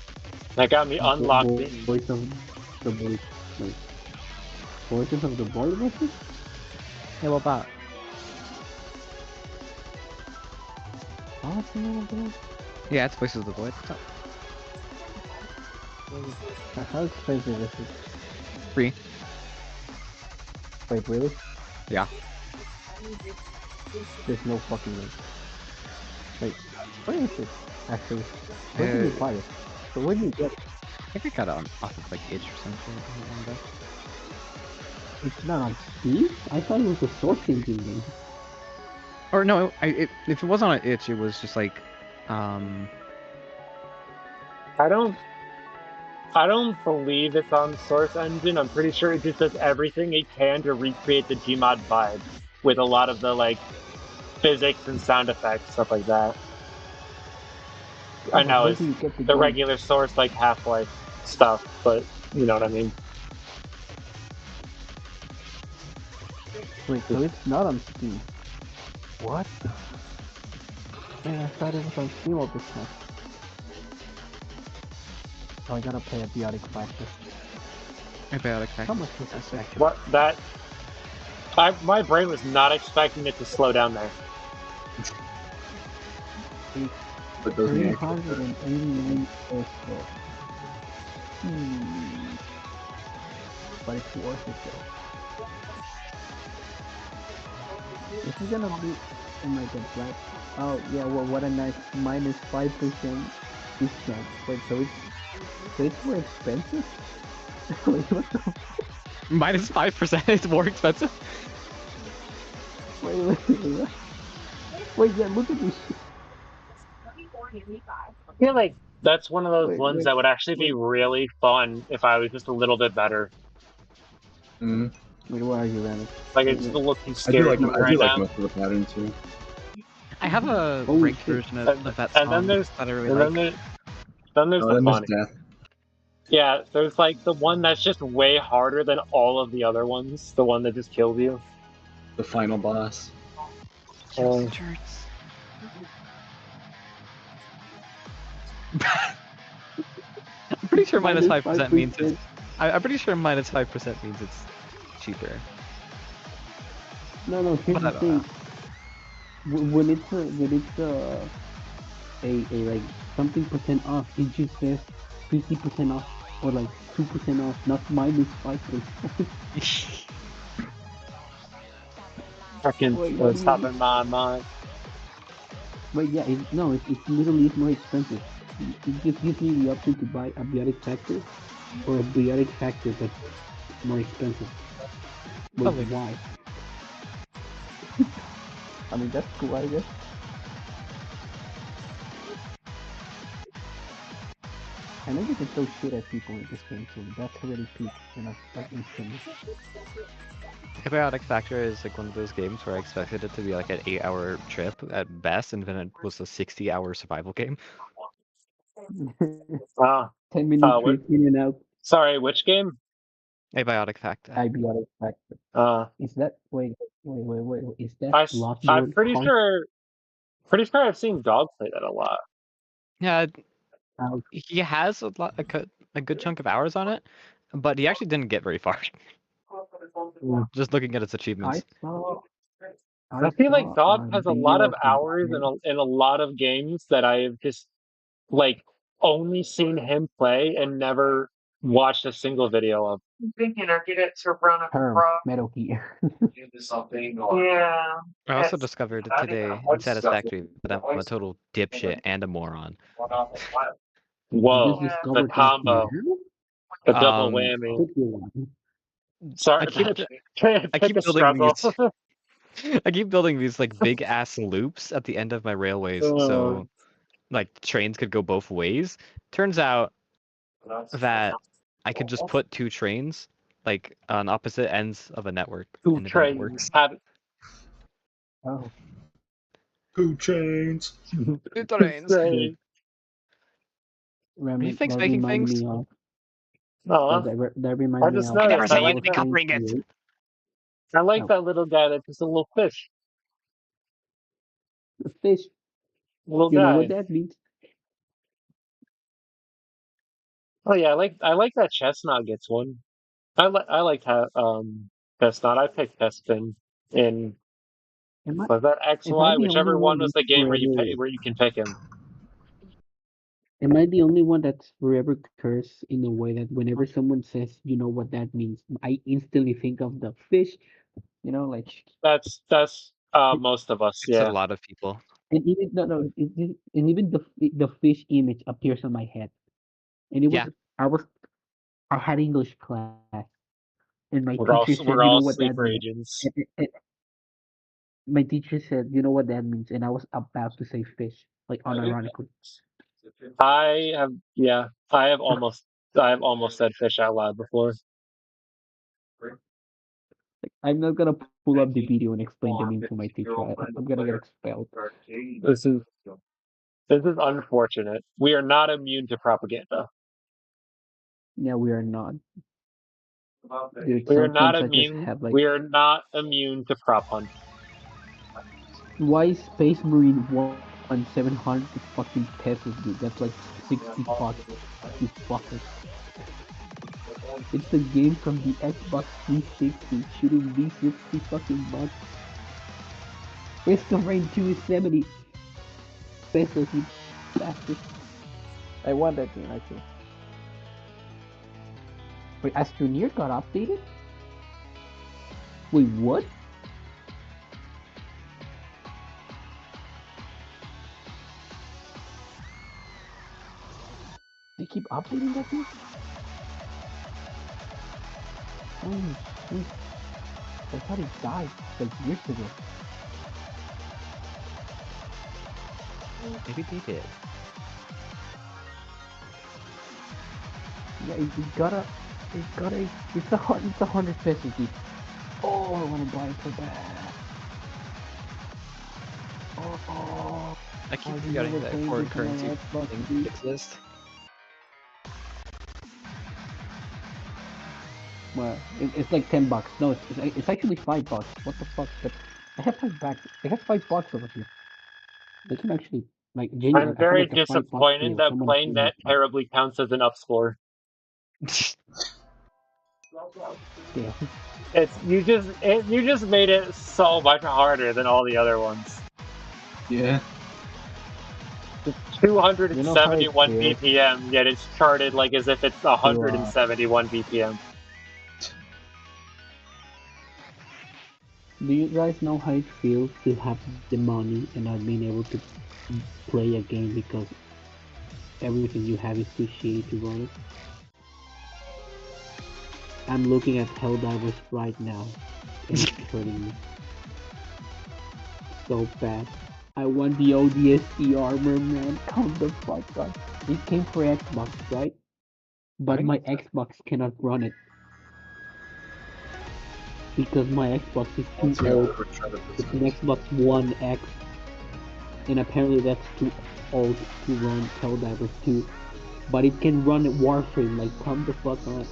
[SPEAKER 1] That got me unlocked in.
[SPEAKER 8] Voice of the boy. Wait. Voices of the boy, what's it?
[SPEAKER 9] Hey, what about?
[SPEAKER 8] What's the name of it?
[SPEAKER 9] Yeah, it's Voices of the Void. What's up?
[SPEAKER 8] How expensive is it?
[SPEAKER 9] Free.
[SPEAKER 8] Wait, really?
[SPEAKER 9] Yeah.
[SPEAKER 8] There's no fucking way. Wait, where is it? Actually, where did you buy it? So where did you get it?
[SPEAKER 9] I think I got it off of like Itch or something.
[SPEAKER 8] It's not on Steam? I thought it was a Source Engine game.
[SPEAKER 9] Or no, if it wasn't on Itch, it was just like,
[SPEAKER 1] I don't believe it's on Source Engine. I'm pretty sure it just does everything it can to recreate the Gmod vibe with a lot of the like physics and sound effects, stuff like that.
[SPEAKER 8] Yeah,
[SPEAKER 1] I
[SPEAKER 8] but
[SPEAKER 1] know
[SPEAKER 8] where
[SPEAKER 1] it's
[SPEAKER 8] do you get the
[SPEAKER 1] the
[SPEAKER 8] game?
[SPEAKER 1] regular Source like Half-Life stuff, but you know what I mean.
[SPEAKER 8] Wait, so it's not on Steam. What? Man, I thought it was on Steam all this time. Oh, I gotta pay a Biotic Factor.
[SPEAKER 9] Abiotic
[SPEAKER 8] How
[SPEAKER 9] Factor.
[SPEAKER 8] much is this actually?
[SPEAKER 1] What that my brain was not expecting it to slow down there.
[SPEAKER 6] But doesn't actually.
[SPEAKER 8] 389 pesos. But it's worth it though. This is gonna be, oh my god, black. Oh yeah, well, what a nice minus 5% discount. Wait, so it's more expensive? Wait, what the?
[SPEAKER 9] Minus 5%. It's more expensive.
[SPEAKER 8] Wait, wait, yeah, look at this shit.
[SPEAKER 1] I feel like that's one of those
[SPEAKER 8] Wait,
[SPEAKER 1] ones
[SPEAKER 8] wait,
[SPEAKER 1] that would actually be
[SPEAKER 8] wait,
[SPEAKER 1] really fun if I was just a little bit better.
[SPEAKER 6] Mm.
[SPEAKER 8] wait, where are you, Rabbit?
[SPEAKER 1] Like
[SPEAKER 8] Wait,
[SPEAKER 1] it's just
[SPEAKER 8] wait.
[SPEAKER 1] a little too
[SPEAKER 6] I do
[SPEAKER 1] scary
[SPEAKER 6] like
[SPEAKER 1] for me
[SPEAKER 6] I do
[SPEAKER 1] right
[SPEAKER 6] like
[SPEAKER 1] now.
[SPEAKER 6] most of the patterns too.
[SPEAKER 9] I have a
[SPEAKER 8] Holy
[SPEAKER 9] ranked
[SPEAKER 8] shit.
[SPEAKER 9] version
[SPEAKER 1] And
[SPEAKER 9] of that
[SPEAKER 1] and then
[SPEAKER 9] song
[SPEAKER 1] there's
[SPEAKER 9] that I really
[SPEAKER 1] and
[SPEAKER 9] like.
[SPEAKER 1] then there's
[SPEAKER 6] Oh,
[SPEAKER 1] the
[SPEAKER 6] then there's
[SPEAKER 1] fun.
[SPEAKER 6] Death,
[SPEAKER 1] Yeah, there's like the one that's just way harder than all of the other ones. The one that just kills you.
[SPEAKER 6] the final boss.
[SPEAKER 1] Um,
[SPEAKER 9] Shirts. I'm pretty sure minus 5% means it's. I'm pretty sure minus 5% means it's cheaper.
[SPEAKER 8] No, here's
[SPEAKER 9] But I
[SPEAKER 8] the
[SPEAKER 9] don't know.
[SPEAKER 8] thing. When it's a like something percent off, it just says 50% off or like 2% off, not minus 5%.
[SPEAKER 1] fucking
[SPEAKER 8] Wait, what do
[SPEAKER 1] what's
[SPEAKER 8] you mean?
[SPEAKER 1] happening in my mind?
[SPEAKER 8] Wait, yeah, no, it literally is more expensive. It just gives me the option to buy a biotic factor or a biotic factor that's more expensive. Wait,
[SPEAKER 9] Probably.
[SPEAKER 8] why? I mean, that's cool, I guess. I know you can throw shit at people in this game, so that's already peak, like instantly.
[SPEAKER 9] Abiotic Factor is like one of those games where I expected it to be like an 8-hour trip at best, and then it was a 60-hour survival game.
[SPEAKER 8] 10-minute
[SPEAKER 1] What?
[SPEAKER 8] trip in and out.
[SPEAKER 1] Sorry, which game?
[SPEAKER 9] Abiotic Factor.
[SPEAKER 8] Biotic factor.
[SPEAKER 1] Uh,
[SPEAKER 8] Is that wait? Is that
[SPEAKER 1] I'm
[SPEAKER 8] Lockboard Hunt?
[SPEAKER 1] pretty sure I've seen Dog play that a lot.
[SPEAKER 9] Yeah,
[SPEAKER 8] Out?
[SPEAKER 9] he has a good chunk of hours on it, but he actually didn't get very far. Just looking at its
[SPEAKER 8] I
[SPEAKER 9] achievements.
[SPEAKER 8] saw
[SPEAKER 1] I
[SPEAKER 8] I
[SPEAKER 1] feel like
[SPEAKER 8] saw
[SPEAKER 1] Dog
[SPEAKER 8] a
[SPEAKER 1] has a lot
[SPEAKER 8] video
[SPEAKER 1] of
[SPEAKER 8] of a
[SPEAKER 1] hours
[SPEAKER 8] guy.
[SPEAKER 1] in a lot of games that I have just like only seen him play and never watched a single video of.
[SPEAKER 7] I'm thinking or get it to run across.
[SPEAKER 8] Metal Gear.
[SPEAKER 7] Yeah.
[SPEAKER 9] I also
[SPEAKER 7] It's-
[SPEAKER 9] discovered today in Satisfactory that I'm a total dipshit and a moron.
[SPEAKER 1] Whoa,
[SPEAKER 8] You just
[SPEAKER 7] Yeah.
[SPEAKER 1] the
[SPEAKER 8] discovered that
[SPEAKER 1] combo,
[SPEAKER 8] now?
[SPEAKER 1] the double
[SPEAKER 9] Um,
[SPEAKER 1] whammy.
[SPEAKER 8] Good one.
[SPEAKER 1] Sorry,
[SPEAKER 9] I keep I
[SPEAKER 1] pick
[SPEAKER 9] keep
[SPEAKER 1] a
[SPEAKER 9] building
[SPEAKER 1] struggle.
[SPEAKER 9] these I keep building these like big ass loops at the end of my railways
[SPEAKER 1] Uh,
[SPEAKER 9] so like trains could go both ways. Turns out that I could just put two trains like on opposite ends of a network
[SPEAKER 1] Two
[SPEAKER 9] and then it
[SPEAKER 1] trains
[SPEAKER 9] works.
[SPEAKER 1] have
[SPEAKER 8] Oh.
[SPEAKER 4] Who chains?
[SPEAKER 9] Two trains.
[SPEAKER 1] say,
[SPEAKER 9] Are you things
[SPEAKER 8] That
[SPEAKER 9] making
[SPEAKER 8] reminded
[SPEAKER 9] things?
[SPEAKER 8] me of.
[SPEAKER 1] "Aw,
[SPEAKER 8] That reminded
[SPEAKER 1] I
[SPEAKER 8] me
[SPEAKER 1] just
[SPEAKER 8] of.
[SPEAKER 9] I never
[SPEAKER 1] noticed. I
[SPEAKER 9] say
[SPEAKER 1] like
[SPEAKER 9] you'd be
[SPEAKER 1] that.
[SPEAKER 9] covering it.
[SPEAKER 1] I like
[SPEAKER 8] Oh.
[SPEAKER 1] that little guy that's just a little fish,
[SPEAKER 8] The fish.
[SPEAKER 1] little
[SPEAKER 8] You know what
[SPEAKER 1] guy.
[SPEAKER 8] that means?
[SPEAKER 1] Oh yeah, I like that Chestnut gets one. I like how Chestnut. I picked Chestnut in
[SPEAKER 8] Am I
[SPEAKER 1] was that
[SPEAKER 8] am I
[SPEAKER 1] XY,
[SPEAKER 8] the only
[SPEAKER 1] whichever one
[SPEAKER 8] one
[SPEAKER 1] was
[SPEAKER 8] that's
[SPEAKER 1] the game where
[SPEAKER 8] forever?
[SPEAKER 1] where you can pick him.
[SPEAKER 8] Am I the only one that's forever cursed in a way that whenever someone says, you know what that means, I instantly think of the fish. You know, like,
[SPEAKER 1] That's
[SPEAKER 8] it,
[SPEAKER 1] most of us,
[SPEAKER 9] It's a
[SPEAKER 1] yeah.
[SPEAKER 9] lot of people.
[SPEAKER 8] and even and even the fish image appears on my head. And it was
[SPEAKER 9] Yeah.
[SPEAKER 8] I was I had English class, and my teacher said,
[SPEAKER 1] We're
[SPEAKER 8] you know
[SPEAKER 1] all
[SPEAKER 8] what that
[SPEAKER 1] sleeper
[SPEAKER 8] means.
[SPEAKER 1] agents.
[SPEAKER 8] And my teacher said, you know what that means, and I was about to say fish, like unironically.
[SPEAKER 1] Yeah, I have almost said fish out loud before.
[SPEAKER 8] I'm not gonna pull up the video and explain the meme to my teacher. I'm gonna get expelled.
[SPEAKER 1] This is this is unfortunate. We are not immune to propaganda.
[SPEAKER 8] Yeah, we are not. Dude,
[SPEAKER 1] We are not
[SPEAKER 8] sometimes I just
[SPEAKER 1] immune.
[SPEAKER 8] have like,
[SPEAKER 1] We are not immune to prop hunt.
[SPEAKER 8] why is Space Marine 700 fucking pesos, dude? That's like 60 bucks, you fucker. It's a game from the Xbox 360. Shouldn't be 60 fucking bucks. Risk of Rain 2 is 70 pesos, you bastard. I want that game, actually. Wait, Astroneer got updated? Wait, what? They keep updating that game? Holy shit. I thought he died like years ago.
[SPEAKER 9] Maybe they did.
[SPEAKER 8] Yeah, it's a 100 pesos, dude. Oh, I wanna buy it so bad. Oh,
[SPEAKER 9] I keep
[SPEAKER 8] I've
[SPEAKER 9] forgetting
[SPEAKER 8] never
[SPEAKER 9] that
[SPEAKER 8] played
[SPEAKER 9] foreign
[SPEAKER 8] this on
[SPEAKER 9] currency
[SPEAKER 8] my Xbox,
[SPEAKER 9] things
[SPEAKER 8] dude.
[SPEAKER 9] exist.
[SPEAKER 8] Well, it's like 10 bucks. No, it's actually 5 bucks. What the fuck? But I have 5 back. I have 5 bucks over here. They can actually, like,
[SPEAKER 1] I'm
[SPEAKER 8] genuine. I have
[SPEAKER 1] very
[SPEAKER 8] like a 5 buck
[SPEAKER 1] disappointed
[SPEAKER 8] sale.
[SPEAKER 1] that
[SPEAKER 8] Someone
[SPEAKER 1] playing
[SPEAKER 8] paid me
[SPEAKER 1] that
[SPEAKER 8] 5.
[SPEAKER 1] terribly counts as an upscore.
[SPEAKER 8] Damn.
[SPEAKER 1] You just made it so much harder than all the other ones.
[SPEAKER 6] Yeah.
[SPEAKER 8] You know how I
[SPEAKER 1] 271
[SPEAKER 8] feel
[SPEAKER 1] BPM, yet it's charted like as if it's
[SPEAKER 8] to
[SPEAKER 1] 171 BPM.
[SPEAKER 8] do you guys know how it feels to have the money and not being able to play a game because everything you have is too shitty to run it? I'm looking at Helldivers right now, and it's hurting me so bad. I want the ODST armor, man. Come the fuck up. It came for Xbox, right? But my Xbox cannot run it because my Xbox is too old. It's an Xbox One X, and apparently that's too old to run Helldivers 2. But it can run Warframe, like, come the fuck on.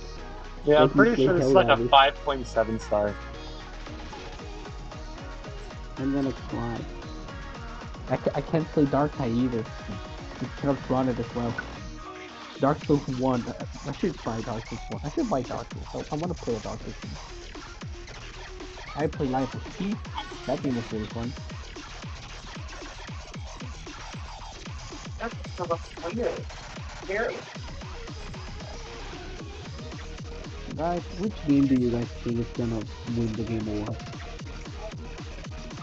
[SPEAKER 1] Yeah, I'm
[SPEAKER 8] Let me
[SPEAKER 1] pretty
[SPEAKER 8] play
[SPEAKER 1] sure this is like a
[SPEAKER 8] Helldivers.
[SPEAKER 1] 5.7 star.
[SPEAKER 8] I'm gonna cry. I can't play Dark Knight either. It cannot run it as well. Dark Souls 1. I should buy Dark Souls 1. I should buy Dark Souls. I want to play a Dark Souls 1. I play Life of P. That game was really fun.
[SPEAKER 7] That's so weird. Scary.
[SPEAKER 8] Guys, which game do you guys think is gonna win the Game Award?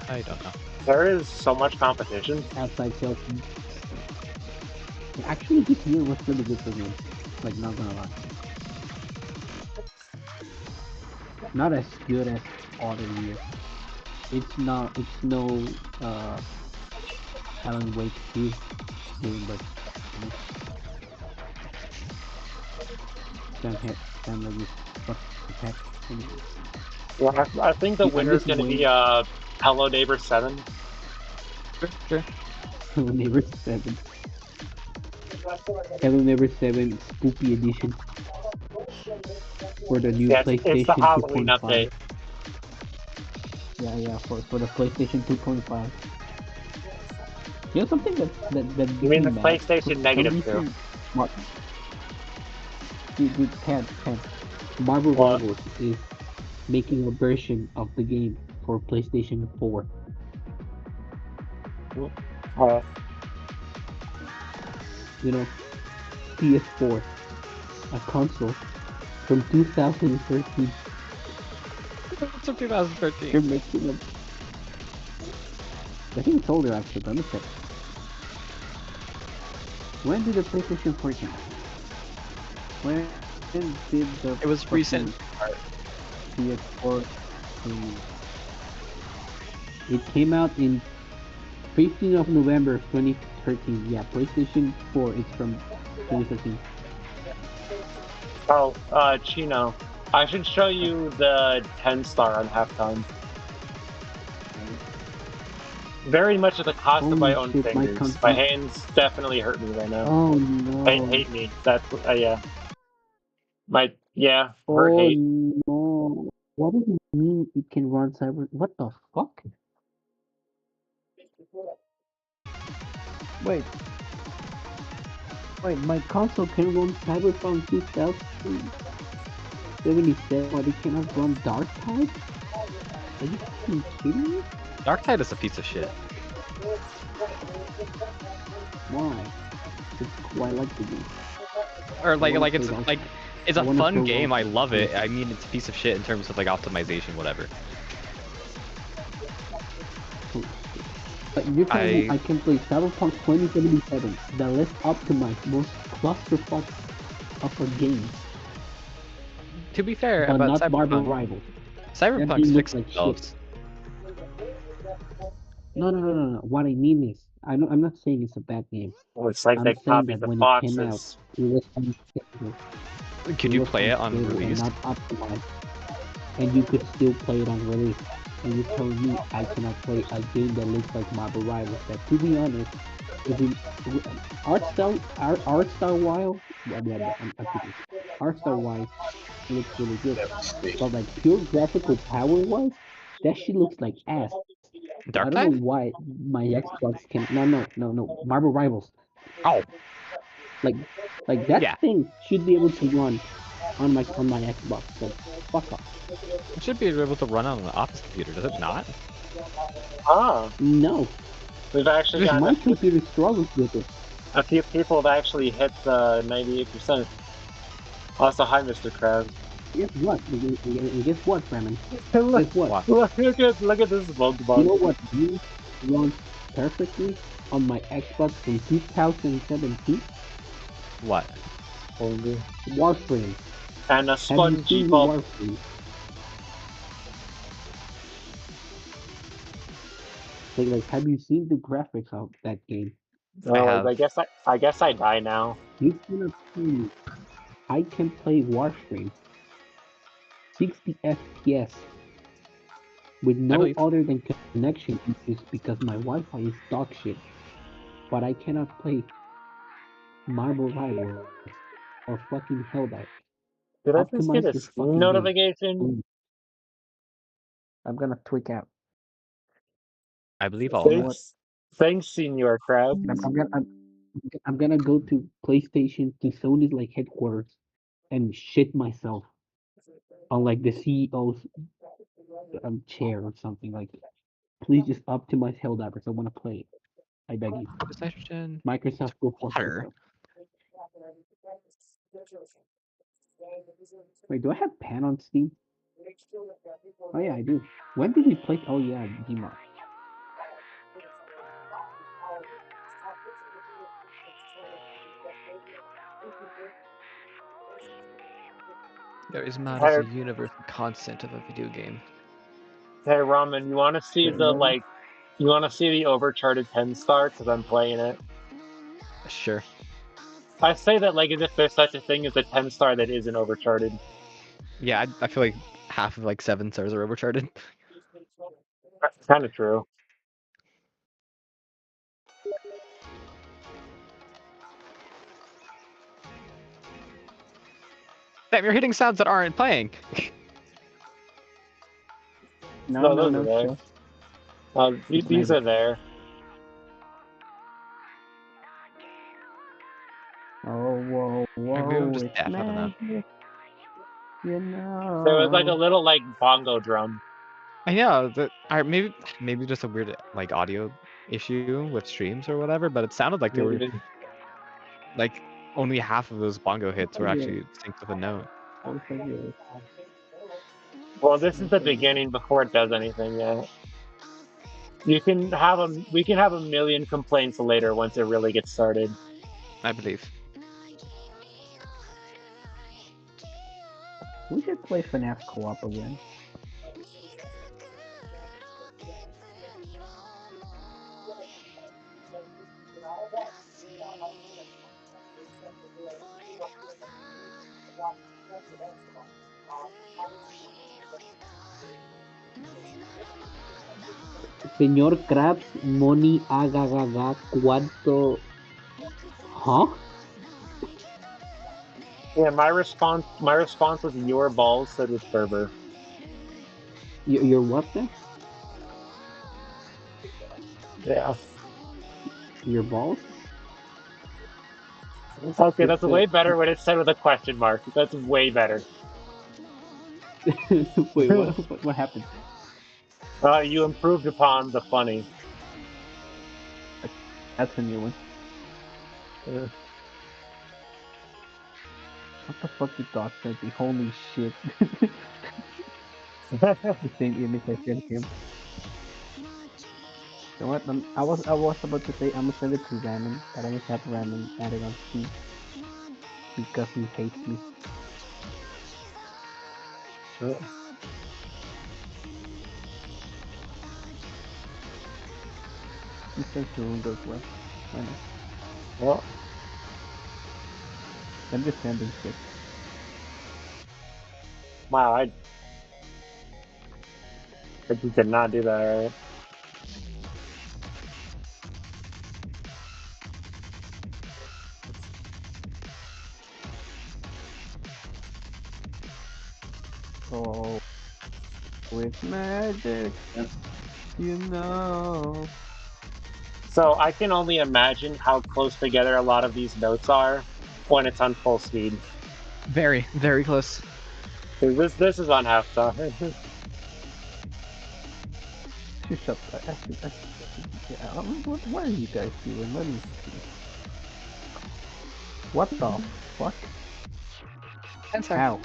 [SPEAKER 9] I don't know.
[SPEAKER 1] There is so much competition.
[SPEAKER 8] Outside Chelsea. Actually, this year was really good for games. Like, not gonna lie. Not as good as other years. It's not. It's no Alan Wake 2 game, but you know, Sam like this fucking heck. Anyway,
[SPEAKER 1] Yeah, I think the
[SPEAKER 8] I'm
[SPEAKER 1] winner is
[SPEAKER 8] just
[SPEAKER 1] going to be
[SPEAKER 8] waiting.
[SPEAKER 1] Hello Neighbor 7.
[SPEAKER 9] Sure.
[SPEAKER 8] Hello Neighbor 7. Hello Neighbor 7 Spoopy Edition for the new
[SPEAKER 1] Yeah, it's the
[SPEAKER 8] PlayStation
[SPEAKER 1] Halloween
[SPEAKER 8] 2.5.
[SPEAKER 1] update.
[SPEAKER 8] Yeah, for the PlayStation 2.5. You know something that
[SPEAKER 1] You
[SPEAKER 8] makes
[SPEAKER 1] mean
[SPEAKER 8] me
[SPEAKER 1] the
[SPEAKER 8] mad? For
[SPEAKER 1] PlayStation
[SPEAKER 8] some
[SPEAKER 1] Negative 2?
[SPEAKER 8] reason, dude, can Marvel
[SPEAKER 1] What?
[SPEAKER 8] Rivals is making a version of the game for PlayStation 4.
[SPEAKER 1] Uh,
[SPEAKER 8] You know, PS4, a console from 2013.
[SPEAKER 9] It's from 2013.
[SPEAKER 8] They're making a. I think it's older actually, but let me check. When did the PlayStation 4 come out? When did the
[SPEAKER 9] It was recent.
[SPEAKER 8] fucking PS4 come out? It came out in 15th of November 2013. Yeah, PlayStation 4. It's from 2013.
[SPEAKER 1] oh, Chino. I should show you the 10 star on halftime. Very much at the cost of my
[SPEAKER 8] Holy
[SPEAKER 1] own
[SPEAKER 8] shit, my
[SPEAKER 1] fingers. My
[SPEAKER 8] console.
[SPEAKER 1] hands definitely hurt me right now.
[SPEAKER 8] Oh
[SPEAKER 1] I
[SPEAKER 8] no.
[SPEAKER 1] hate me. That's yeah. Yeah, hurt
[SPEAKER 8] Oh
[SPEAKER 1] hate.
[SPEAKER 8] no. What does it mean it can run cyber? What the fuck? Wait, my console can run Cyberpunk 2077, but it cannot run Dark Tide? Are you fucking kidding me?
[SPEAKER 9] Darktide is a piece of shit.
[SPEAKER 8] Why? It's quite like the game.
[SPEAKER 9] Or
[SPEAKER 8] I wanna
[SPEAKER 9] like
[SPEAKER 8] play
[SPEAKER 9] it's
[SPEAKER 8] Dark.
[SPEAKER 9] like it's
[SPEAKER 8] I
[SPEAKER 9] a
[SPEAKER 8] wanna
[SPEAKER 9] fun
[SPEAKER 8] play
[SPEAKER 9] game. I
[SPEAKER 8] Dark
[SPEAKER 9] love
[SPEAKER 8] Tide.
[SPEAKER 9] it. I mean, it's a piece of shit in terms of like optimization, whatever.
[SPEAKER 8] Holy shit. But you're telling me I can play Cyberpunk 2077, the less optimized, most clusterfuck of a game,
[SPEAKER 9] To be fair
[SPEAKER 8] but
[SPEAKER 9] about
[SPEAKER 8] not Marvel
[SPEAKER 9] Cyberpunk,
[SPEAKER 8] Rivals. That
[SPEAKER 9] Cyberpunk's
[SPEAKER 8] game looks
[SPEAKER 9] fixed
[SPEAKER 8] like shit.
[SPEAKER 9] themselves.
[SPEAKER 8] No. What I mean is, I'm not saying it's a bad game.
[SPEAKER 1] It's like
[SPEAKER 8] I'm
[SPEAKER 1] they
[SPEAKER 8] saying
[SPEAKER 1] copied
[SPEAKER 8] that
[SPEAKER 1] the
[SPEAKER 8] when it came out,
[SPEAKER 1] foxes.
[SPEAKER 8] it was unstable.
[SPEAKER 9] Could
[SPEAKER 8] It
[SPEAKER 9] you
[SPEAKER 8] was
[SPEAKER 9] play it on
[SPEAKER 8] unstable and
[SPEAKER 9] release?
[SPEAKER 8] not optimized, and you could still play it on release. And you're telling me I cannot play a game that looks like Marvel Rivals? That, to be honest, if we art style while I'm kidding. Art style wise, it looks really good, but like pure graphical power wise, that shit looks like ass. I don't know
[SPEAKER 9] Darktide?
[SPEAKER 8] why my Xbox can. No. Marvel Rivals.
[SPEAKER 9] Oh,
[SPEAKER 8] Like, that
[SPEAKER 9] yeah.
[SPEAKER 8] thing should be able to run on my Xbox. So fuck off.
[SPEAKER 9] It should be able to run on the office computer, does it not?
[SPEAKER 1] Ah,
[SPEAKER 8] No,
[SPEAKER 1] we've actually gotten
[SPEAKER 8] my computer struggles with it.
[SPEAKER 1] a few people have actually hit 98%. Also, hi, Mr. Krabs.
[SPEAKER 8] Guess what? Guess what, Fremen?
[SPEAKER 1] look,
[SPEAKER 8] Guess what?
[SPEAKER 9] What?
[SPEAKER 1] look at this bug
[SPEAKER 8] You
[SPEAKER 1] bug.
[SPEAKER 8] know what really runs perfectly on my Xbox from 2017?
[SPEAKER 9] What?
[SPEAKER 8] Warframe.
[SPEAKER 1] And a
[SPEAKER 8] Have you
[SPEAKER 1] spongy
[SPEAKER 8] seen
[SPEAKER 1] bob.
[SPEAKER 8] Warframe? Like, have you seen the graphics of that game?
[SPEAKER 9] I
[SPEAKER 1] Oh,
[SPEAKER 9] have.
[SPEAKER 1] I guess I die now.
[SPEAKER 8] You cannot tell me I can play Warframe 60 FPS with
[SPEAKER 9] I
[SPEAKER 8] no
[SPEAKER 9] believe.
[SPEAKER 8] other than connection issues because my Wi-Fi is dog shit. But I cannot play Marble Rivals or fucking Helldivers.
[SPEAKER 1] Did I just get
[SPEAKER 8] Optimize
[SPEAKER 1] a
[SPEAKER 8] your
[SPEAKER 1] Steam
[SPEAKER 8] fucking game.
[SPEAKER 1] notification?
[SPEAKER 8] Please. I'm gonna tweak out.
[SPEAKER 9] I believe
[SPEAKER 8] You
[SPEAKER 9] all
[SPEAKER 8] know
[SPEAKER 9] of
[SPEAKER 8] what?
[SPEAKER 9] us.
[SPEAKER 1] Thanks, Senior Krabs.
[SPEAKER 8] I'm gonna go to PlayStation to Sony's like headquarters and shit myself on like the CEO's chair or something like. Please just optimize Helldivers. I want to play it. I beg you.
[SPEAKER 9] Is nitrogen?
[SPEAKER 8] Microsoft, go fuck
[SPEAKER 9] Water.
[SPEAKER 8] yourself. Wait, do I have Pan on Steam? Oh yeah, I do. When did we play? Oh yeah, Gmod.
[SPEAKER 9] There is mod as
[SPEAKER 1] Hey,
[SPEAKER 9] a universal constant of a video game.
[SPEAKER 1] hey, Ramen, you want to see
[SPEAKER 8] Wait,
[SPEAKER 1] the
[SPEAKER 8] what?
[SPEAKER 1] like? You want to see the overcharted 10 star? Because I'm playing it.
[SPEAKER 9] Sure.
[SPEAKER 1] I say that like as if there's such a thing as a 10 star that isn't overcharted.
[SPEAKER 9] Yeah, I feel like half of like 7 stars are overcharted.
[SPEAKER 1] That's kind of true.
[SPEAKER 9] Damn, you're hitting sounds that aren't playing.
[SPEAKER 8] No,
[SPEAKER 1] No,
[SPEAKER 8] no,
[SPEAKER 1] those are
[SPEAKER 8] no,
[SPEAKER 1] there.
[SPEAKER 8] chill. It's
[SPEAKER 1] These
[SPEAKER 8] magic.
[SPEAKER 1] are there.
[SPEAKER 8] Oh, whoa,
[SPEAKER 9] Maybe I'm
[SPEAKER 8] whoa,
[SPEAKER 9] just
[SPEAKER 8] it's
[SPEAKER 9] deaf. I don't know.
[SPEAKER 8] magic. You
[SPEAKER 1] There was like a
[SPEAKER 8] know.
[SPEAKER 1] little like bongo drum.
[SPEAKER 9] I know that. Maybe just a weird like audio issue with streams or whatever. But it sounded like there were
[SPEAKER 1] Maybe.
[SPEAKER 9] like only half of those bongo hits were
[SPEAKER 8] Forget
[SPEAKER 9] actually synced with a note.
[SPEAKER 8] I forget.
[SPEAKER 1] Well, this
[SPEAKER 8] I
[SPEAKER 1] is the
[SPEAKER 8] forget.
[SPEAKER 1] beginning before it does anything yet. You can have we can have a million complaints later once it really gets started.
[SPEAKER 9] I believe.
[SPEAKER 8] We should play FNAF co-op again. Señor Krabs, Money, agagaga, cuánto. Huh?
[SPEAKER 1] Yeah, my response was your balls said with fervor.
[SPEAKER 8] Your what then?
[SPEAKER 1] Yeah.
[SPEAKER 8] Your balls?
[SPEAKER 1] Okay,
[SPEAKER 8] Wait,
[SPEAKER 1] that's way better when it's said with a question mark. That's way better.
[SPEAKER 8] wait, what happened?
[SPEAKER 1] You improved upon the funny.
[SPEAKER 8] That's a new one.
[SPEAKER 1] Yeah.
[SPEAKER 8] What the fuck you thought, Santi? Holy shit. The same image I sent him. You know what? I was about to say I'm gonna send it to Ramen, but I just have Ramen added on Steam because he hates me. He says Haroon does well. I know.
[SPEAKER 1] Well,
[SPEAKER 8] I'm just sending shit.
[SPEAKER 1] wow, I just did not do that right.
[SPEAKER 8] Oh, with magic, you know.
[SPEAKER 1] So I can only imagine how close together a lot of these notes are when it's on full speed.
[SPEAKER 9] Very, very close.
[SPEAKER 1] 'Cause this is on half time.
[SPEAKER 8] Just shut up. Yeah, what are you guys doing? Let me see. What the fuck?
[SPEAKER 9] Answer.
[SPEAKER 8] How?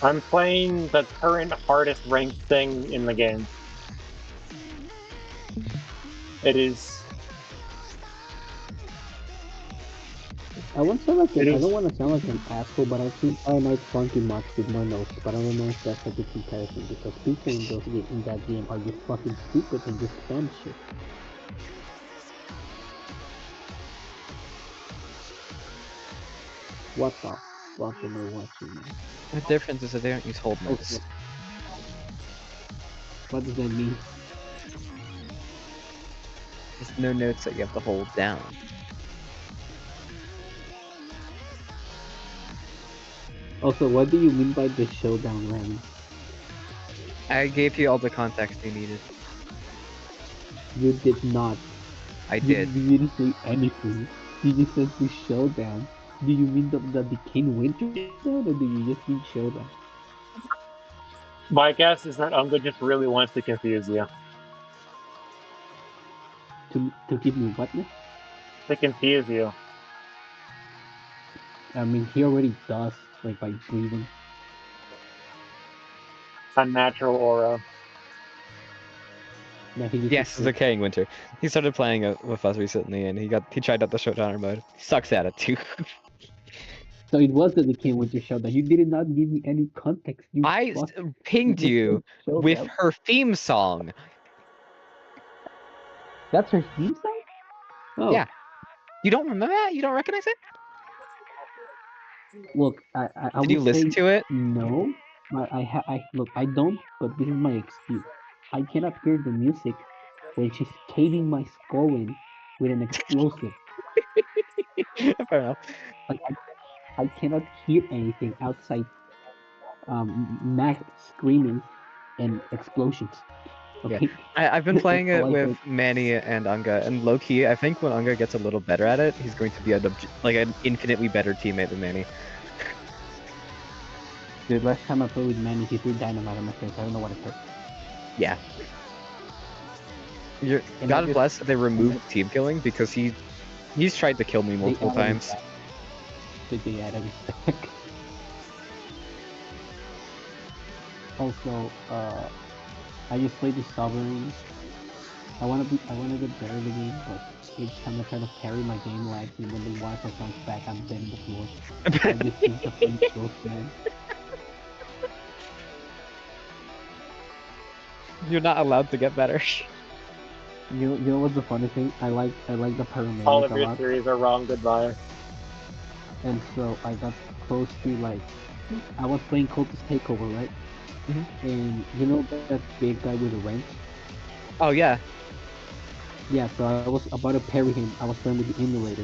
[SPEAKER 1] I'm playing the current hardest ranked thing in the game. It is.
[SPEAKER 8] I want to sound like
[SPEAKER 1] It
[SPEAKER 8] I
[SPEAKER 1] is.
[SPEAKER 8] don't want to sound like an asshole, but I've seen Five Nights Funky Monks with more notes, but I don't know if that's a good comparison because people in that game are just fucking stupid and just spam shit. What the fuck am I watching now?
[SPEAKER 9] The difference is that they don't use hold notes.
[SPEAKER 8] Okay, what does that mean?
[SPEAKER 9] There's no notes that you have to hold down.
[SPEAKER 8] Also, what do you mean by the showdown, Remy?
[SPEAKER 9] I gave you all the context you needed.
[SPEAKER 8] You did not.
[SPEAKER 9] I
[SPEAKER 8] You
[SPEAKER 9] did.
[SPEAKER 8] didn't say anything. You just said the showdown. Do you mean the King Winter showdown, or do you just mean showdown?
[SPEAKER 1] My guess is that Unga just really wants to confuse you.
[SPEAKER 8] To give me what now?
[SPEAKER 1] To confuse you.
[SPEAKER 8] I mean, he already does, like, by breathing.
[SPEAKER 1] Unnatural aura.
[SPEAKER 8] Yeah, he
[SPEAKER 9] Yes,
[SPEAKER 8] just
[SPEAKER 9] it's Decaying Winter. He started playing it with us recently, and he tried out the Showdowner mode. Sucks at it too.
[SPEAKER 8] So it was the Decay Winter Showdown. You did not give me any context. You
[SPEAKER 9] I
[SPEAKER 8] fuck.
[SPEAKER 9] pinged
[SPEAKER 8] It was
[SPEAKER 9] you
[SPEAKER 8] so
[SPEAKER 9] with
[SPEAKER 8] showdown.
[SPEAKER 9] her theme song.
[SPEAKER 8] That's her theme song? Oh,
[SPEAKER 9] Yeah. You don't remember that? You don't recognize it?
[SPEAKER 8] look, I
[SPEAKER 9] Did you
[SPEAKER 8] would
[SPEAKER 9] listen
[SPEAKER 8] say
[SPEAKER 9] to it?
[SPEAKER 8] no. Look, I don't, but this is my excuse. I cannot hear the music when she's caving my skull in with an explosive.
[SPEAKER 9] Fair enough.
[SPEAKER 8] Like, I cannot hear anything outside Mac screaming and explosions.
[SPEAKER 9] Yeah.
[SPEAKER 8] Okay?
[SPEAKER 9] I've been
[SPEAKER 8] That's
[SPEAKER 9] playing
[SPEAKER 8] all
[SPEAKER 9] it
[SPEAKER 8] I
[SPEAKER 9] with
[SPEAKER 8] heard.
[SPEAKER 9] Manny and Unga, and low key, I think when Unga gets a little better at it, he's going to be like an infinitely better teammate than Manny.
[SPEAKER 8] The last time I played with Manny, he threw dynamite on my face. I don't know what I said.
[SPEAKER 9] Yeah.
[SPEAKER 8] And
[SPEAKER 9] God bless that they removed team killing because he's tried to kill me
[SPEAKER 8] they
[SPEAKER 9] multiple
[SPEAKER 8] added
[SPEAKER 9] times.
[SPEAKER 8] it back. They added it back. Also, I just played the Sovereign. I wanna get better at the game, but each time I try to parry, my game lags, and when the Wi-Fi comes back, I'm dead in the floor. I just use the funny ghost man.
[SPEAKER 9] You're not allowed to get better.
[SPEAKER 8] You know what's the funny thing? I like the
[SPEAKER 1] All
[SPEAKER 8] paramedic
[SPEAKER 1] of
[SPEAKER 8] a
[SPEAKER 1] your
[SPEAKER 8] lot,
[SPEAKER 1] theories are wrong. Goodbye.
[SPEAKER 8] and so I got close to, like, I was playing Cultist Takeover, right? And you know that big guy with a wrench?
[SPEAKER 9] Oh yeah.
[SPEAKER 8] Yeah, so I was about to parry him. I was playing with the emulator,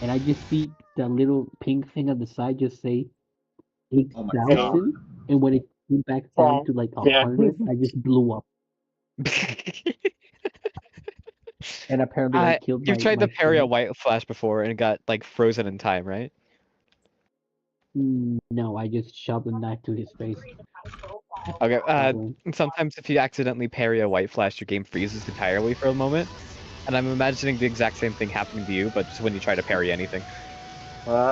[SPEAKER 8] and I just see that little pink thing on the side just say
[SPEAKER 6] Oh my god.
[SPEAKER 8] 8,000, and when it came back down to like
[SPEAKER 1] Yeah.
[SPEAKER 8] 100, I just blew up, and apparently I killed
[SPEAKER 9] You've tried
[SPEAKER 8] my
[SPEAKER 9] to parry a
[SPEAKER 8] friend.
[SPEAKER 9] white flash before and got like frozen in time, right?
[SPEAKER 8] No, I just shoved a knife to his face.
[SPEAKER 9] Okay.
[SPEAKER 8] Not going.
[SPEAKER 9] Sometimes if you accidentally parry a white flash, your game freezes entirely for a moment. And I'm imagining the exact same thing happening to you, but just when you try to parry anything.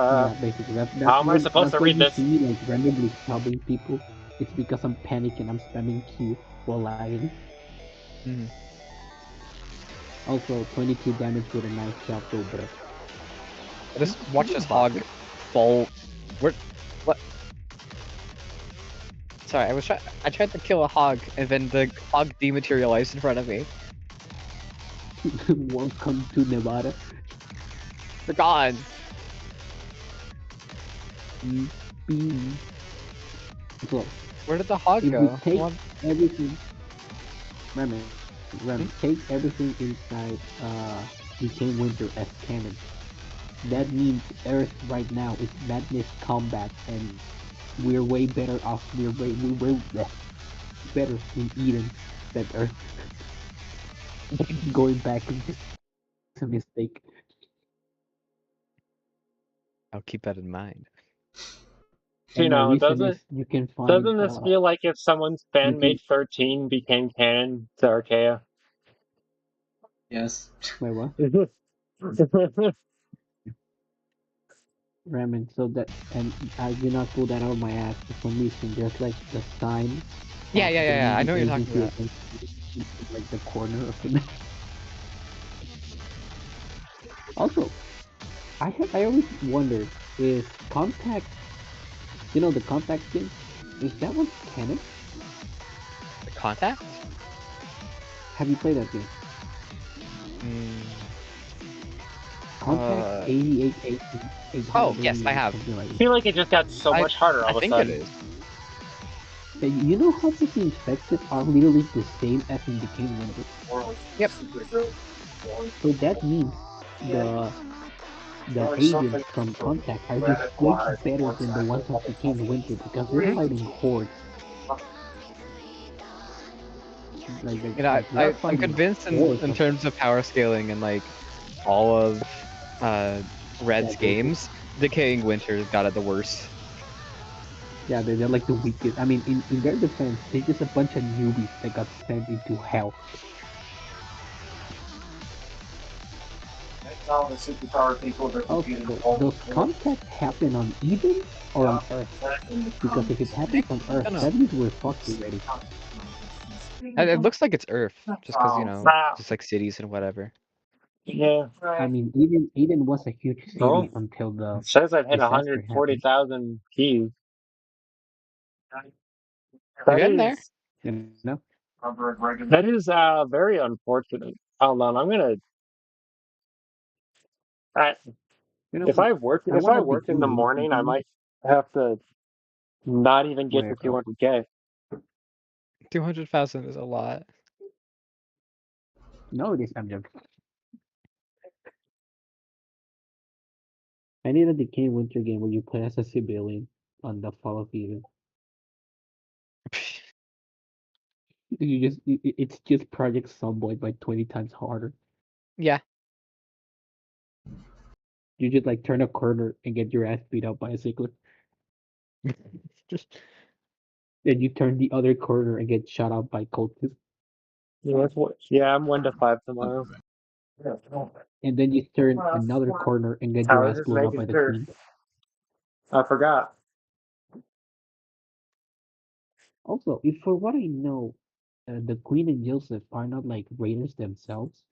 [SPEAKER 8] Yeah, basically
[SPEAKER 1] How am I supposed
[SPEAKER 8] that's
[SPEAKER 1] to
[SPEAKER 8] why
[SPEAKER 1] read
[SPEAKER 8] you
[SPEAKER 1] this?
[SPEAKER 8] see me like randomly shoving people. It's because I'm panicking. I'm spamming Q while lagging. Also, 22 damage with a nice job, though, bro.
[SPEAKER 9] I just watch this hog fall. Where? What? Sorry, I tried to kill a hog, and then the hog dematerialized in front of me.
[SPEAKER 8] Welcome to Nevada.
[SPEAKER 9] They're gone.
[SPEAKER 8] So,
[SPEAKER 9] Where did the hog
[SPEAKER 8] if we
[SPEAKER 9] go?
[SPEAKER 8] take everything, Ramen, take everything inside Decay Winter as canon. That means Earth right now is Madness Combat, and we're way better off. We're better in Eden than Earth. Going back is just a mistake.
[SPEAKER 9] I'll keep that in mind.
[SPEAKER 8] And my reason is
[SPEAKER 1] Doesn't
[SPEAKER 8] you can find
[SPEAKER 1] this feel like if someone's
[SPEAKER 8] you
[SPEAKER 1] fan
[SPEAKER 8] can
[SPEAKER 1] made 13 became canon to Archaea?
[SPEAKER 6] Yes.
[SPEAKER 8] wait what? Ramen, so that, and I did not pull that out of my ass for some reason. There's like the sign
[SPEAKER 9] Yeah,
[SPEAKER 8] of
[SPEAKER 9] yeah,
[SPEAKER 8] the
[SPEAKER 9] yeah, yeah. I know
[SPEAKER 8] movie
[SPEAKER 9] what you're talking
[SPEAKER 8] agency
[SPEAKER 9] about.
[SPEAKER 8] in like the corner of the. Also, I always wondered, is Contact, you know, the Contact skin, is that one canon?
[SPEAKER 9] The contact?
[SPEAKER 8] Have you played that game?
[SPEAKER 9] Mm,
[SPEAKER 8] Contact
[SPEAKER 9] uh,
[SPEAKER 8] 88,
[SPEAKER 9] oh, yes, I
[SPEAKER 8] 888,
[SPEAKER 9] have.
[SPEAKER 8] something like
[SPEAKER 1] I
[SPEAKER 8] that.
[SPEAKER 1] feel like it just got so much harder
[SPEAKER 9] I
[SPEAKER 1] all of a
[SPEAKER 9] think it
[SPEAKER 1] sudden.
[SPEAKER 9] is.
[SPEAKER 8] And you know how the infected are literally the same as in the King Winter?
[SPEAKER 9] Yep.
[SPEAKER 8] So that means the agents from Contact are just way better than the ones of Decaying Winter because they're fighting hordes.
[SPEAKER 9] You know,
[SPEAKER 8] They're
[SPEAKER 9] I'm
[SPEAKER 8] fighting
[SPEAKER 9] convinced
[SPEAKER 8] hordes
[SPEAKER 9] in
[SPEAKER 8] of
[SPEAKER 9] terms of power scaling and like all of Red's
[SPEAKER 8] that they,
[SPEAKER 9] games, Decaying Winter got it the worst.
[SPEAKER 8] yeah, they're like the weakest. I mean, in their defense, they're just a bunch of newbies that got sent into hell.
[SPEAKER 7] All the superpower people that competed
[SPEAKER 8] Also,
[SPEAKER 7] all
[SPEAKER 8] does
[SPEAKER 7] the war.
[SPEAKER 8] contact happen on Eden or on Earth? Because if it happens on Earth,
[SPEAKER 9] don't know.
[SPEAKER 8] that means we're fucked already.
[SPEAKER 9] It looks like it's Earth, just because, you know,
[SPEAKER 1] Wow.
[SPEAKER 9] just like cities and whatever.
[SPEAKER 1] Yeah.
[SPEAKER 8] I mean, Eden was a huge
[SPEAKER 1] Oh,
[SPEAKER 8] city until the
[SPEAKER 1] it says I've hit
[SPEAKER 8] disaster happened.
[SPEAKER 1] 140,000 keys.
[SPEAKER 9] You're
[SPEAKER 1] That
[SPEAKER 9] getting there.
[SPEAKER 1] is
[SPEAKER 8] You know?
[SPEAKER 1] that is very unfortunate. Hold on, I'm gonna. I,
[SPEAKER 8] You know,
[SPEAKER 1] if I work
[SPEAKER 8] I
[SPEAKER 1] if I
[SPEAKER 8] wanna
[SPEAKER 1] work in
[SPEAKER 8] begin
[SPEAKER 1] the morning, I
[SPEAKER 8] YouTubing.
[SPEAKER 1] might have to not even get to
[SPEAKER 8] Wake up.
[SPEAKER 1] 200K.
[SPEAKER 9] 200,000 is a lot.
[SPEAKER 8] No, it is. I'm joking. I need a decay winter game where you play as a civilian on the fall of Eden. It's just Project Zomboid by 20 times harder.
[SPEAKER 9] Yeah.
[SPEAKER 8] You just like turn a corner and get your ass beat up by a cyclist.
[SPEAKER 9] Just
[SPEAKER 8] Then you turn the other corner and get shot up by cultists.
[SPEAKER 1] Yeah, I'm 1 to 5 tomorrow.
[SPEAKER 8] And then you turn another corner and get
[SPEAKER 1] I
[SPEAKER 8] your
[SPEAKER 1] was
[SPEAKER 8] ass
[SPEAKER 1] just
[SPEAKER 8] blown up
[SPEAKER 1] making
[SPEAKER 8] by the
[SPEAKER 1] sure.
[SPEAKER 8] queen.
[SPEAKER 1] I forgot.
[SPEAKER 8] Also, if for what I know, the queen and Joseph are not like raiders themselves.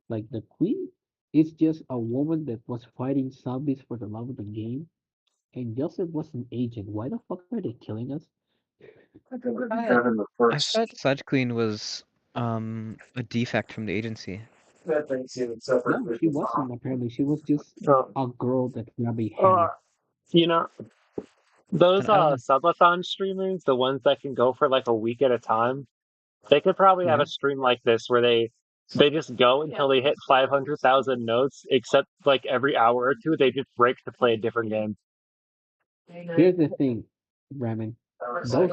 [SPEAKER 8] Like the queen is just a woman that was fighting zombies for the love of the game, and Joseph was an agent. Why the fuck are they killing us?
[SPEAKER 9] I,
[SPEAKER 1] In the
[SPEAKER 9] I
[SPEAKER 1] first.
[SPEAKER 9] thought Sludge Queen was a defect from the agency.
[SPEAKER 8] No, she wasn't apparently. She was just
[SPEAKER 1] Oh,
[SPEAKER 8] a girl that grabbed a
[SPEAKER 1] uh,
[SPEAKER 8] hammer.
[SPEAKER 1] you know, those
[SPEAKER 9] And I don't know.
[SPEAKER 1] subathon streamers, the ones that can go for like a week at a time, they could probably have
[SPEAKER 8] Yeah.
[SPEAKER 1] a stream like this where they just go until they hit 500,000 notes, except like every hour or two they just break to play a different game.
[SPEAKER 8] Here's the thing, Ramen. Those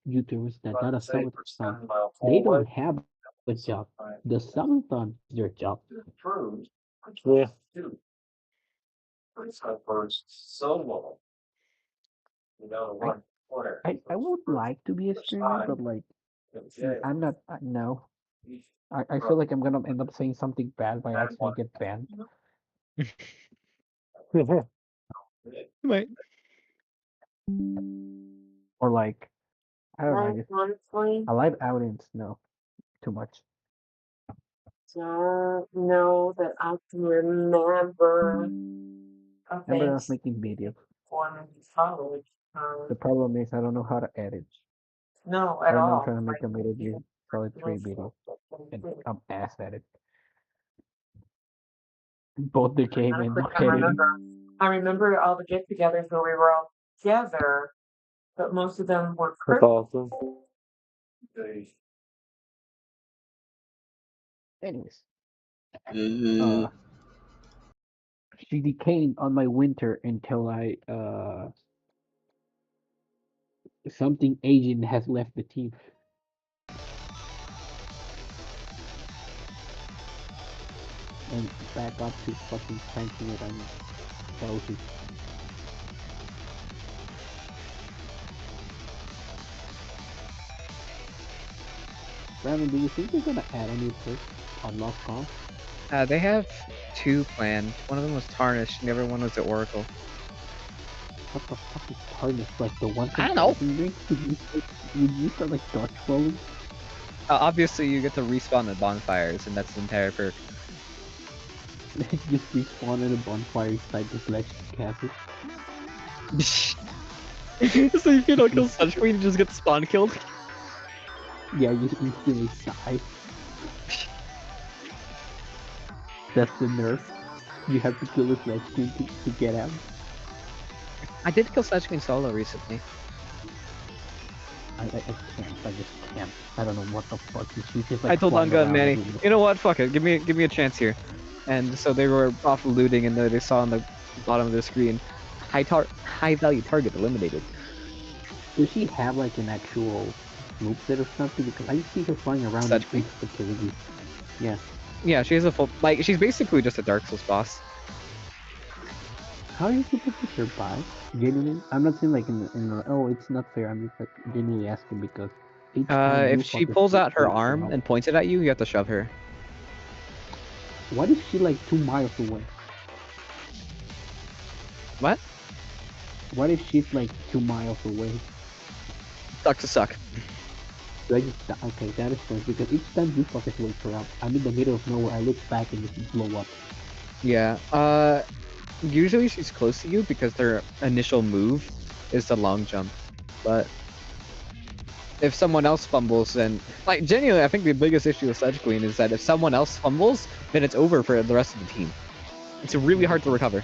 [SPEAKER 8] YouTubers that got a subathon, they don't have a job. The subathon is their job.
[SPEAKER 1] Yeah.
[SPEAKER 8] I, I would like to be a streamer, but like I'm not. No, I feel like I'm gonna end up saying something bad by accident get banned,
[SPEAKER 9] Right.
[SPEAKER 8] or like I don't know. Just a live audience. No, too much.
[SPEAKER 7] Don't know that I can remember.
[SPEAKER 8] Remember, I was making videos.
[SPEAKER 7] College.
[SPEAKER 8] The problem is I don't know how to edit.
[SPEAKER 7] No, at
[SPEAKER 8] Right now I'm
[SPEAKER 7] all.
[SPEAKER 8] trying to make a Metal Gear Solid 3 video, and I'm ass at it. Both the game and my editing.
[SPEAKER 7] I remember all the get-togethers where we were all together, but most of them were
[SPEAKER 1] That's awesome.
[SPEAKER 8] Anyways, she decayed on my winter until I something Asian has left the team. And back up to fucking cranking it on Chelsea. Brandon, do you think they're gonna add a new perk on Lost Cause?
[SPEAKER 9] They have two planned. One of them was Tarnished, and the other one was the Oracle.
[SPEAKER 8] What the fuck is Tarnish? Like the one
[SPEAKER 9] I
[SPEAKER 8] from
[SPEAKER 9] don't know.
[SPEAKER 8] Elden Ring? You used to like dodge rolling?
[SPEAKER 9] Obviously, you get to respawn at bonfires, and that's the entire perk.
[SPEAKER 8] Just respawn in a bonfire inside the Sledge Castle.
[SPEAKER 9] So if you don't kill Sludge Queen, you just get spawn killed.
[SPEAKER 8] Yeah, you instantly die. That's the nerf. You have to kill the Sledge Queen to get out.
[SPEAKER 9] I did kill Sludge Queen solo recently.
[SPEAKER 8] I can't. I just can't. I don't know what the fuck. She's just like
[SPEAKER 9] I told
[SPEAKER 8] flying
[SPEAKER 9] Anga and
[SPEAKER 8] around
[SPEAKER 9] Manny,
[SPEAKER 8] everywhere.
[SPEAKER 9] you know what? Fuck it. Give me a chance here. And so they were off looting, and they saw on the bottom of their screen, high value target eliminated.
[SPEAKER 8] Does she have like an actual moveset or something? Because I see her flying around
[SPEAKER 9] Sledge
[SPEAKER 8] in
[SPEAKER 9] Queen?
[SPEAKER 8] insta-killing. Yeah.
[SPEAKER 9] Yeah, she has a full she's basically just a Dark Souls boss.
[SPEAKER 8] How are you supposed to survive? Genuinely? I'm not saying like oh, it's not fair. I'm just like genuinely asking because each time you
[SPEAKER 9] If she
[SPEAKER 8] fucking
[SPEAKER 9] pulls out her
[SPEAKER 8] face
[SPEAKER 9] arm
[SPEAKER 8] out,
[SPEAKER 9] and points it at you, you have to shove her.
[SPEAKER 8] What if she like 2 miles away?
[SPEAKER 9] What?
[SPEAKER 8] What if she's like 2 miles away?
[SPEAKER 9] Suck to suck.
[SPEAKER 8] Do I just okay, that is funny because each time you fuckers wake her up, I'm in the middle of nowhere, I look back and just blow up.
[SPEAKER 9] Yeah. Usually she's close to you because their initial move is the long jump. But if someone else fumbles, then like genuinely, I think the biggest issue with Sedge Queen is that if someone else fumbles, then it's over for the rest of the team. It's really hard to recover.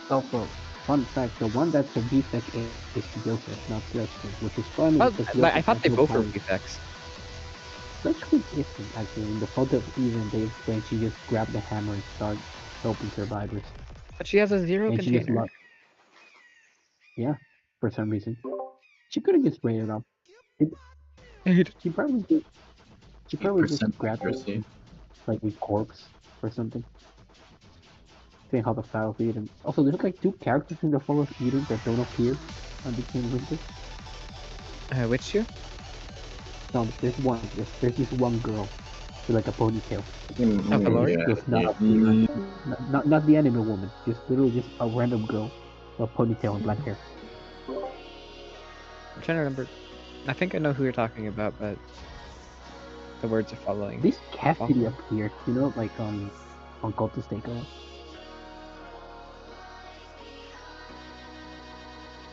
[SPEAKER 8] Also, fun fact, the one that's a defect is Joseph, not Sledge Queen, which is funny
[SPEAKER 9] But
[SPEAKER 8] because
[SPEAKER 9] I
[SPEAKER 8] Joseph
[SPEAKER 9] thought
[SPEAKER 8] has
[SPEAKER 9] they
[SPEAKER 8] no
[SPEAKER 9] both were
[SPEAKER 8] power.
[SPEAKER 9] defects.
[SPEAKER 8] Sledge Queen isn't actually. In the photo even they explain she just grabbed the hammer and started helping survivors.
[SPEAKER 9] But she has a zero
[SPEAKER 8] And she just
[SPEAKER 9] container.
[SPEAKER 8] yeah, for some reason. She could have just raided up. She probably did. She probably just
[SPEAKER 6] 8%
[SPEAKER 8] grabbed it
[SPEAKER 6] accuracy.
[SPEAKER 8] like a corpse or something. Saying how the foul feed and also there's like 2 characters in the Fall of Eden that don't appear on the King Winter.
[SPEAKER 9] Which two?
[SPEAKER 8] No, there's one. There's this one girl with like a ponytail.
[SPEAKER 9] Valori?
[SPEAKER 8] Just not not the anime woman. Just literally just a random girl with a ponytail and black hair.
[SPEAKER 9] I'm trying to remember. I think I know who you're talking about, but the words are following.
[SPEAKER 8] This Cassidy appeared, you know, like on Cultist Takeover.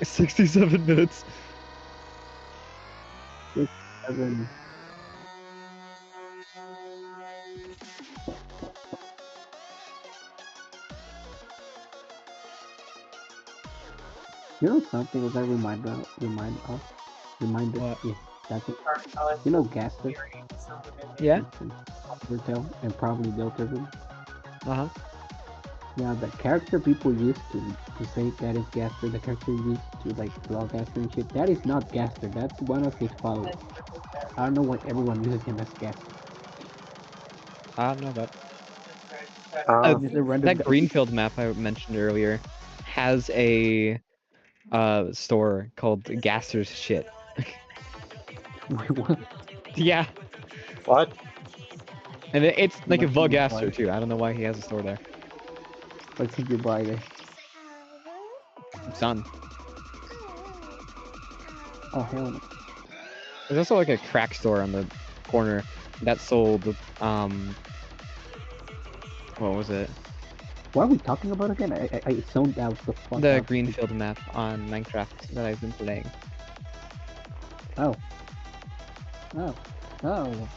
[SPEAKER 9] 67 minutes.
[SPEAKER 8] Seven. You know something that reminded
[SPEAKER 9] What?
[SPEAKER 8] yeah, that's it. You know Gaster?
[SPEAKER 9] Yeah?
[SPEAKER 8] Vertel and probably Deltarune.
[SPEAKER 9] Uh-huh.
[SPEAKER 8] Yeah, the character people used to say that is Gaster, the character used to like draw Gaster and shit, that is not Gaster, that's one of his followers. I don't know why everyone uses him as Gaster.
[SPEAKER 9] I don't know that.
[SPEAKER 8] Just a random
[SPEAKER 9] That
[SPEAKER 8] guy.
[SPEAKER 9] Greenfield map I mentioned earlier has a store called Gasser's Shit.
[SPEAKER 8] Wait, what?
[SPEAKER 9] Yeah.
[SPEAKER 1] What?
[SPEAKER 9] And it's like a
[SPEAKER 8] What did you
[SPEAKER 9] Gasser
[SPEAKER 8] buy?
[SPEAKER 9] too. I don't know why he has a store there.
[SPEAKER 8] What did you buy there?
[SPEAKER 9] Son.
[SPEAKER 8] Oh hell no.
[SPEAKER 9] There's also like a crack store on the corner that sold what was it?
[SPEAKER 8] What are we talking about again? I zoned out the fuck
[SPEAKER 9] The
[SPEAKER 8] out.
[SPEAKER 9] Greenfield map on Minecraft that I've been playing.
[SPEAKER 8] Oh. Oh. Oh.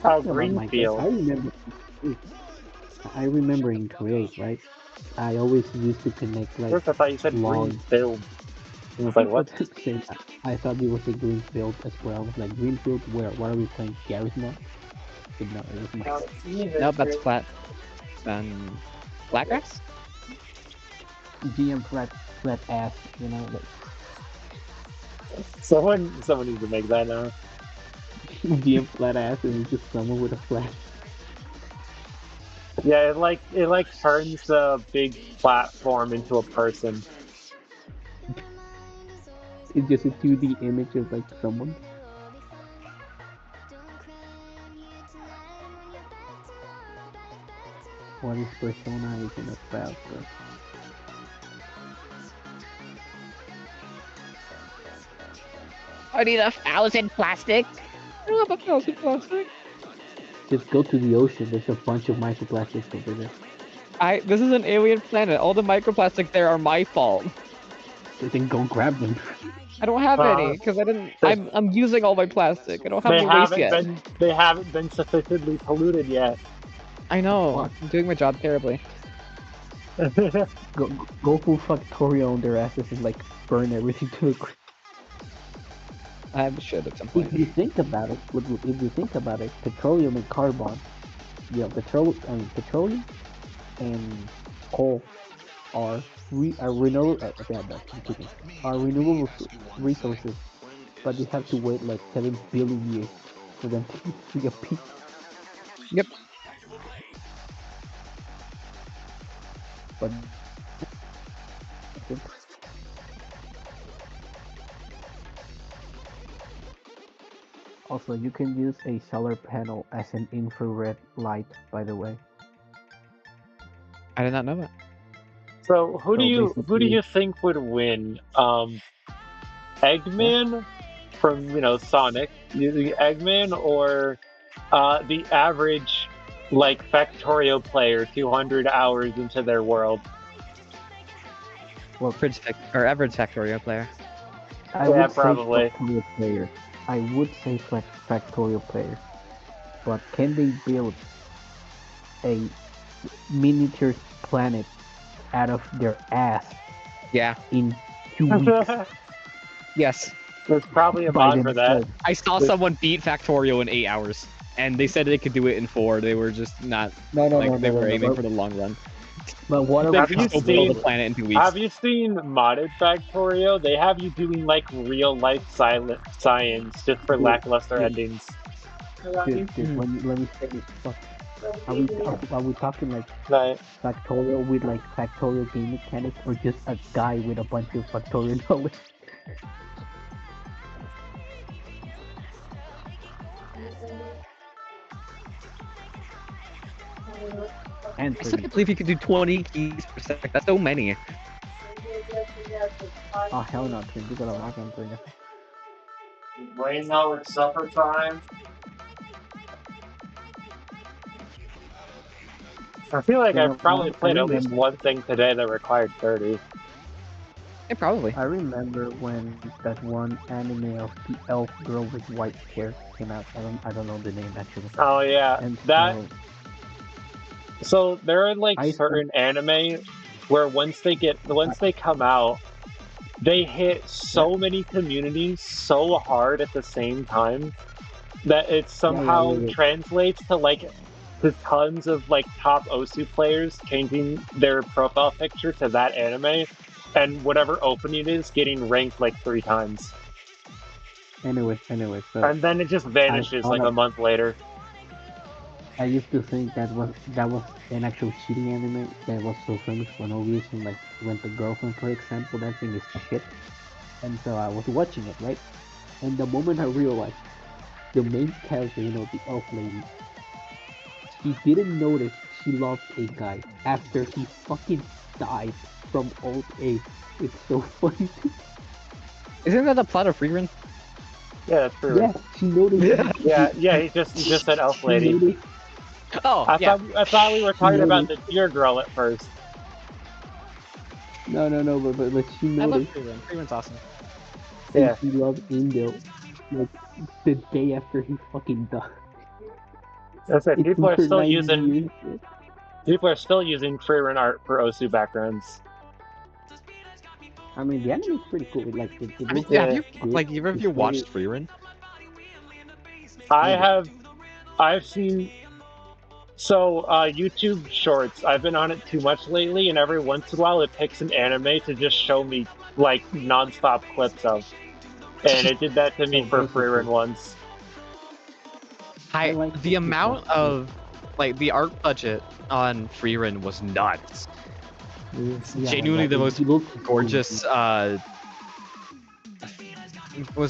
[SPEAKER 1] Oh,
[SPEAKER 8] Talking about Minecraft,
[SPEAKER 1] Greenfield.
[SPEAKER 8] I remember in Create, right? I always used to connect like
[SPEAKER 1] First, I thought you said
[SPEAKER 8] long.
[SPEAKER 1] Greenfield. I was like, what?
[SPEAKER 8] I thought it was a Greenfield as well. I was like, Greenfield, where? What are we playing? Garry's Mod? But no, it was Minecraft.
[SPEAKER 9] No, that's flat. Flatgrass?
[SPEAKER 8] GM flat ass, you know, like
[SPEAKER 1] Someone needs to make that now.
[SPEAKER 8] GM flat ass and it's just someone with a flat.
[SPEAKER 1] Yeah, it like turns the big platform into a person.
[SPEAKER 8] It's just a 2D image of like someone. What is Persona even about, bro?
[SPEAKER 9] I need 1,000 plastic. I don't have 1,000 plastic.
[SPEAKER 8] Just go to the ocean. There's a bunch of microplastics over there.
[SPEAKER 9] This is an alien planet. All the microplastics there are my fault.
[SPEAKER 8] Then go grab them.
[SPEAKER 9] I don't have any because I didn't. I'm using all my plastic. I don't have any waste yet.
[SPEAKER 1] They haven't been sufficiently polluted yet.
[SPEAKER 9] I know.
[SPEAKER 8] What?
[SPEAKER 9] I'm doing my job terribly.
[SPEAKER 8] Go full Factorio on their asses and like burn everything to the ground.
[SPEAKER 9] I should at some point.
[SPEAKER 8] If you think about it, petroleum and carbon, petroleum and coal are renewable resources, but you have to wait like 7 billion years for them to get peaked.
[SPEAKER 9] Yep.
[SPEAKER 8] But Also, you can use a solar panel as an infrared light, by the way.
[SPEAKER 9] I did not know that.
[SPEAKER 1] So who do
[SPEAKER 8] So
[SPEAKER 1] you
[SPEAKER 8] basically,
[SPEAKER 1] think would win? Eggman from Sonic, the Eggman, or the average like Factorio player 200 hours into their world?
[SPEAKER 8] well,
[SPEAKER 9] Average Factorio player.
[SPEAKER 8] I
[SPEAKER 1] Yeah,
[SPEAKER 8] would say
[SPEAKER 1] probably.
[SPEAKER 8] Factorio player. I would say Factorio player. But can they build a miniature planet out of their ass
[SPEAKER 9] Yeah.
[SPEAKER 8] in 2 weeks
[SPEAKER 9] Yes.
[SPEAKER 1] There's probably a
[SPEAKER 8] by
[SPEAKER 1] mod for that.
[SPEAKER 8] themselves?
[SPEAKER 9] I saw someone beat Factorio in 8 hours, and they said they could do it in 4. They were just not
[SPEAKER 8] No,
[SPEAKER 9] they were aiming
[SPEAKER 8] But,
[SPEAKER 9] for the long run.
[SPEAKER 8] but what
[SPEAKER 9] They
[SPEAKER 8] I'm
[SPEAKER 1] Have
[SPEAKER 9] could
[SPEAKER 1] you
[SPEAKER 9] still
[SPEAKER 8] talking
[SPEAKER 9] build a
[SPEAKER 1] seen?
[SPEAKER 8] about,
[SPEAKER 9] planet in 2 weeks.
[SPEAKER 1] Have you seen modded Factorio? They have you doing like real life silent science just for lackluster
[SPEAKER 8] dude,
[SPEAKER 1] endings.
[SPEAKER 8] dude, let me say this. Fuck. Are we talking like
[SPEAKER 1] Right.
[SPEAKER 8] Factorio with like Factorio game mechanics, or just a guy with a bunch of Factorio knowledge?
[SPEAKER 9] I still can't believe you could do 20 keys per second. That's so many.
[SPEAKER 8] Oh hell no, Twin, you gotta log on, Twin.
[SPEAKER 1] Right now it's supper time. I feel like I probably
[SPEAKER 8] I
[SPEAKER 1] played at least
[SPEAKER 8] remember.
[SPEAKER 1] one thing today that required 30.
[SPEAKER 9] Yeah, probably.
[SPEAKER 8] I remember when that one anime of the elf girl with white hair came out. I don't know the name actually.
[SPEAKER 1] Oh yeah,
[SPEAKER 8] And
[SPEAKER 1] that. So there are like
[SPEAKER 8] I spent
[SPEAKER 1] certain anime where once they come out, they hit
[SPEAKER 8] yeah
[SPEAKER 1] so many communities so hard at the same time that it somehow
[SPEAKER 8] yeah.
[SPEAKER 1] translates to like to tons of like top OSU players changing their profile picture to that anime, and whatever opening it is getting ranked like 3 times,
[SPEAKER 8] Anyway, so
[SPEAKER 1] and then it just
[SPEAKER 8] I
[SPEAKER 1] vanishes
[SPEAKER 8] thought
[SPEAKER 1] like a month later.
[SPEAKER 8] I used to think that was an actual shitty anime that was so famous for no reason. Like Rent a Girlfriend, for example, that thing is shit. And so I was watching it, right? And the moment I realized the main character, the elf lady, she didn't notice she loved a guy after he fucking died from old age. It's so funny.
[SPEAKER 9] Isn't that the plot of Rerun?
[SPEAKER 1] Yeah, that's true.
[SPEAKER 8] Yeah, she noticed.
[SPEAKER 1] Yeah. He just said elf
[SPEAKER 8] She
[SPEAKER 1] lady.
[SPEAKER 8] noticed.
[SPEAKER 9] Oh,
[SPEAKER 1] I
[SPEAKER 9] yeah.
[SPEAKER 1] thought we were
[SPEAKER 8] She
[SPEAKER 1] talking about
[SPEAKER 8] noticed.
[SPEAKER 1] the deer girl at first.
[SPEAKER 8] No, but she
[SPEAKER 9] I love
[SPEAKER 8] noticed.
[SPEAKER 9] Rerun. Rerun's awesome.
[SPEAKER 8] And
[SPEAKER 1] Yeah.
[SPEAKER 8] she loved Angel like the day after he fucking died.
[SPEAKER 1] I said
[SPEAKER 8] It took her 9 years.
[SPEAKER 1] people are still using free run art for Osu backgrounds.
[SPEAKER 8] I mean, the anime is pretty cool. Like it
[SPEAKER 9] I mean,
[SPEAKER 8] looks
[SPEAKER 9] yeah, have
[SPEAKER 1] Yeah.
[SPEAKER 9] you
[SPEAKER 8] good.
[SPEAKER 9] have
[SPEAKER 8] The
[SPEAKER 9] you
[SPEAKER 8] story,
[SPEAKER 9] watched Rerun?
[SPEAKER 1] I
[SPEAKER 8] kind of.
[SPEAKER 1] have I've seen YouTube Shorts. I've been on it too much lately, and every once in a while it picks an anime to just show me like nonstop clips of. And it did that to me
[SPEAKER 8] So
[SPEAKER 1] for free run
[SPEAKER 8] basically,
[SPEAKER 1] once.
[SPEAKER 8] I like
[SPEAKER 9] The
[SPEAKER 8] to keep
[SPEAKER 9] amount
[SPEAKER 8] up with.
[SPEAKER 9] of like the art budget on Freerun was nuts.
[SPEAKER 8] Yeah,
[SPEAKER 9] Genuinely the most
[SPEAKER 8] it looks
[SPEAKER 9] gorgeous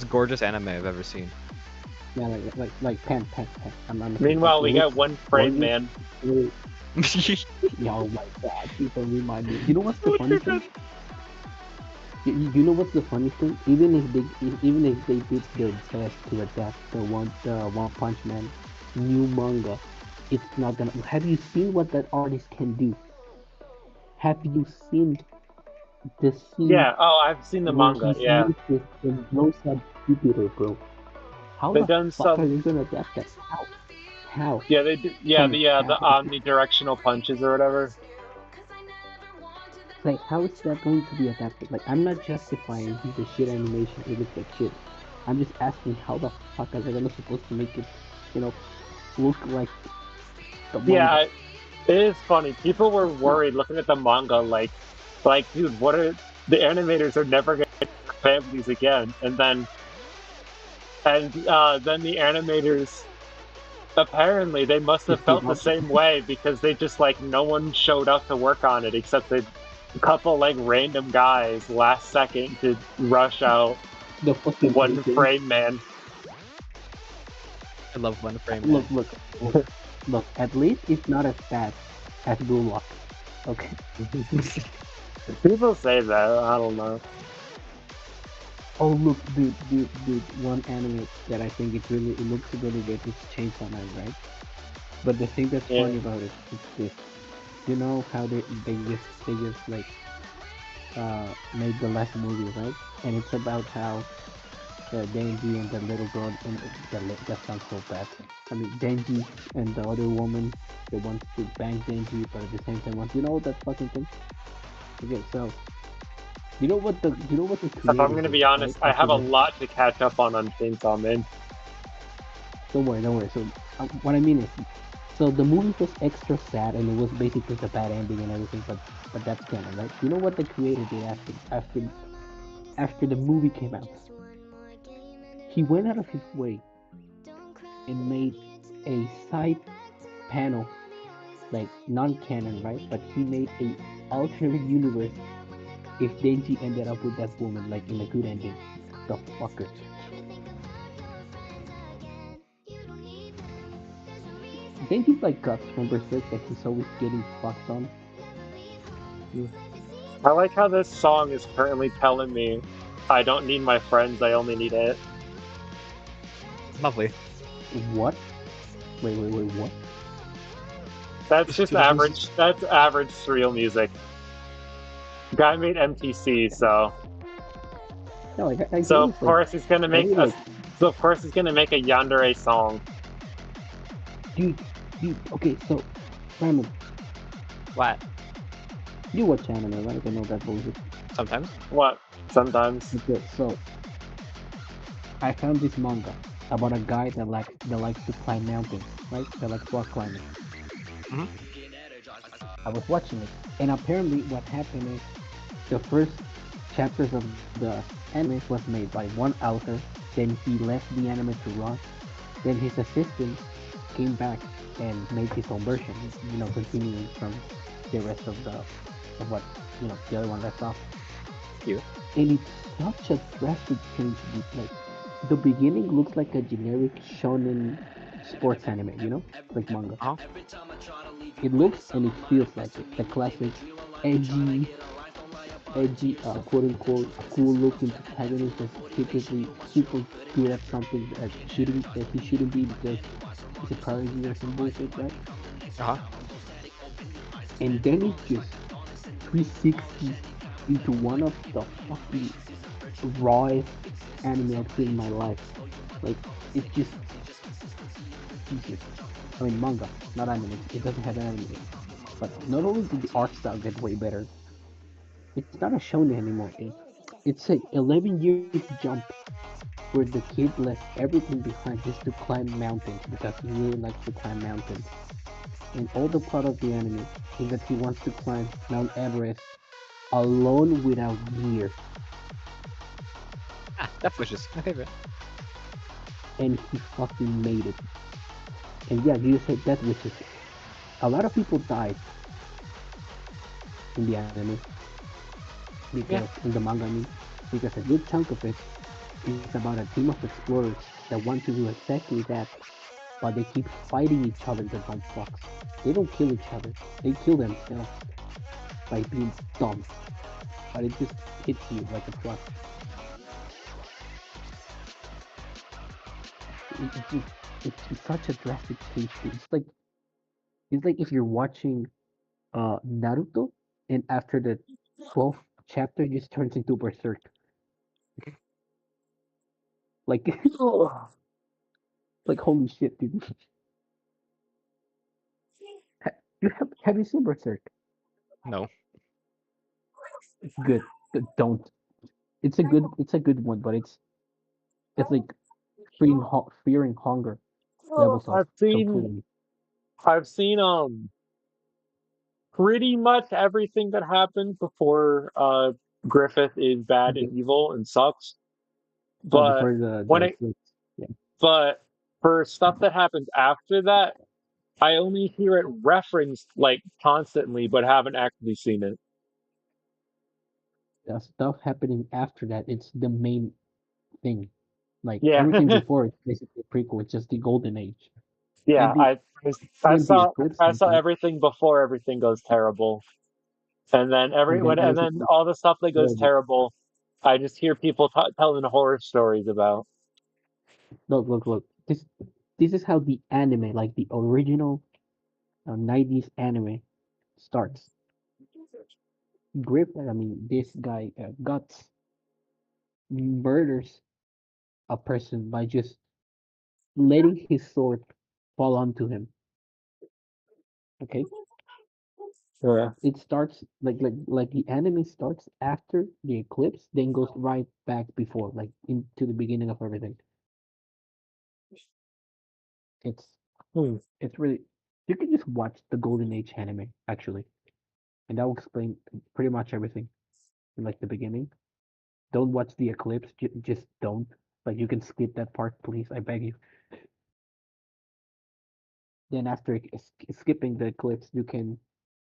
[SPEAKER 9] gorgeous anime I've ever seen.
[SPEAKER 8] Yeah, like pen.
[SPEAKER 1] Meanwhile, we
[SPEAKER 8] it
[SPEAKER 1] got
[SPEAKER 8] looks
[SPEAKER 1] one frame
[SPEAKER 8] gorgeous.
[SPEAKER 1] man.
[SPEAKER 8] Yeah, oh my god, people remind me. You know what's the funny thing? You know what's the funny thing? Even if they did their best to adapt the One Punch Man new manga, it's not gonna. Have you seen what that artist can do? Have you seen the scene
[SPEAKER 1] Yeah, oh, I've seen the
[SPEAKER 8] where
[SPEAKER 1] manga,
[SPEAKER 8] he
[SPEAKER 1] yeah.
[SPEAKER 8] sneezes and blows up Jupiter, bro? How
[SPEAKER 1] They've
[SPEAKER 8] the
[SPEAKER 1] done
[SPEAKER 8] fuck are
[SPEAKER 1] some
[SPEAKER 8] they gonna adapt that? How?
[SPEAKER 1] yeah, they do
[SPEAKER 8] Tell
[SPEAKER 1] yeah,
[SPEAKER 8] me
[SPEAKER 1] the
[SPEAKER 8] how.
[SPEAKER 1] omnidirectional punches or whatever.
[SPEAKER 8] Like, how is that going to be adapted? Like, I'm not justifying the shit animation. It looks like shit. I'm just asking how the fuck are they gonna supposed to make it, you know, look like the manga?
[SPEAKER 1] Yeah, it is funny. People were worried looking at the manga like dude, what are the animators are never gonna make families again. And then the animators apparently they must have
[SPEAKER 8] Just give
[SPEAKER 1] felt the
[SPEAKER 8] up.
[SPEAKER 1] same way because they just like no one showed up to work on it except a couple like random guys last second to rush out
[SPEAKER 8] The fucking
[SPEAKER 1] one
[SPEAKER 8] agent.
[SPEAKER 1] frame man.
[SPEAKER 9] I love one frame
[SPEAKER 8] Look,
[SPEAKER 9] man.
[SPEAKER 8] look, look, look. At least it's not as bad as Blue Lock. Okay.
[SPEAKER 1] People say that. I don't know.
[SPEAKER 8] Oh look, dude. One anime that I think it looks really good is Chainsaw Man, right? But the thing that's
[SPEAKER 1] Yeah.
[SPEAKER 8] funny about it is this. You know how they just like made the last movie, right? And it's about how Denji and the little girl and that sounds so bad. I mean Denji and the other woman that wants to bang Denji, but at the same time wants, you know, that fucking thing. Okay, so you know what the
[SPEAKER 1] If I'm
[SPEAKER 8] creator
[SPEAKER 1] gonna
[SPEAKER 8] did,
[SPEAKER 1] be
[SPEAKER 8] right?
[SPEAKER 1] honest, I
[SPEAKER 8] After
[SPEAKER 1] have a
[SPEAKER 8] the
[SPEAKER 1] lot to catch up on Chainsaw Man.
[SPEAKER 8] don't worry. So what I mean is, so the movie was extra sad and it was basically the bad ending and everything, but that's canon, right? You know what the creator did after the movie came out? He went out of his way and made a side panel, like non-canon, right? But he made a alternate universe if Denji ended up with that woman, like in a good ending. The fucker. Denji's like Guts from Berserk that he's always getting fucked on.
[SPEAKER 1] I like how this song is currently telling me I don't need my friends, I only need it.
[SPEAKER 9] Lovely.
[SPEAKER 8] What? Wait, what?
[SPEAKER 1] That's just average. That's average surreal music. Guy made MTC, so
[SPEAKER 8] No, I get
[SPEAKER 1] so
[SPEAKER 8] it.
[SPEAKER 1] of
[SPEAKER 8] It's like
[SPEAKER 1] course he's gonna make
[SPEAKER 8] very
[SPEAKER 1] a
[SPEAKER 8] like,
[SPEAKER 1] so of course he's gonna make a yandere song.
[SPEAKER 8] dude, okay, so Simon,
[SPEAKER 9] What?
[SPEAKER 8] you watch anime, right? I know that bullshit.
[SPEAKER 9] Sometimes.
[SPEAKER 1] What? Sometimes.
[SPEAKER 8] Okay, so I found this manga about a guy that likes to climb mountains, right? That likes rock climbing.
[SPEAKER 9] Mhm.
[SPEAKER 8] I was watching it, and apparently what happened is the first chapters of the anime was made by one author. Then he left the anime to run. Then his assistant came back and made his own version. You know, continuing from the rest of what the other one left off.
[SPEAKER 9] Cute.
[SPEAKER 8] And it's such a drastic change. Like the beginning looks like a generic shonen sports anime, like manga.
[SPEAKER 9] Uh-huh.
[SPEAKER 8] It looks and it feels like it. The classic edgy, quote unquote, cool looking protagonist that's typically super good at something that he shouldn't be because he's a prodigy or some bullshit, right?
[SPEAKER 9] Uh-huh.
[SPEAKER 8] And then it just 360s into one of the fucking rawest anime I've seen in my life. Like it just Jesus. I mean manga, not anime. It doesn't have anime. But not only did the art style get way better, it's not a shonen anymore. It's a 11 years jump where the kid left everything behind just to climb mountains because he really likes to climb mountains. And all the plot of the anime is that he wants to climb Mount Everest alone without gear.
[SPEAKER 9] Ah, Death Wishes. My favorite.
[SPEAKER 8] And he fucking made it. And yeah, you said that, which is a lot of people died in the anime because
[SPEAKER 9] Yeah.
[SPEAKER 8] in the manga, I mean, because a good chunk of it is about a team of explorers that want to do exactly that, but they keep fighting each other, the dumb fucks. They don't kill each other, they kill themselves by being dumb, but it just hits you like a truck. It just, it's such a drastic change. It's like if you're watching Naruto and after the 12th chapter just turns into Berserk. Like, like holy shit, dude. You have you seen Berserk?
[SPEAKER 9] No.
[SPEAKER 8] Good. Don't. It's a good one, but it's like fearing hunger
[SPEAKER 1] Oh,
[SPEAKER 8] levels of completely.
[SPEAKER 1] I've seen pretty much everything that happened before Griffith is bad and
[SPEAKER 8] Okay.
[SPEAKER 1] evil and sucks.
[SPEAKER 8] Oh,
[SPEAKER 1] But
[SPEAKER 8] before the
[SPEAKER 1] when
[SPEAKER 8] the
[SPEAKER 1] it
[SPEAKER 8] the yeah.
[SPEAKER 1] but for stuff that happens after that, I only hear it referenced like constantly, but haven't actually seen it.
[SPEAKER 8] The stuff happening after that, it's the main thing. Like
[SPEAKER 1] Yeah,
[SPEAKER 8] everything before it's basically a prequel. It's just the golden age.
[SPEAKER 1] yeah.
[SPEAKER 8] And the
[SPEAKER 1] I
[SPEAKER 8] when the
[SPEAKER 1] saw
[SPEAKER 8] eclipse
[SPEAKER 1] I saw
[SPEAKER 8] happened,
[SPEAKER 1] everything before everything goes terrible, and then
[SPEAKER 8] and then
[SPEAKER 1] and
[SPEAKER 8] everything
[SPEAKER 1] then
[SPEAKER 8] was
[SPEAKER 1] all the stuff that goes
[SPEAKER 8] horrible.
[SPEAKER 1] terrible, I just hear people telling horror stories about.
[SPEAKER 8] Look. This is how the anime, like the original 90s anime, starts. I mean, this guy Guts murders a person by just letting his sword fall onto him. Okay,
[SPEAKER 1] Yeah.
[SPEAKER 8] it starts like the anime starts after the eclipse, then goes right back before, like into the beginning of everything. It's
[SPEAKER 1] Hmm.
[SPEAKER 8] it's really you can just watch the Golden Age anime actually, and that will explain pretty much everything in like the beginning. Don't watch the eclipse, just don't. Like you can skip that part, please. I beg you. Then after skipping the eclipse, you can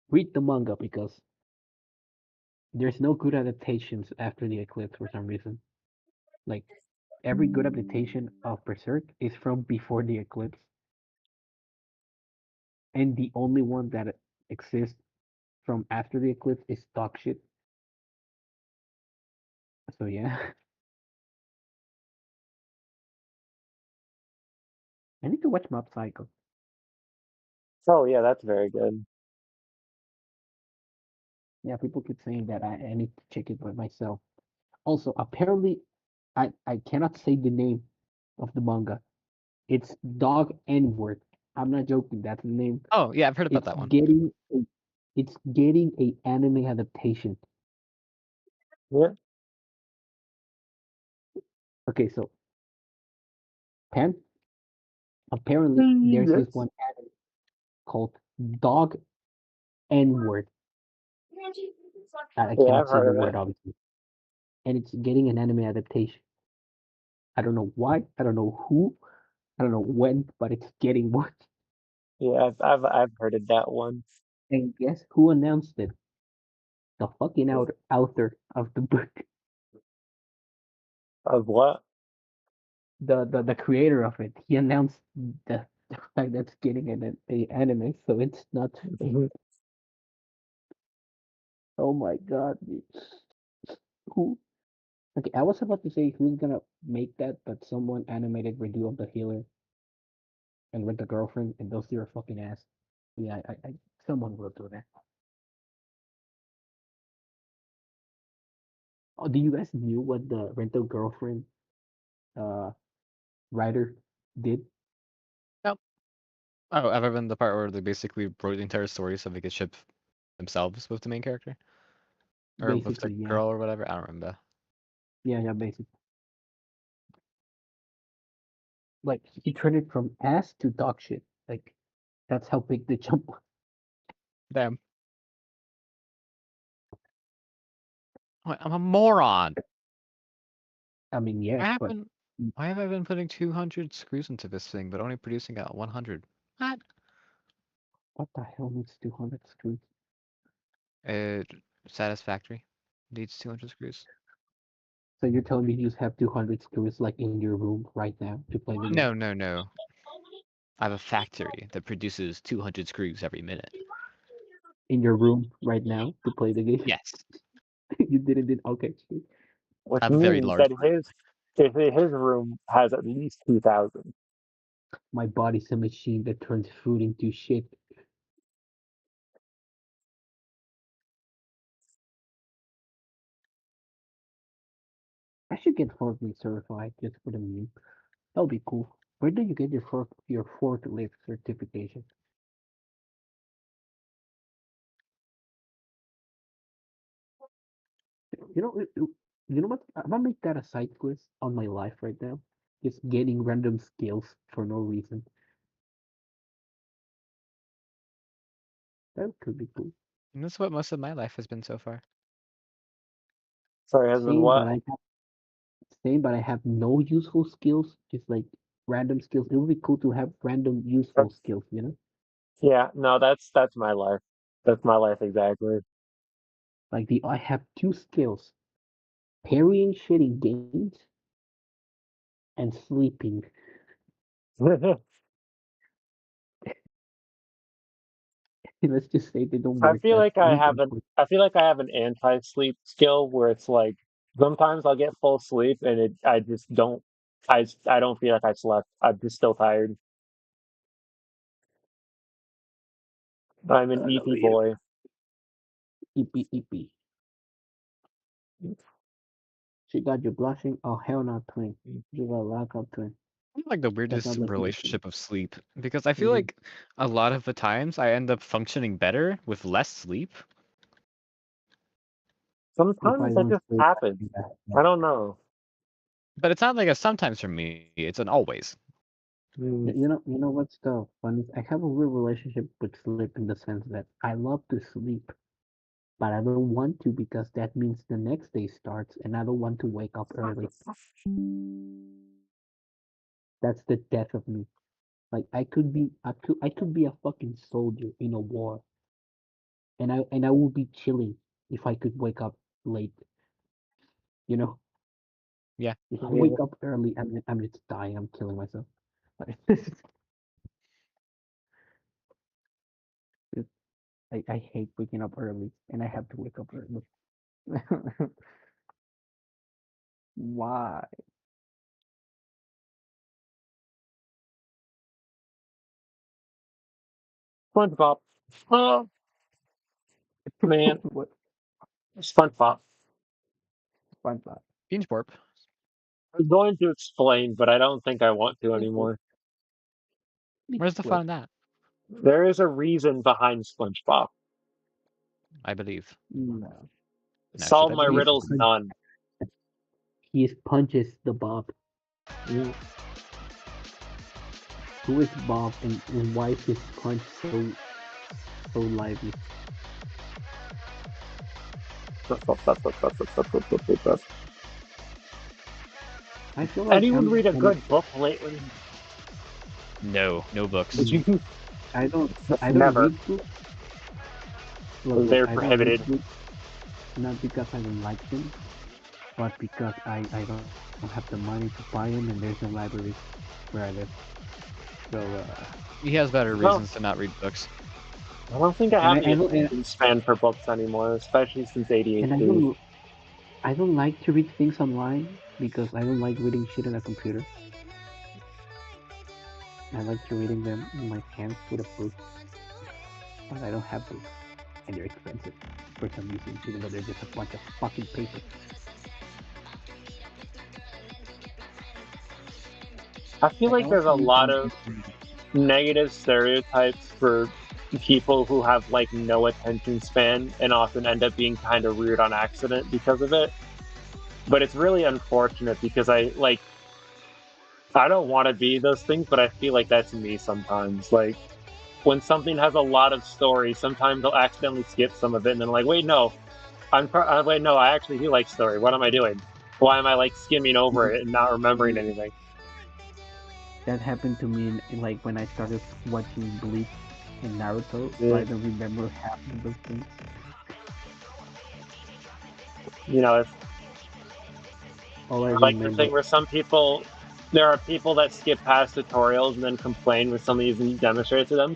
[SPEAKER 8] read the manga because there's no good adaptations after the eclipse for some reason. Like every good adaptation of Berserk is from before the eclipse, and the only one that exists from after the eclipse is dog shit. So yeah, I need to watch Mob Psycho.
[SPEAKER 1] Oh yeah, that's very good.
[SPEAKER 8] Yeah, people keep saying that I need to check it by myself. Also, apparently, I cannot say the name of the manga. It's Dog N Word. I'm not joking. That's the name.
[SPEAKER 9] Oh yeah, I've heard about
[SPEAKER 8] It's
[SPEAKER 9] that one.
[SPEAKER 8] getting a, it's getting a anime adaptation.
[SPEAKER 1] Yeah.
[SPEAKER 8] Okay, so Pen, apparently there's this
[SPEAKER 1] Yes.
[SPEAKER 8] one anime called Dog N Word. I
[SPEAKER 1] Yeah, I've
[SPEAKER 8] cannot say the
[SPEAKER 1] heard of
[SPEAKER 8] word
[SPEAKER 1] it.
[SPEAKER 8] obviously, and it's getting an anime adaptation. I don't know why. I don't know who. I don't know when, but it's getting one.
[SPEAKER 1] Yeah, I've heard of that one.
[SPEAKER 8] And guess who announced it? The fucking author of the book,
[SPEAKER 1] Of what?
[SPEAKER 8] the creator of it. He announced the fact that's getting a anime, so it's not fake.
[SPEAKER 1] Mhm.
[SPEAKER 8] Oh my god, dude. Who? Okay, I was about to say who's gonna make that, but someone animated redo of the healer and with the girlfriend, and those two are fucking ass. Yeah, someone will do that. Oh, do you guys knew what the rental girlfriend uh writer did?
[SPEAKER 9] Nope. Oh, ever been the part where they basically wrote the entire story so they could ship themselves with the main character or with the
[SPEAKER 8] Basically, yeah,
[SPEAKER 9] girl or whatever? I don't remember.
[SPEAKER 8] yeah, basically. Like he turned it from ass to dog shit. Like that's how big the jump was.
[SPEAKER 9] Damn. I'm a moron.
[SPEAKER 8] I mean, yeah,
[SPEAKER 9] Why
[SPEAKER 8] but
[SPEAKER 9] haven't why have I been putting 200 screws into this thing but only producing at 100? What?
[SPEAKER 8] what the hell needs 200 screws?
[SPEAKER 9] Uh, satisfactory. Needs 200 screws.
[SPEAKER 8] So you're telling me you just have 200 screws like in your room right now to play the game?
[SPEAKER 9] No, no, no. I have a factory that produces 200 screws every minute.
[SPEAKER 8] In your room right now to play the game?
[SPEAKER 9] Yes.
[SPEAKER 8] You didn't did okay.
[SPEAKER 9] I
[SPEAKER 1] Which
[SPEAKER 9] have a very
[SPEAKER 1] means
[SPEAKER 9] large
[SPEAKER 1] that his room has at least 2,000.
[SPEAKER 8] My body's a machine that turns food into shit. I should get forklift certified just for the meme. That'll be cool. Where do you get your forklift certification? You know, you know what? I'm gonna make that a side quest on my life right now. Just getting random skills for no reason. That could be cool.
[SPEAKER 9] And that's what most of my life has been so far.
[SPEAKER 1] Sorry, has been
[SPEAKER 8] Same, but
[SPEAKER 1] what?
[SPEAKER 8] I have same, but I have no useful skills. Just like random skills. It would be cool to have random useful
[SPEAKER 1] That's
[SPEAKER 8] skills. You know,
[SPEAKER 1] yeah, no, that's my life. That's my life exactly.
[SPEAKER 8] like the I have two skills: parrying shit in games and sleeping. Let's just say they don't
[SPEAKER 1] I
[SPEAKER 8] work
[SPEAKER 1] feel
[SPEAKER 8] that
[SPEAKER 1] like
[SPEAKER 8] frequently.
[SPEAKER 1] I feel like I have an anti-sleep skill where it's like sometimes I'll get full sleep and I just don't I don't feel like I slept. I'm just still tired. I'm an EP boy.
[SPEAKER 8] Eepy eepy. She got you blushing. Oh hell no, twin. You got lock up, twin.
[SPEAKER 9] I have, like the
[SPEAKER 8] That's
[SPEAKER 9] weirdest
[SPEAKER 8] not looking at you.
[SPEAKER 9] relationship of sleep because I feel
[SPEAKER 8] Mhm.
[SPEAKER 9] like a lot of the times I end up functioning better with less sleep.
[SPEAKER 8] If I
[SPEAKER 1] Sometimes that
[SPEAKER 8] don't
[SPEAKER 1] just
[SPEAKER 8] sleep, I
[SPEAKER 1] happens.
[SPEAKER 8] think
[SPEAKER 1] I don't know.
[SPEAKER 9] But it's not like a sometimes for me, it's an always.
[SPEAKER 1] Mm,
[SPEAKER 8] you know what's the funny? I have a weird relationship with sleep in the sense that I love to sleep, but I don't want to because that means the next day starts, and I don't want to wake up early. That's the death of me. Like I could be a fucking soldier in a war, and I would be chilling if I could wake up late. You know,
[SPEAKER 9] Yeah.
[SPEAKER 8] if I
[SPEAKER 1] yeah.
[SPEAKER 8] wake up early, I'm just dying. I'm killing myself. Like, I hate waking up early, and I have to wake up early. Why?
[SPEAKER 1] SpongeBob. Oh man,
[SPEAKER 8] What?
[SPEAKER 1] SpongeBob.
[SPEAKER 8] SpongeBob.
[SPEAKER 9] Beansport.
[SPEAKER 1] I was going to explain, but I don't think I want to
[SPEAKER 8] SpongeBob.
[SPEAKER 1] anymore.
[SPEAKER 9] Where's the fun in that?
[SPEAKER 1] There is a reason behind SpongeBob.
[SPEAKER 9] I believe.
[SPEAKER 8] No.
[SPEAKER 9] Now should
[SPEAKER 1] Solve
[SPEAKER 9] I
[SPEAKER 1] my
[SPEAKER 8] He is
[SPEAKER 9] believe?
[SPEAKER 1] riddles,
[SPEAKER 8] punch.
[SPEAKER 1] none.
[SPEAKER 8] He is punches the Bob. Yeah. Who is Bob, and why is his punch so lively? I feel like
[SPEAKER 1] Anyone
[SPEAKER 8] I'm
[SPEAKER 1] read a
[SPEAKER 8] and
[SPEAKER 1] good book lately?
[SPEAKER 9] No, no books.
[SPEAKER 8] mm, I don't
[SPEAKER 1] Never.
[SPEAKER 8] read books. Look,
[SPEAKER 1] They're
[SPEAKER 8] I don't read
[SPEAKER 1] prohibited.
[SPEAKER 8] books not because I don't like them, but because I don't have the money to buy them, and there's no library where I live. So
[SPEAKER 9] He has better
[SPEAKER 1] No,
[SPEAKER 9] reasons to not read books.
[SPEAKER 1] I don't think I
[SPEAKER 8] and
[SPEAKER 1] have
[SPEAKER 8] I
[SPEAKER 1] the
[SPEAKER 8] don't
[SPEAKER 1] attention span for books anymore, especially since
[SPEAKER 8] and
[SPEAKER 1] ADHD.
[SPEAKER 8] I don't like to read things online because I don't like reading shit on a computer. I like to reading them in my hands with a book, but I don't have books, and they're expensive for some reason, even though they're just a bunch of fucking paper.
[SPEAKER 1] I feel
[SPEAKER 8] Like I
[SPEAKER 1] like
[SPEAKER 8] want
[SPEAKER 1] there's
[SPEAKER 8] to
[SPEAKER 1] a
[SPEAKER 8] read
[SPEAKER 1] lot
[SPEAKER 8] One
[SPEAKER 1] of
[SPEAKER 8] Piece manga.
[SPEAKER 1] negative stereotypes for people who have like no attention span and often end up being kind of weird on accident because of it. But it's really unfortunate because I don't want to be those things, but I feel like that's me sometimes. Like when something has a lot of story, sometimes I'll accidentally skip some of it, and then like, wait, no, wait, no, I actually do like story. What am I doing? Why am I like skimming over
[SPEAKER 8] Mm,
[SPEAKER 1] it and not remembering
[SPEAKER 8] mm,
[SPEAKER 1] anything?
[SPEAKER 8] That happened to me in like when I started watching Bleach and Naruto, so
[SPEAKER 1] Yeah.
[SPEAKER 8] I don't remember half of those things.
[SPEAKER 1] You know, it's
[SPEAKER 8] All I
[SPEAKER 1] like the thing
[SPEAKER 8] remember,
[SPEAKER 1] where there are people that skip past tutorials and then complain when something isn't demonstrated to them.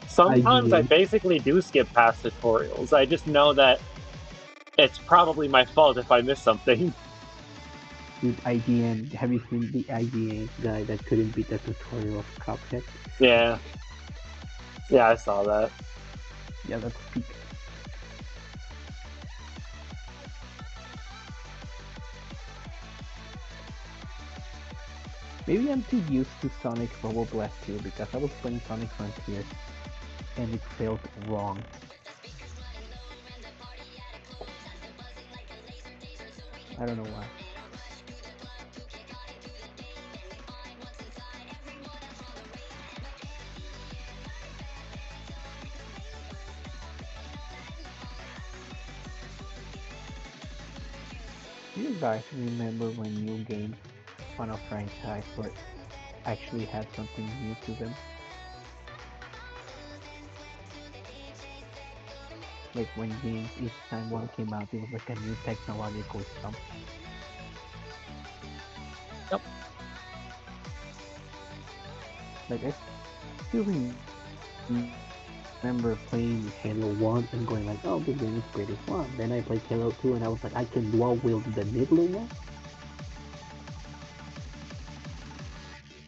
[SPEAKER 1] Sometimes I
[SPEAKER 8] IGA.
[SPEAKER 1] basically do skip past tutorials. I just know that it's probably my fault if I miss something.
[SPEAKER 8] Dude, IGN. Have you seen the IGN guy that couldn't beat the tutorial of Cuphead?
[SPEAKER 1] Yeah, yeah, I saw that.
[SPEAKER 8] Yeah, that's peak. Maybe I'm too used to Sonic Bubble Blast 2 because I was playing Sonic Frontiers and it felt wrong. I don't know why. Do you guys remember when new games on a franchise were actually had something new to them? Like when games, each time one came out, it was like a new technological jump.
[SPEAKER 9] Yep.
[SPEAKER 8] Like I still remember playing Halo 1 and going like, oh, this game is pretty fun. Then I played Halo 2 and I was like, I can dual wield the nibbler now.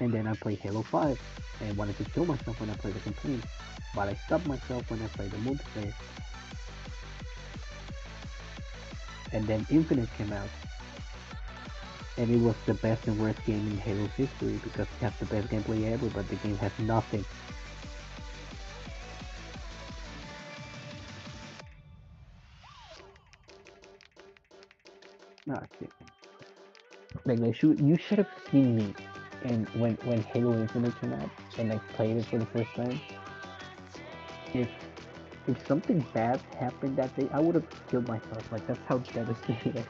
[SPEAKER 8] And then I played Halo 5 and wanted to kill myself when I played the campaign. But I stopped myself when I played the multiplayer. And then Infinite came out. And it was the best and worst game in Halo's history because it has the best gameplay ever, but the game has nothing. Ah, shit. Like, you should have seen me. And when Halo Infinite came out and I played it for the first time, if if something bad happened that day, I would have killed myself. Like that's how devastated I was.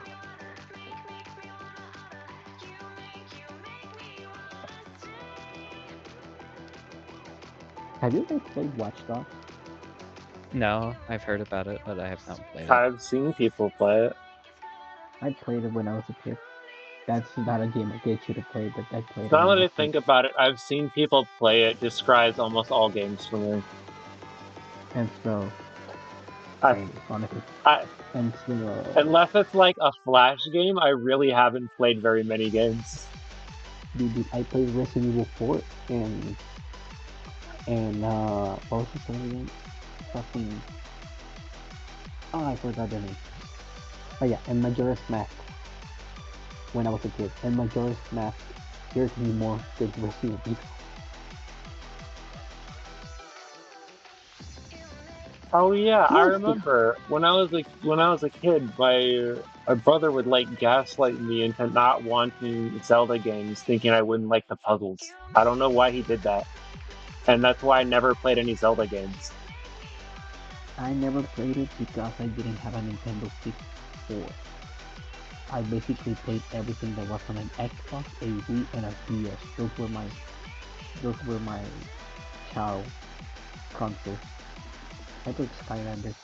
[SPEAKER 8] Have you guys played Watch Dogs?
[SPEAKER 9] No, I've heard about it, but I have not played it.
[SPEAKER 1] I've seen people play it.
[SPEAKER 8] I played it when I was a kid. That's not a game a kid should have played, but I played it
[SPEAKER 1] Now
[SPEAKER 8] when I
[SPEAKER 1] that
[SPEAKER 8] was
[SPEAKER 1] I
[SPEAKER 8] a kid.
[SPEAKER 1] think about it, I've seen people play it. Describes almost all games for me.
[SPEAKER 8] And so,
[SPEAKER 1] I,
[SPEAKER 8] honestly,
[SPEAKER 1] I,
[SPEAKER 8] and so,
[SPEAKER 1] unless it's like a flash game, I really haven't played very many games.
[SPEAKER 8] dude, I played Resident Evil 4 and what was the story again? Fucking, oh, I forgot the name. Oh yeah, and Majora's Mask when I was a kid, and Majora's Mask scared me more than Resident Evil.
[SPEAKER 1] Oh yeah, I
[SPEAKER 8] What the?
[SPEAKER 1] remember when I was a kid, my brother would like gaslight me into not wanting Zelda games, thinking I wouldn't like the puzzles. I don't know why he did that, and that's why I never played any Zelda games.
[SPEAKER 8] I never played it because I didn't have a Nintendo 64. I basically played everything that was on an Xbox, a Wii, and a DS. Those were my child consoles. I played Skylanders.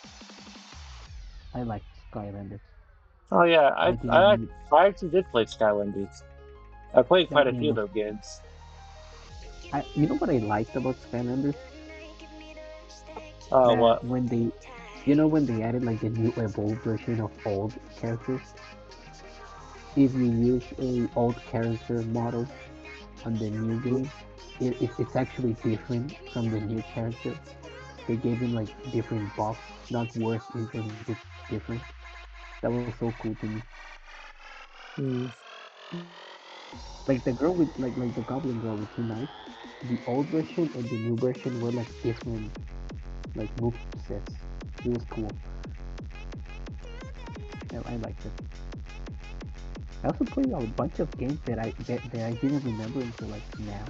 [SPEAKER 8] I liked Skylanders.
[SPEAKER 1] Oh yeah,
[SPEAKER 8] I didn't.
[SPEAKER 1] I actually did play Skylanders. I played quite
[SPEAKER 8] That
[SPEAKER 1] a
[SPEAKER 8] game
[SPEAKER 1] few of
[SPEAKER 8] was.
[SPEAKER 1] those games.
[SPEAKER 8] You know what I liked about Skylanders?
[SPEAKER 1] What?
[SPEAKER 8] That when they added like the new evolved version of old characters, if you use a old character model on the new game, it's actually different from the new character. They gave him like different buffs, not worse, just different. That was so cool to me.
[SPEAKER 1] Hmm.
[SPEAKER 8] Like the girl with like the goblin girl with 2 knives. The old version and the new version were like different like move sets. It was cool. I liked it. I also played a bunch of games that I didn't remember until like now,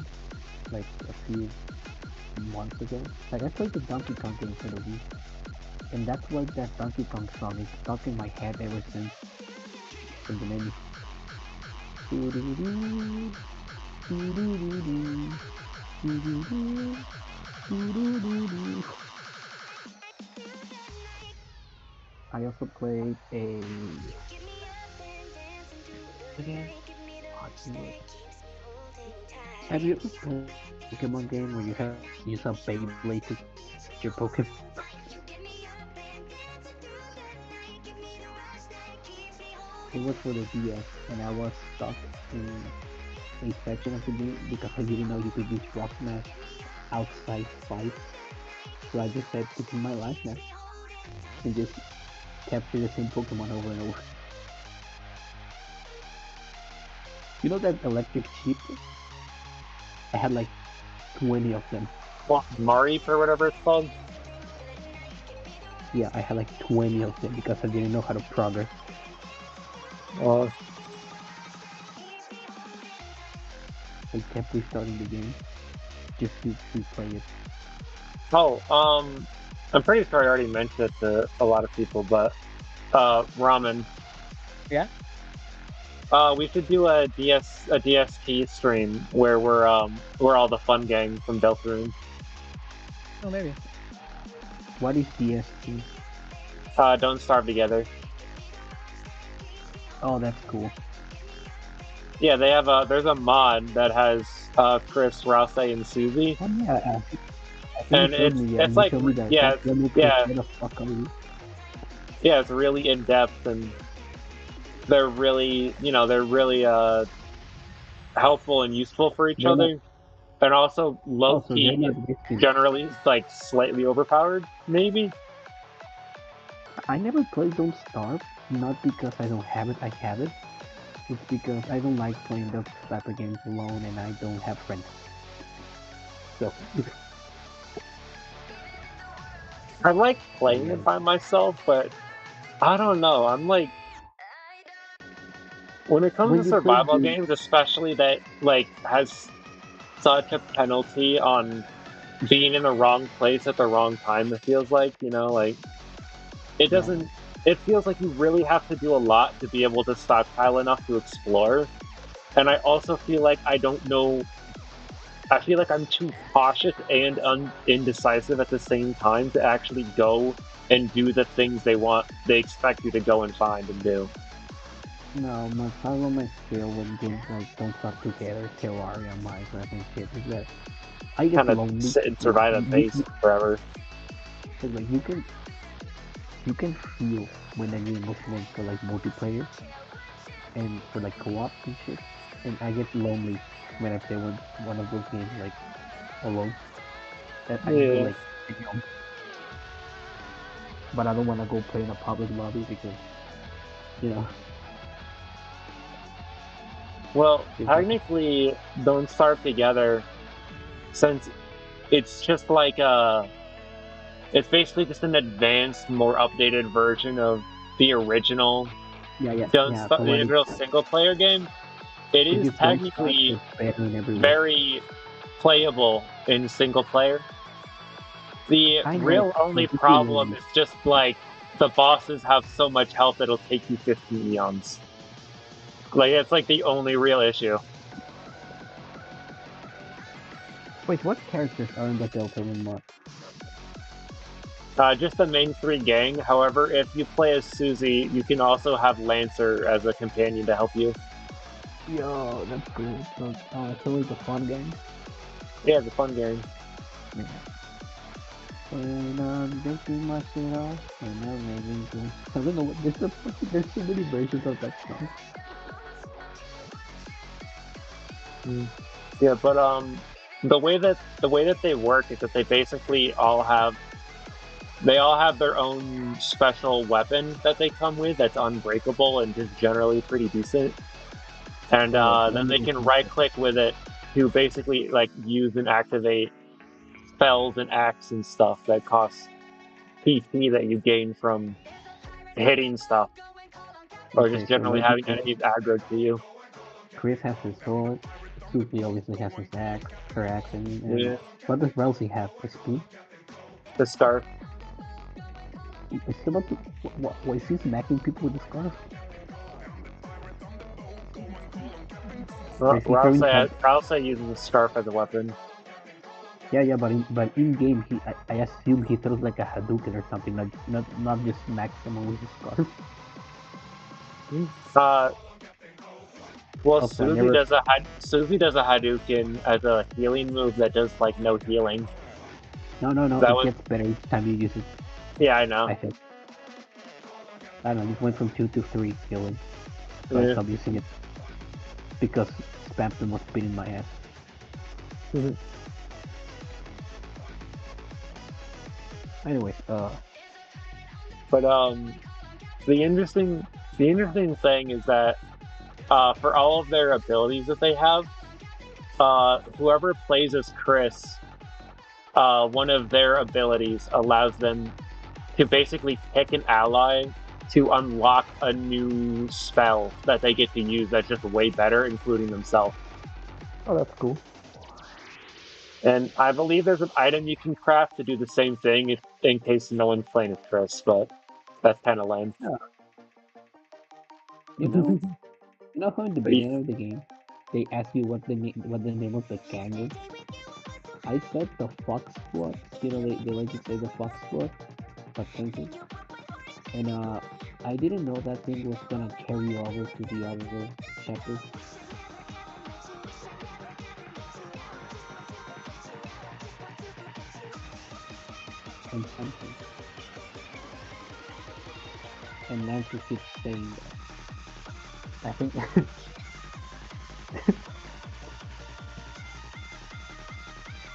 [SPEAKER 8] like a few months ago. Like I played the Donkey Kong game for the Wii, and that's why that Donkey Kong song is stuck in my head ever since from the menu. I also played a again. Oh, dude. Have you ever played a Pokemon game where you have to use a Beyblade to catch your Pokemon? It was for the DS, and I was stuck in a section of the game because I didn't know you could use Rock Smash outside fights. So I just said, this is my life now, and just capture the same Pokemon over and over. You know that electric sheep? I had like 20 of them.
[SPEAKER 1] What, Marip or whatever it's called?
[SPEAKER 8] Yeah, I had like 20 of them because I didn't know how to progress.
[SPEAKER 1] Uh,
[SPEAKER 8] I kept restarting the game just to play it.
[SPEAKER 1] oh, I'm pretty sure I already mentioned it to a lot of people, but ramen.
[SPEAKER 9] Yeah.
[SPEAKER 1] We should do a DSP stream where we're all the fun gang from Deltarune.
[SPEAKER 9] Oh, maybe.
[SPEAKER 8] What is DSP?
[SPEAKER 1] Don't starve together.
[SPEAKER 8] Oh, that's cool.
[SPEAKER 1] Yeah, they have there's a mod that has Chris, Rouse, and Susie,
[SPEAKER 8] Oh yeah, I think you
[SPEAKER 1] and
[SPEAKER 8] showed me. Yeah,
[SPEAKER 1] it's
[SPEAKER 8] and you
[SPEAKER 1] like
[SPEAKER 8] showed me that
[SPEAKER 1] yeah,
[SPEAKER 8] that demo clip.
[SPEAKER 1] yeah,
[SPEAKER 8] Where the fuck are you?
[SPEAKER 1] yeah, it's really in depth, and they're really they're really helpful and useful for each
[SPEAKER 8] They're not.
[SPEAKER 1] other, and also low
[SPEAKER 8] Oh, so they're
[SPEAKER 1] key
[SPEAKER 8] not wasting.
[SPEAKER 1] generally like slightly overpowered, maybe.
[SPEAKER 8] I never played Don't Starve, not because I don't have it. I have it. It's because I don't like playing those type of games alone, and I don't have friends. So
[SPEAKER 1] I like playing
[SPEAKER 8] yeah,
[SPEAKER 1] it by myself, but I don't know. I'm like when it comes to
[SPEAKER 8] when you play
[SPEAKER 1] survival
[SPEAKER 8] the
[SPEAKER 1] games, especially that like has such a penalty on being in the wrong place at the wrong time, it feels like, like it
[SPEAKER 8] yeah,
[SPEAKER 1] doesn't it feels like you really have to do a lot to be able to stockpile enough to explore. And I also feel like I feel like I'm too cautious and indecisive at the same time to actually go and do the things they expect you to go and find and do.
[SPEAKER 8] no, my problem my skill when games like Don't Starve Together, Terraria, Minecraft, and shit is that I get
[SPEAKER 1] Kind of
[SPEAKER 8] lonely.
[SPEAKER 1] sit and
[SPEAKER 8] Like
[SPEAKER 1] survive at pace forever.
[SPEAKER 8] like you can feel when a game was meant for like multiplayer and for like co-op and shit. And I get lonely when I play one of those games like alone. That I feel
[SPEAKER 1] Yeah.
[SPEAKER 8] like young, but I don't want to go play in a public lobby because you know
[SPEAKER 1] Well,
[SPEAKER 8] it's like
[SPEAKER 1] technically, Don't Starve Together, since it's just like it's basically just an advanced, more updated version of the original
[SPEAKER 8] yeah. So
[SPEAKER 1] The
[SPEAKER 8] when
[SPEAKER 1] original single player game. It
[SPEAKER 8] it
[SPEAKER 1] is
[SPEAKER 8] just Don't Starve
[SPEAKER 1] technically
[SPEAKER 8] is better in every way.
[SPEAKER 1] very playable in single player. The
[SPEAKER 8] I know,
[SPEAKER 1] real only
[SPEAKER 8] but you feel
[SPEAKER 1] problem
[SPEAKER 8] lonely.
[SPEAKER 1] is just like the bosses have so much health it'll take you 15 eons. Like it's like the only real issue.
[SPEAKER 8] Wait, what characters are in the Deltarune mod?
[SPEAKER 1] Just the main three gang. However, if you play as Susie, you can also have Lancer as a companion to help you.
[SPEAKER 8] Yo, that's cool. So, it's always a fun game.
[SPEAKER 1] Yeah, it's a fun game.
[SPEAKER 8] Yeah. When I'm drinking my shit off, and I'm making good. I don't know what. There's so many versions of that song.
[SPEAKER 1] Yeah, but the way that they work is that they all have their own special weapon that they come with that's unbreakable and just generally pretty decent. And
[SPEAKER 8] Oh, yeah, so
[SPEAKER 1] then they
[SPEAKER 8] everyone
[SPEAKER 1] can
[SPEAKER 8] can
[SPEAKER 1] right
[SPEAKER 8] play.
[SPEAKER 1] click with it to basically like use and activate spells and acts and stuff that cost PP that you gain from hitting stuff or just
[SPEAKER 8] Okay, so
[SPEAKER 1] generally having
[SPEAKER 8] basically,
[SPEAKER 1] enemies aggroed to you.
[SPEAKER 8] Chris has his sword. Susie obviously has his axe, her axe, and
[SPEAKER 1] Yeah,
[SPEAKER 8] what does Rousey have? A spoon?
[SPEAKER 1] the scarf.
[SPEAKER 8] Is he about to? What is he smacking people with the scarf? Or is he throwing had?
[SPEAKER 1] Ralsei uses the scarf as a weapon.
[SPEAKER 8] Yeah, yeah, but in game I assume he throws like a Hadouken or something, like not just smacks someone with his scarf.
[SPEAKER 1] Uh, well,
[SPEAKER 8] Also, I never.
[SPEAKER 1] Susie does a Hadouken as a healing move that does like no healing.
[SPEAKER 8] No, no, no.
[SPEAKER 1] That
[SPEAKER 8] It
[SPEAKER 1] was
[SPEAKER 8] gets better each time you use it.
[SPEAKER 1] Yeah, I know.
[SPEAKER 8] I think. I don't know. It went from 2 to 3 healing, so I
[SPEAKER 1] Yeah.
[SPEAKER 8] stopped using it because Spamton was beating my ass. Anyways,
[SPEAKER 1] But the interesting the interesting thing is that for all of their abilities that they have, whoever plays as Chris, one of their abilities allows them to basically pick an ally to unlock a new spell that they get to use that's just way better, including themselves.
[SPEAKER 8] oh, that's cool.
[SPEAKER 1] And I believe there's an item you can craft to do the same thing in case no one's playing as Chris, but that's kind of lame.
[SPEAKER 8] Yeah, you know, how in the beginning of the game they ask you what the name of the gang is. I said the Fox Squad. They like to say the Fox Squad, but something. And I didn't know that thing was gonna carry over to the other chapters. and something. And Nancy keeps saying that. I think.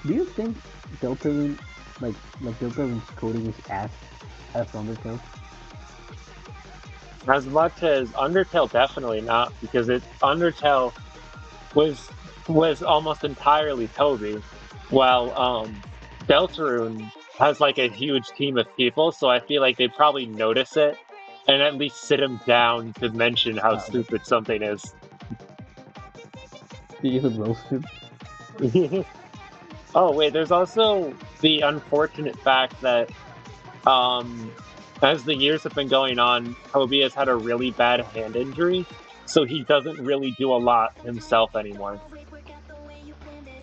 [SPEAKER 8] Do you think Deltarune, like Deltarune's coding is as Undertale?
[SPEAKER 1] As much as Undertale, definitely not, because Undertale was almost entirely Toby, while Deltarune has like a huge team of people, so I feel like they probably notice it and at least sit him down to mention how
[SPEAKER 8] Okay.
[SPEAKER 1] stupid something is.
[SPEAKER 8] Do you even roast him?
[SPEAKER 1] Oh wait, there's also the unfortunate fact that um as the years have been going on, Toby has had a really bad hand injury, so he doesn't really do a lot himself anymore.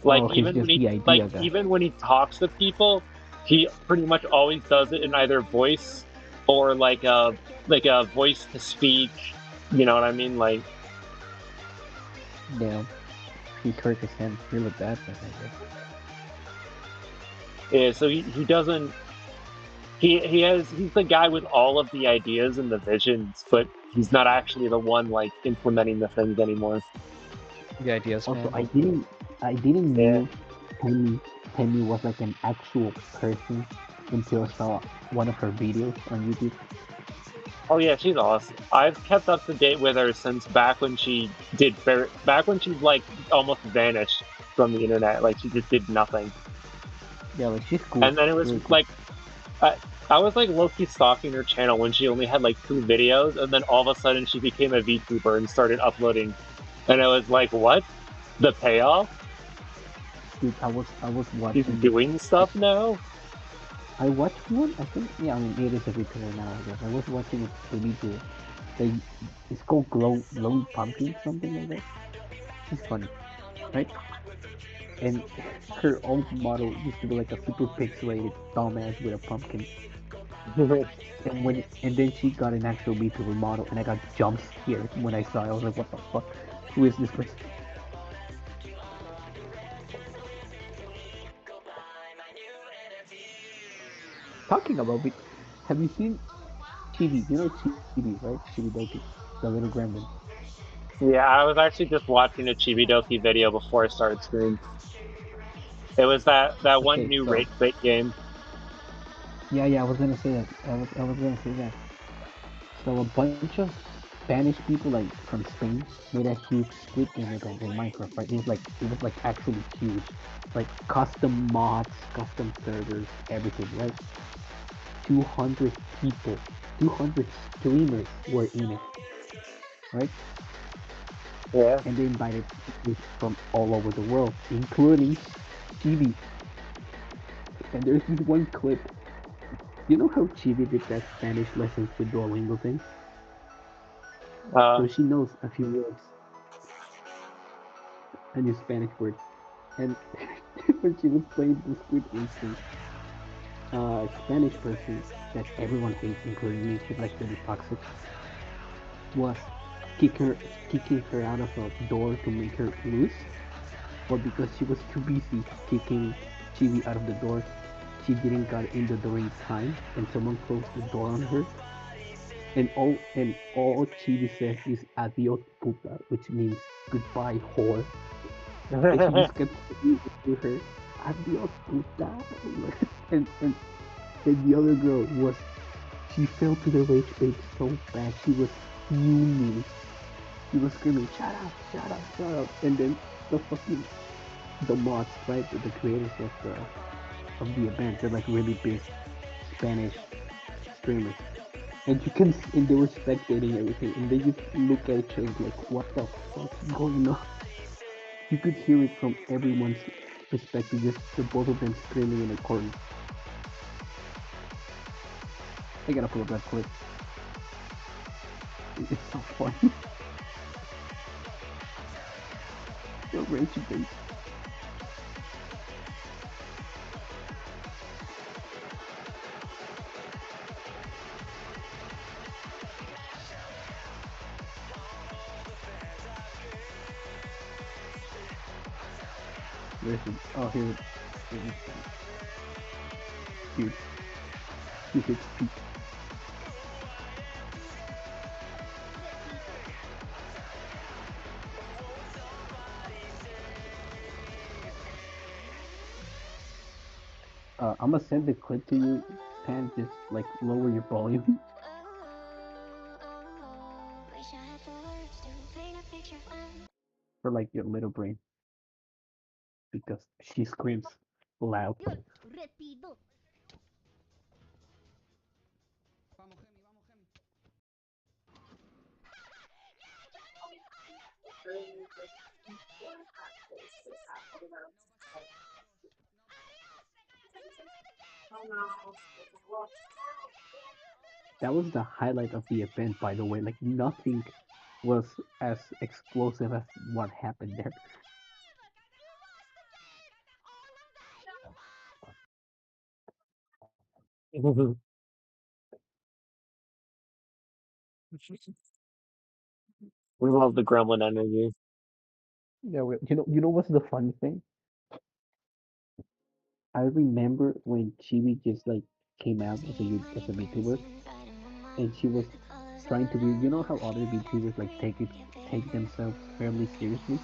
[SPEAKER 1] Like
[SPEAKER 8] Oh, he's just the idea guy.
[SPEAKER 1] even when he talks to people, he pretty much always does it in either voice or like a voice to speak. You know what I mean? Like
[SPEAKER 8] Damn, he hurt his hand really bad, then I guess.
[SPEAKER 1] yeah, so he doesn't he's the guy with all of the ideas and the visions, but he's not actually the one like implementing the things anymore.
[SPEAKER 9] The ideas,
[SPEAKER 8] Also,
[SPEAKER 9] man.
[SPEAKER 8] I didn't
[SPEAKER 1] Yeah.
[SPEAKER 8] knew Penny Penny was like an actual person until I saw one of her videos on YouTube.
[SPEAKER 1] Oh yeah, she's awesome. I've kept up to date with her since back when she like almost vanished from the internet. Like she just did nothing.
[SPEAKER 8] Yeah, like she's cool,
[SPEAKER 1] And then it was
[SPEAKER 8] really cool.
[SPEAKER 1] like I, I was like low-key stalking her channel when she only had like 2 videos, and then all of a sudden she became a VTuber and started uploading. And I was like, what? The payoff?
[SPEAKER 8] Dude, I was
[SPEAKER 1] She's
[SPEAKER 8] watching.
[SPEAKER 1] doing
[SPEAKER 8] I,
[SPEAKER 1] stuff now?
[SPEAKER 8] I watched one. I think yeah, I mean it is a VTuber now. I guess I was watching a video. They it's called Glowing Pumpkin, something like that. She's funny, right? And her old model used to be like a super pixelated dumbass with a pumpkin. And then she got an actual VTuber model, and I got jump scared when I saw it. I was like, what the fuck? Who is this person? Talking about it, have you seen Chibi? You know Chibi, right? Chibi Doki, the little gremlin.
[SPEAKER 1] Yeah, I was actually just watching a Chibidoki video before I started streaming. It was that one
[SPEAKER 8] Okay,
[SPEAKER 1] new
[SPEAKER 8] so
[SPEAKER 1] rage bait game.
[SPEAKER 8] yeah, I was gonna say that. I was gonna say that. So a bunch of Spanish people, like from Spain, made a huge Squid Game event in Minecraft. Right? It was like actually huge, like custom mods, custom servers, everything. Right? 200 people, 200 streamers were in it. Right?
[SPEAKER 1] Yeah.
[SPEAKER 8] And they invited people from all over the world, including Chibi. And there's this one clip. You know how Chibi did that Spanish lessons with Duolingo thing?
[SPEAKER 1] Uh,
[SPEAKER 8] So she knows a few words, a new Spanish word. And when she was playing the Squid Game, a Spanish person that everyone hates, including me, she's like really toxic, was kick her, kicking her out of a door to make her lose. But because she was too busy kicking Chibi out of the door, she didn't got in the door in time, and someone closed the door on her. And all Chibi says is "adios puta," which means goodbye whore. And she just kept saying it to her, "adios puta." And the other girl was, she fell to the rage bait so bad. She was fuming. She was screaming, "Shut up, shut up, shut up." And then the mods, right, the creators of the event, they're like really big Spanish streamers. And they were spectating everything, and they just look at each other like, what the fuck is going on? You could hear it from everyone's perspective, just the both of them screaming in a corner. I gotta pull up that clip. It's so funny. The rage bait. Where's it? Oh, here it is. Dude. You should speak. I'm gonna send the clip to you, Pan. Just like lower your volume for like your little brain because she screams loud. That was the highlight of the event, by the way. Like nothing was as explosive as what happened there.
[SPEAKER 1] We love the gremlin energy.
[SPEAKER 8] Yeah, you know what's the funny thing? I remember when Chibi just like came out as a VTuber, and she was trying to be. You know how other VTubers like take themselves fairly seriously.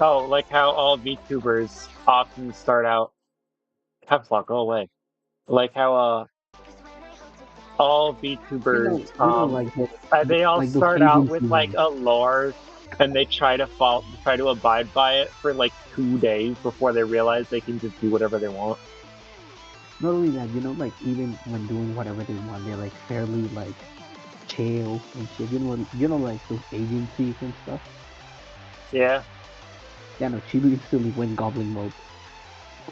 [SPEAKER 1] Oh, like how all VTubers often start out. Caps lock, go away. Like how all VTubers they all
[SPEAKER 8] Like those
[SPEAKER 1] start out with
[SPEAKER 8] agency
[SPEAKER 1] like
[SPEAKER 8] ones.
[SPEAKER 1] a lore and they try to abide by it for like 2 days before they realize they can just do whatever they want.
[SPEAKER 8] Not only that, like even when doing whatever they want, they're like fairly like chill and shit. Like those agencies and stuff.
[SPEAKER 1] Yeah.
[SPEAKER 8] Yeah, no, she recently went goblin mode.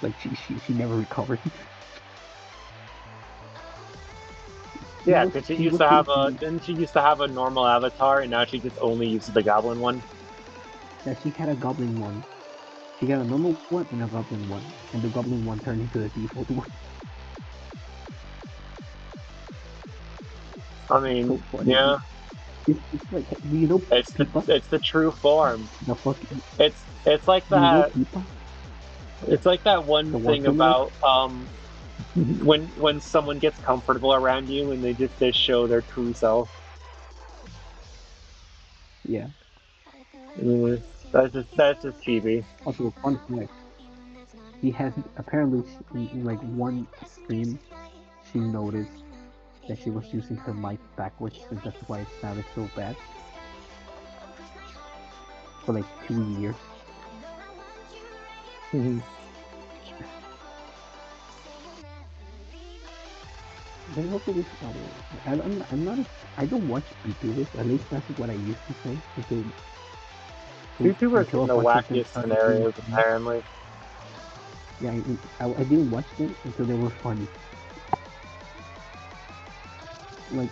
[SPEAKER 8] Like she never recovered.
[SPEAKER 1] Yeah, because
[SPEAKER 8] She was basically
[SPEAKER 1] didn't she used to have a normal avatar and now she just only uses the goblin one?
[SPEAKER 8] that she had a goblin one. She got a normal one and a goblin one, and the goblin one turned into the default one.
[SPEAKER 1] I
[SPEAKER 8] It's so
[SPEAKER 1] mean,
[SPEAKER 8] funny.
[SPEAKER 1] yeah,
[SPEAKER 8] It's like, do you know Pipa?
[SPEAKER 1] it's the true form.
[SPEAKER 8] The fucking,
[SPEAKER 1] It's like
[SPEAKER 8] do you know
[SPEAKER 1] that.
[SPEAKER 8] Pipa?
[SPEAKER 1] It's like that one
[SPEAKER 8] The
[SPEAKER 1] thing
[SPEAKER 8] watermelon?
[SPEAKER 1] about when someone gets comfortable around you and they show their true self.
[SPEAKER 8] Yeah.
[SPEAKER 1] Mm, that's just chibi.
[SPEAKER 8] Also, fun fact, she has apparently in like one stream, she noticed that she was using her mic backwards, and that's why it sounded so bad for like 2 years.
[SPEAKER 1] Mhm.
[SPEAKER 8] There's also this other. I'm not. I don't watch VTubers. At least that's what I used to say
[SPEAKER 1] YouTubers get
[SPEAKER 8] until
[SPEAKER 1] in
[SPEAKER 8] a
[SPEAKER 1] the
[SPEAKER 8] bunch of them
[SPEAKER 1] wackiest
[SPEAKER 8] started being
[SPEAKER 1] scenarios,
[SPEAKER 8] funny.
[SPEAKER 1] apparently.
[SPEAKER 8] Yeah, I didn't watch them until they were funny. Like,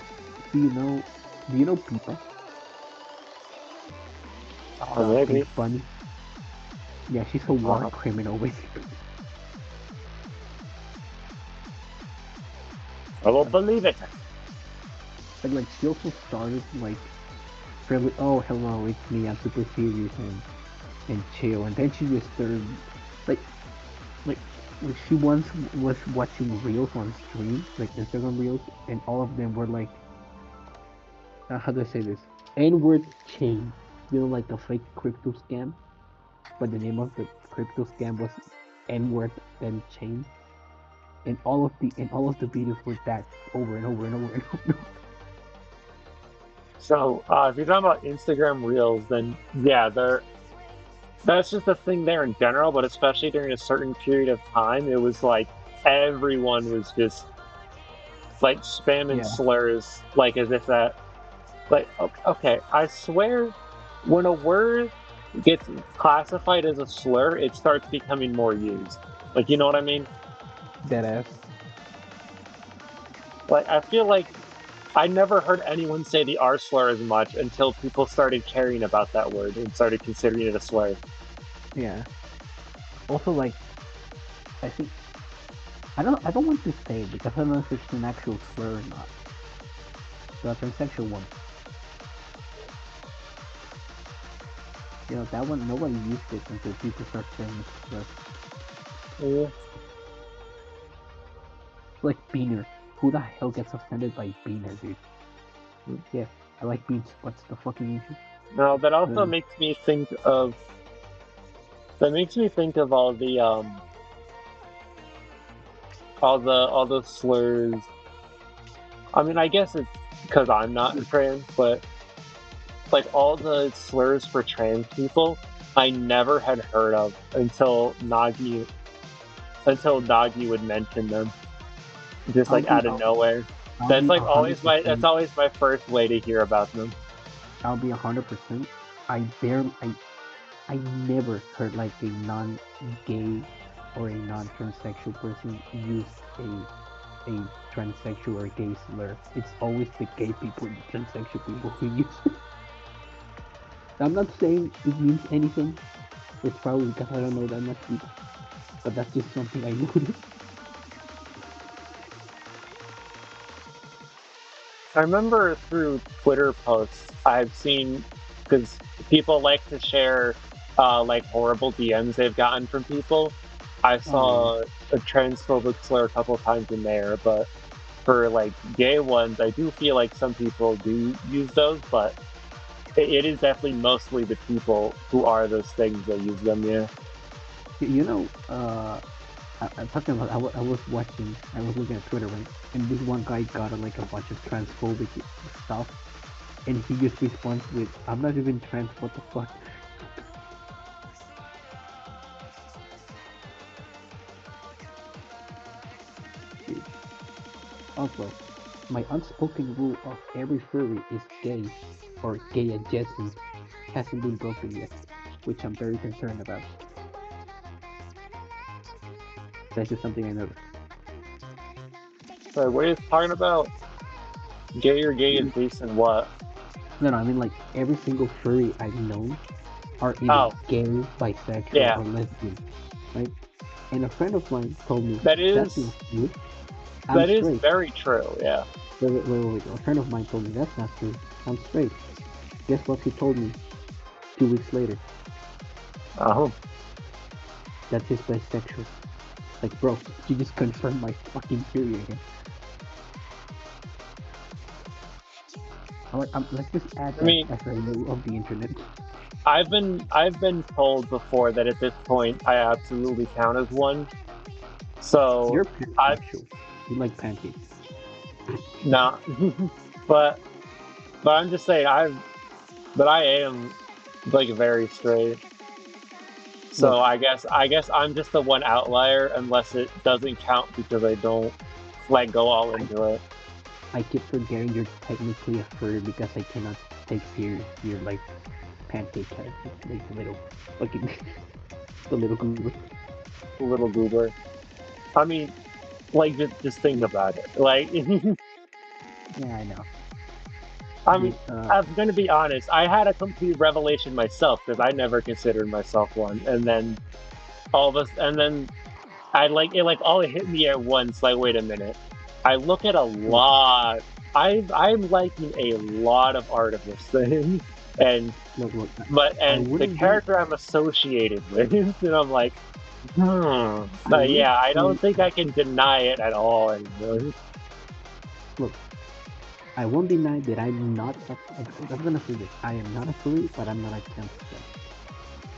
[SPEAKER 8] do you know? Do you know Pipa? The
[SPEAKER 1] Maybe.
[SPEAKER 8] face bunny. Yeah, she's a war
[SPEAKER 1] Uh,
[SPEAKER 8] criminal basically.
[SPEAKER 1] I will believe it.
[SPEAKER 8] And like she also started like fairly. Oh, hello, it's me. I'm super serious and chill. And then she just started like like she once was watching reels on stream, like Instagram reels, and all of them were like, how do I say this? N-word chain. Like a fake crypto scam, but the name of the crypto scam was N-word then chain, and all of the videos were that over and over and over and over.
[SPEAKER 1] So, if you're talking about Instagram Reels, then yeah, that's just a thing there in general, but especially during a certain period of time, it was like everyone was just like spamming
[SPEAKER 8] Yeah,
[SPEAKER 1] slurs, like as if that, like, okay, I swear, when a word gets classified as a slur, it starts becoming more used. Like, you know what I mean?
[SPEAKER 8] that ass.
[SPEAKER 1] Like, I feel like I never heard anyone say the R slur as much until people started caring about that word and started considering it a slur.
[SPEAKER 8] Yeah. Also, like I think I don't want to say it because I don't know if it's an actual slur or not. The transsexual one. That one nobody used it until people start saying it's a slur.
[SPEAKER 1] Yeah.
[SPEAKER 8] like Beaner. Who the hell gets offended by Beaner, dude? Yeah, I like beans. What's the fucking issue?
[SPEAKER 1] No, that also
[SPEAKER 8] Then
[SPEAKER 1] makes me think of all the slurs. I mean, I guess it's because I'm not trans, but like all the slurs for trans people, I never had heard of until Nagi would mention them, just
[SPEAKER 8] I'll
[SPEAKER 1] like
[SPEAKER 8] be
[SPEAKER 1] out of
[SPEAKER 8] I'll,
[SPEAKER 1] nowhere.
[SPEAKER 8] I'll
[SPEAKER 1] That's
[SPEAKER 8] be
[SPEAKER 1] like always that's
[SPEAKER 8] 100%.
[SPEAKER 1] always my first way to hear about them.
[SPEAKER 8] I'll be 100%. I never heard like a non-gay or a non-transsexual person use a transsexual or gay slur. It's always the gay people and the transsexual people who use it. I'm not saying it means anything. It's probably because I don't know that much people. But that's just something I noticed.
[SPEAKER 1] I remember through Twitter posts I've seen because people like to share like horrible DMs they've gotten from people. I
[SPEAKER 8] Oh,
[SPEAKER 1] saw a transphobic slur a couple times in there, but for like gay ones, I do feel like some people do use those, but it is definitely mostly the people who are those things that use them. Yeah.
[SPEAKER 8] you know, I'm talking about. I was watching. I was looking at Twitter, right? And this one guy got like a bunch of transphobic stuff, and he just responds with, "I'm not even trans. What the fuck?" Also, my unspoken rule of every furry is gay or gay adjacent hasn't been broken yet, which I'm very concerned about. That's just something I noticed.
[SPEAKER 1] So what are you talking about? Gay or gay adjacent what?
[SPEAKER 8] No, no, I mean like every single furry I've known are either
[SPEAKER 1] Oh,
[SPEAKER 8] gay, bisexual,
[SPEAKER 1] yeah.
[SPEAKER 8] or lesbian, right? And a friend of mine told me
[SPEAKER 1] That
[SPEAKER 8] that's
[SPEAKER 1] is
[SPEAKER 8] not true. I'm
[SPEAKER 1] that is
[SPEAKER 8] straight.
[SPEAKER 1] very true, yeah.
[SPEAKER 8] Wait. A friend of mine told me that's not true. I'm straight. Guess what he told me 2 weeks later?
[SPEAKER 1] Oh.
[SPEAKER 8] That he's bisexual. Like, bro, you just confirmed my fucking theory again. Let's just add
[SPEAKER 1] I
[SPEAKER 8] that
[SPEAKER 1] mean,
[SPEAKER 8] as a rule of the internet.
[SPEAKER 1] I've been told before that at this point I absolutely count as one. So
[SPEAKER 8] You're
[SPEAKER 1] I
[SPEAKER 8] pansexual. You like pancakes.
[SPEAKER 1] nah, but I'm just saying I am like very straight. So
[SPEAKER 8] Look,
[SPEAKER 1] I guess I'm just the one outlier unless it doesn't count because I don't like go all
[SPEAKER 8] I,
[SPEAKER 1] into it.
[SPEAKER 8] I keep forgetting you're technically a furry because I cannot take serious your like pancake character, like the little fucking the little goober.
[SPEAKER 1] Little goober. I mean, like just think about it. Like
[SPEAKER 8] Yeah, I know.
[SPEAKER 1] I mean,
[SPEAKER 8] Dude,
[SPEAKER 1] I'm gonna be honest. I had a complete revelation myself because I never considered myself one, and then and then I like it. Like all it hit me at once. Like, wait a minute. I look at a
[SPEAKER 8] look,
[SPEAKER 1] lot. I'm liking a lot of art of this thing, and
[SPEAKER 8] look. I
[SPEAKER 1] and the
[SPEAKER 8] wouldn't be.
[SPEAKER 1] character I'm associated with, and I'm like,
[SPEAKER 8] I
[SPEAKER 1] but
[SPEAKER 8] would
[SPEAKER 1] yeah, I
[SPEAKER 8] say.
[SPEAKER 1] don't think I can deny it at all anymore.
[SPEAKER 8] Look, I won't deny that I'm not. I'm gonna say this. I am not a furry, but I'm not a camp.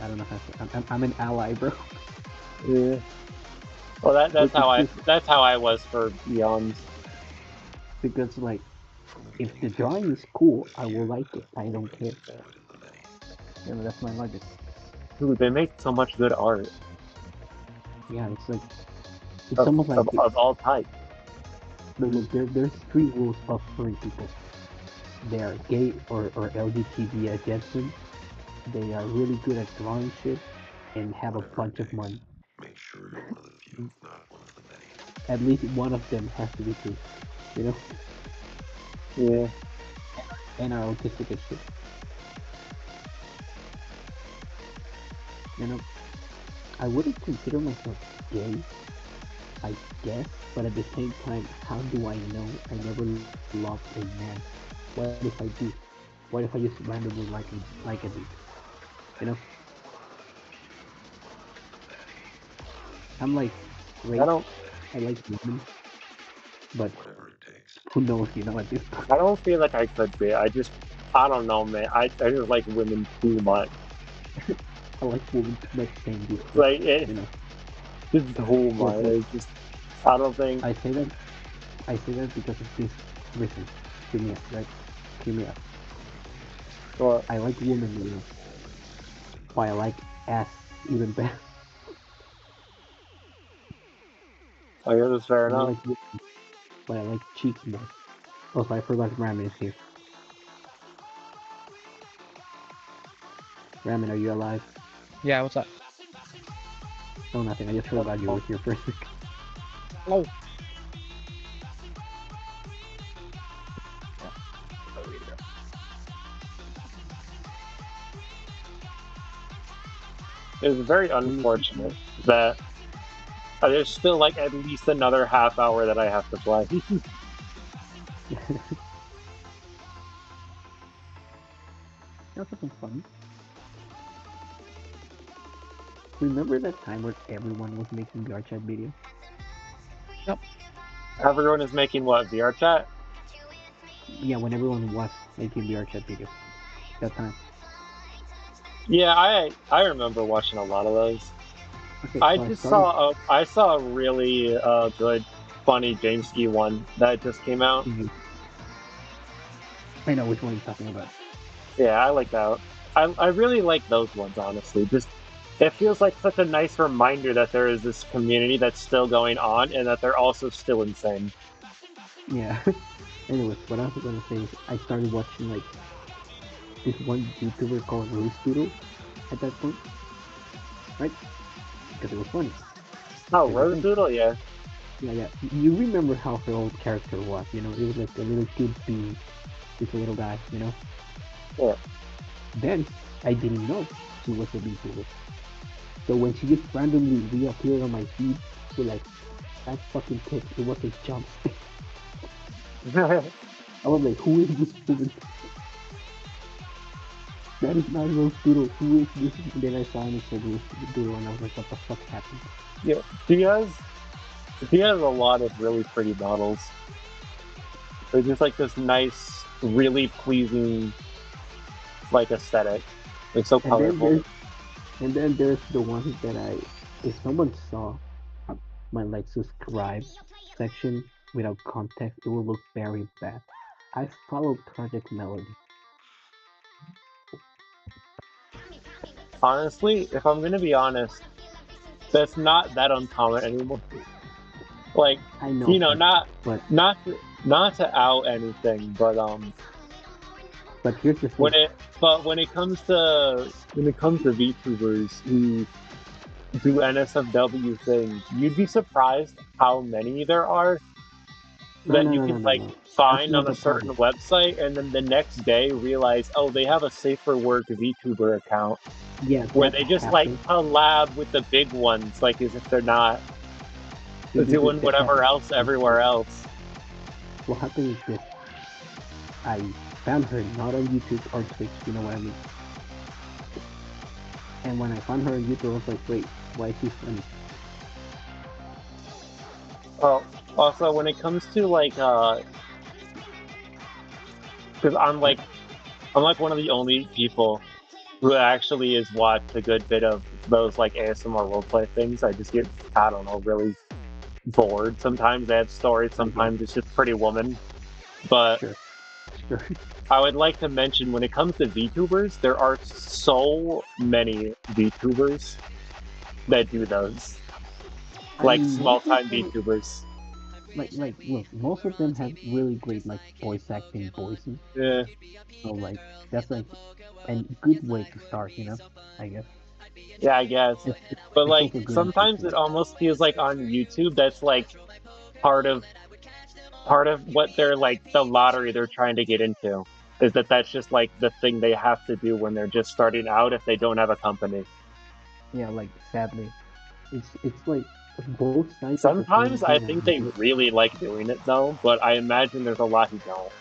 [SPEAKER 8] I don't know how to. I'm an ally, bro.
[SPEAKER 1] Yeah. Well,
[SPEAKER 8] Look, it's just
[SPEAKER 1] that's how I was for eons.
[SPEAKER 8] because like if the drawing is cool, I will like it. I don't care. You know, that's my logic.
[SPEAKER 1] Dude, they make so much good art
[SPEAKER 8] Yeah, it's like it's almost like
[SPEAKER 1] of all types.
[SPEAKER 8] look, there's three rules of furry people. They are gay or LGBT adjacent. They are really good at drawing shit and have a bunch of money. At least one of them has to be true, you know,
[SPEAKER 1] Yeah.
[SPEAKER 8] and are autistic as shit. You know, I wouldn't consider myself gay, I guess, but at the same time, how do I know I never loved a man? What if I do? What if I just randomly like a dude? You know, I'm like
[SPEAKER 1] I
[SPEAKER 8] straight.
[SPEAKER 1] don't.
[SPEAKER 8] I like women, but who knows? You know, at this point,
[SPEAKER 1] I don't feel like I could be. I don't know, man. I just like women too much.
[SPEAKER 8] I like women too much saying this, but
[SPEAKER 1] Like it,
[SPEAKER 8] you know,
[SPEAKER 1] just too much.
[SPEAKER 8] look,
[SPEAKER 1] It's just I don't think.
[SPEAKER 8] I say that because of this reason. Hear me out, right? Hear me out.
[SPEAKER 1] Well,
[SPEAKER 8] I like women, you know, but I like ass even better.
[SPEAKER 1] I guess it's fair
[SPEAKER 8] I
[SPEAKER 1] enough.
[SPEAKER 8] like women, but I like cheeks more. Also, I forgot Ramen is here. Ramen, are you alive?
[SPEAKER 9] Yeah, what's up?
[SPEAKER 8] No, nothing. I just forgot you were here for a second.
[SPEAKER 9] Oh.
[SPEAKER 1] It's very unfortunate that there's still like at least another half hour that I have to play.
[SPEAKER 8] That wasn't fun. Remember that time where everyone was making VR chat videos?
[SPEAKER 9] Yep.
[SPEAKER 1] Everyone is making what, VR chat?
[SPEAKER 8] Yeah, when everyone was making VR chat videos. That time.
[SPEAKER 1] Yeah, I remember watching a lot of those.
[SPEAKER 8] Okay,
[SPEAKER 1] I
[SPEAKER 8] so I
[SPEAKER 1] just
[SPEAKER 8] started.
[SPEAKER 1] saw a really good funny James Ski one that just came out.
[SPEAKER 8] I know which one you're talking about.
[SPEAKER 1] Yeah, I like that. I really like those ones, honestly. Just it feels like such a nice reminder that there is this community that's still going on and that they're also still insane.
[SPEAKER 8] Yeah. Anyways, what I was gonna say is I started watching like this one YouTuber called Doodle at that point, right? Because it was funny.
[SPEAKER 1] Oh,
[SPEAKER 8] Here's the
[SPEAKER 1] Rose
[SPEAKER 8] thing.
[SPEAKER 1] Doodle, yeah.
[SPEAKER 8] Yeah, yeah. You remember how her old character was, you know? It was like a little kid being this little guy, you know?
[SPEAKER 1] Yeah.
[SPEAKER 8] Then I didn't know she was a VTuber. So when she just randomly reappeared on my feed with like that fucking kid, it was a jump scare. I was like, who is this woman? That is not Rose Doodle. Who is this? And then I saw him and said Rose Doodle, and I was like, what the fuck happened?
[SPEAKER 1] Yeah. She has a lot of really pretty models. They're just like this nice, really pleasing like aesthetic. Like so
[SPEAKER 8] And then
[SPEAKER 1] colorful.
[SPEAKER 8] there's the ones that if someone saw my like subscribe section without context, it will look very bad. I followed Project Melody.
[SPEAKER 1] Honestly, if I'm gonna be honest, that's not that uncommon anymore. Like,
[SPEAKER 8] I know,
[SPEAKER 1] you know,
[SPEAKER 8] but
[SPEAKER 1] not not to out anything,
[SPEAKER 8] but here's the
[SPEAKER 1] when
[SPEAKER 8] thing.
[SPEAKER 1] it but when it comes to VTubers who do NSFW things, you'd be surprised how many there are
[SPEAKER 8] No,
[SPEAKER 1] that
[SPEAKER 8] no,
[SPEAKER 1] you
[SPEAKER 8] no, no,
[SPEAKER 1] can
[SPEAKER 8] no,
[SPEAKER 1] like
[SPEAKER 8] no. That's
[SPEAKER 1] find
[SPEAKER 8] not
[SPEAKER 1] on a
[SPEAKER 8] the
[SPEAKER 1] certain
[SPEAKER 8] problem.
[SPEAKER 1] website and then the next day realize, oh, they have a safer work VTuber account
[SPEAKER 8] Yeah,
[SPEAKER 1] where
[SPEAKER 8] that
[SPEAKER 1] they just like
[SPEAKER 8] happens.
[SPEAKER 1] collab with the big ones, like as if they're not doing
[SPEAKER 8] That
[SPEAKER 1] whatever
[SPEAKER 8] happens.
[SPEAKER 1] else everywhere else.
[SPEAKER 8] What happened is this: I found her not on YouTube or Twitch. You know what I mean? And when I found her on YouTube, I was like, wait, why is she funny?
[SPEAKER 1] Oh, also when it comes to like, because
[SPEAKER 8] What?
[SPEAKER 1] I'm like one of the only people who actually has watched a good bit of those like ASMR roleplay things. I just get, I don't know, really bored. Sometimes they have stories,
[SPEAKER 8] I get it.
[SPEAKER 1] sometimes it's just Pretty Woman. But
[SPEAKER 8] Sure, sure.
[SPEAKER 1] I would like to mention when it comes to VTubers, there are so many VTubers that do those.
[SPEAKER 8] I
[SPEAKER 1] Like
[SPEAKER 8] mean,
[SPEAKER 1] small
[SPEAKER 8] most of
[SPEAKER 1] time
[SPEAKER 8] them,
[SPEAKER 1] VTubers.
[SPEAKER 8] look, most of them have really great like voice acting voices.
[SPEAKER 1] Yeah.
[SPEAKER 8] So like that's like a good way to start, you know. I guess
[SPEAKER 1] Yeah, I guess.
[SPEAKER 8] it's
[SPEAKER 1] But like
[SPEAKER 8] also good way
[SPEAKER 1] sometimes
[SPEAKER 8] to
[SPEAKER 1] it
[SPEAKER 8] like.
[SPEAKER 1] almost feels like on YouTube that's like part of what they're like the lottery they're trying to get into is that's just like the thing they have to do when they're just starting out if they don't have a company.
[SPEAKER 8] Yeah, like sadly, it's like both sides of the coin
[SPEAKER 1] Sometimes I
[SPEAKER 8] here are
[SPEAKER 1] think they
[SPEAKER 8] good.
[SPEAKER 1] really like doing it though, but I imagine there's a lot who don't.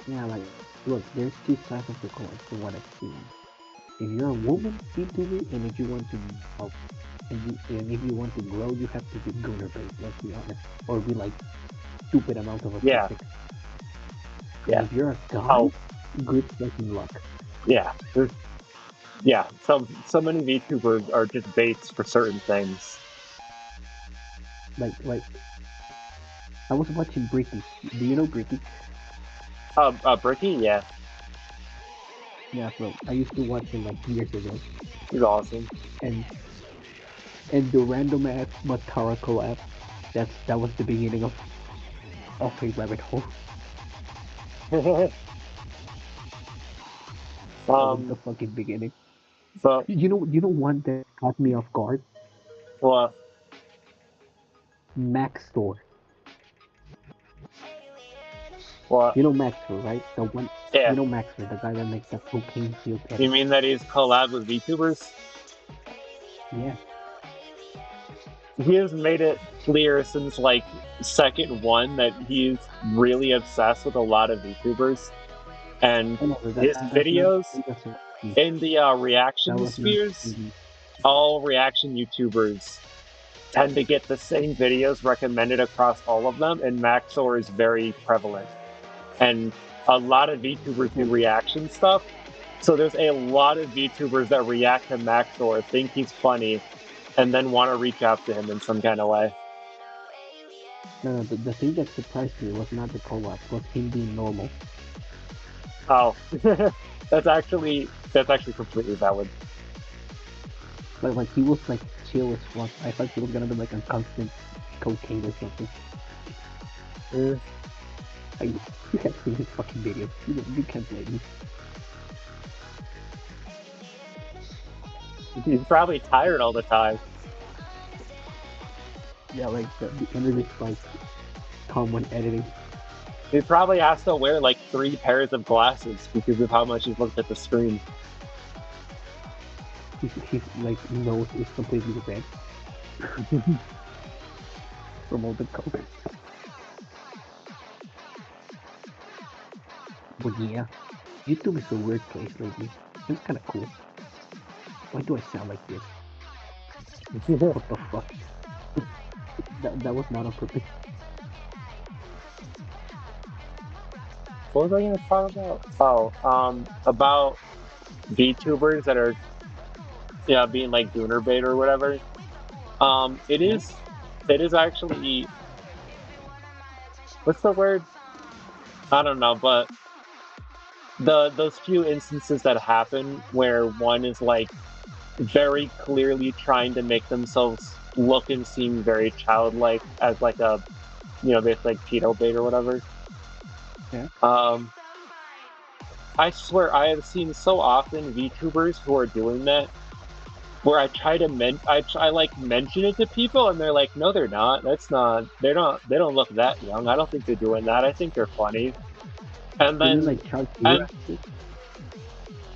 [SPEAKER 8] Yeah, like look, there's two sides of the coin from what I've seen. If you're a woman VTuber and if you want to and if you want to grow, you have to be gunner based. Let's be honest, or be like stupid amount of
[SPEAKER 1] Yeah.
[SPEAKER 8] autistic. And
[SPEAKER 1] Yeah.
[SPEAKER 8] if you're a guy,
[SPEAKER 1] Oh.
[SPEAKER 8] good fucking luck.
[SPEAKER 1] Yeah. Yeah. So many VTubers are just baits for certain things.
[SPEAKER 8] Like I was watching Bricky. Do you know Bricky?
[SPEAKER 1] Bricky, yeah,
[SPEAKER 8] Yeah, bro. I used to watch him like years ago.
[SPEAKER 1] he's awesome.
[SPEAKER 8] And the random ass Matara collab. That was the beginning of a rabbit hole. That was the fucking beginning.
[SPEAKER 1] So
[SPEAKER 8] You know one that caught me off guard?
[SPEAKER 1] well,
[SPEAKER 8] Max Store.
[SPEAKER 1] well,
[SPEAKER 8] You know Maxwell, right? The one.
[SPEAKER 1] yeah.
[SPEAKER 8] You know Maxwell, the guy that makes the cocaine field
[SPEAKER 1] You
[SPEAKER 8] edit.
[SPEAKER 1] mean that he's collabed with VTubers?
[SPEAKER 8] Yeah.
[SPEAKER 1] He has made it clear since like second one that he's really obsessed with a lot of VTubers, and
[SPEAKER 8] Oh no,
[SPEAKER 1] his
[SPEAKER 8] that's not.
[SPEAKER 1] videos
[SPEAKER 8] That's not me.
[SPEAKER 1] in the
[SPEAKER 8] That
[SPEAKER 1] reaction
[SPEAKER 8] was not.
[SPEAKER 1] spheres, all reaction YouTubers tend to get the same videos recommended across all of them, and Maxor is very prevalent. And a lot of VTubers do reaction stuff. So there's a lot of VTubers that react to Maxor, think he's funny, and then want to reach out to him in some kind of way.
[SPEAKER 8] No, the thing that surprised me was not the collab, was him being normal.
[SPEAKER 1] Oh, that's actually completely valid.
[SPEAKER 8] Like he was like chill as fuck. I thought he was gonna be like on constant cocaine or something. Like, you have seen his fucking videos. You can't blame me.
[SPEAKER 1] He's probably tired all the time.
[SPEAKER 8] Yeah, like the energy spikes come when editing.
[SPEAKER 1] He probably has to wear like 3 pairs of glasses because of how much he's looked at the screen.
[SPEAKER 8] His like nose is completely red from all the coke. But yeah, YouTube is a weird place lately. It's kind of cool. Why do I sound like this? What the fuck? that was not on purpose.
[SPEAKER 1] What was I going to talk about? Oh, about VTubers that are, yeah, being like Dooner bait or whatever. It is actually, what's the word? I don't know, but those few instances that happen where one is like very clearly trying to make themselves look and seem very childlike as like a, this like pedo bait or whatever.
[SPEAKER 8] Yeah.
[SPEAKER 1] I swear I have seen so often VTubers who are doing that, where I try to mention it to people and they're like, no, they're not. They don't look that young. I don't think they're doing that. I think they're funny. And
[SPEAKER 8] You mean
[SPEAKER 1] then,
[SPEAKER 8] like Charles
[SPEAKER 1] and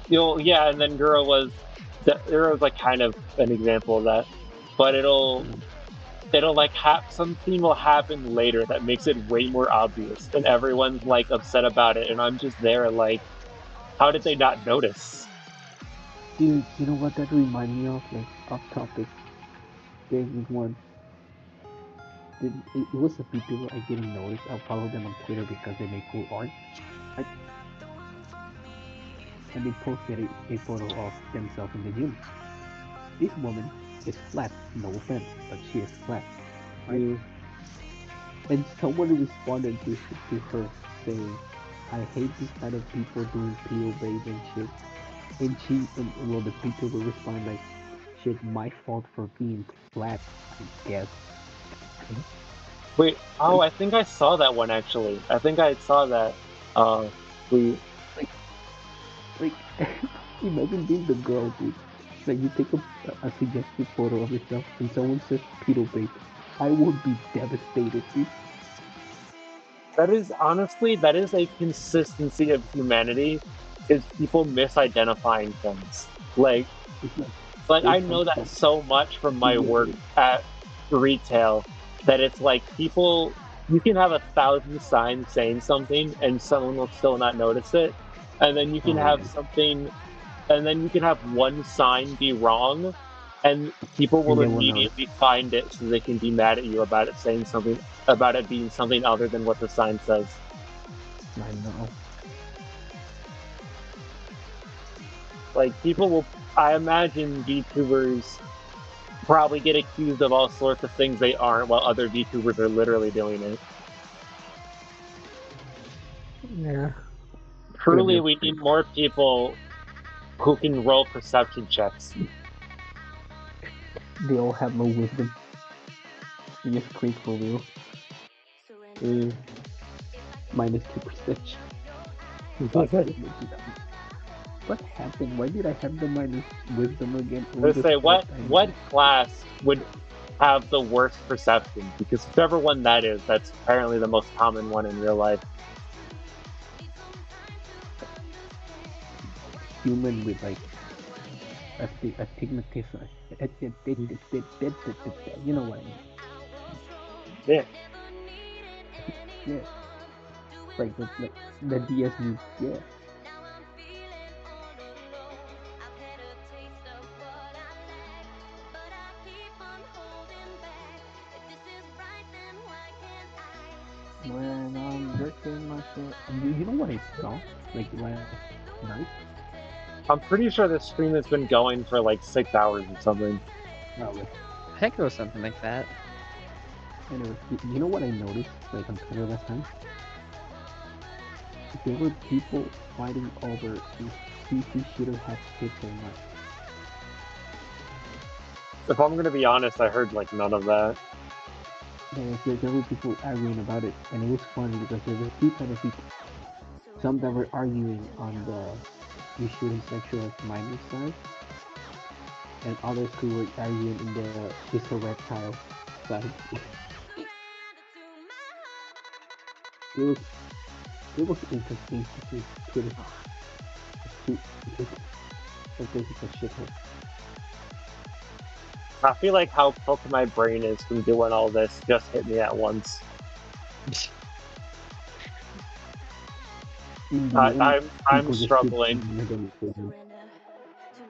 [SPEAKER 8] Hero?
[SPEAKER 1] yeah, and then Gura was like kind of an example of that, but it'll like something will happen later that makes it way more obvious, and everyone's like upset about it, and I'm just there like, how did they not notice?
[SPEAKER 8] Dude, you know what that remind me of? Like off topic. There was one. It was a people I didn't notice. I'll follow them on Twitter because they make cool art. Right? And they posted a photo of themselves in the gym. This woman is flat, no offense, but she is flat, right? And someone responded to her saying, "I hate this kind of people doing PO bait and shit." And well, the people will respond like, "Shit, my fault for being flat, I guess."
[SPEAKER 1] Wait, oh, I think I saw that one actually. I think I saw that tweet.
[SPEAKER 8] Like, imagine being the girl, dude. Like, you take a suggested photo of yourself and someone says pedo bait. I would be devastated, dude.
[SPEAKER 1] That is a consistency of humanity, is people misidentifying things. Like
[SPEAKER 8] It's
[SPEAKER 1] I know that so much from my work at retail, that it's like people, you can have 1,000 signs saying something and someone will still not notice it. And then you can have something, and then you can have one sign be wrong, and people will
[SPEAKER 8] And they will
[SPEAKER 1] immediately find it so they can be mad at you about it saying something. about it being something other than what the sign says.
[SPEAKER 8] I know.
[SPEAKER 1] Like people will, I imagine VTubers probably get accused of all sorts of things they aren't, while other VTubers are literally doing it.
[SPEAKER 8] Yeah. Gonna be
[SPEAKER 1] Truly,
[SPEAKER 8] a
[SPEAKER 1] we
[SPEAKER 8] pretty
[SPEAKER 1] need more people who can roll perception checks.
[SPEAKER 8] They all have no wisdom. They just click for real.
[SPEAKER 1] Mm.
[SPEAKER 8] -2%. What happened? Why did I have the minus wisdom again? Only
[SPEAKER 1] Let's
[SPEAKER 8] the
[SPEAKER 1] say
[SPEAKER 8] fourth time.
[SPEAKER 1] what class would have the worst perception? Because whichever one that is, that's apparently the most common one in real life.
[SPEAKER 8] Human with like astigmatism. You know what I mean?
[SPEAKER 1] Yeah.
[SPEAKER 8] Yeah. Like the DS meme. Yeah. When I'm working my shit. You know what I saw? Like last night?
[SPEAKER 1] I'm pretty sure this stream has been going for like 6 hours or something.
[SPEAKER 8] Probably.
[SPEAKER 9] I think it was something like that.
[SPEAKER 8] Anyways, you know what I noticed? Like on Twitter last time? There were people fighting over if CC should have had kids or not.
[SPEAKER 1] If I'm gonna be honest, I heard like none of that.
[SPEAKER 8] Yeah, there were people arguing about it, and it was funny because there were two kind of people. Some that were arguing on the you shouldn't sexualize minors side, and others who were arguing in the she's a reptile side. it was it was interesting to see Twitter. Like this is a shithole.
[SPEAKER 1] I feel like how cooked my brain is from doing all this just hit me at once.
[SPEAKER 8] In the end,
[SPEAKER 1] I'm
[SPEAKER 8] people just keep
[SPEAKER 1] struggling.
[SPEAKER 8] negative.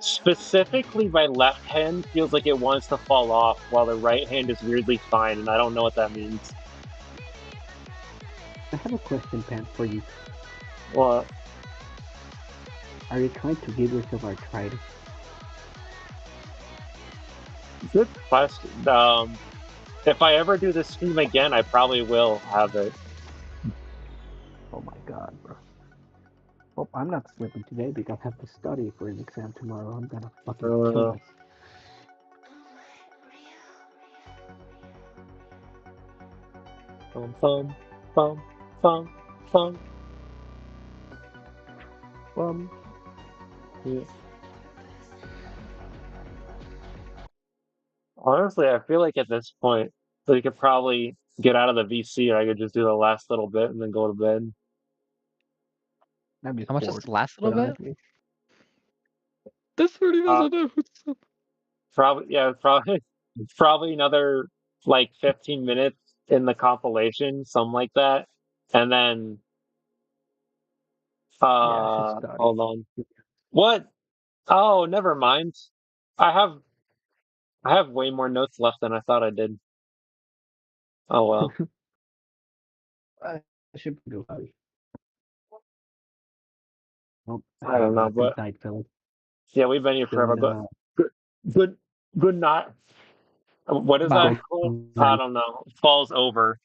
[SPEAKER 1] Specifically, my left hand feels like it wants to fall off, while the right hand is weirdly fine, and I don't know what that means.
[SPEAKER 8] I have a question, Pan, for you.
[SPEAKER 1] Well,
[SPEAKER 8] Are you trying to give yourself arthritis?
[SPEAKER 1] good question. If I ever do this stream again, I probably will have it.
[SPEAKER 8] Oh my god, bro. Oh, I'm not sleeping today because I have to study for an exam tomorrow. I'm gonna fucking kill
[SPEAKER 1] Uh,
[SPEAKER 8] myself.
[SPEAKER 1] bum, bum, bum, bum, bum, bum. Yeah. Honestly, I feel like at this point, we could probably get out of the VC, or I could just do the last little bit and then go to bed.
[SPEAKER 8] I'm just
[SPEAKER 9] How much is
[SPEAKER 8] bored.
[SPEAKER 9] the last
[SPEAKER 8] But
[SPEAKER 9] little bit?
[SPEAKER 8] honestly,
[SPEAKER 9] That's 30
[SPEAKER 1] Uh,
[SPEAKER 9] minutes.
[SPEAKER 1] Probably, yeah, probably, it's probably another like 15 minutes in the compilation, something like that. And then,
[SPEAKER 8] yeah, I should study.
[SPEAKER 1] hold on. What? Oh, never mind. I have, I have way more notes left than I thought I did. Oh well,
[SPEAKER 8] I should go study. Oh, I
[SPEAKER 1] I
[SPEAKER 8] have
[SPEAKER 1] don't know,
[SPEAKER 8] a
[SPEAKER 1] but
[SPEAKER 8] good night, fellas.
[SPEAKER 1] yeah, we've been here forever.
[SPEAKER 8] Feeling
[SPEAKER 1] But good, good, good night. What is that
[SPEAKER 9] Bye.
[SPEAKER 1] called? I
[SPEAKER 8] night.
[SPEAKER 1] don't know. Falls over.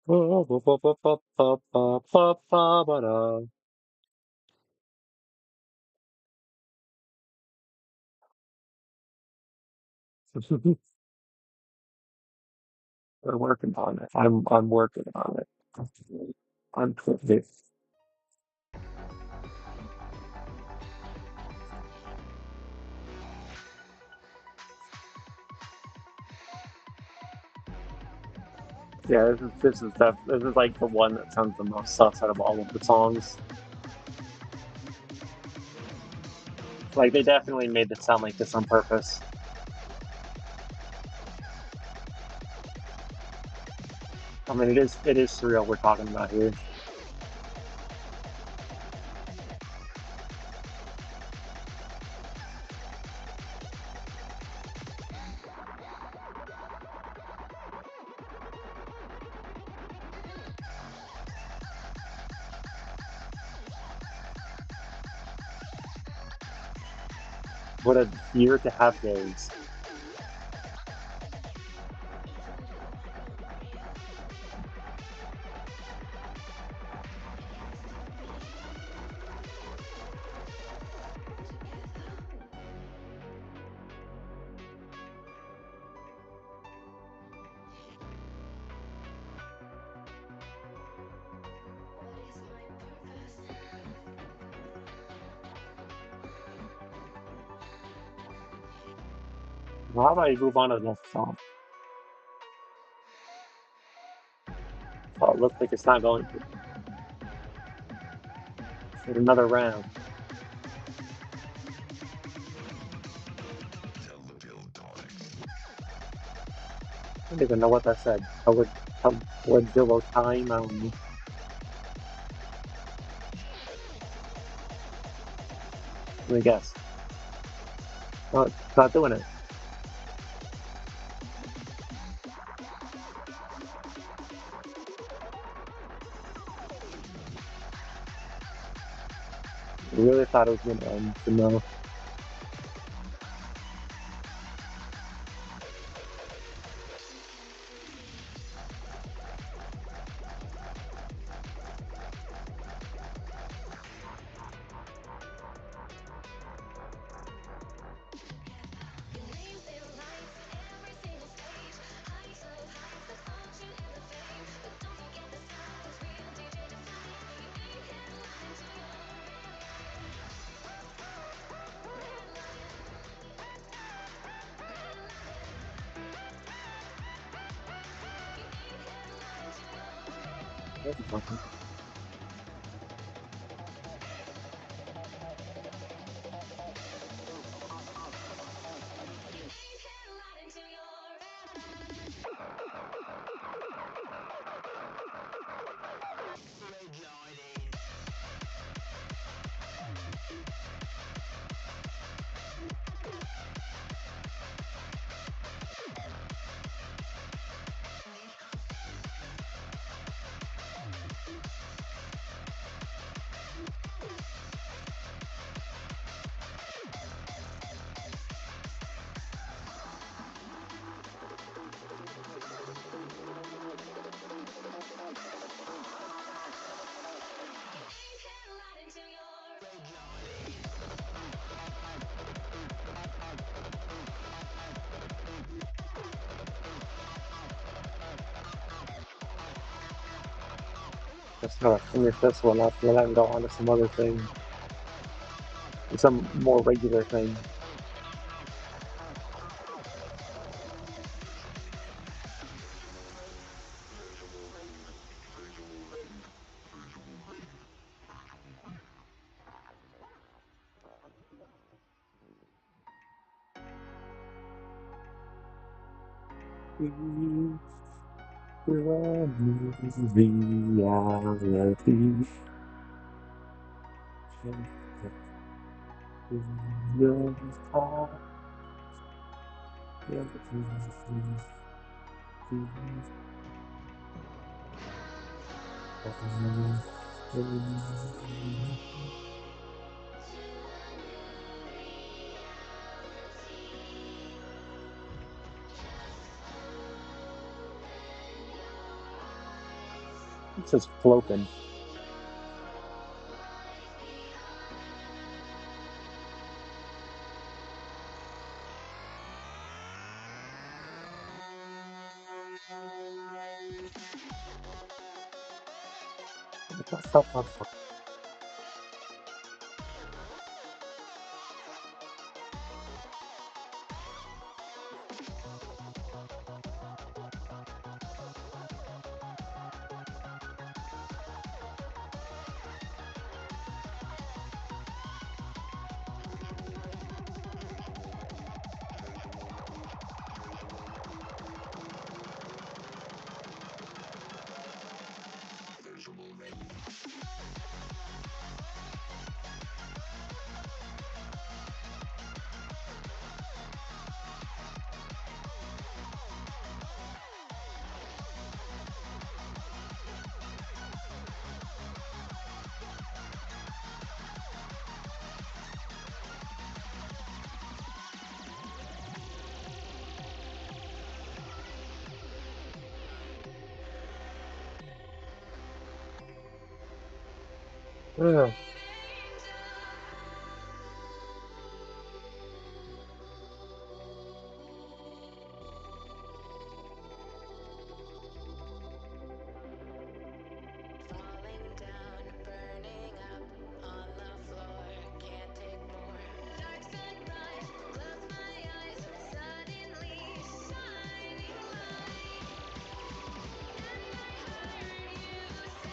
[SPEAKER 1] We're working on it. I'm working on it. I'm twisted. Yeah, this is like the one that sounds the most sus out of all of the songs. Like they definitely made this sound like this on purpose. I mean, it is surreal we're talking about here. What a year to have days. How about I move on to the next song? Oh, it looks like it's not going to. Get another round. I don't even know what that said. How would Zillow time? I don't know. Let me guess. No, it's not doing it. I really thought it was gonna end, but no. That's something. Just gotta finish this one up and then go on to some other thing. Some more regular thing. Reality. It's just floating. Ugh.
[SPEAKER 5] Falling down, burning up on the floor, can't take more. Dark sunrise, close my eyes, suddenly shining light. And I heard you say,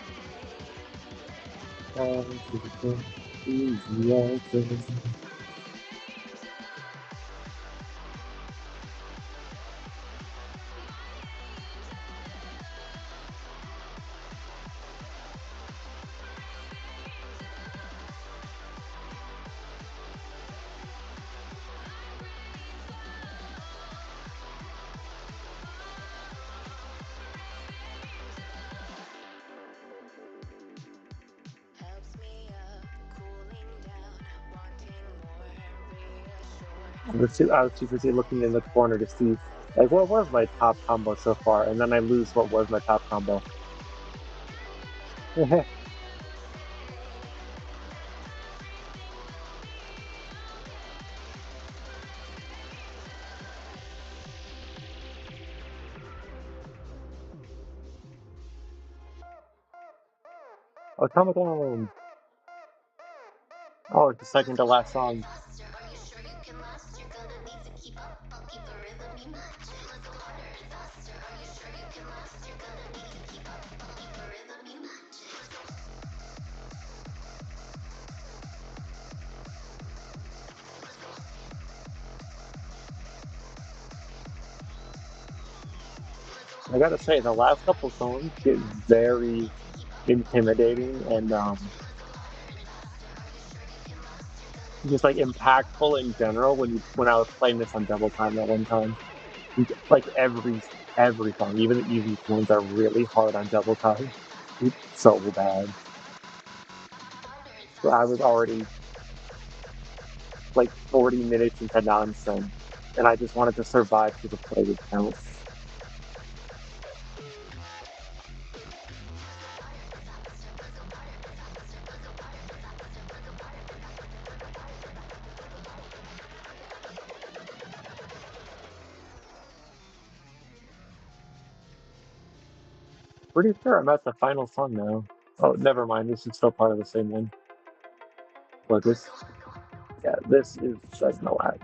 [SPEAKER 5] helps me up, cooling down, wanting more, reassured.
[SPEAKER 1] I was too busy looking in the corner to see, like, what was my top combo so far, and then I lose what was my top combo. Automaton! Oh, it's the second to last song.
[SPEAKER 5] Are you sure you can last? You're gonna need to keep up. I'll keep the rhythm you match. Let's go harder and faster. Are you sure you can last? You're gonna need to keep up. I'll keep the rhythm you match.
[SPEAKER 1] I gotta say, the last couple songs get very intimidating and just like impactful in general. When I was playing this on double time at one time, like every song, even the easiest ones, are really hard on double time. It's so bad. So I was already like 40 minutes into nonsense, and I just wanted to survive to the play would count. Pretty sure I'm at the final song now. Oh, never mind. This is still part of the same one. But this, yeah, this is like no lag.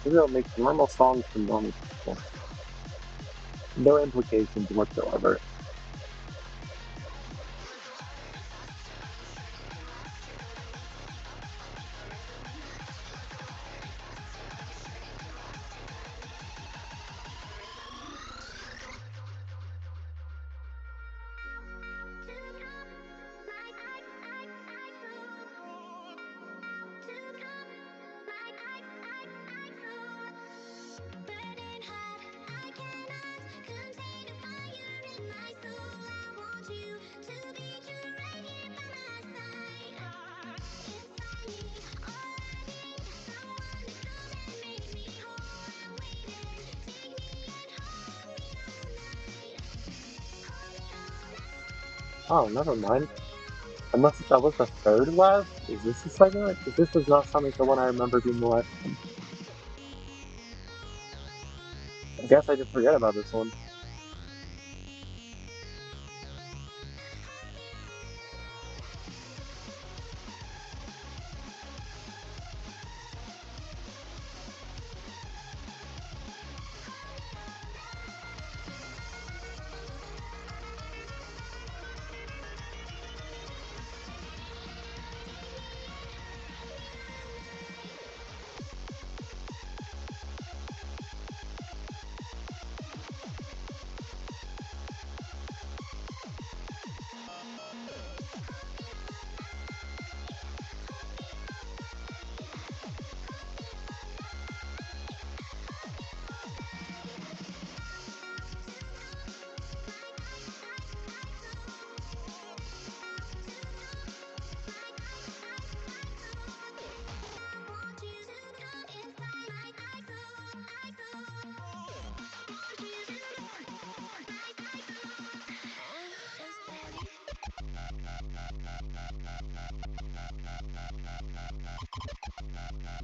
[SPEAKER 1] Maybe I'll make normal songs for normal people. No implications whatsoever. Oh, never mind. Unless that was the third last? Is this the second one? Because this does not sound like the one I remember being the last one. I guess I just forget about this one.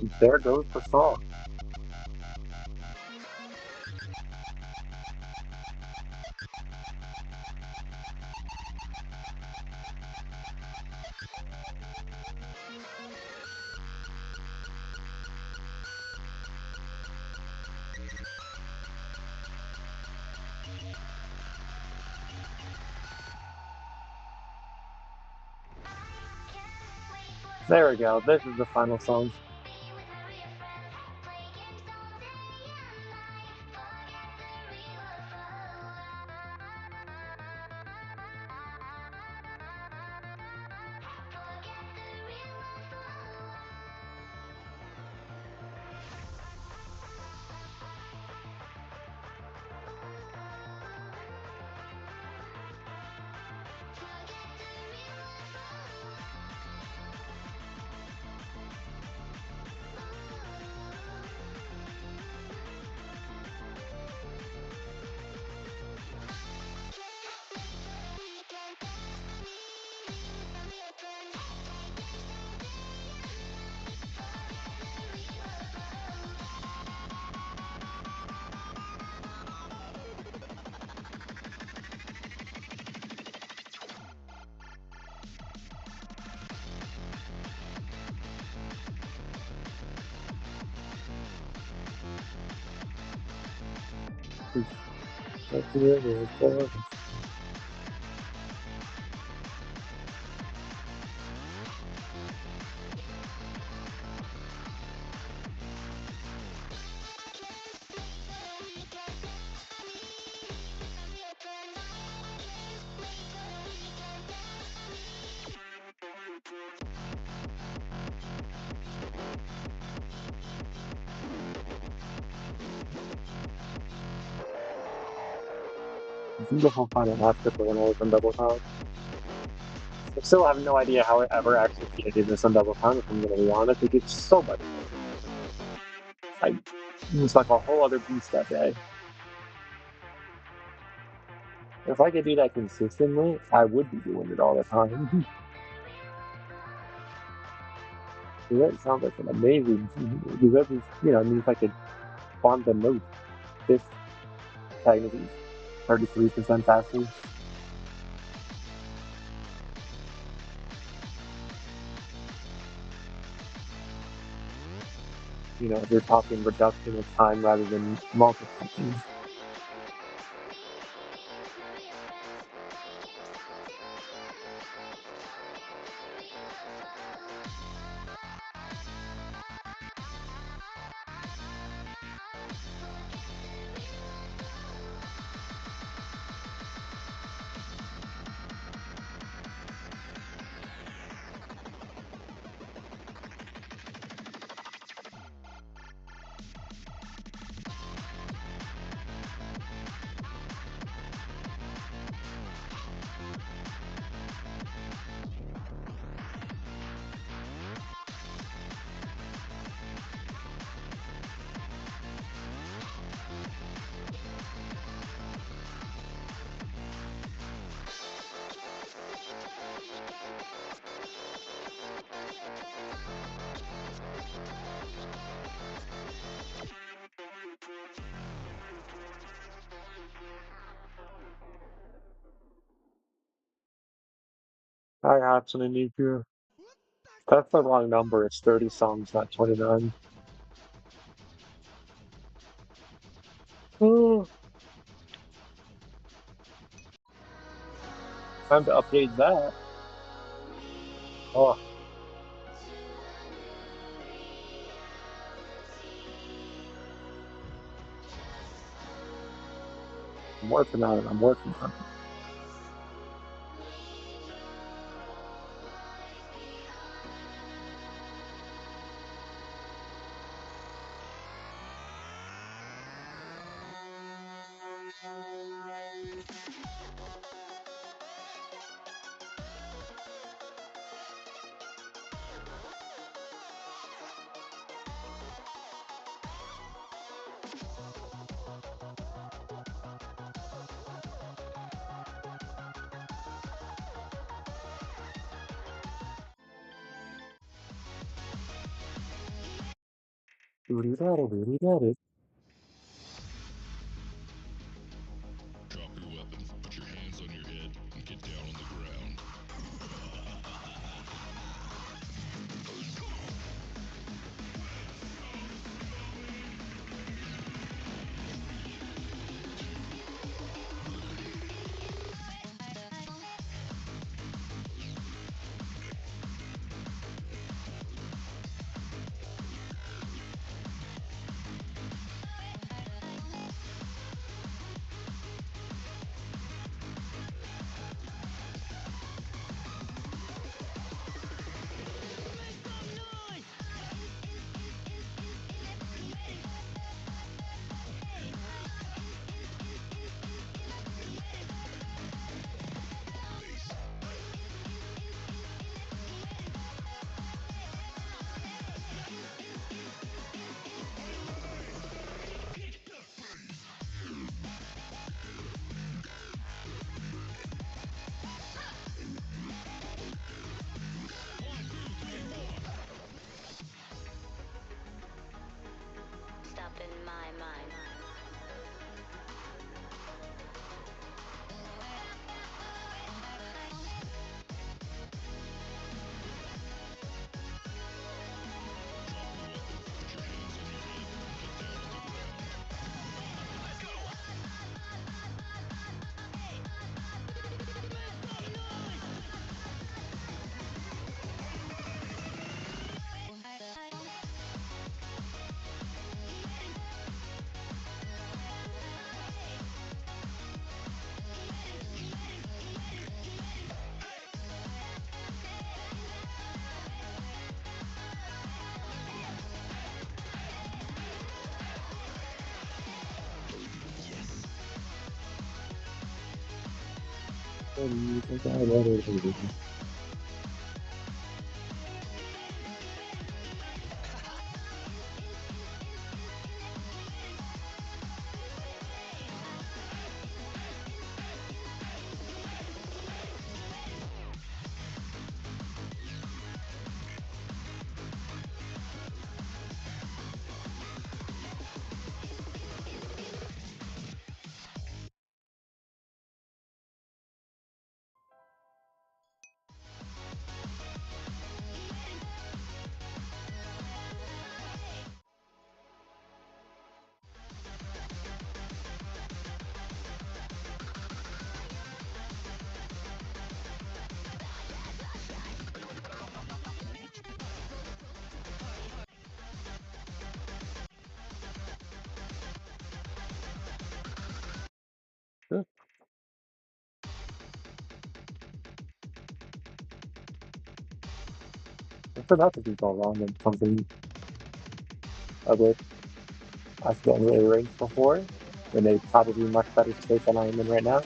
[SPEAKER 1] There goes the song. There we go. This is the final song. Beautiful final after for when I was on double count. I still have no idea how I ever actually did this on double count, if I'm gonna be honest. It gets so much. It's like a whole other beast that day. If I could do that consistently, I would be doing it all the time. That sounds like an amazing. Because that is, I mean, if I could farm the note, this technically 33% faster. If you're talking reduction of time rather than multiplication. I actually need to. That's the wrong number. It's 30 songs, not 29. Oh, time to update that. Oh, I'm working on it. I'm working on it.
[SPEAKER 4] Drop your weapon, put your hands on your head, and get down on the ground.
[SPEAKER 5] Stop in my mind.
[SPEAKER 1] Sure. It's about to be go wrong when something a bit accidentally erased before, when they probably much better state than I am in right now.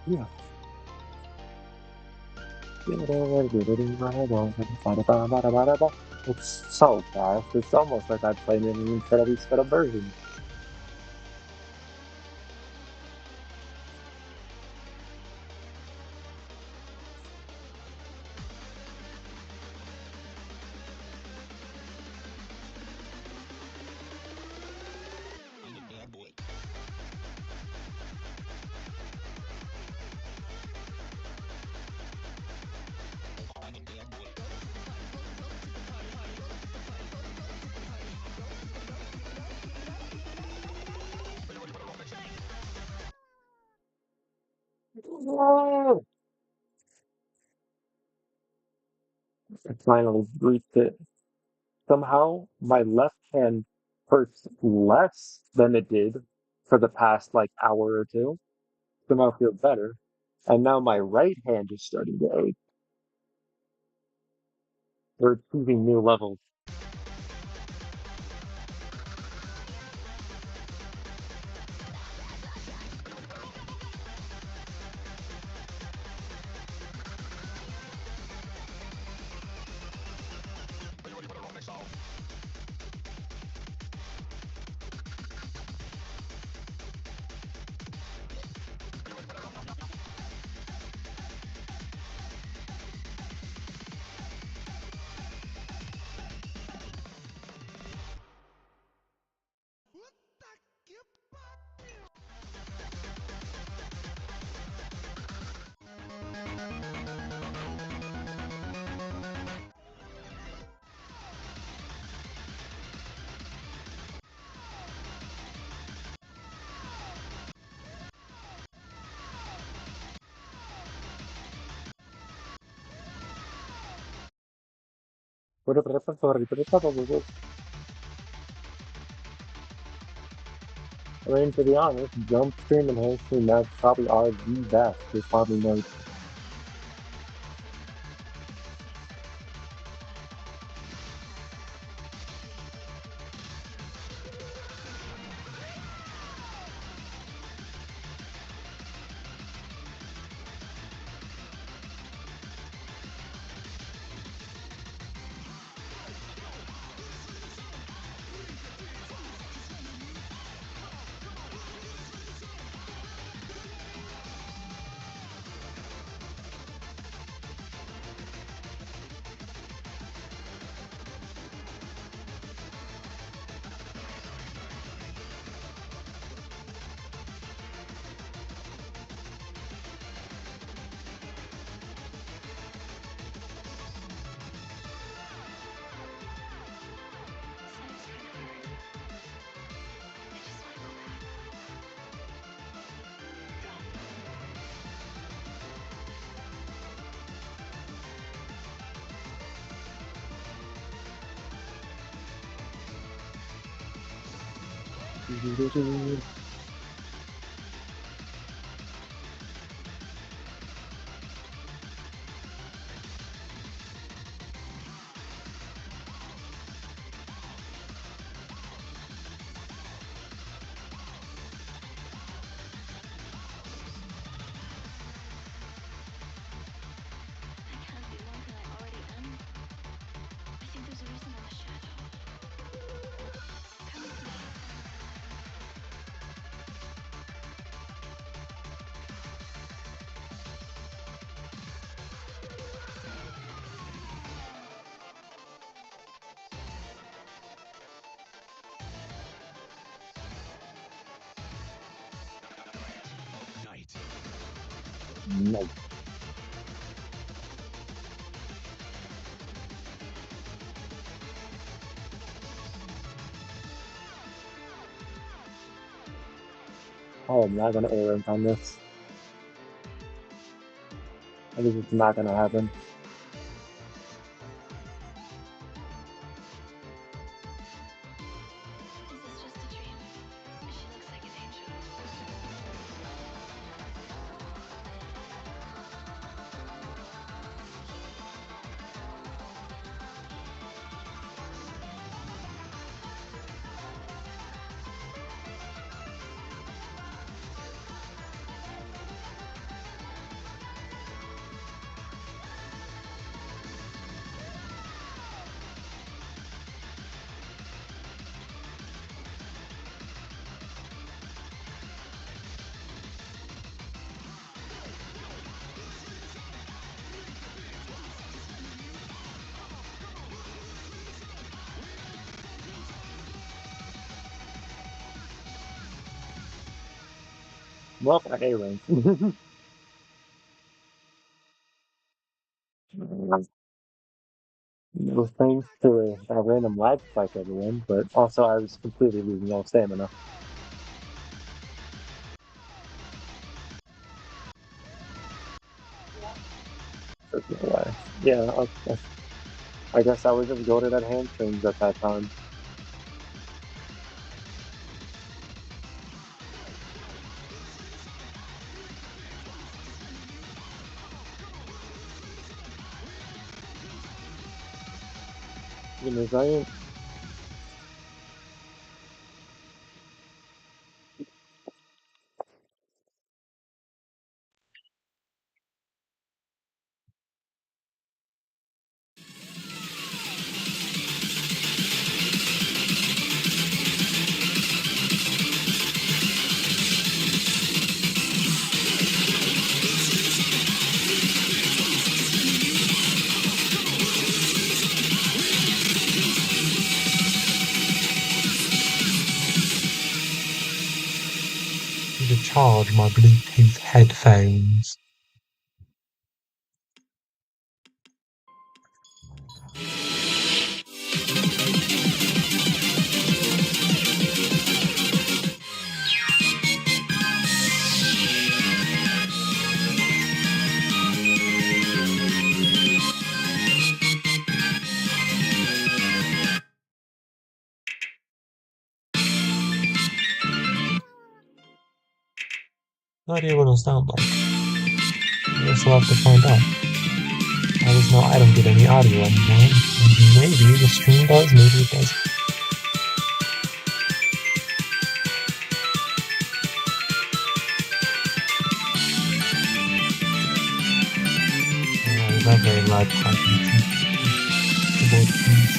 [SPEAKER 1] Yeah. It's so fast. It's almost like I'm playing an incredibly sped up version.
[SPEAKER 4] I'm a bad boy. I'm a bad boy.
[SPEAKER 1] I finally reached it. Somehow, my left hand hurts less than it did for the past like hour or two. Somehow feel better. And now my right hand is starting to ache. We're achieving new levels.
[SPEAKER 5] Puta que pariu!
[SPEAKER 1] I mean, to be honest, jump stream and hand stream maps probably are the best. They probably know.
[SPEAKER 2] Night.
[SPEAKER 1] Nice. Oh, I'm not gonna A rank on this. I think it's not gonna happen. Well, I A rank. No thanks to a random lag spike, everyone, but also I was completely losing all stamina. There's no way. Yeah, I guess I was just goaded at hamstrings at that time. Give me a second.
[SPEAKER 10] To charge my Bluetooth headphones. No idea what it'll sound like. I guess we'll have to find out. I just know I don't get any audio anymore. Maybe the stream does, maybe it doesn't. Yeah, it's not very loud typing. Keyboard keys.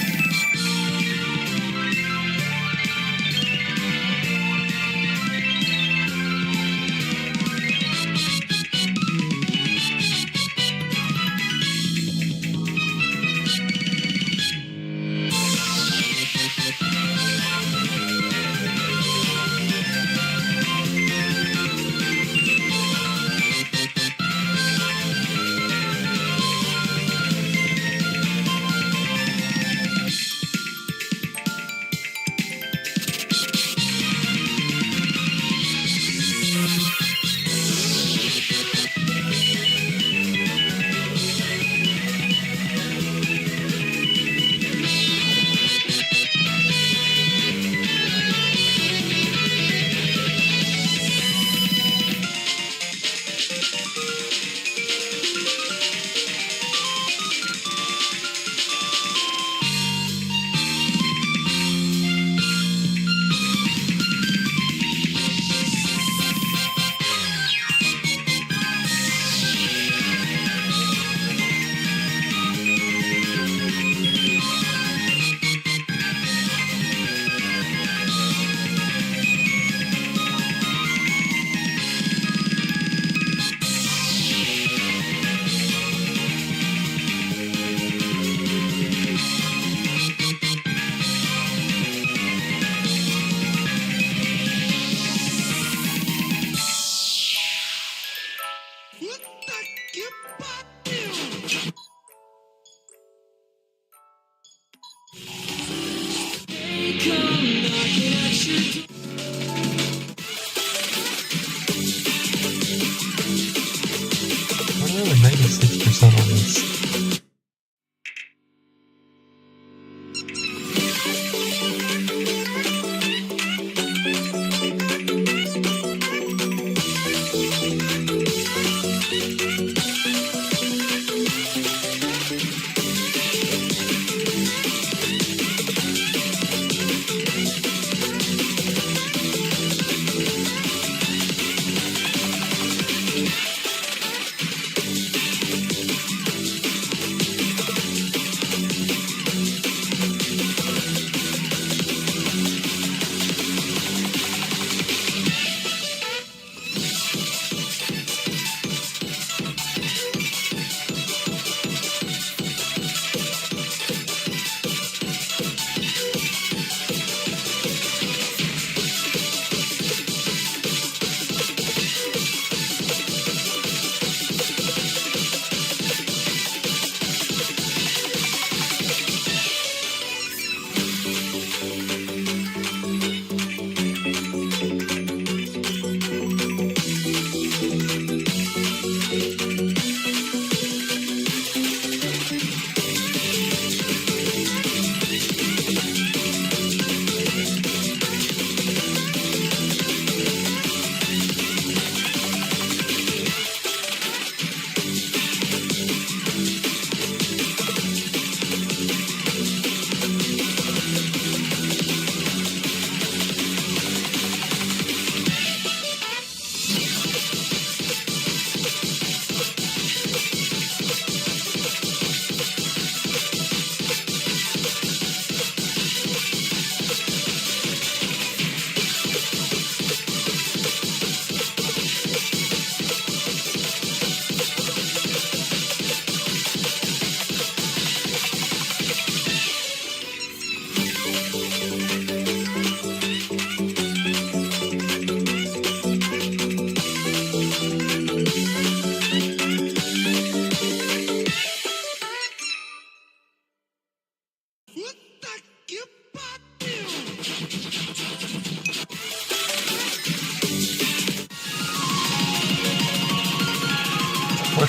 [SPEAKER 10] I'm really 96% on this.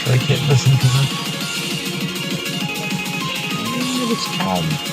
[SPEAKER 10] so I can't listen to her. This child.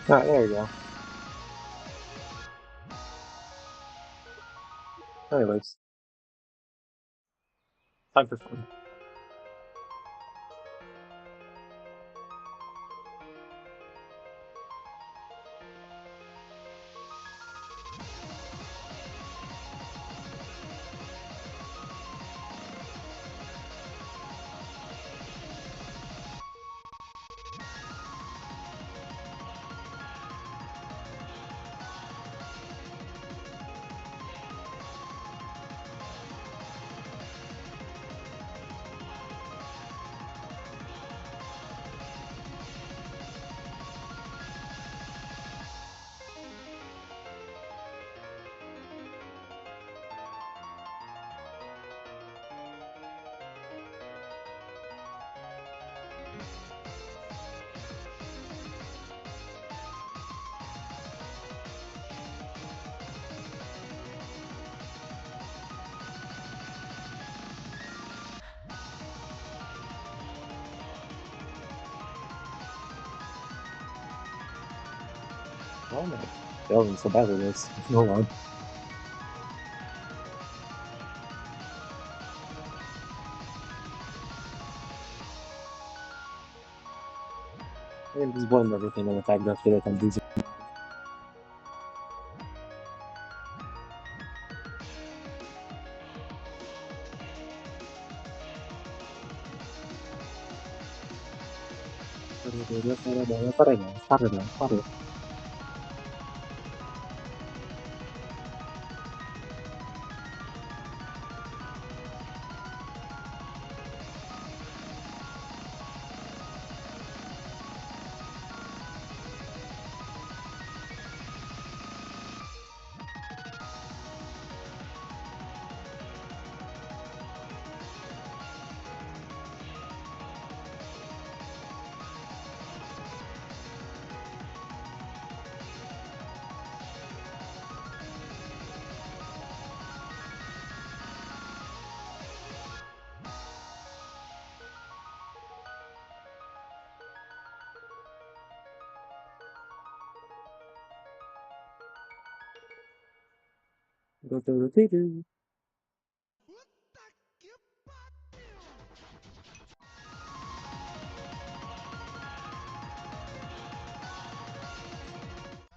[SPEAKER 1] Alright, there we go. Anyways, time for fun. Oh my, failing so bad at this. Hold on. I'm gonna just blend everything in the fact that I feel like I'm losing.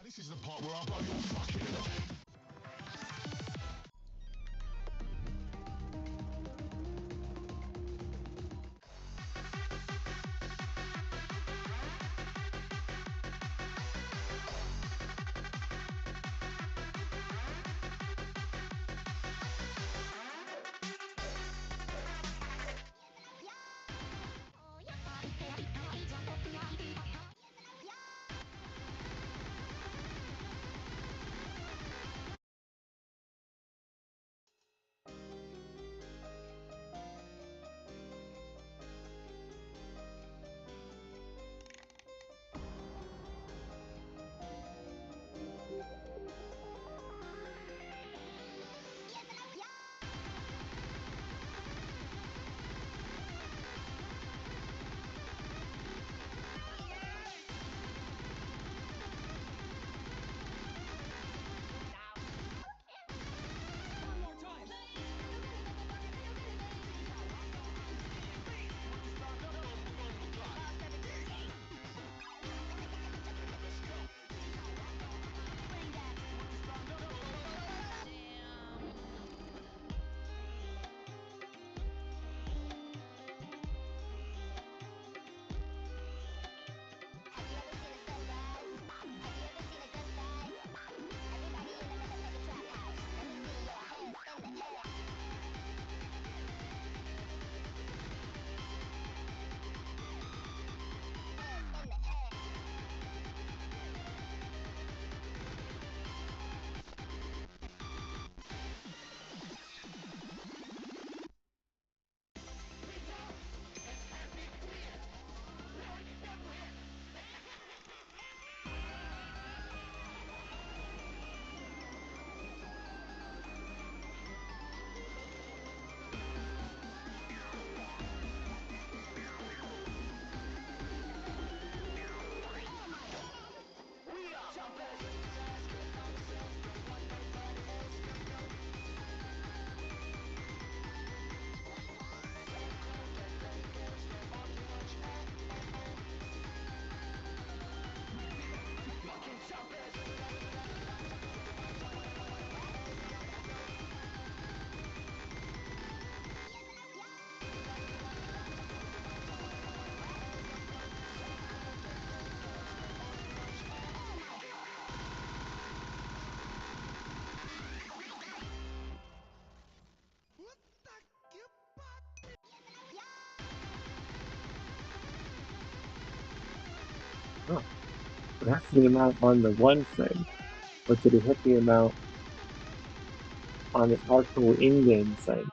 [SPEAKER 4] This is the part where I blow your fucking head off.
[SPEAKER 1] That's the amount on the one thing, but did it hit the amount on the actual in-game thing?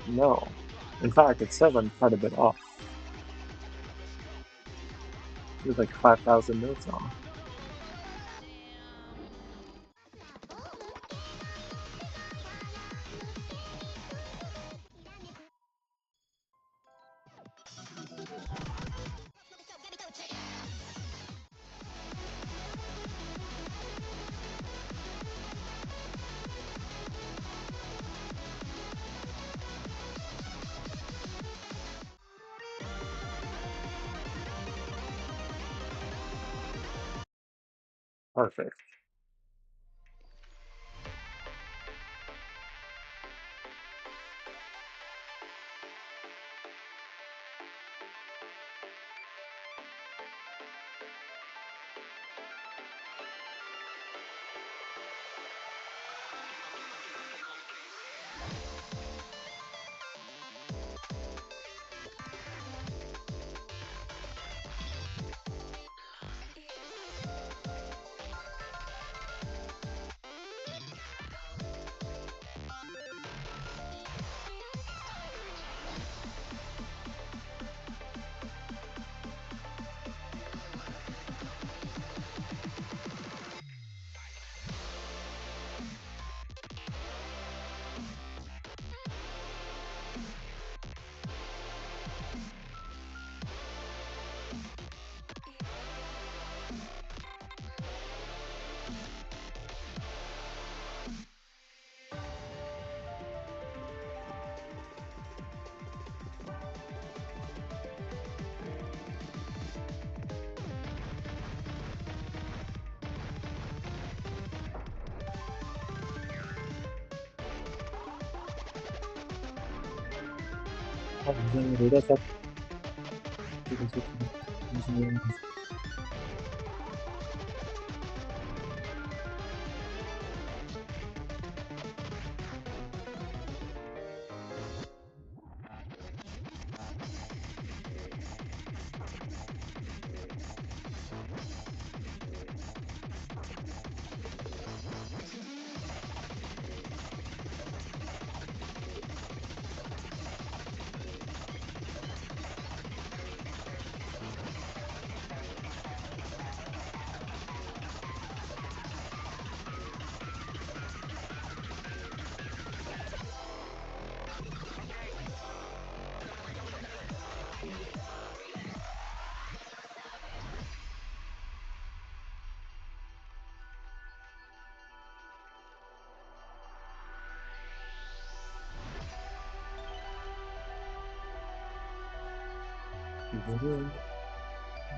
[SPEAKER 1] No. In fact, it says I'm quite a bit off. There's like 5,000 notes off. Perfect.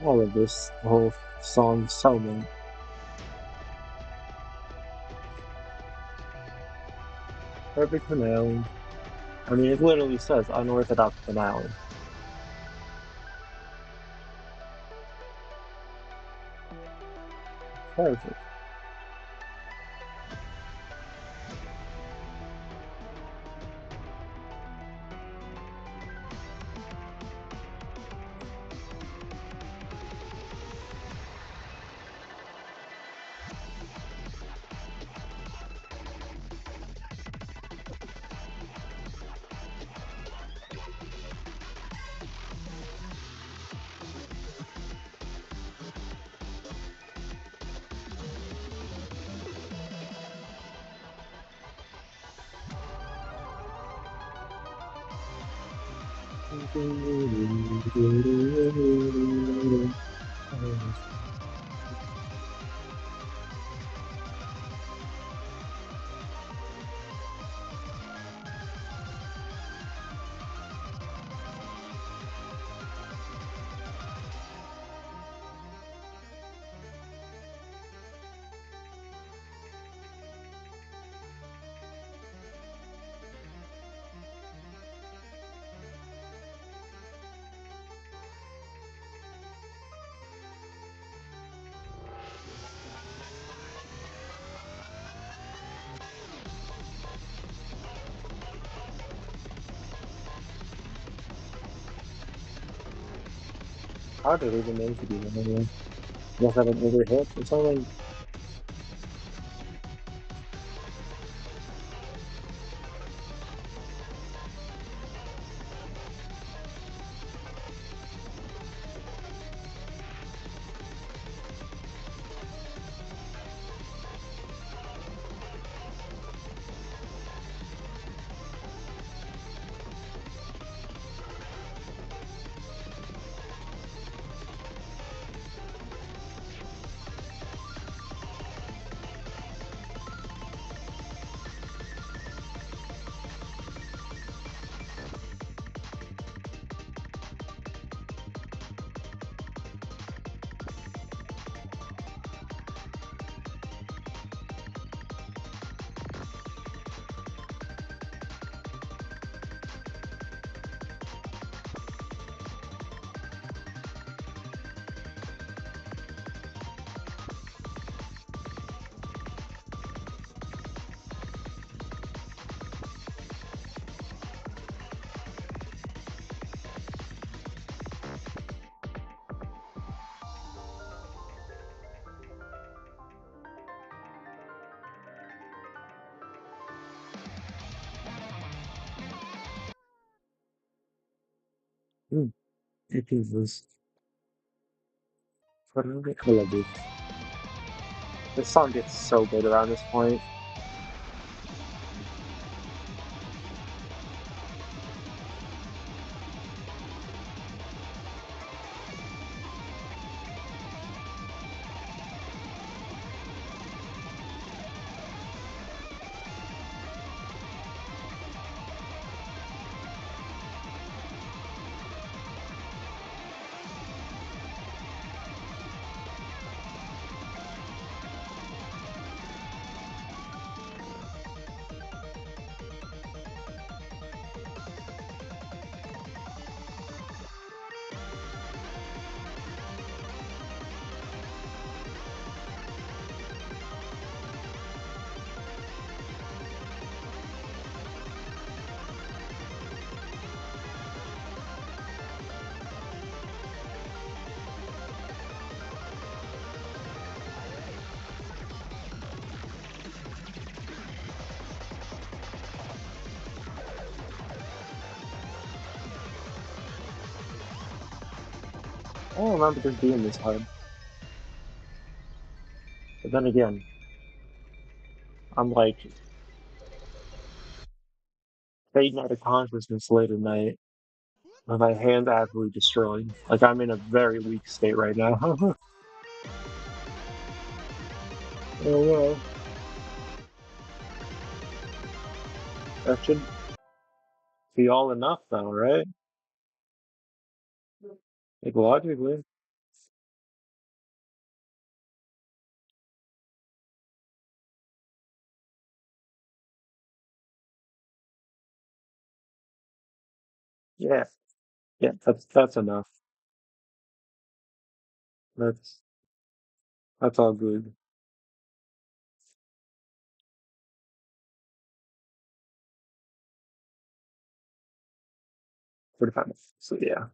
[SPEAKER 1] All of this whole song so much. Perfect finale. I mean, it literally says unorthodox finale. Perfect. How did it even make it even anyway? Must have an overhit or something. Hmm. It is this. I love this. This song gets so good around this point. I don't remember this being this hard. But then again, I'm like fading out of consciousness late at night. And my hand's absolutely destroyed. Like I'm in a very weak state right now. Oh well. That should be all enough though, right? Like logically. Yeah. Yeah, that's enough. That's that's all good. 45 minutes. So yeah.